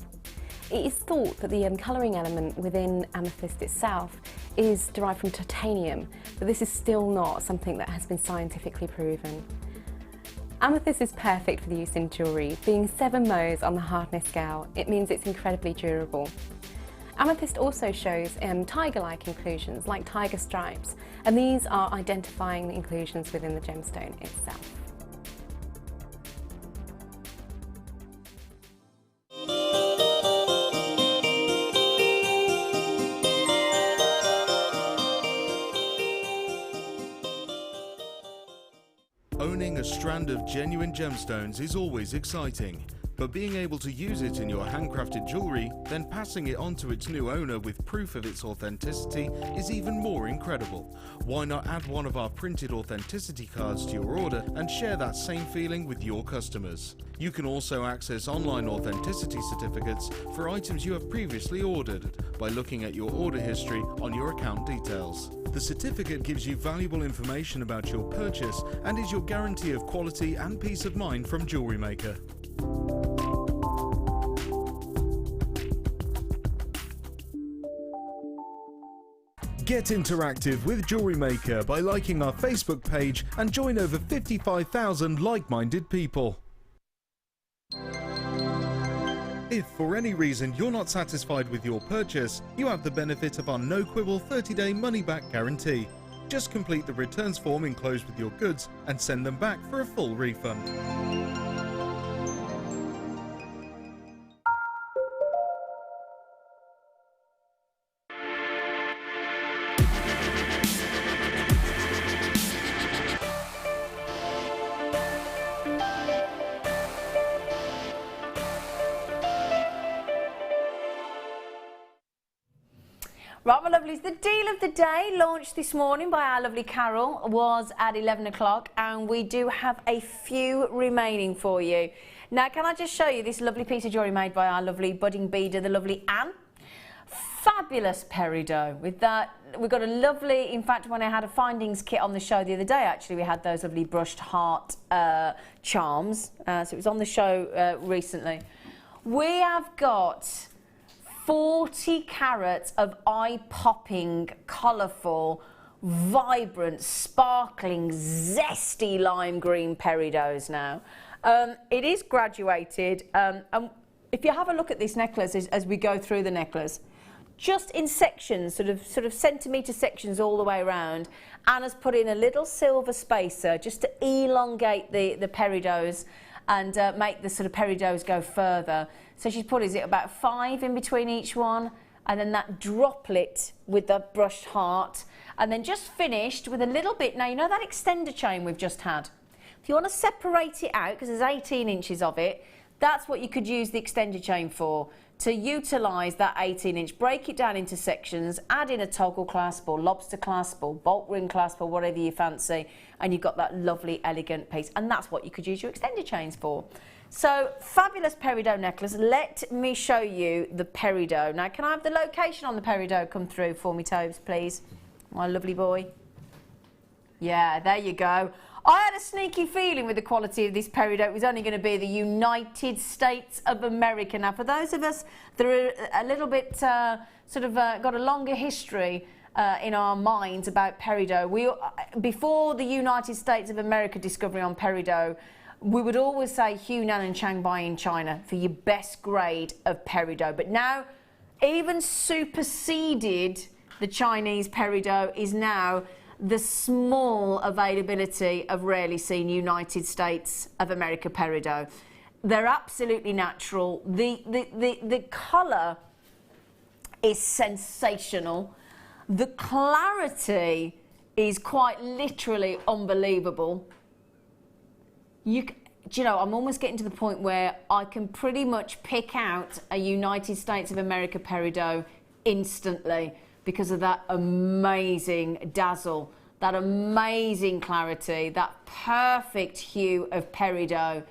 Speaker 10: It is thought that the colouring element within amethyst itself is derived from titanium, but this is still not something that has been scientifically proven. Amethyst is perfect for the use in jewellery. Being 7 Mohs on the hardness scale, it means it's incredibly durable. Amethyst also shows tiger-like inclusions, like tiger stripes, and these are identifying the inclusions within the gemstone itself.
Speaker 5: Owning a strand of genuine gemstones is always exciting, but being able to use it in your handcrafted jewellery, then passing it on to its new owner with proof of its authenticity is even more incredible. Why not add one of our printed authenticity cards to your order and share that same feeling with your customers? You can also access online authenticity certificates for items you have previously ordered by looking at your order history on your account details. The certificate gives you valuable information about your purchase and is your guarantee of quality and peace of mind from Jewellery Maker. Get interactive with Jewellery Maker by liking our Facebook page and join over 55,000 like-minded people. If for any reason you're not satisfied with your purchase, you have the benefit of our no-quibble 30-day money-back guarantee. Just complete the returns form enclosed with your goods and send them back for a full refund.
Speaker 2: Right, my lovelies, the deal of the day, launched this morning by our lovely Carol, was at 11 o'clock, and we do have a few remaining for you. Now, can I just show you this lovely piece of jewellery made by our lovely budding beader, the lovely Anne? Fabulous peridot with that. We've got a lovely, in fact, when I had a findings kit on the show the other day, actually, we had those lovely brushed heart charms. So it was on the show recently. We have got 40 carats of eye-popping, colourful, vibrant, sparkling, zesty lime green peridots now. It is graduated. And if you have a look at this necklace as we go through the necklace, just in sections, sort of centimetre sections all the way around, Anna's put in a little silver spacer just to elongate the peridots and make the sort of peridots go further. So she's put, is it about 5 in between each one? And then that droplet with the brushed heart. And then just finished with a little bit, now you know that extender chain we've just had? If you want to separate it out, because there's 18 inches of it, that's what you could use the extender chain for, to utilise that 18-inch, break it down into sections, add in a toggle clasp or lobster clasp or bolt ring clasp or whatever you fancy, and you've got that lovely, elegant piece. And that's what you could use your extender chains for. So, fabulous peridot necklace. Let me show you the peridot. Now, can I have the location on the peridot come through for me, Tobes, please? My lovely boy. Yeah, there you go. I had a sneaky feeling with the quality of this peridot it was only going to be the United States of America. Now, for those of us that are a little bit got a longer history in our minds about peridot, before the United States of America discovery on peridot, we would always say Hunan and Shanghai in China for your best grade of peridot. But now, even superseded the Chinese peridot is now the small availability of rarely seen United States of America peridot. They're absolutely natural. The colour is sensational. The clarity is quite literally unbelievable. Do you know, I'm almost getting to the point where I can pretty much pick out a United States of America peridot instantly because of that amazing dazzle, that amazing clarity, that perfect hue of peridot.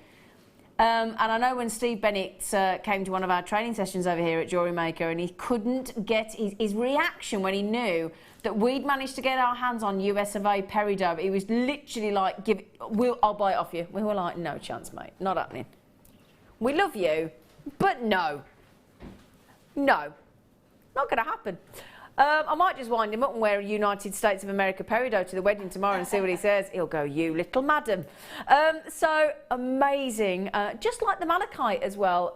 Speaker 2: And I know when Steve Bennett came to one of our training sessions over here at Jewellery Maker, and he couldn't get his reaction when he knew that we'd managed to get our hands on US of A peridot. He was literally like, I'll buy it off you. We were like, no chance, mate, not happening. We love you, but no. No, not going to happen. I might just wind him up and wear a United States of America peridot to the wedding tomorrow and see what he says. He'll go, "You little madam." So amazing. Just like the malachite as well.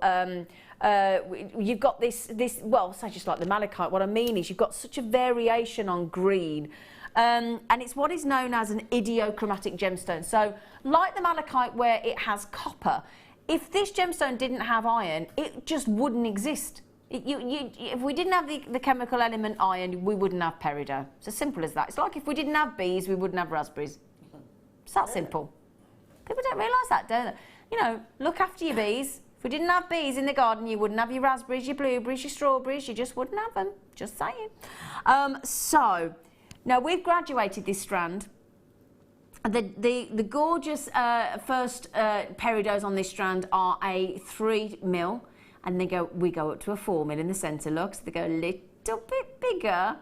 Speaker 2: You've got this, well, say just like the malachite. What I mean is you've got such a variation on green. And it's what is known as an idiochromatic gemstone. So like the malachite where it has copper, if this gemstone didn't have iron, it just wouldn't exist. If we didn't have the chemical element iron, we wouldn't have peridot. It's as simple as that. It's like if we didn't have bees, we wouldn't have raspberries. It's that simple. People don't realise that, don't they? You know, look after your bees. If we didn't have bees in the garden, you wouldn't have your raspberries, your blueberries, your strawberries. You just wouldn't have them. Just saying. So, now we've graduated this strand. The gorgeous first peridots on this strand are a 3 mil, and we go up to a 4 mil in the centre. Look, so they go a little bit bigger.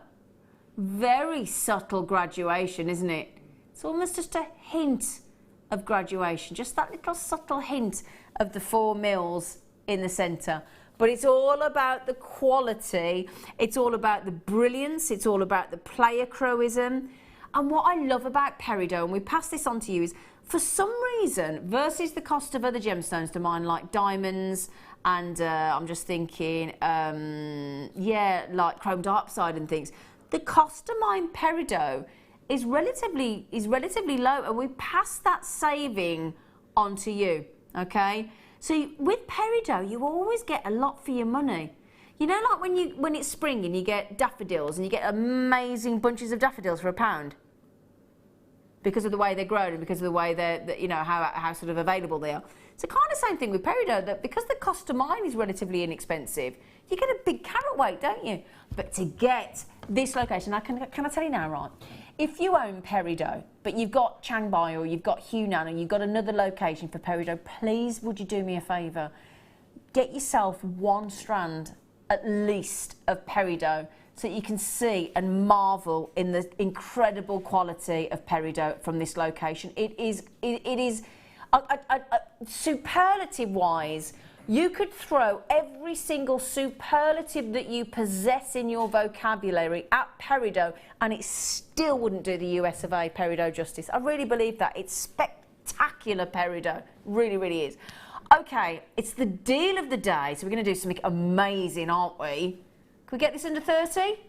Speaker 2: Very subtle graduation, isn't it? It's almost just a hint of graduation, just that little subtle hint of the 4 mils in the centre. But it's all about the quality, it's all about the brilliance, it's all about the pleiochroism. And what I love about peridot, and we pass this on to you, is for some reason, versus the cost of other gemstones to mine, like diamonds, and I'm just thinking, yeah, like chrome dioxide and things, the cost to mine peridot is relatively low, and we pass that saving on to you, okay? So with peridot, you always get a lot for your money. You know, like when it's spring and you get daffodils, and you get amazing bunches of daffodils for £1 because of the way they're grown and because of the way they're, you know, how sort of available they are. It's the kind of same thing with peridot, that because the cost to mine is relatively inexpensive, you get a big carat weight, don't you? But to get this location, can I tell you now, right? If you own peridot, but you've got Chiang Mai or you've got Hunan and you've got another location for peridot, please would you do me a favour? Get yourself 1 strand at least of peridot so that you can see and marvel in the incredible quality of peridot from this location. It is superlative-wise, you could throw every single superlative that you possess in your vocabulary at peridot and it still wouldn't do the US of A peridot justice. I really believe that. It's spectacular peridot. Really, really is. Okay, it's the deal of the day, so we're going to do something amazing, aren't we? Can we get this under 30?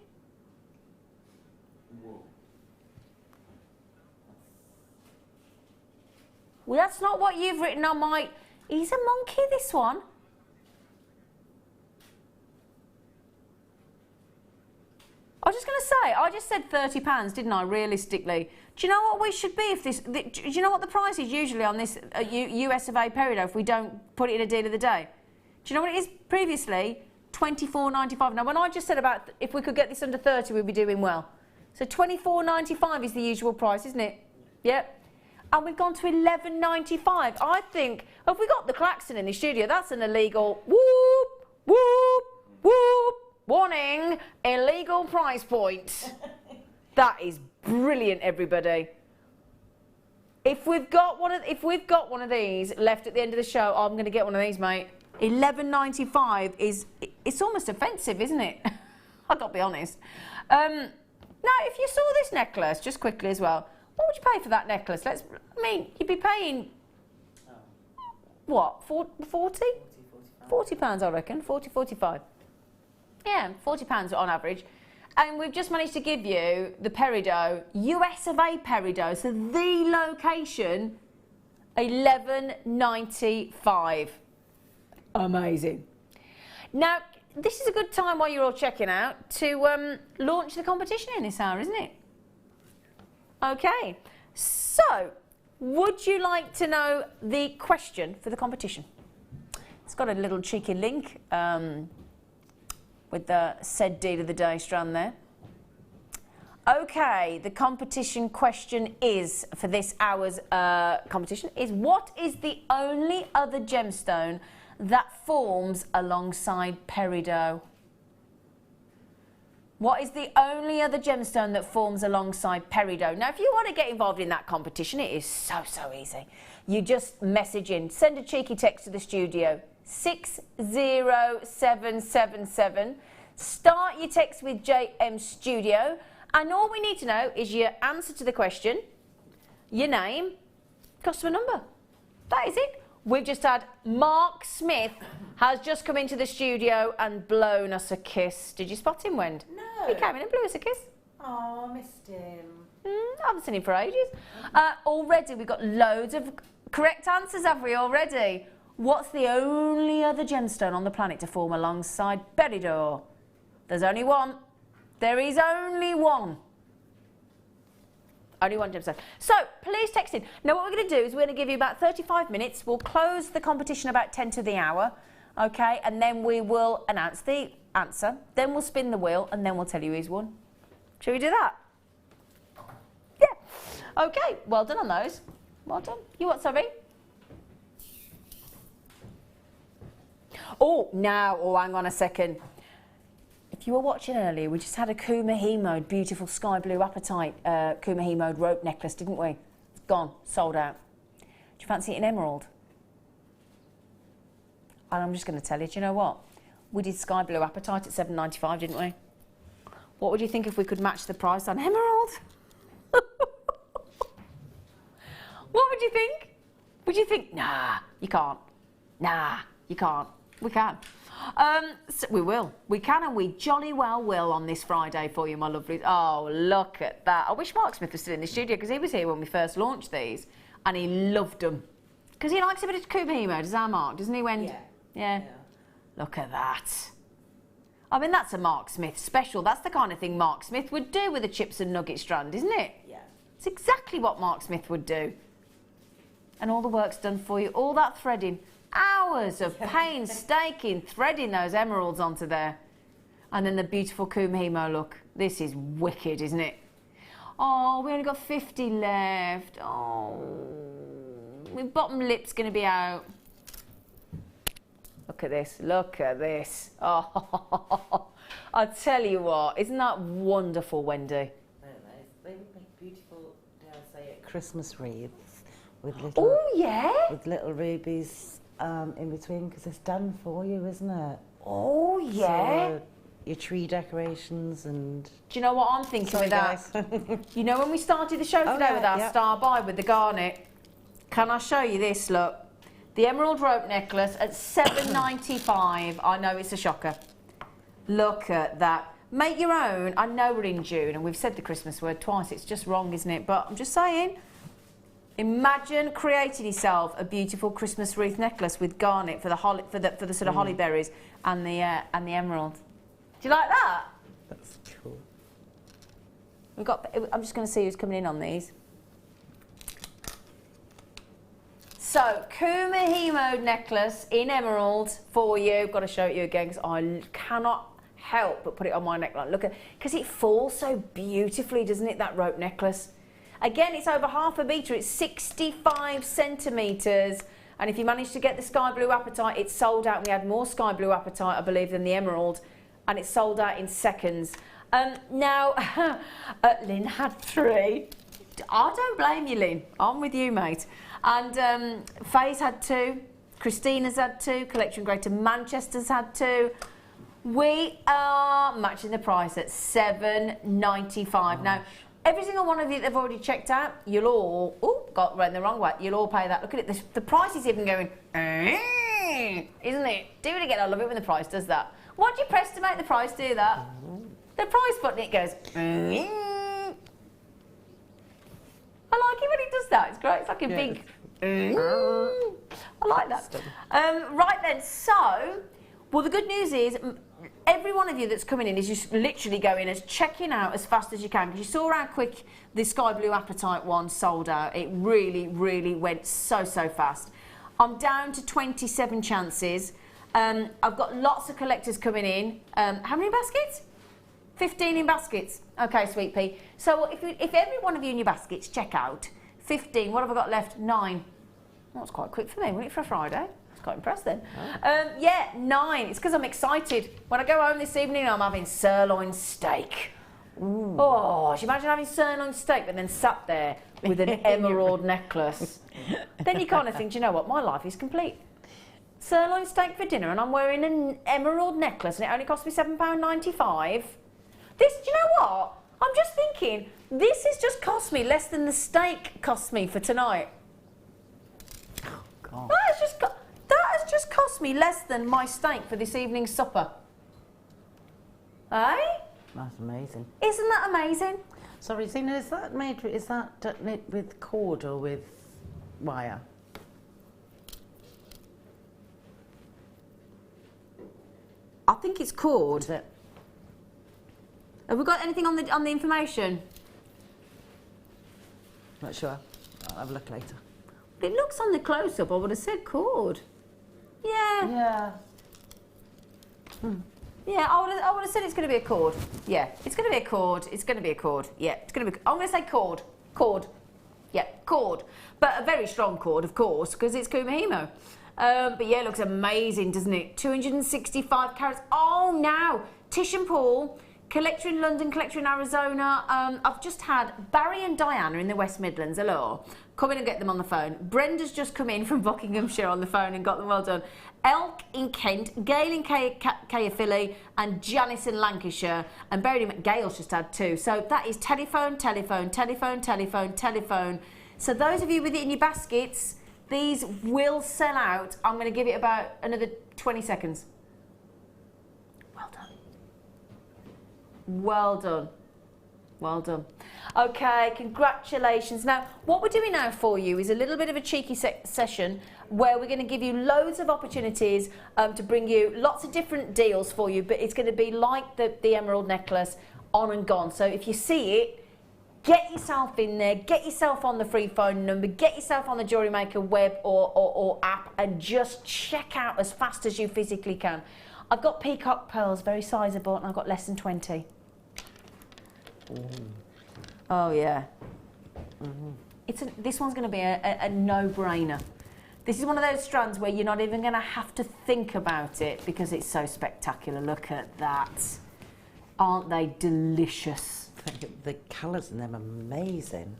Speaker 2: Well, that's not what you've written on my... He's a monkey, this one. I was just going to say, I just said £30, didn't I, realistically? Do you know what we should be if this... do you know what the price is usually on this US of A peridot if we don't put it in a deal of the day? Do you know what it is previously? $24.95. Now, when I just said about if we could get this under 30, we'd be doing well. So $24.95 is the usual price, isn't it? Yep. And we've gone to $11.95. I think, have we got the klaxon in the studio? That's an illegal whoop, whoop, whoop, warning, illegal price point. That is brilliant, everybody. If we've got one of these left at the end of the show, I'm going to get one of these, mate. $11.95 is, it's almost offensive, isn't it? I've got to be honest. Now, if you saw this necklace, just quickly as well, what would you pay for that necklace? I mean, you'd be paying, what, 40? £40, I reckon, 40, 45. Yeah, £40 on average. And we've just managed to give you the peridot, US of A peridot, so the location, $11.95. Amazing. Now, this is a good time while you're all checking out to launch the competition in this hour, isn't it? Okay, so would you like to know the question for the competition? It's got a little cheeky link with the said deal of the day strand there. Okay, the competition question is, for this hour's competition, is what is the only other gemstone that forms alongside peridot? What is the only other gemstone that forms alongside peridot? Now, if you want to get involved in that competition, it is so easy. You just message in, send a cheeky text to the studio, 60777, Start your text with JM Studio, and all we need to know is your answer to the question, your name, customer number. That is it. We've just had Mark Smith has just come into the studio and blown us a kiss. Did you spot him, Wend?
Speaker 3: No.
Speaker 2: He came in and blew us a kiss.
Speaker 3: Oh, I missed him.
Speaker 2: I haven't seen him for ages. Already we've got loads of correct answers, have we already? What's the only other gemstone on the planet to form alongside Peridot? There's only one. There is only one. Only one gemstone. So please text in. Now what we're going to do is we're going to give you about 35 minutes. We'll close the competition about 10 to the hour. Okay, and then we will announce the answer. Then we'll spin the wheel and then we'll tell you who's won. Shall we do that? Yeah. Okay, well done on those. Well done. You what, sorry? Oh, now, hang on a second. If you were watching earlier, we just had a Kuma He-Mode, beautiful sky blue apatite Kuma He-Mode rope necklace, didn't we? It's gone, sold out. Do you fancy it in emerald? And I'm just going to tell you, do you know what? We did sky blue apatite at $7.95, didn't we? What would you think if we could match the price on emerald? What would you think? Would you think, nah, you can't. Nah, you can't. We can. So we will. We can, and we jolly well will on this Friday for you, my lovelies. Oh, look at that. I wish Mark Smith was still in the studio because he was here when we first launched these and he loved them. Because he likes a bit of Kuma He-Mode, does our Mark, doesn't he, Wendy? Yeah. Look at that. I mean, that's a Mark Smith special. That's the kind of thing Mark Smith would do with a chips and nugget strand, isn't it?
Speaker 3: Yeah.
Speaker 2: It's exactly what Mark Smith would do. And all the work's done for you, all that threading. Hours of painstaking threading those emeralds onto there. And then the beautiful Kuma He-Mode look. This is wicked, isn't it? Oh, we only got 50 left. Oh, my bottom lip's going to be out. Look at this, look at this. Oh, I tell you what, isn't that wonderful, Wendy?
Speaker 3: They would make beautiful, dare I say it, Christmas wreaths with little, with little rubies in between, because it's done for you, isn't it?
Speaker 2: Oh, yeah.
Speaker 3: So, your tree decorations and...
Speaker 2: Do you know what I'm thinking with that? You know when we started the show today with our star buy with the garnet? Can I show you this, look? The emerald rope necklace at $7.95. I know it's a shocker. Look at that. Make your own. I know we're in June and we've said the Christmas word twice. It's just wrong, isn't it? But I'm just saying. Imagine creating yourself a beautiful Christmas wreath necklace with garnet for the sort of holly berries and the emerald. Do you like that?
Speaker 3: That's cool.
Speaker 2: We've got. I'm just going to see who's coming in on these. So, Kuma He-Mode necklace in emerald for you. Got to show it you again because I cannot help but put it on my neckline. Look at, because it falls so beautifully, doesn't it, that rope necklace? Again, it's over half a metre. It's 65 centimetres. And if you manage to get the sky blue apatite, it's sold out. We had more sky blue apatite, I believe, than the emerald. And it's sold out in seconds. Now, Lynn had 3. I don't blame you, Lynn. I'm with you, mate. And Faye's had 2, Christina's had 2, Collection Greater Manchester's had 2. We are matching the price at $7.95. Now, every single one of you that have already checked out, you'll all, got run the wrong way, you'll all pay that. Look at it, the price is even going, isn't it? Do it again, I love it when the price does that. What do you press to make the price do that? The price button, it goes, I like it when it does that. It's great. It's like a big... I like that. Right then, so... Well, the good news is every one of you that's coming in is just literally going as checking out as fast as you can. Because you saw how quick the sky blue apatite one sold out. It really, really went so fast. I'm down to 27 chances. I've got lots of collectors coming in. How many baskets? 15 in baskets. Okay, sweet pea. So if every one of you in your baskets check out, 15, what have I got left? 9. Well, that's quite quick for me, wasn't it, for a Friday? I was quite impressed then. Yeah, 9. It's because I'm excited. When I go home this evening, I'm having sirloin steak. Ooh. Oh, you imagine having sirloin steak but then sat there with an emerald necklace. Then you kind of think, you know what, my life is complete. sirloin steak for dinner and I'm wearing an emerald necklace and it only cost me £7.95. This, do you know what? I'm just thinking, this has just cost me less than the steak cost me for tonight.
Speaker 3: Oh, God.
Speaker 2: That has just cost me less than my steak for this evening's supper. Eh?
Speaker 3: That's amazing.
Speaker 2: Isn't that amazing?
Speaker 3: Sorry, Zena, is that knit with cord or with wire?
Speaker 2: I think it's cord.
Speaker 3: Is it?
Speaker 2: Have we got anything on the information?
Speaker 3: Not sure. I'll have a look later.
Speaker 2: It looks on the close-up, I would have said cord. Yeah.
Speaker 3: Yeah.
Speaker 2: Yeah, I would have said it's going to be a cord. Yeah, it's going to be a cord. It's going to be a cord. Yeah, it's going to be. I'm going to say cord. Cord. Yeah, cord. But a very strong cord, of course, because it's Kumahimo. But yeah, it looks amazing, doesn't it? 265 carats. Oh, now Tish and Paul, collector in London, collector in Arizona. I've just had Barry and Diana in the West Midlands. Hello. Come in and get them on the phone. Brenda's just come in from Buckinghamshire on the phone and got them well done. Elk in Kent, Gail in Caerphilly, and Janice in Lancashire. And Berry Gale's just had 2. So that is telephone, telephone, telephone, telephone, telephone. So those of you with it in your baskets, these will sell out. I'm going to give it about another 20 seconds. Well done. Well done. Well done. Okay, congratulations. Now, what we're doing now for you is a little bit of a cheeky session where we're going to give you loads of opportunities to bring you lots of different deals for you, but it's going to be like the emerald necklace, on and gone. So if you see it, get yourself in there, get yourself on the free phone number, get yourself on the Jewellery Maker web or app and just check out as fast as you physically can. I've got peacock pearls, very sizable, and I've got less than 20. Oh yeah. This one's going to be a no-brainer. This is one of those strands where you're not even going to have to think about it because it's so spectacular. Look at that. Aren't they delicious?
Speaker 3: The colours in them are amazing.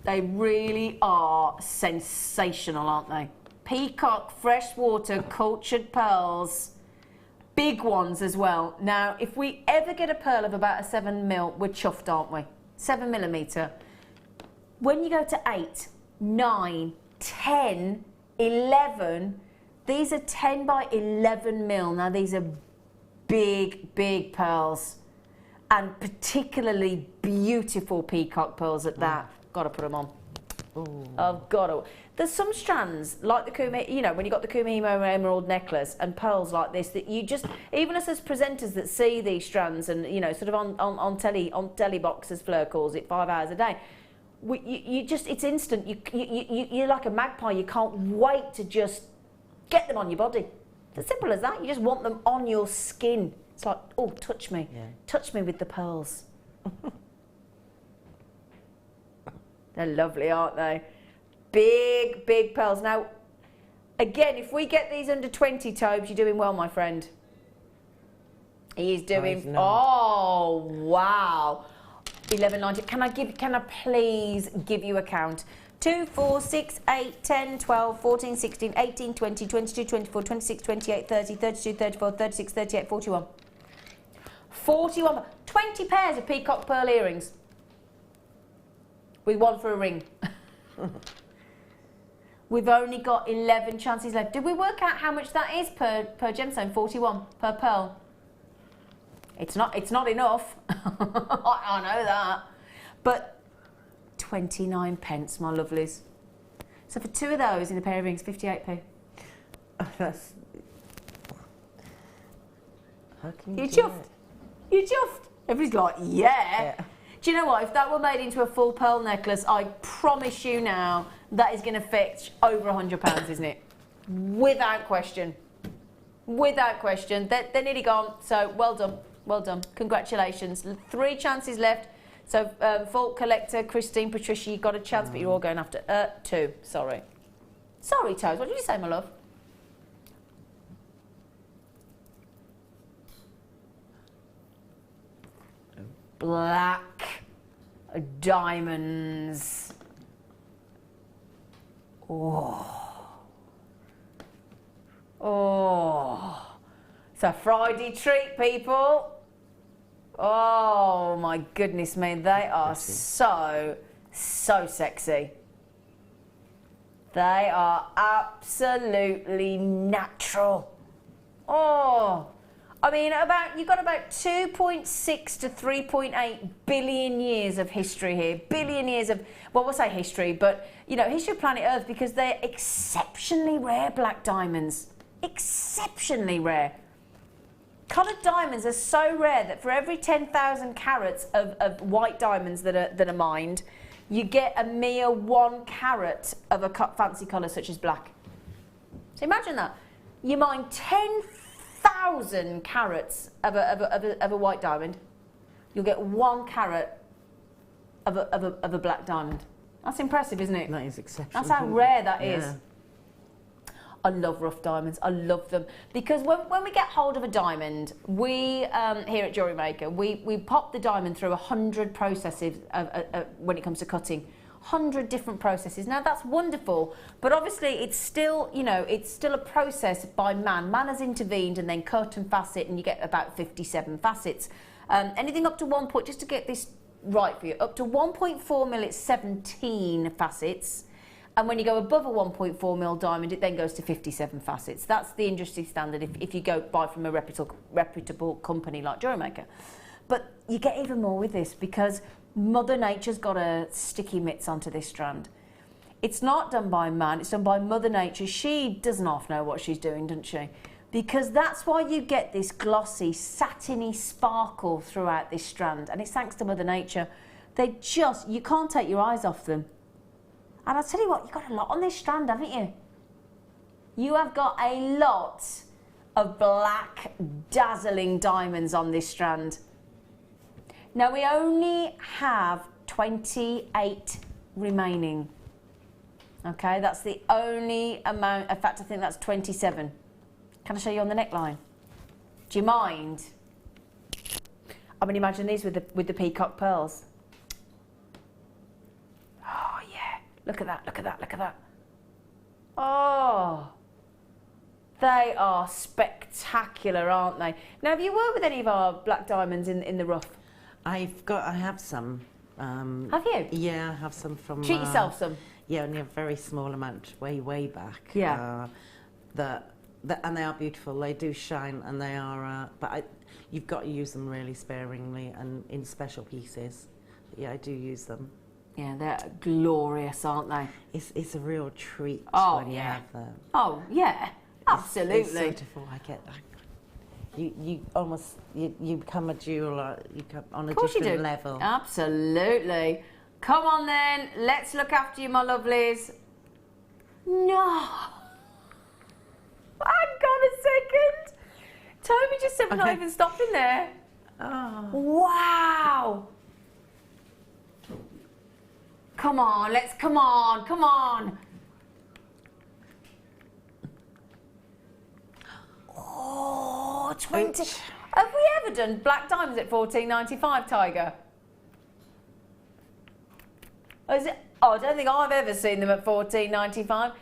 Speaker 2: They really are sensational, aren't they? Peacock, freshwater, cultured pearls. Big ones as well. Now, if we ever get a pearl of about a 7mm, we're chuffed, aren't we? 7mm. When you go to 8, 9, 10, 11, these are 10 by 11mm. Now, these are big, big pearls. And particularly beautiful peacock pearls at that. Got to put them on.
Speaker 3: Ooh.
Speaker 2: I've got to. There's some strands, like the Kumahimo, you know, when you got the Kumahimo emerald necklace and pearls like this, that you just, even us as presenters that see these strands and, you know, sort of on telly box, as Fleur calls it, 5 hours a day, you just, it's instant. You're like a magpie. You can't wait to just get them on your body. It's as simple as that. You just want them on your skin. It's like, oh, touch me. Yeah. Touch me with the pearls. They're lovely, aren't they? Big, big pearls. Now, again, if we get these under 20, Tobes, you're doing well, my friend. He's doing... Oh, wow. 11.90. Can I please give you a count? 2, 4, 6, 8, 10, 12, 14, 16, 18, 20, 22, 24, 26, 28, 30, 32, 34, 36, 38, 41. 41. 20 pairs of peacock pearl earrings. With one for a ring. We've only got 11 chances left. Did we work out how much that is per gemstone? 41 per pearl. It's not enough. I know that. But 29 pence, my lovelies. So for 2 of those in a pair of rings, 58p.
Speaker 3: That's... How can you
Speaker 2: You're
Speaker 3: do
Speaker 2: chuffed.
Speaker 3: it?
Speaker 2: You're chuffed. Everybody's like, yeah. Do you know what? If that were made into a full pearl necklace, I promise you now, that is going to fetch over £100, isn't it? Without question. Without question. They're nearly gone, so well done. Well done. Congratulations. 3 chances left. So, Vault Collector, Christine, Patricia, you got a chance, but you're all going after 2. Sorry. Sorry, Toes. What did you say, my love? Black diamonds. Oh. It's a Friday treat, people. Oh my goodness me, they are so sexy. They are absolutely natural. Oh, I mean, you've got about 2.6 to 3.8 billion years of history here. Billion years of, well, we'll say history, but, you know, history of planet Earth, because they're exceptionally rare, black diamonds. Exceptionally rare. Coloured diamonds are so rare that for every 10,000 carats of white diamonds that are mined, you get a mere 1 carat of a fancy colour such as black. So imagine that. You mine 10,000 carats of a white diamond, you'll get 1 carat of a black diamond. That's impressive, isn't it?
Speaker 3: That is exceptional.
Speaker 2: That's how rare that is.
Speaker 3: Yeah.
Speaker 2: I love rough diamonds. I love them because when we get hold of a diamond, we here at Jewellery Maker, we pop the diamond through 100 processes when it comes to cutting. 100 different processes. Now that's wonderful, but obviously it's still, you know, it's still a process by man. Man has intervened and then cut and facet, and you get about 57 facets. Anything up to 1 point, just to get this right for you, up to 1.4 mil, it's 17 facets. And when you go above a 1.4 mil diamond, it then goes to 57 facets. That's the industry standard if you go buy from a reputable company like Jewellery Maker. But you get even more with this because Mother Nature's got a sticky mitts onto this strand. It's not done by man, it's done by Mother Nature. She doesn't half know what she's doing, doesn't she? Because that's why you get this glossy, satiny sparkle throughout this strand. And it's thanks to Mother Nature. They just, you can't take your eyes off them. And I'll tell you what, you've got a lot on this strand, haven't you? You have got a lot of black, dazzling diamonds on this strand. Now, we only have 28 remaining. Okay, that's the only amount. In fact, I think that's 27. Can I show you on the neckline? Do you mind? I mean, imagine these with the peacock pearls. Oh, yeah. Look at that, look at that, look at that. Oh, they are spectacular, aren't they? Now, have you worked with any of our black diamonds in the rough?
Speaker 3: I have some.
Speaker 2: Have you?
Speaker 3: Yeah, I have some from...
Speaker 2: Treat yourself some.
Speaker 3: Yeah, only a very small amount, way back.
Speaker 2: Yeah.
Speaker 3: And they are beautiful. They do shine, and they are... you've got to use them really sparingly and in special pieces. But yeah, I do use them.
Speaker 2: Yeah, they're glorious, aren't they?
Speaker 3: It's a real treat when you have them.
Speaker 2: Oh, yeah, absolutely.
Speaker 3: It's beautiful, I get that. You almost, you become a jeweller, you come on a different level.
Speaker 2: Absolutely. Come on then, let's look after you, my lovelies. No. Hang on a second. Toby just said we're not even stopping there.
Speaker 3: Oh.
Speaker 2: Wow. Come on, come on. Oh, 20. Have we ever done black diamonds at $14.95, Tiger? Oh, is it? Oh, I don't think I've ever seen them at $14.95.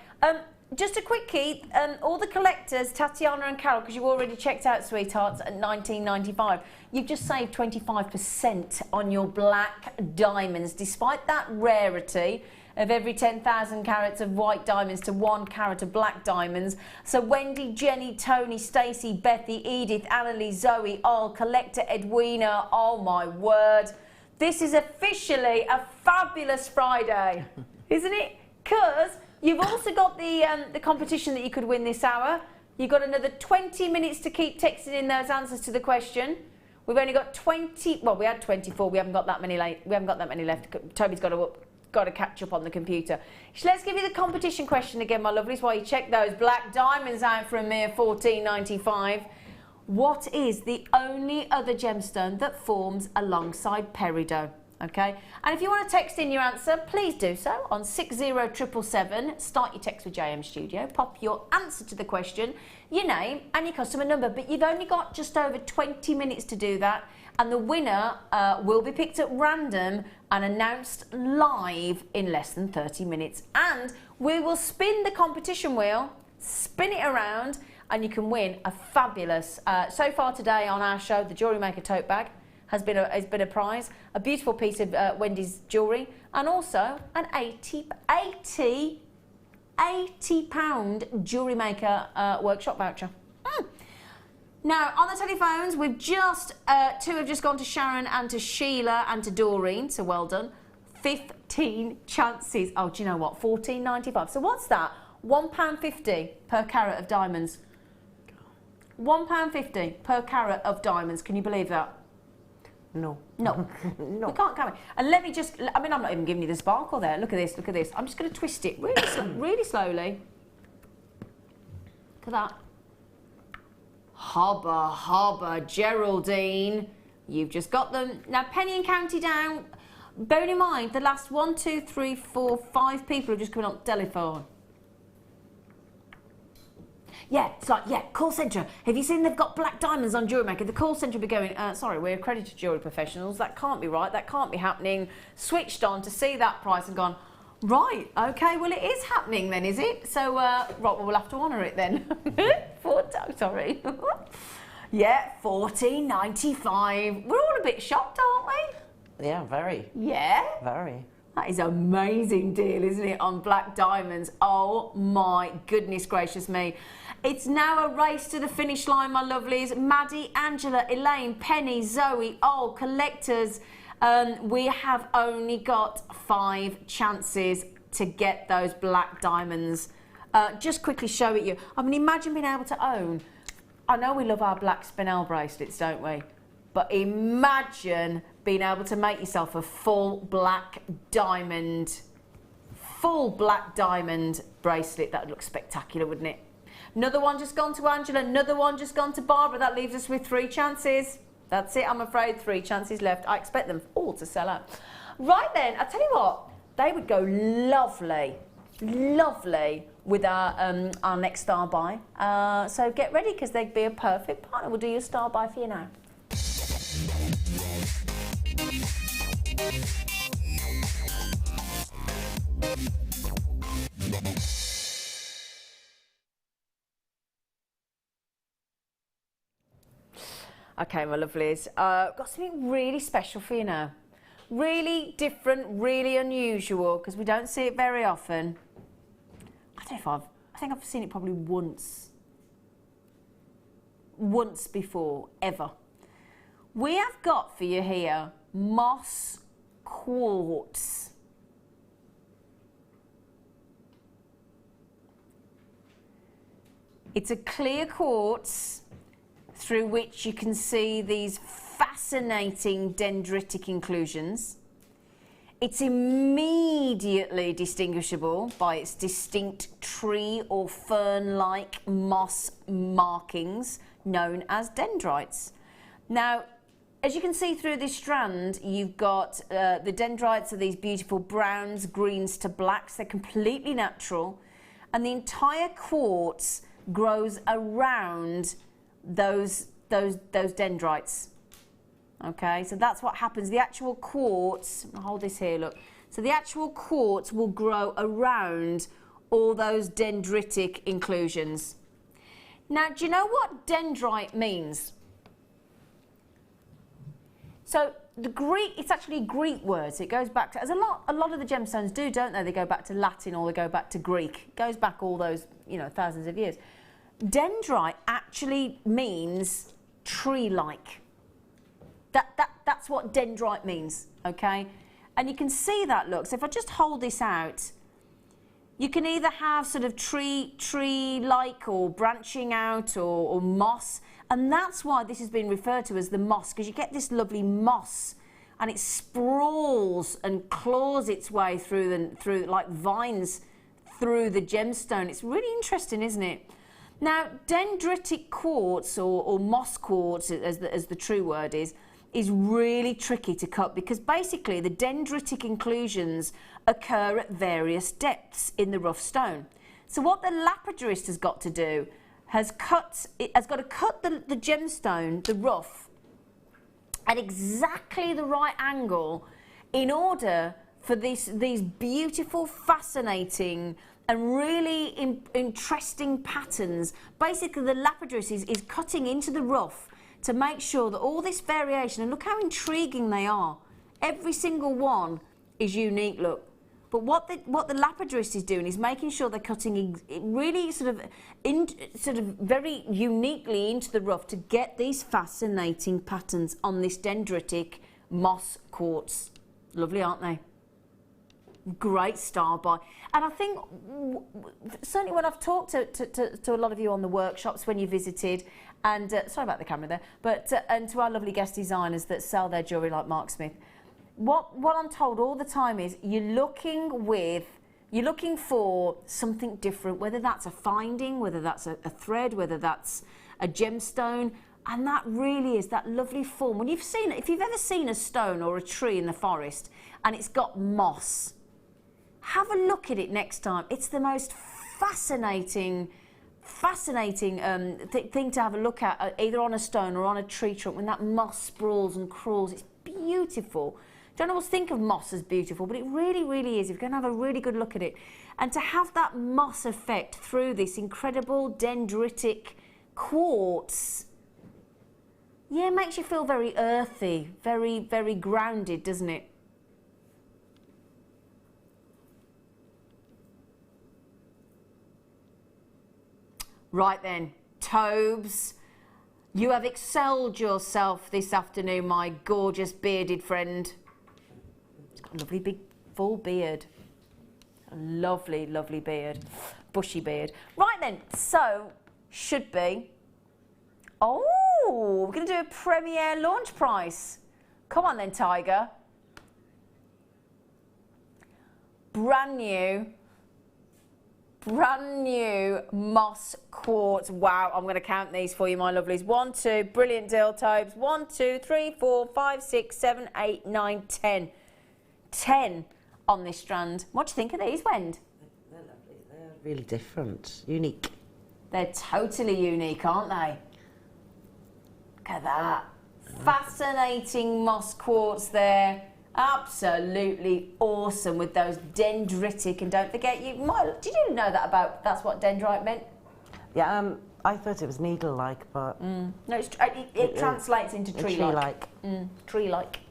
Speaker 2: Just a quickie, all the collectors, Tatiana and Carol, because you already checked out, sweethearts, at $19.95. You've just saved 25% on your black diamonds, despite that rarity of every 10,000 carats of white diamonds to 1 carat of black diamonds. So Wendy, Jenny, Tony, Stacey, Bethy, Edith, Annalie, Zoe, Al, Collector, Edwina, oh my word. This is officially a fabulous Friday, isn't it? Because you've also got the competition that you could win this hour. You've got another 20 minutes to keep texting in those answers to the question. We've only got 20. Well, we had 24. We haven't got that many left. We haven't got that many left. Toby's got to catch up on the computer. So let's give you the competition question again, my lovelies, while you check those black diamonds out for a mere $14.95. What is the only other gemstone that forms alongside peridot? Okay, and if you want to text in your answer, please do so on 60777. Start your text with JM Studio. Pop your answer to the question, your name and your customer number. But you've only got just over 20 minutes to do that. And the winner will be picked at random and announced live in less than 30 minutes. And we will spin the competition wheel, spin it around, and you can win a fabulous, so far today on our show, the Jewellery Maker tote bag has been a prize, a beautiful piece of Wendy's jewellery, and also an £80 Jewellery Maker workshop voucher. Now, on the telephones, we've just, two have just gone to Sharon and to Sheila and to Doreen, so well done. 15 chances. Oh, do you know what? £14.95. So what's that? £1.50 per carat of diamonds. £1.50 per carat of diamonds. Can you believe that?
Speaker 3: No.
Speaker 2: No. No. We can't, can we? And let me just, I mean, I'm not even giving you the sparkle there. Look at this, look at this. I'm just going to twist it really, really slowly. Look at that. Hobba, hobba, Geraldine. You've just got them. Now, penny and county down. Bearing in mind, the last 1, 2, 3, 4, 5 people have just come on telephone. Yeah, it's like, yeah, call centre. Have you seen they've got black diamonds on Jewellery Maker? The call centre will be going, sorry, we're accredited jewellery professionals. That can't be right. That can't be happening. Switched on to see that price and gone, right, OK, well, it is happening then, is it? So, right, well, we'll have to honour it then. Sorry. Yeah, £14.95. We're all a bit shocked, aren't we?
Speaker 3: Yeah, very.
Speaker 2: Yeah?
Speaker 3: Very.
Speaker 2: That is an amazing deal, isn't it, on black diamonds? Oh, my goodness gracious me. It's now a race to the finish line, my lovelies. Maddie, Angela, Elaine, Penny, Zoe, all collectors. We have only got 5 chances to get those black diamonds. Just quickly show it you. I mean, imagine being able to own. I know we love our black spinel bracelets, don't we? But imagine being able to make yourself a full black diamond bracelet. That would look spectacular, wouldn't it? Another one just gone to Angela, another one just gone to Barbara. That leaves us with 3 chances. That's it, I'm afraid, 3 chances left. I expect them all to sell out. Right then, I tell you what, they would go lovely, lovely with our next star buy. So get ready, because they'd be a perfect partner. We'll do your star buy for you now. Okay, my lovelies, got something really special for you now. Really different, really unusual, because we don't see it very often. I don't know if I think I've seen it probably once before, ever. We have got for you here moss quartz. It's a clear quartz through which you can see these fascinating dendritic inclusions. It's immediately distinguishable by its distinct tree or fern-like moss markings known as dendrites. Now, as you can see through this strand, you've got the dendrites are these beautiful browns, greens to blacks. They're completely natural, and the entire quartz grows around those dendrites. Okay, so that's what happens. The actual quartz, I'll hold this here, look. So the actual quartz will grow around all those dendritic inclusions. Now, do you know what dendrite means? So the Greek, it's actually Greek words. It goes back to, as a lot of the gemstones do, don't they? They go back to Latin or they go back to Greek. It goes back all those, thousands of years. Dendrite actually means tree-like. That's what dendrite means, okay? And you can see that, look. So if I just hold this out, you can either have sort of tree-like or branching out or moss. And that's why this has been referred to as the moss, because you get this lovely moss and it sprawls and claws its way through like vines through the gemstone. It's really interesting, isn't it? Now, dendritic quartz or moss quartz, as the true word is really tricky to cut, because basically the dendritic inclusions occur at various depths in the rough stone. So what the lapidurist has got to do has got to cut the gemstone, the rough, at exactly the right angle in order for these beautiful, fascinating and really interesting patterns. Basically, the lapidary is cutting into the rough to make sure that all this variation, and look how intriguing they are. Every single one is unique, look. But what the lapidarist is doing is making sure they're cutting really sort of very uniquely into the rough to get these fascinating patterns on this dendritic moss quartz. Lovely, aren't they? Great star buy. And I think certainly when I've talked to a lot of you on the workshops when you visited, and sorry about the camera there, but and to our lovely guest designers that sell their jewellery like Mark Smith, what I'm told all the time is you're looking for something different, whether that's a finding, whether that's a thread, whether that's a gemstone, and that really is that lovely form. If you've ever seen a stone or a tree in the forest and it's got moss, have a look at it next time. It's the most fascinating thing to have a look at, either on a stone or on a tree trunk, when that moss sprawls and crawls. It's beautiful. Don't always think of moss as beautiful, but it really, really is. If you're going to have a really good look at it. And to have that moss effect through this incredible dendritic quartz, yeah, it makes you feel very earthy, very, very grounded, doesn't it? Right then, Tobes, you have excelled yourself this afternoon, my gorgeous bearded friend. He's got a lovely big full beard. A lovely, lovely beard. Bushy beard. Right then, so, should be... Oh, we're going to do a premiere launch price. Come on then, Tiger. Brand new moss quartz. Wow, I'm going to count these for you, my lovelies. 1, 2, brilliant deal, Tobes. 1, 2, 3, 4, 5, 6, 7, 8, 9, 10. 10 on this strand. What do you think of these, Wend?
Speaker 3: They're lovely. They're really different, unique.
Speaker 2: They're totally unique, aren't they? Look at that. Fascinating moss quartz there. Absolutely awesome with those dendritic, and don't forget, did you know that's what dendrite meant?
Speaker 3: Yeah, I thought it was needle-like, but...
Speaker 2: No, it translates into tree-like. Tree-like.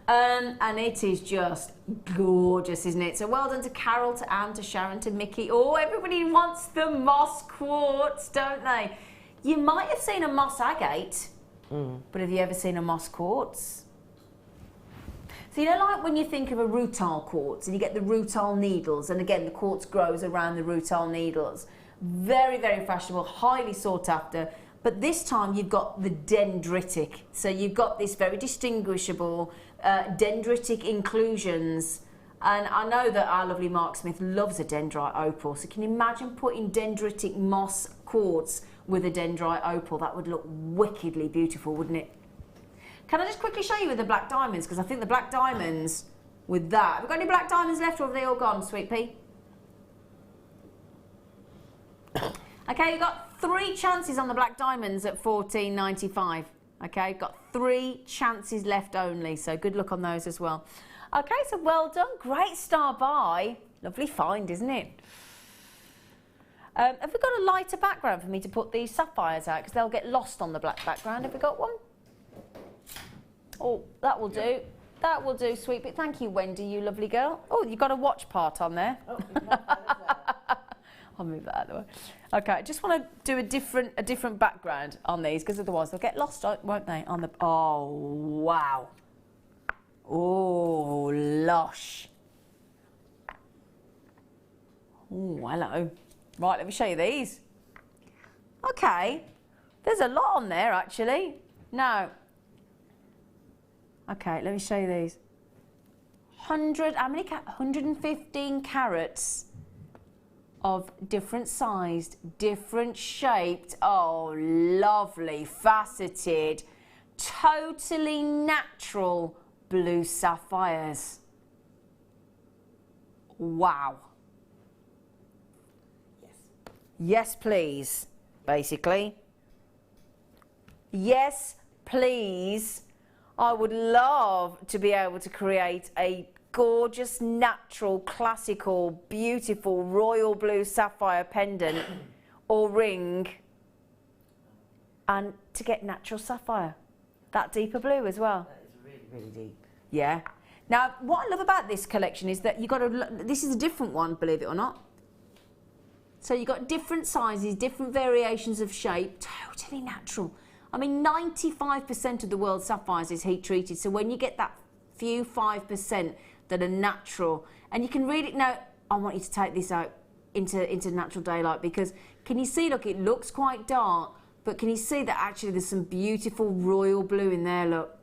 Speaker 2: And it is just gorgeous, isn't it? So well done to Carol, to Anne, to Sharon, to Mickey. Oh, everybody wants the moss quartz, don't they? You might have seen a moss agate, but have you ever seen a moss quartz? So you know, like when you think of a rutile quartz and you get the rutile needles, and again the quartz grows around the rutile needles. Very, very fashionable, highly sought after. But this time you've got the dendritic. So you've got this very distinguishable dendritic inclusions. And I know that our lovely Mark Smith loves a dendrite opal. So can you imagine putting dendritic moss quartz with a dendrite opal? That would look wickedly beautiful, wouldn't it? Can I just quickly show you with the black diamonds? Because I think the black diamonds with that... Have we got any black diamonds left, or have they all gone, Sweet Pea? Okay, you've got 3 chances on the black diamonds at $14.95. Okay, you've got 3 chances left only, so good luck on those as well. Okay, so well done. Great star buy. Lovely find, isn't it? Have we got a lighter background for me to put these sapphires out? Because they'll get lost on the black background. Have we got one? Oh, that will do. That will do, Sweet Pea. Thank you, Wendy, you lovely girl. Oh, you've got a watch part on there. Oh, I'll move that out of the way. Okay, I just want to do a different background on these, because otherwise they'll get lost, won't they? On the... Oh, wow. Oh, lush. Oh, hello. Right, let me show you these. Okay, there's a lot on there, actually. Now... Okay, let me show you these. 115 carats of different sized, different shaped, oh, lovely, faceted, totally natural blue sapphires. Wow. Yes. Yes, please, basically. Yes, please. I would love to be able to create a gorgeous, natural, classical, beautiful, royal blue sapphire pendant or ring, and to get natural sapphire, that deeper blue as well.
Speaker 3: That is really, really deep.
Speaker 2: Yeah. Now, what I love about this collection is that you got to. This is a different one, believe it or not. So you've got different sizes, different variations of shape, totally natural. I mean, 95% of the world's sapphires is heat treated. So when you get that few 5% that are natural, and you can read it now. I want you to take this out into natural daylight, because can you see? Look, it looks quite dark, but can you see that actually there's some beautiful royal blue in there? Look,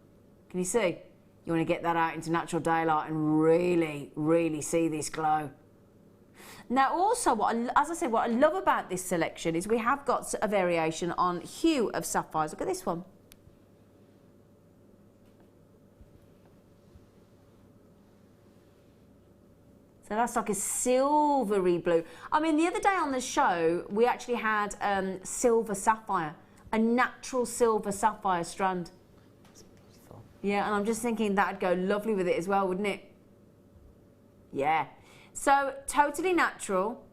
Speaker 2: can you see? You want to get that out into natural daylight and really, really see this glow. Now, also, as I said, what I love about this selection is we have got a variation on hue of sapphires. Look at this one. So that's like a silvery blue. I mean, the other day on the show, we actually had silver sapphire, a natural silver sapphire strand.
Speaker 3: It's beautiful.
Speaker 2: Yeah, and I'm just thinking that'd go lovely with it as well, wouldn't it? Yeah. So, totally natural.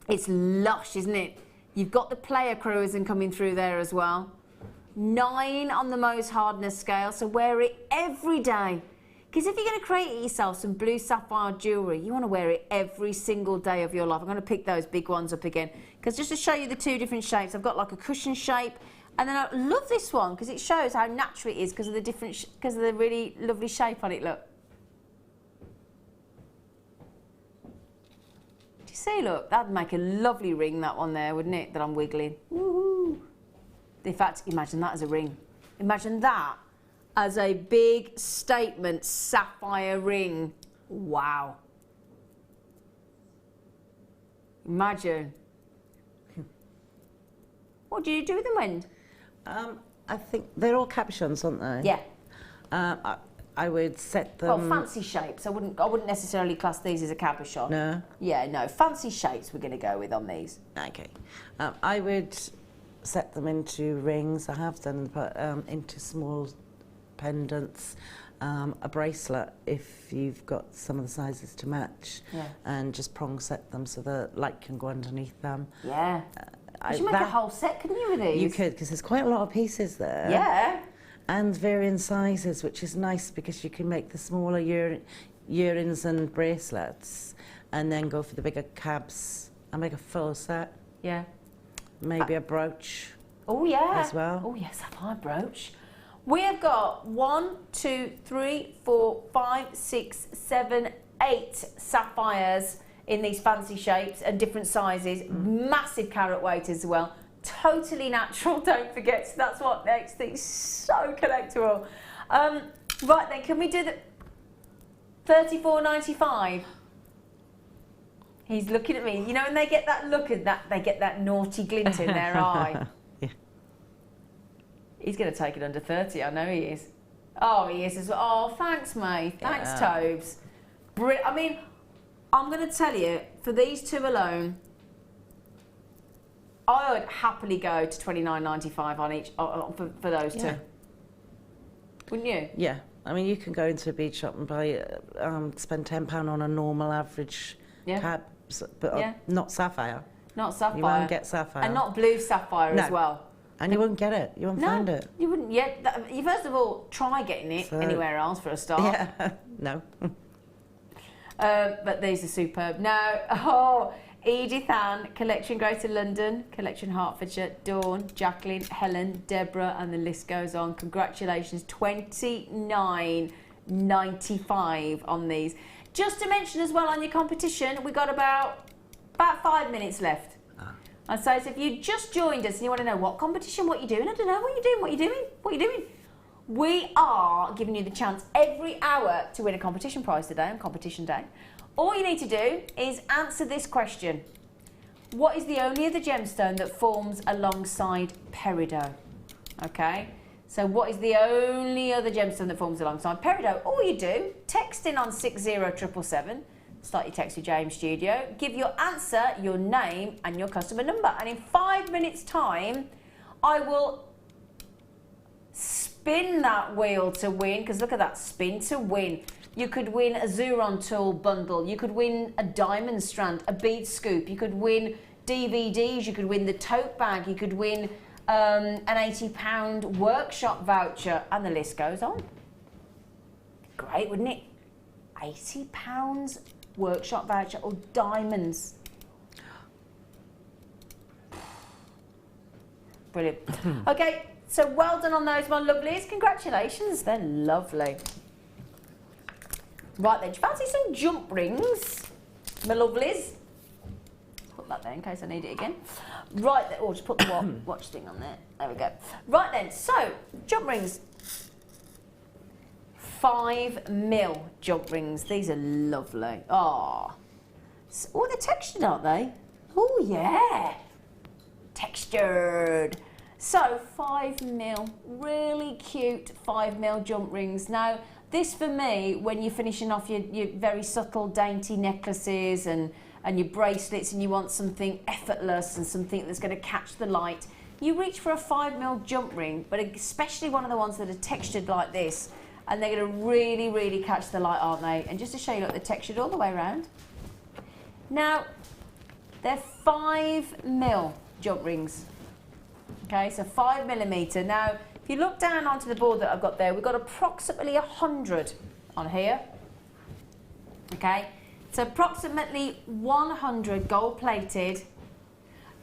Speaker 2: It's lush, isn't it? You've got the player cruising coming through there as well. 9 on the Mohs hardness scale, so wear it every day. Because if you're going to create yourself some blue sapphire jewellery, you want to wear it every single day of your life. I'm going to pick those big ones up again. Because just to show you the 2 different shapes, I've got like a cushion shape. And then I love this one because it shows how natural it is because of the different, because of the really lovely shape on it, look. Do you see, look? That'd make a lovely ring, that one there, wouldn't it? That I'm wiggling. Woohoo! In fact, imagine that as a ring. Imagine that as a big statement sapphire ring. Wow. Imagine. What do you do with them, Wendy?
Speaker 3: I think they're all cabochons, aren't they?
Speaker 2: Yeah.
Speaker 3: I would set them.
Speaker 2: Well, fancy shapes. I wouldn't necessarily class these as a cabochon.
Speaker 3: No.
Speaker 2: Yeah, no. Fancy shapes we're going to go with on these.
Speaker 3: Okay. I would set them into rings. I have done into small pendants, a bracelet if you've got some of the sizes to match,
Speaker 2: Yeah.
Speaker 3: and just prong set them so the light can go underneath them.
Speaker 2: Yeah. You should make a whole set, couldn't you, with these?
Speaker 3: You could, because there's quite a lot of pieces there.
Speaker 2: Yeah.
Speaker 3: And varying sizes, which is nice because you can make the smaller earrings and bracelets and then go for the bigger cabs and make a full set.
Speaker 2: Yeah.
Speaker 3: Maybe a brooch.
Speaker 2: Oh, yeah.
Speaker 3: As well.
Speaker 2: Oh, yes, sapphire brooch. We have got 1, 2, 3, 4, 5, 6, 7, 8 sapphires in these fancy shapes and different sizes. Massive carat weight as well. Totally natural, don't forget. So that's what makes things so collectible. Right then, can we do the $34.95? He's looking at me. You know, when they get that look at that, they get that naughty glint in their eye.
Speaker 3: Yeah.
Speaker 2: He's going to take it under 30. I know he is. Oh, he is as well. Oh, thanks, mate. Thanks, Tobes. I mean, I'm going to tell you, for these 2 alone, I would happily go to $29.95 on each for those 2. Wouldn't you?
Speaker 3: Yeah. I mean, you can go into a bead shop and buy, spend £10 on a normal average cab, but not sapphire.
Speaker 2: Not sapphire.
Speaker 3: You won't get sapphire.
Speaker 2: And not blue sapphire as well.
Speaker 3: And you won't get it. You won't find it.
Speaker 2: You wouldn't yet. You first of all try getting it anywhere else for a start.
Speaker 3: Yeah. No.
Speaker 2: But these are superb. Now, Edith Ann, Collection Greater London, Collection Hertfordshire, Dawn, Jacqueline, Helen, Deborah, and the list goes on. Congratulations, $29.95 on these. Just to mention as well on your competition, we got about 5 minutes left. And so if you just joined us and you want to know what competition, what you're doing, I don't know, what you're doing. We are giving you the chance every hour to win a competition prize today on competition day. All you need to do is answer this question. What is the only other gemstone that forms alongside peridot? Okay, so what is the only other gemstone that forms alongside peridot? All you do, text in on 60777, start your text with James Studio, give your answer, your name and your customer number. And in 5 minutes time, I will spin that wheel to win, because look at that, spin to win. You could win a Zuron tool bundle. You could win a diamond strand, a bead scoop. You could win DVDs. You could win the tote bag. You could win an £80 workshop voucher, and the list goes on. Great, wouldn't it? £80 workshop voucher or diamonds. Brilliant. Okay, so well done on those, my lovelies. Congratulations, they're lovely. Right then, do you fancy some jump rings, my lovelies? Put that there in case I need it again. Right then, just put the watch thing on there. There we go. Right then, so jump rings. 5mm jump rings. These are lovely. Oh, they're textured, aren't they? Oh yeah, textured. So 5mm, really cute 5mm jump rings. Now, this for me, when you're finishing off your very subtle, dainty necklaces and your bracelets, and you want something effortless and something that's going to catch the light, you reach for a 5mm jump ring, but especially one of the ones that are textured like this, and they're going to really, really catch the light, aren't they? And just to show you, look, they're textured all the way around. Now, they're 5mm jump rings. Okay, so 5mm. Now, if you look down onto the board that I've got there, we've got approximately 100 on here. Okay, so approximately 100 gold-plated.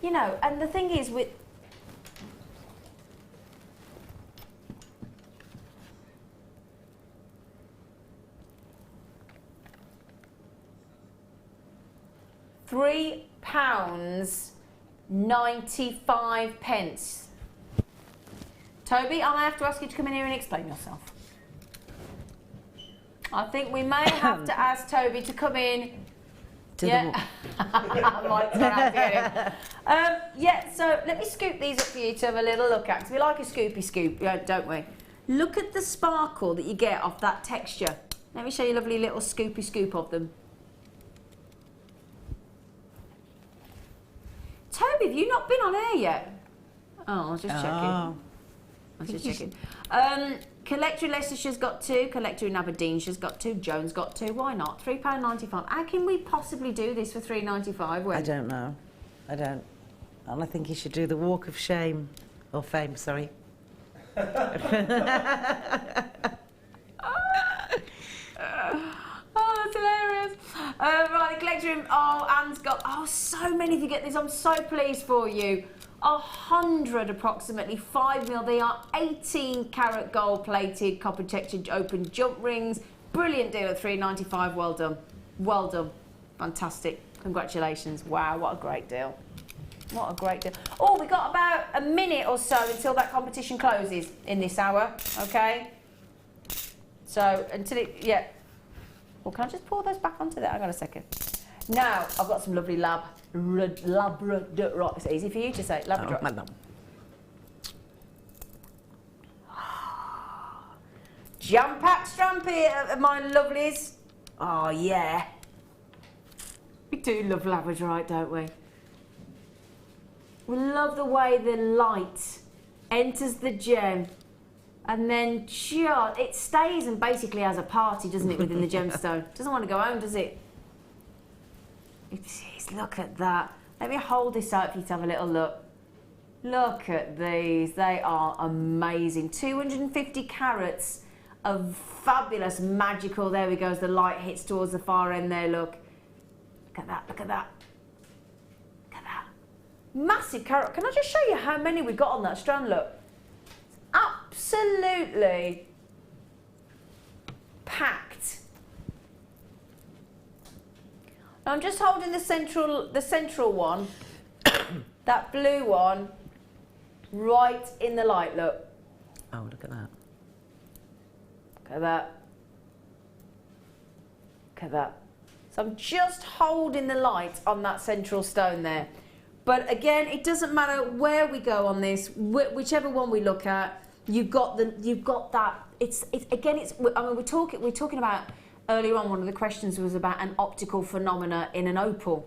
Speaker 2: You know, and the thing is with... £3.95. Toby, I may have to ask you to come in here and explain yourself. I think we may have to ask Toby to come in. I might turn out to get him. Yeah, so let me scoop these up for you to have a little look at, because we like a scoopy scoop, don't we? Look at the sparkle that you get off that texture. Let me show you a lovely little scoopy scoop of them. Toby, have you not been on air yet? Oh, I was just checking. Collector in Leicestershire's got 2, Collector in Aberdeenshire's got 2, Joan's got 2. Why not? £3.95. How can we possibly do this for £3.95?
Speaker 3: I don't know. I don't. And I think you should do the walk of shame. Or fame, sorry.
Speaker 2: Oh, that's hilarious. Right, the collector in... Oh, Anne's got... Oh, so many of you get this. I'm so pleased for you. 100 approximately, 5mm. They are 18-carat gold-plated, copper textured open jump rings. Brilliant deal at £3.95. Well done. Well done. Fantastic. Congratulations. Wow, what a great deal. What a great deal. Oh, we've got about a minute or so until that competition closes in this hour, okay? So, until it... Yeah. Well, can I just pour those back onto there? Hang on a second. Now, I've got some lovely Labrador. It's easy for you to say. Labrador. Jam-packed strampy, my lovelies. Oh, yeah. We do love Labradorite, don't we? We love the way the light enters the gem, and then it stays and basically has a party, doesn't it, within the gemstone? Doesn't want to go home, does it? Jeez, look at that. Let me hold this out for you to have a little look. Look at these. They are amazing. 250 carats of fabulous, magical. There we go, as the light hits towards the far end there, look. Look at that, look at that. Look at that. Massive carat. Can I just show you how many we got on that strand, look? Absolutely packed. Now I'm just holding the central one, that blue one, right in the light, look.
Speaker 3: Oh, look at that.
Speaker 2: Look at that. Look at that. So I'm just holding the light on that central stone there. But again, it doesn't matter where we go on this, whichever one we look at, you've got that. I mean, we're talking about. Earlier on, one of the questions was about an optical phenomena in an opal.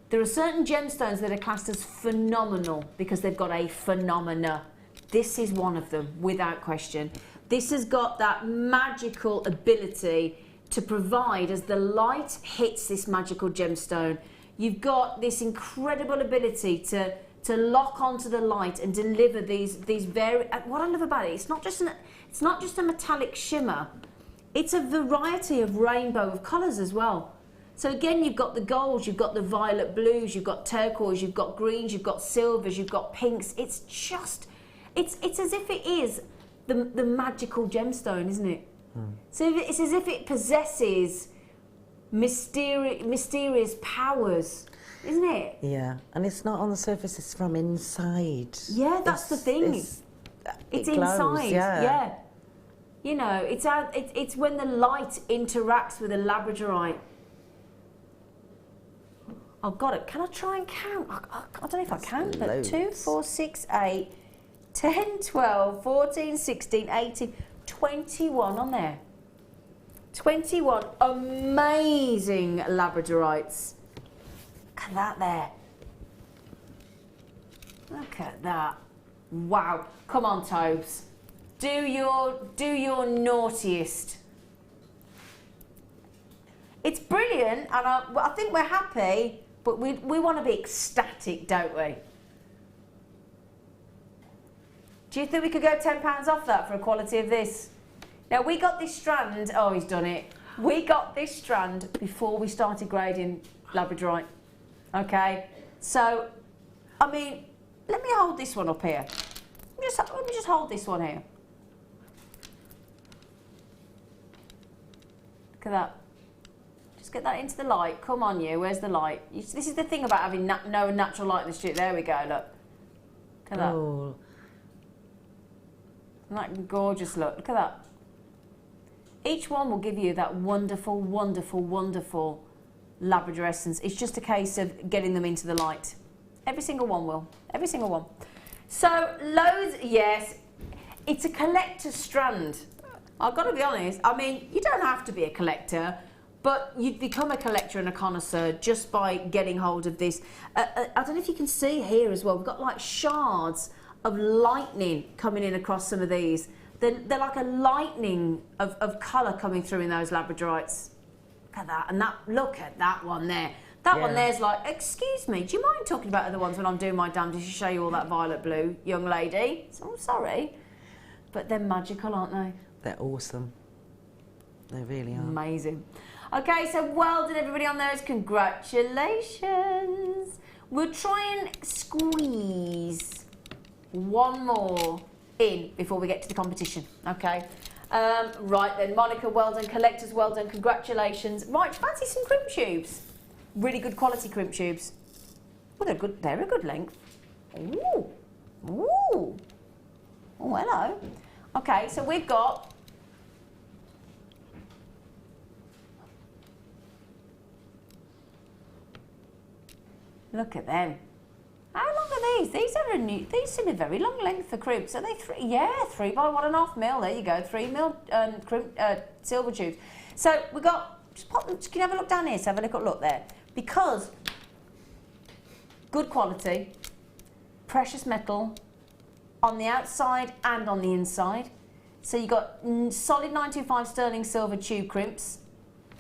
Speaker 2: There are certain gemstones that are classed as phenomenal because they've got a phenomena. This is one of them, without question. This has got that magical ability to provide as the light hits this magical gemstone. You've got this incredible ability to lock onto the light and deliver these very. What I love about it, it's not just a metallic shimmer. It's a variety of rainbow of colours as well. So again, you've got the golds, you've got the violet blues, you've got turquoise, you've got greens, you've got silvers, you've got pinks. It's just, it's as if it is the magical gemstone, isn't it? So it's as if it possesses mysterious powers, isn't it?
Speaker 3: Yeah, and it's not on the surface, it's from inside.
Speaker 2: Yeah, that's the thing. It's inside, yeah. You know, it's when the light interacts with the labradorite. I've got it. Can I try and count? I don't know if I can, but 2, 4, 6, 8, 10, 12, 14, 16, 18, 21 on there. 21 amazing labradorites. Look at that there. Look at that. Wow. Come on, Tobes. Do your naughtiest. It's brilliant, and I think we're happy, but we want to be ecstatic, don't we? Do you think we could go £10 off that for a quality of this? Now, we got this strand. Oh, he's done it. We got this strand before we started grading labradorite. Okay? So, I mean, let me hold this one up here. Let me just hold this one here. Look at that. Just get that into the light. Come on, you. Where's the light? This is the thing about having no natural light in the studio. There we go, look. Look at that.
Speaker 3: Oh.
Speaker 2: Isn't that gorgeous look? Look at that. Each one will give you that wonderful, wonderful, wonderful Labrador essence. It's just a case of getting them into the light. Every single one will. Every single one. So, loads, yes. It's a collector's strand. I've got to be honest. I mean, you don't have to be a collector, but you'd become a collector and a connoisseur just by getting hold of this. I don't know if you can see here as well. We've got like shards of lightning coming in across some of these. They're like a lightning of colour coming through in those labradorites. Look at that. And look at that one there. That one there's like, excuse me, do you mind talking about other ones when I'm doing my damnedest to show you all that violet blue, young lady? So, I'm sorry. But they're magical, aren't they?
Speaker 3: They're awesome. They really are.
Speaker 2: Amazing. Okay, so well done everybody on those. Congratulations. We'll try and squeeze one more in before we get to the competition. Okay. Right then, Monica, well done. Collectors, well done. Congratulations. Right, fancy some crimp tubes. Really good quality crimp tubes. Well, they're a good length. Ooh. Ooh. Oh, hello. Okay, so we've got look at them. How long are these? These seem a very long length for crimps. Are they 3? Yeah, 3 by 1.5 mil. There you go, 3 mil crimp silver tubes. So we've got. Just pop them. Can you have a look down here? So have a look there. Because good quality, precious metal on the outside and on the inside. So you've got solid 925 sterling silver tube crimps,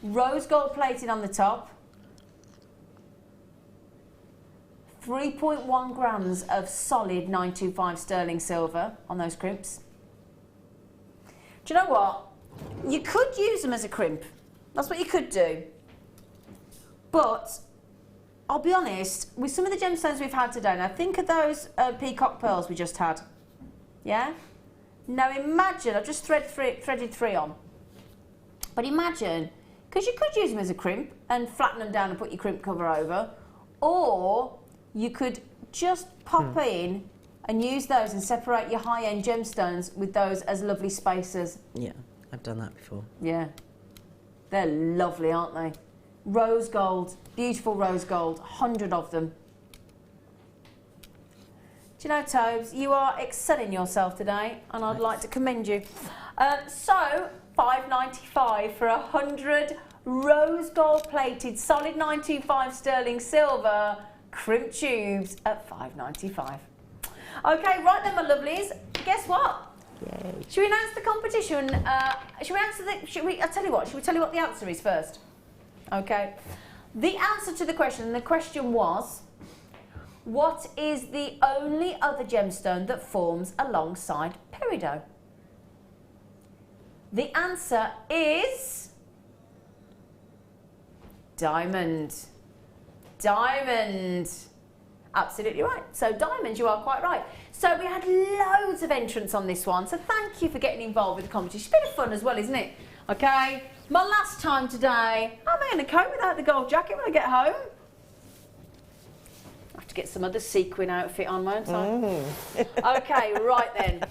Speaker 2: rose gold plated on the top, 3.1 grams of solid 925 sterling silver on those crimps. Do you know what? You could use them as a crimp. That's what you could do. But I'll be honest, with some of the gemstones we've had today, now think of those peacock pearls we just had. Yeah? Now imagine, I've just threaded 3 on. But imagine, because you could use them as a crimp and flatten them down and put your crimp cover over, or you could just pop in and use those and separate your high-end gemstones with those as lovely spacers.
Speaker 3: Yeah, I've done that before.
Speaker 2: Yeah. They're lovely, aren't they? Rose gold, beautiful rose gold, 100 of them. Do you know, Tobes, you are excelling yourself today, and I'd like to commend you. So, $5.95 for 100 rose gold plated, solid 925 sterling silver crimp tubes at $5.95. Okay, right then, my lovelies. Guess what?
Speaker 3: Yay.
Speaker 2: Should we announce the competition? I'll tell you what, should we tell you what the answer is first? Okay. The answer to the question was, what is the only other gemstone that forms alongside peridot? The answer is diamond. Diamond. Absolutely right. So diamonds, you are quite right. So we had loads of entrants on this one. So thank you for getting involved with the competition. It's a bit of fun as well, isn't it? Okay. My last time today, I'm going to cope without the gold jacket when I get home. I have to get some other sequin outfit on, won't I? Okay, right then.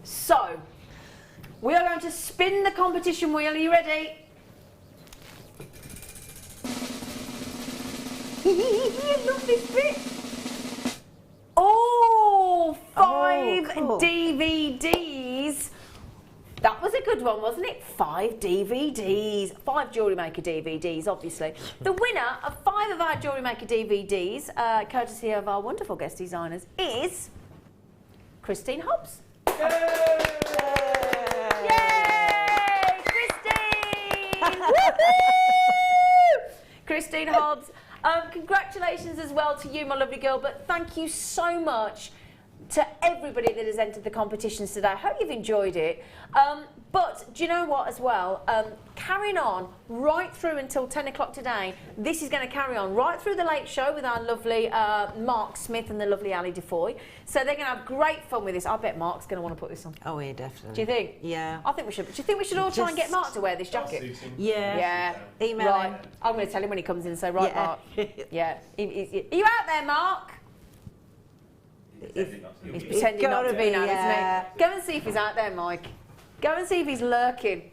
Speaker 2: So, we are going to spin the competition wheel. Are you ready? I love this bit. Oh, 5
Speaker 3: cool.
Speaker 2: DVDs. That was a good one, wasn't it? 5 DVDs. 5 Jewellery Maker DVDs, obviously. The winner of 5 of our Jewellery Maker DVDs, courtesy of our wonderful guest designers, is Christine Hobbs. Yay! Yay! Christine! Woohoo! Christine Hobbs. Congratulations as well to you, my lovely girl, but thank you so much to everybody that has entered the competitions today. I hope you've enjoyed it. But do you know what as well? Carrying on right through until 10 o'clock today, this is going to carry on right through the late show with our lovely Mark Smith and the lovely Ali Defoy. So they're going to have great fun with this. I bet Mark's going to want to put this on.
Speaker 3: Oh, yeah, definitely.
Speaker 2: Do you think?
Speaker 3: Yeah.
Speaker 2: I think we should. Do you think we should all try and get Mark to wear this jacket?
Speaker 3: Yeah.
Speaker 2: Yeah.
Speaker 3: Email
Speaker 2: right.
Speaker 3: him.
Speaker 2: I'm going to tell him when he comes in and say, right,
Speaker 3: Yeah.
Speaker 2: Mark. Yeah. Are you out there, Mark? He's pretending not to be now, isn't he? Go and see if he's out there, Mike. Go and see if he's lurking.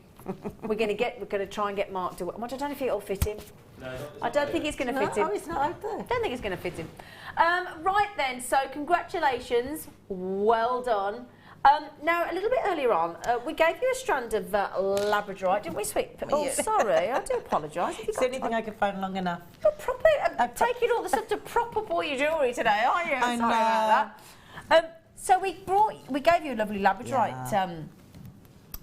Speaker 2: We're going to try and get Mark to. I don't know if it'll fit him.
Speaker 7: No,
Speaker 2: I don't think it's going to fit him.
Speaker 3: Oh, it's not out there.
Speaker 2: I don't think it's going to fit him. Right then, so congratulations, well done. Now, a little bit earlier on, we gave you a strand of labradorite, didn't we, sweet? Oh, sorry, I do apologise.
Speaker 3: It's the only thing I could find long enough.
Speaker 2: You're proper, taking all the stuff to prop up all your jewellery today, aren't you?
Speaker 3: I
Speaker 2: Sorry
Speaker 3: know.
Speaker 2: about that. So we gave you a lovely labradorite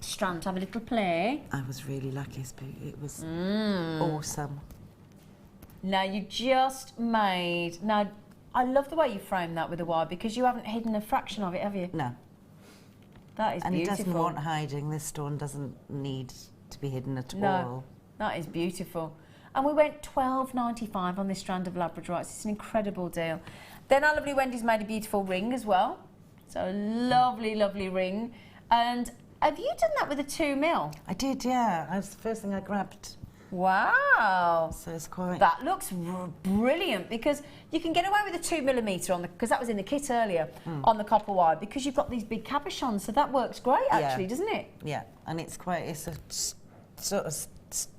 Speaker 2: strand to have a little play.
Speaker 3: I was really lucky, Spook. It was awesome.
Speaker 2: Now you just made. Now I love the way you framed that with the wire because you haven't hidden a fraction of it, have you?
Speaker 3: No.
Speaker 2: That is
Speaker 3: And
Speaker 2: beautiful.
Speaker 3: it doesn't want hiding. This stone doesn't need to be hidden at all.
Speaker 2: No, that is beautiful. And we went $12.95 on this strand of labradorite. It's an incredible deal. Then our lovely Wendy's made a beautiful ring as well. So a lovely, lovely ring. And have you done that with a 2mm?
Speaker 3: I did, yeah. That was the first thing I grabbed.
Speaker 2: Wow.
Speaker 3: So it's quite...
Speaker 2: That looks brilliant because you can get away with a 2mm on the, because that was in the kit earlier, on the copper wire, because you've got these big cabochons, so that works great actually, doesn't it?
Speaker 3: Yeah, and it's a sort of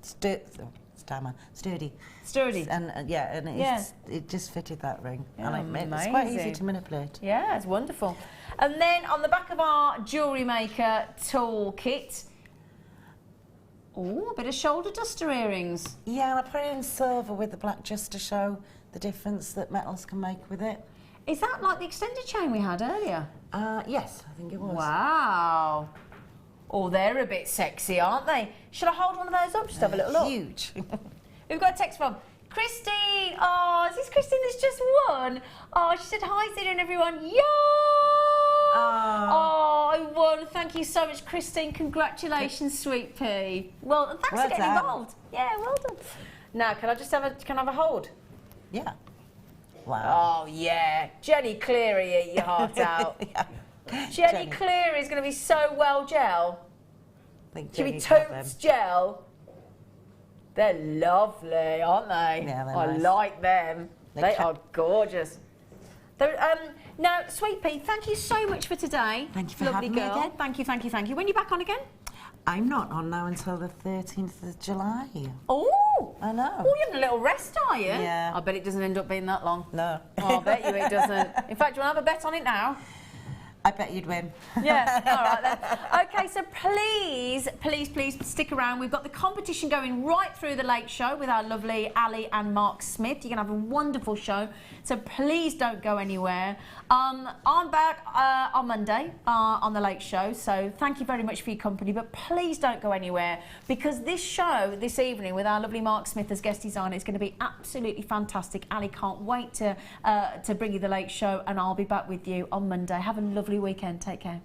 Speaker 3: sturdy.
Speaker 2: Sturdy.
Speaker 3: And it just fitted that ring.
Speaker 2: Yeah,
Speaker 3: and it's quite easy
Speaker 2: amazing.
Speaker 3: to manipulate.
Speaker 2: Yeah, it's wonderful. And then on the back of our Jewellery Maker tool kit, a bit of shoulder duster earrings.
Speaker 3: Yeah, and I put it in silver with the black just to show the difference that metals can make with it.
Speaker 2: Is that like the extended chain we had earlier?
Speaker 3: Yes, I think it was.
Speaker 2: Wow. Oh, they're a bit sexy, aren't they? Should I hold one of those up? Just have a little look.
Speaker 3: Huge.
Speaker 2: We've got a text from Christine. Oh, is this Christine that's just won? Oh, she said, hi, Zena and everyone. Yeah! Oh, I won. Thank you so much, Christine. Congratulations, sweet pea. Well, and thanks for getting involved. Yeah, well done. Now, can I just have a hold?
Speaker 3: Yeah. Wow.
Speaker 2: Oh, yeah. Jenny Cleary, eat your heart out. Jenny Cleary is going to be so well gel. She'll be totes gel. They're lovely, aren't they?
Speaker 3: Yeah, they're
Speaker 2: I
Speaker 3: nice.
Speaker 2: like them. They are gorgeous. Now, Sweet Pea, thank you so much for today.
Speaker 3: Thank you for
Speaker 2: lovely
Speaker 3: having me
Speaker 2: girl.
Speaker 3: again.
Speaker 2: Thank you, thank you, thank you. When are you back on again?
Speaker 3: I'm not on now until the 13th of July.
Speaker 2: Oh!
Speaker 3: I know.
Speaker 2: Oh, you're having a little rest, are you?
Speaker 3: Yeah.
Speaker 2: I bet it doesn't end up being that long.
Speaker 3: No.
Speaker 2: Oh, I bet you it doesn't. In fact, do you want to have a bet on it now?
Speaker 3: I bet you'd win.
Speaker 2: Yeah, all right then. Okay, so so please, please, please stick around. We've got the competition going right through the late show with our lovely Ali and Mark Smith. You're going to have a wonderful show, so please don't go anywhere. I'm back on Monday on the late show, so thank you very much for your company, but please don't go anywhere, because this show this evening with our lovely Mark Smith as guest designer is going to be absolutely fantastic. Ali can't wait to bring you the late show, and I'll be back with you on Monday. Have a lovely weekend. Take care.